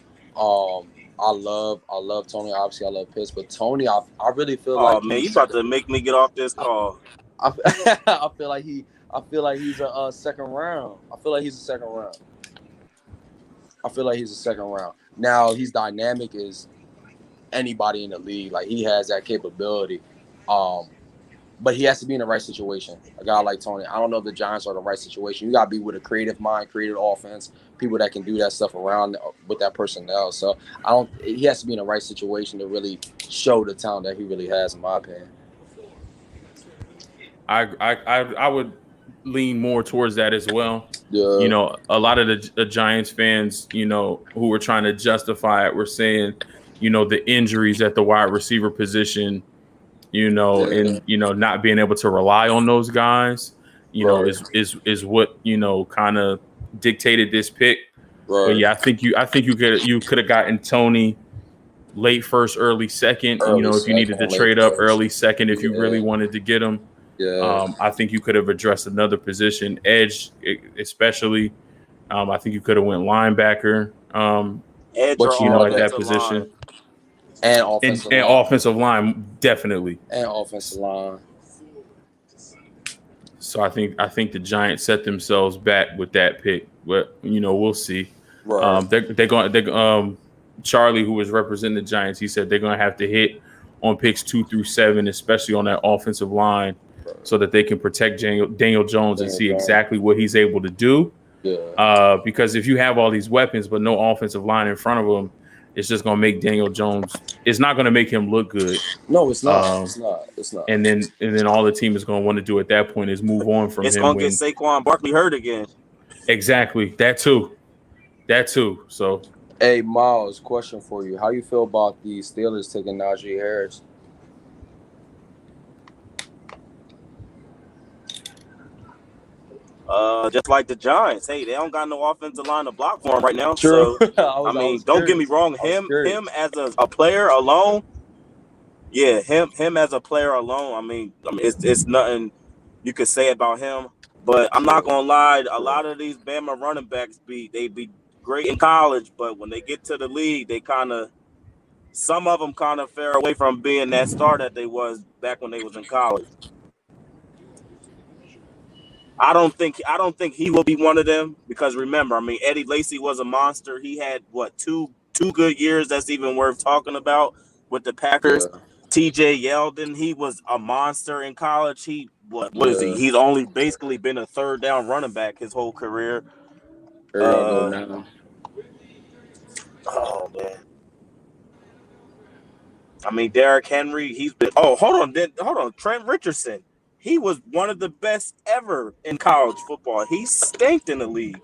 I love Tony. Obviously, I love Pitts, but Tony, I really feel like. Oh man, you about to make me get off this call. I feel like he's a second round. I feel like he's a second round. Now he's dynamic as anybody in the league. Like he has that capability. But he has to be in the right situation. A guy like Tony. I don't know if the Giants are the right situation. You got to be with a creative mind, creative offense, people that can do that stuff around with that personnel. So he has to be in the right situation to really show the talent that he really has, in my opinion. I would lean more towards that as well. Yeah. You know, a lot of the Giants fans, you know, who were trying to justify it were saying, you know, the injuries at the wide receiver position, you know, and, you know, not being able to rely on those guys, you know, is what, you know, kind of dictated this pick. Right. But yeah, I think you could have gotten Tony late first, early second, you know, if you needed to trade up early second, if you really wanted to get him. Yeah. I think you could have addressed another position, edge especially. I think you could have went linebacker. Edge, but you know, at that position. Line. And offensive line. offensive line, definitely. And offensive line. So I think the Giants set themselves back with that pick. But you know, we'll see. Right. They're going. Charlie, who was representing the Giants, he said they're going to have to hit on picks 2 through 7, especially on that offensive line, so that they can protect Daniel Jones and see exactly what he's able to do. Yeah. Because if you have all these weapons but no offensive line in front of him, it's just going to make Daniel Jones. It's not going to make him look good. No, it's not. It's not. And then all the team is going to want to do at that point is move on from him. It's going to get Saquon Barkley hurt again. Exactly. That too. So. Hey, Miles, question for you. How you feel about the Steelers taking Najee Harris? Just like the Giants. Hey, they don't got no offensive line to block for him right now. True. So I mean, don't get me wrong. Him as a player alone. Yeah, him as a player alone. I mean, it's nothing you could say about him. But I'm not gonna lie, a lot of these Bama running backs be great in college, but when they get to the league, some of them kind of fare away from being that star that they was back when they was in college. I don't think he will be one of them because remember, I mean, Eddie Lacy was a monster. He had two good years that's even worth talking about with the Packers. Yeah. TJ Yeldon, he was a monster in college. What is he? Yeah. He's only basically been a third down running back his whole career. Here y'all go now. Oh man. I mean, Derrick Henry, he's been. Oh, hold on. Trent Richardson, he was one of the best ever in college football. He stanked in the league.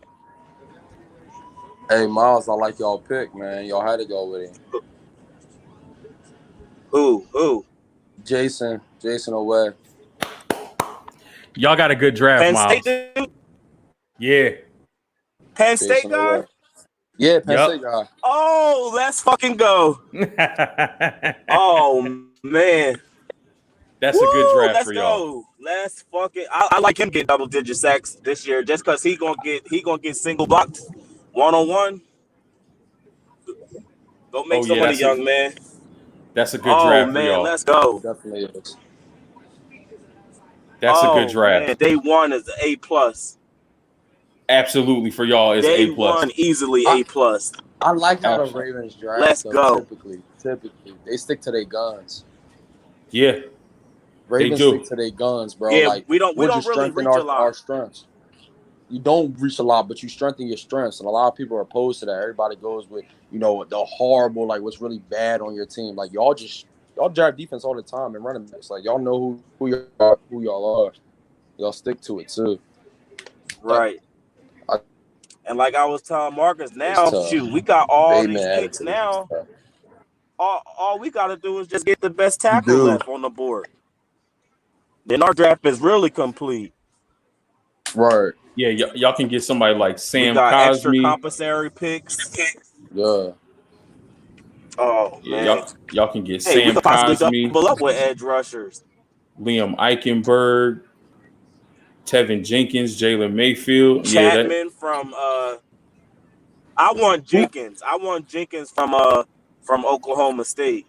Hey Miles, I like y'all pick, man. Y'all had to go with him. Who? Jason Away. Y'all got a good draft, Penn Miles. State dude? Yeah. Penn State guy? Away. Yeah, Penn State guy. Oh, let's fucking go. Oh, man. That's a good draft let's for go. y'all. Let's fucking. I like him getting double-digit sacks this year just because he gonna get single blocked 1-on-1. Go make some money, young man. That's a good draft for man, y'all. let's go. Definitely is. That's a good draft. Man, day one is A+. Absolutely for y'all is Day A+. one easily A+. I like how the Absolutely. Ravens draft. Let's though, go. Typically, they stick to their guns. Yeah. Ravens do. stick to their guns, bro. Yeah, like we don't really strengthen reach a lot. our strengths. You don't reach a lot, but you strengthen your strengths, and a lot of people are opposed to that. Everybody goes with the horrible, like what's really bad on your team. Like y'all draft defense all the time and running backs. Like y'all know who y'all are. Y'all stick to it too. Right. And like I was telling Marcus, now we got all these picks now. All we got to do is just get the best tackle left on the board. Then our draft is really complete. Right. Yeah, y'all can get somebody like Sam We got extra Cosmi. compensatory picks. Yeah. Oh Yeah, man. y'all can get We Sam could possibly Cosmi, double up with edge rushers. Liam Eichenberg, Tevin Jenkins, Jalen Mayfield. Chapman from I want Jenkins. I want Jenkins from Oklahoma State.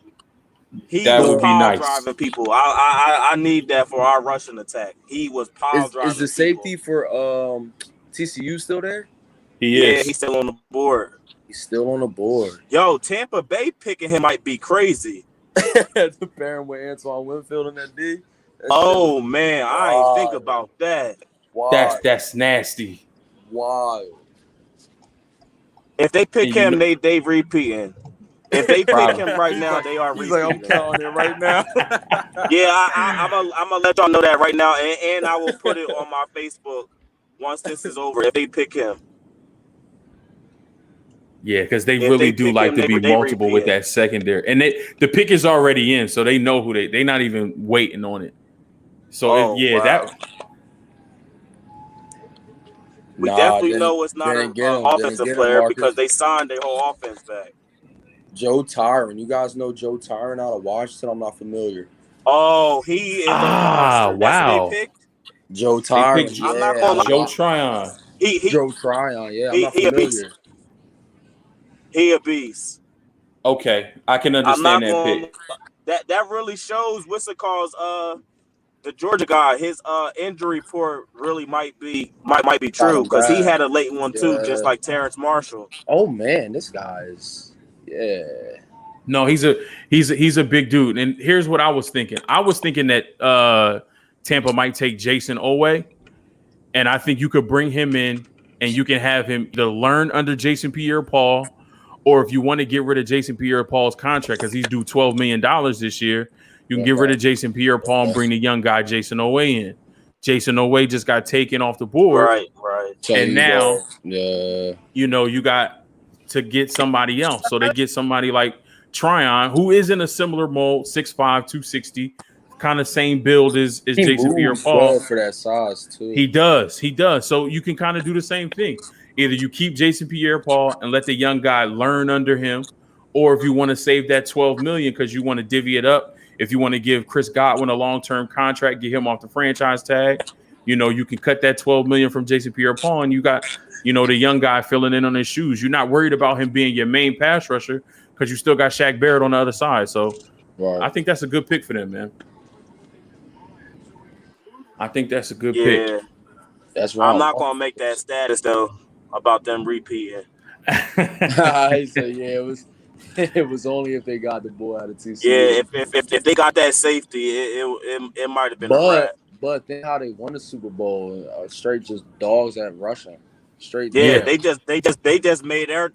He That was would be pile nice. driving people. I need that for our rushing attack. He was pile driving. Is the safety for TCU still there? He is. He's still on the board. He's still on the board. Yo, Tampa Bay picking him might be crazy. The pairing with Antoine Winfield in that D. Oh man, I ain't think about that. Why? That's nasty. Wild. If they pick him, they repeating. If they pick him right now, like, they are he's repeating. like, I'm counting it right now. Yeah, I'm gonna let y'all know that right now, and I will put it on my Facebook once this is over. If they pick him, Yeah, because they If really they do pick like him, to they- be they multiple with repeat. that secondary, and the pick is already in, so they know who they not even waiting on it. So that we definitely know it's not an offensive Didn't get him, player Marcus. because they signed their whole offense back. Joe Tyron. You guys know Joe Tyron out of Washington? I'm not familiar. Oh, he is a monster. That's who they picked. Joe They Tyron. picked I'm not gonna lie. Joe Tryon. Joe Tryon. Yeah, I'm not he a beast. familiar. He a beast. Okay, I can I'm understand not that going. pick. That really shows what's it calls the Georgia guy. His injury report really might be true because he had a late one too, just like Terrence Marshall. Oh man, this guy is No, he's a big dude. And here's what I was thinking. I was thinking that Tampa might take Jason Owe, and I think you could bring him in and you can have him either learn under Jason Pierre-Paul, or if you want to get rid of Jason Pierre-Paul's contract because he's due $12 million this year, you can get rid of Jason Pierre-Paul and bring the young guy Jason Owe in. Jason Owe just got taken off the board, Right. And now you got to get somebody else. So they get somebody like Tryon, who is in a similar mold, 6'5", 260, kind of same build as He Jason moves Pierre-Paul. well for that size too. He does. So you can kind of do the same thing. Either you keep Jason Pierre-Paul and let the young guy learn under him, or if you want to save that $12 million because you want to divvy it up, if you want to give Chris Godwin a long-term contract, get him off the franchise tag, you can cut that $12 million from Jason Pierre-Paul, and you got, the young guy filling in on his shoes. You're not worried about him being your main pass rusher because you still got Shaq Barrett on the other side. So I think that's a good pick for them, man. I think that's a good pick. That's right. I'm not gonna make that status though about them repeating. I said, it was only if they got the boy out of TCU. Yeah, if they got that safety, it might have been a wrap. But then how they won the Super Bowl, straight just dogs at rushing, straight. Yeah, they just made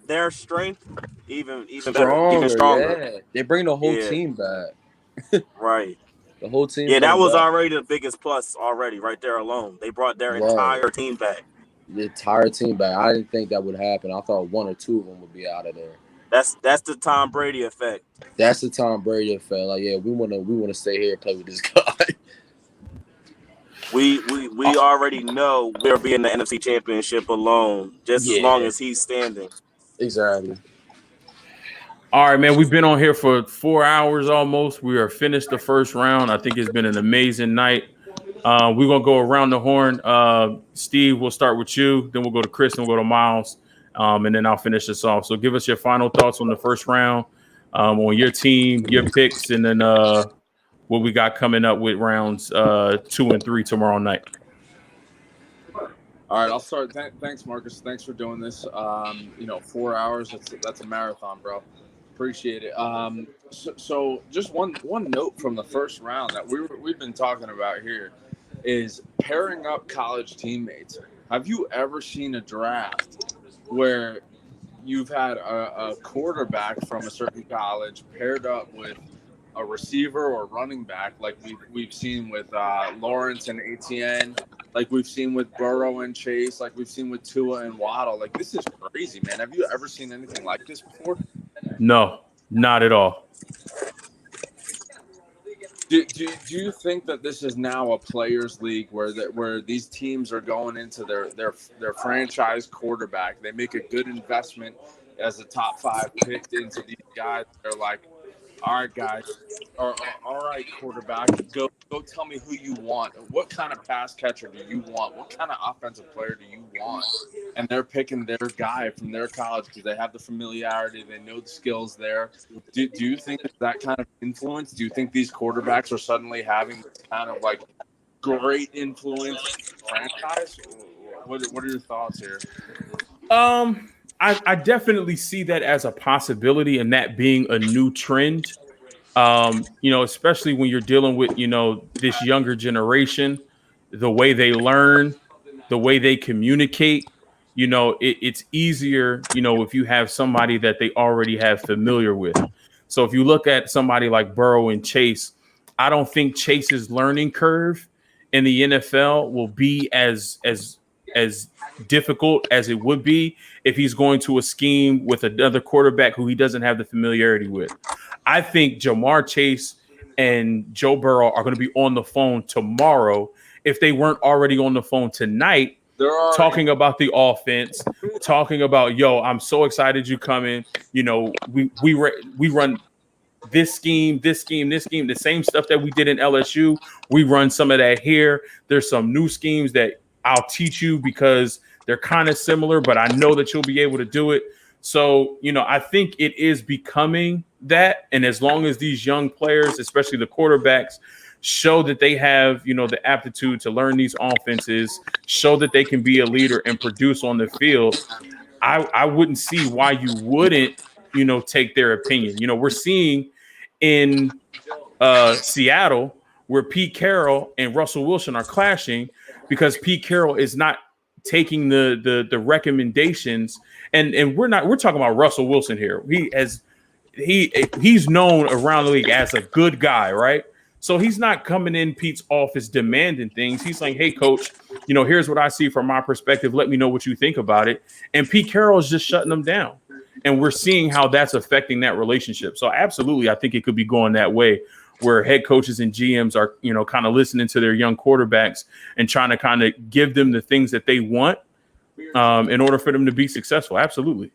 their strength even better, even stronger. Yeah. They bring the whole team back. Right. The whole team. Yeah, that was already the biggest plus already right there alone. They brought their entire team back. The entire team back. I didn't think that would happen. I thought one or two of them would be out of there. That's the Tom Brady effect. That's the Tom Brady effect. Like, yeah, we wanna stay here and play with this guy. We already know we'll be in the NFC Championship alone, just as long as he's standing. Exactly. All right, man. We've been on here for 4 hours almost. We are finished the first round. I think it's been an amazing night. We're gonna go around the horn. Steve, we'll start with you. Then we'll go to Chris and we'll go to Miles, and then I'll finish this off. So give us your final thoughts on the first round, on your team, your picks, and then what we got coming up with rounds 2 and 3 tomorrow night. All right, I'll start. Thanks, Marcus. Thanks for doing this. 4 hours. That's a marathon, bro. Appreciate it. So just one note from the first round that we've been talking about here is pairing up college teammates. Have you ever seen a draft where you've had a quarterback from a certain college paired up with a receiver or running back like we've seen with Lawrence and Etienne, like we've seen with Burrow and Chase, like we've seen with Tua and Waddle? Like, this is crazy, man. Have you ever seen anything like this before? No, not at all. Do you think that this is now a players' league where these teams are going into their franchise quarterback? They make a good investment as a top 5 pick into these guys. They're like, all right, guys, or all right, quarterback, go tell me who you want. What kind of pass catcher do you want? What kind of offensive player do you want? And they're picking their guy from their college because they have the familiarity. They know the skills there. Do you think that kind of influence? Do you think these quarterbacks are suddenly having this kind of like great influence in the franchise? What are your thoughts here? I definitely see that as a possibility, and that being a new trend. Especially when you're dealing with this younger generation, the way they learn, the way they communicate. It's easier, if you have somebody that they already have familiar with. So if you look at somebody like Burrow and Chase, I don't think Chase's learning curve in the NFL will be as difficult as it would be if he's going to a scheme with another quarterback who he doesn't have the familiarity with. I think Jamar Chase and Joe Burrow are going to be on the phone tomorrow if they weren't already on the phone tonight, talking about the offense, talking about, I'm so excited you coming. We run this scheme, the same stuff that we did in LSU. We run some of that here. There's some new schemes that I'll teach you because they're kind of similar, but I know that you'll be able to do it. So, I think it is becoming that. And as long as these young players, especially the quarterbacks, show that they have, the aptitude to learn these offenses, show that they can be a leader and produce on the field, I wouldn't see why you wouldn't, take their opinion. We're seeing in Seattle where Pete Carroll and Russell Wilson are clashing because Pete Carroll is not taking the recommendations, and we're talking about Russell Wilson here. He's known around the league as a good guy, right? So he's not coming in Pete's office demanding things. He's like, hey, coach, here's what I see from my perspective. Let me know what you think about it. And Pete Carroll is just shutting them down. And we're seeing how that's affecting that relationship. So absolutely, I think it could be going that way where head coaches and GMs are, kind of listening to their young quarterbacks and trying to kind of give them the things that they want in order for them to be successful. Absolutely.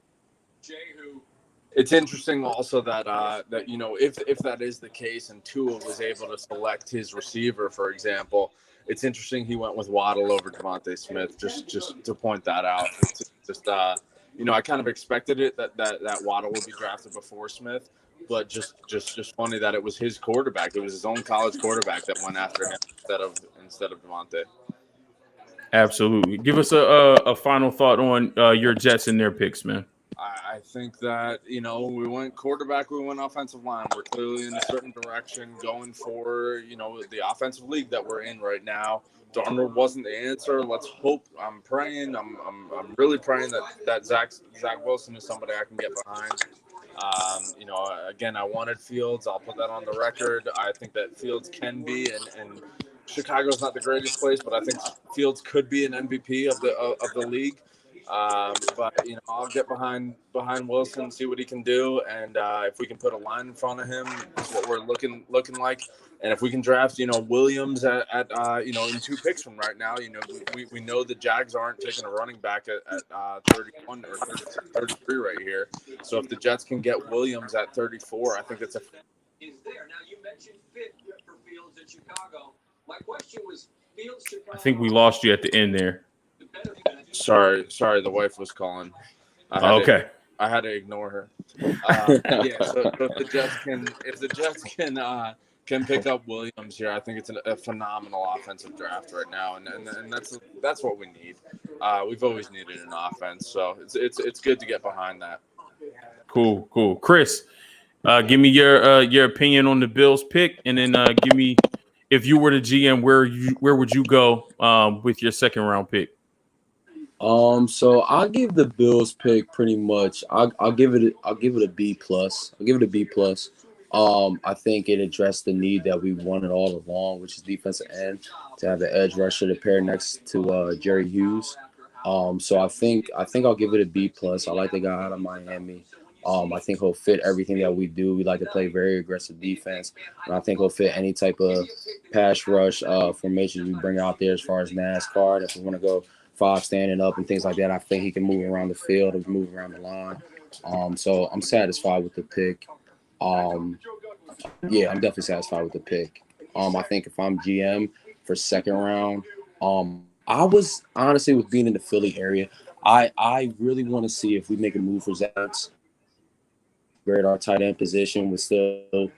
It's interesting also that if that is the case and Tua was able to select his receiver, for example, it's interesting he went with Waddle over Devontae Smith. Just to point that out. I kind of expected it that Waddle would be drafted before Smith, but just funny that it was his quarterback. It was his own college quarterback that went after him instead of Devontae. Absolutely. Give us a final thought on your Jets and their picks, man. I think that, we went quarterback, we went offensive line. We're clearly in a certain direction going for, the offensive league that we're in right now. Darnold wasn't the answer. Let's hope. I'm praying. I'm really praying that Zach Wilson is somebody I can get behind. Again, I wanted Fields. I'll put that on the record. I think that Fields can be, and Chicago's not the greatest place, but I think Fields could be an MVP of the league. But I'll get behind Wilson, see what he can do, and if we can put a line in front of him, that's what we're looking like. And if we can draft, Williams at in 2 picks from right now, we know the Jags aren't taking a running back at 31 or 33 right here. So if the Jets can get Williams at 34, I think it's a. Is there now? You mentioned fit for Fields in Chicago. My question was Fields Chicago. I think we lost you at the end there. Sorry, the wife was calling. Okay. I had to ignore her. So if the Jets can pick up Williams here, I think it's a phenomenal offensive draft right now, and that's what we need. We've always needed an offense, so it's good to get behind that. Cool. Chris, give me your opinion on the Bills pick, and then give me, if you were the GM, where would you go with your second round pick? So I'll give the Bills pick pretty much. I'll give it a B plus. I'll give it a B plus. I think it addressed the need that we wanted all along, which is defensive end, to have an edge rusher to pair next to Jerry Hughes. So I think I'll give it a B plus. I like the guy out of Miami. I think he'll fit everything that we do. We like to play very aggressive defense, and I think he'll fit any type of pass rush formations we bring out there as far as NASCAR. And if we want to go 5 standing up and things like that, I think he can move around the field and move around the line. So I'm satisfied with the pick. I'm definitely satisfied with the pick. I think if I'm GM for second round, I was honestly, with being in the Philly area, I really want to see if we make a move for Zach. Grade our tight end position with still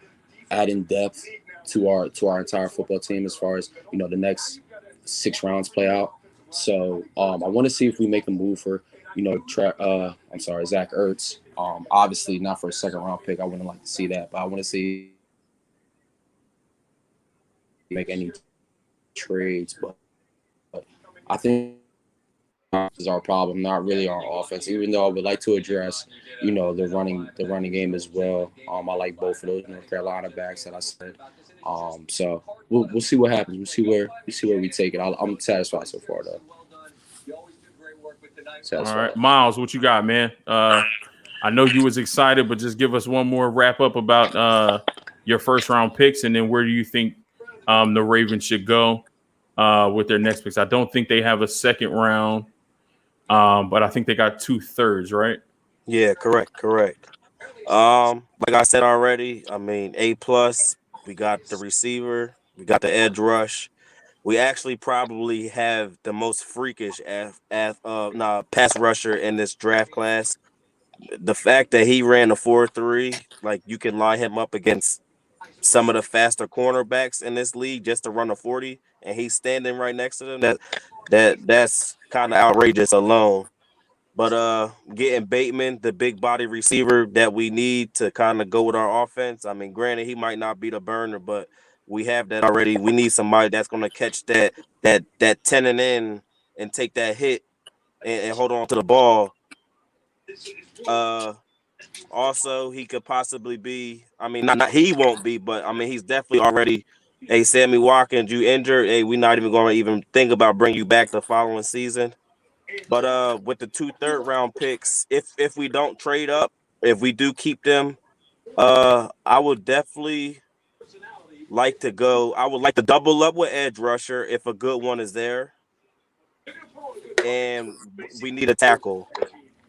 adding depth to our entire football team as far as the next 6 rounds play out. So I want to see if we make a move for Zach Ertz. Obviously not for a second round pick. I wouldn't like to see that, but I want to see make any trades. But I think is our problem, not really our offense. Even though I would like to address, the running game as well. I like both of those North Carolina backs that I said. So we'll see what happens. We'll see where we take it. I'm satisfied so far, though. All right, Miles, what you got, man? I know you was excited, but just give us one more wrap up about your first round picks, and then where do you think the Ravens should go with their next picks? I don't think they have a second round, but I think they got 2 thirds, right? Yeah, correct. Like I said already, I mean, A plus. We got the receiver. We got the edge rush. We actually probably have the most freakish pass rusher in this draft class. The fact that he ran a 4.3, like you can line him up against some of the faster cornerbacks in this league just to run a 40, and he's standing right next to them. That's kind of outrageous alone. But getting Bateman, the big body receiver that we need to kind of go with our offense. I mean, granted, he might not be the burner, but we have that already. We need somebody that's going to catch that 10 and in and take that hit and hold on to the ball. Also, he could possibly be. I mean, not he won't be, but I mean, he's definitely already. Hey, Sammy Watkins, you injured? Hey, we're not even going to even think about bringing you back the following season. But with the 2 third-round picks, if we don't trade up, if we do keep them, I would definitely like to go. I would like to double up with edge rusher if a good one is there, and we need a tackle.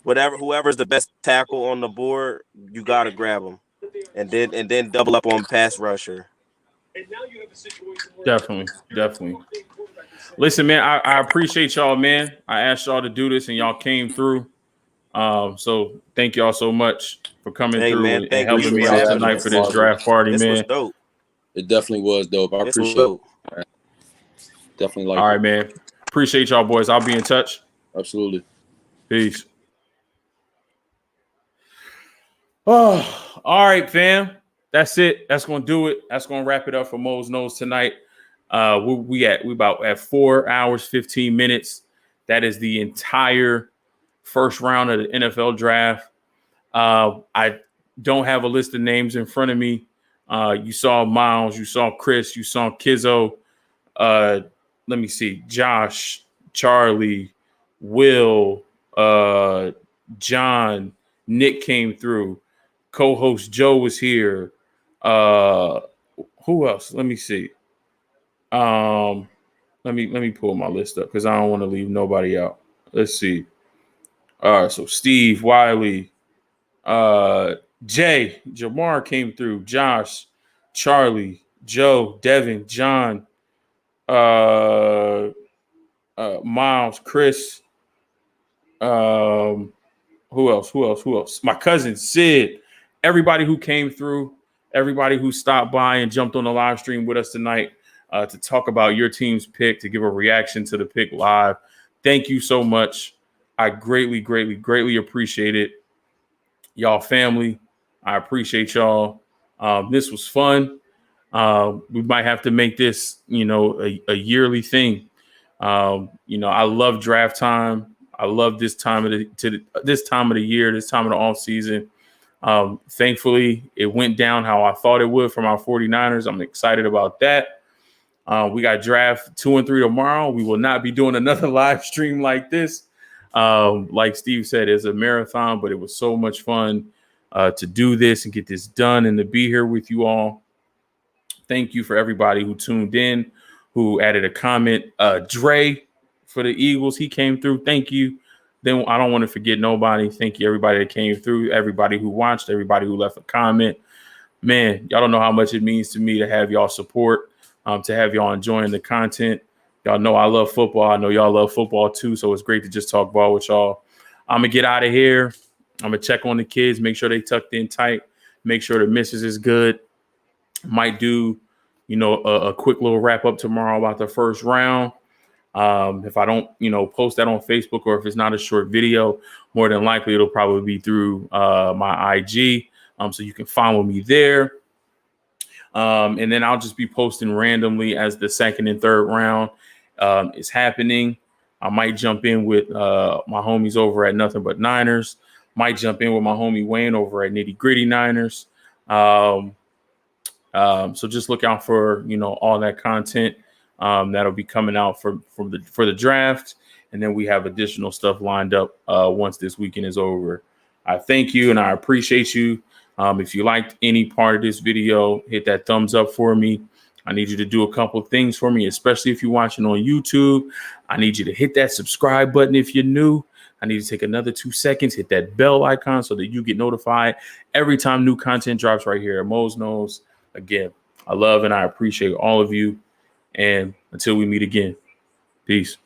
Whoever's the best tackle on the board, you got to grab them, and then double up on pass rusher. Definitely. Listen, man, I appreciate y'all, man. I asked y'all to do this, and y'all came through. So thank y'all so much for coming Hey, through man, and thank you helping me for out having tonight us. for this draft party, This was man. dope. It definitely was dope. I This was appreciate dope. it. Definitely like All it. right, man. Appreciate y'all, boys. I'll be in touch. Absolutely. Peace. Oh, all right, fam. That's it. That's gonna do it. That's gonna wrap it up for Mo's Nose tonight. We about at 4 hours 15 minutes. That is the entire first round of the NFL draft. I don't have a list of names in front of me. You saw Miles, you saw Chris, you saw Kizzo. Let me see, Josh, Charlie, Will, John, Nick came through. Co-host Joe was here. Who else? Let me see. Let me pull my list up because I don't want to leave nobody out. Let's see. All right, so Steve, Wiley, Jay, Jamar came through. Josh, Charlie, Joe, Devin, John, Miles, Chris. Who else? My cousin Sid. Everybody who came through, everybody who stopped by and jumped on the live stream with us tonight to talk about your team's pick, to give a reaction to the pick live. Thank you so much. I greatly appreciate it. Y'all family, I appreciate y'all. This was fun. We might have to make this, a yearly thing. I love draft time. I love this time of this time of the year, this time of the off season. Thankfully, it went down how I thought it would from our 49ers. I'm excited about that. We got draft 2 and 3 tomorrow. We will not be doing another live stream like this. Like Steve said, it's a marathon, but it was so much fun to do this and get this done and to be here with you all. Thank you for everybody who tuned in, who added a comment. Dre for the Eagles, he came through. Thank you. Then I don't want to forget nobody. Thank you, everybody that came through, everybody who watched, everybody who left a comment. Man, y'all don't know how much it means to me to have y'all support, to have y'all enjoying the content. Y'all know I love football. I know y'all love football too, so it's great to just talk ball with y'all. I'm going to get out of here. I'm going to check on the kids, make sure they tucked in tight, make sure the missus is good. Might do, a quick little wrap up tomorrow about the first round. If I don't, post that on Facebook, or if it's not a short video, more than likely it'll probably be through my IG. So you can follow me there. And then I'll just be posting randomly as the second and third round is happening. I might jump in with my homies over at Nothing But Niners. Might jump in with my homie Wayne over at Nitty Gritty Niners. So just look out for, all that content that'll be coming out for the draft. And then we have additional stuff lined up once this weekend is over. I thank you and I appreciate you. If you liked any part of this video, hit that thumbs up for me. I need you to do a couple of things for me, especially if you're watching on YouTube. I need you to hit that subscribe button if you're new. I need to take another 2 seconds, hit that bell icon so that you get notified every time new content drops right here at Mo's Nose. Again, I love and I appreciate all of you. And until we meet again, peace.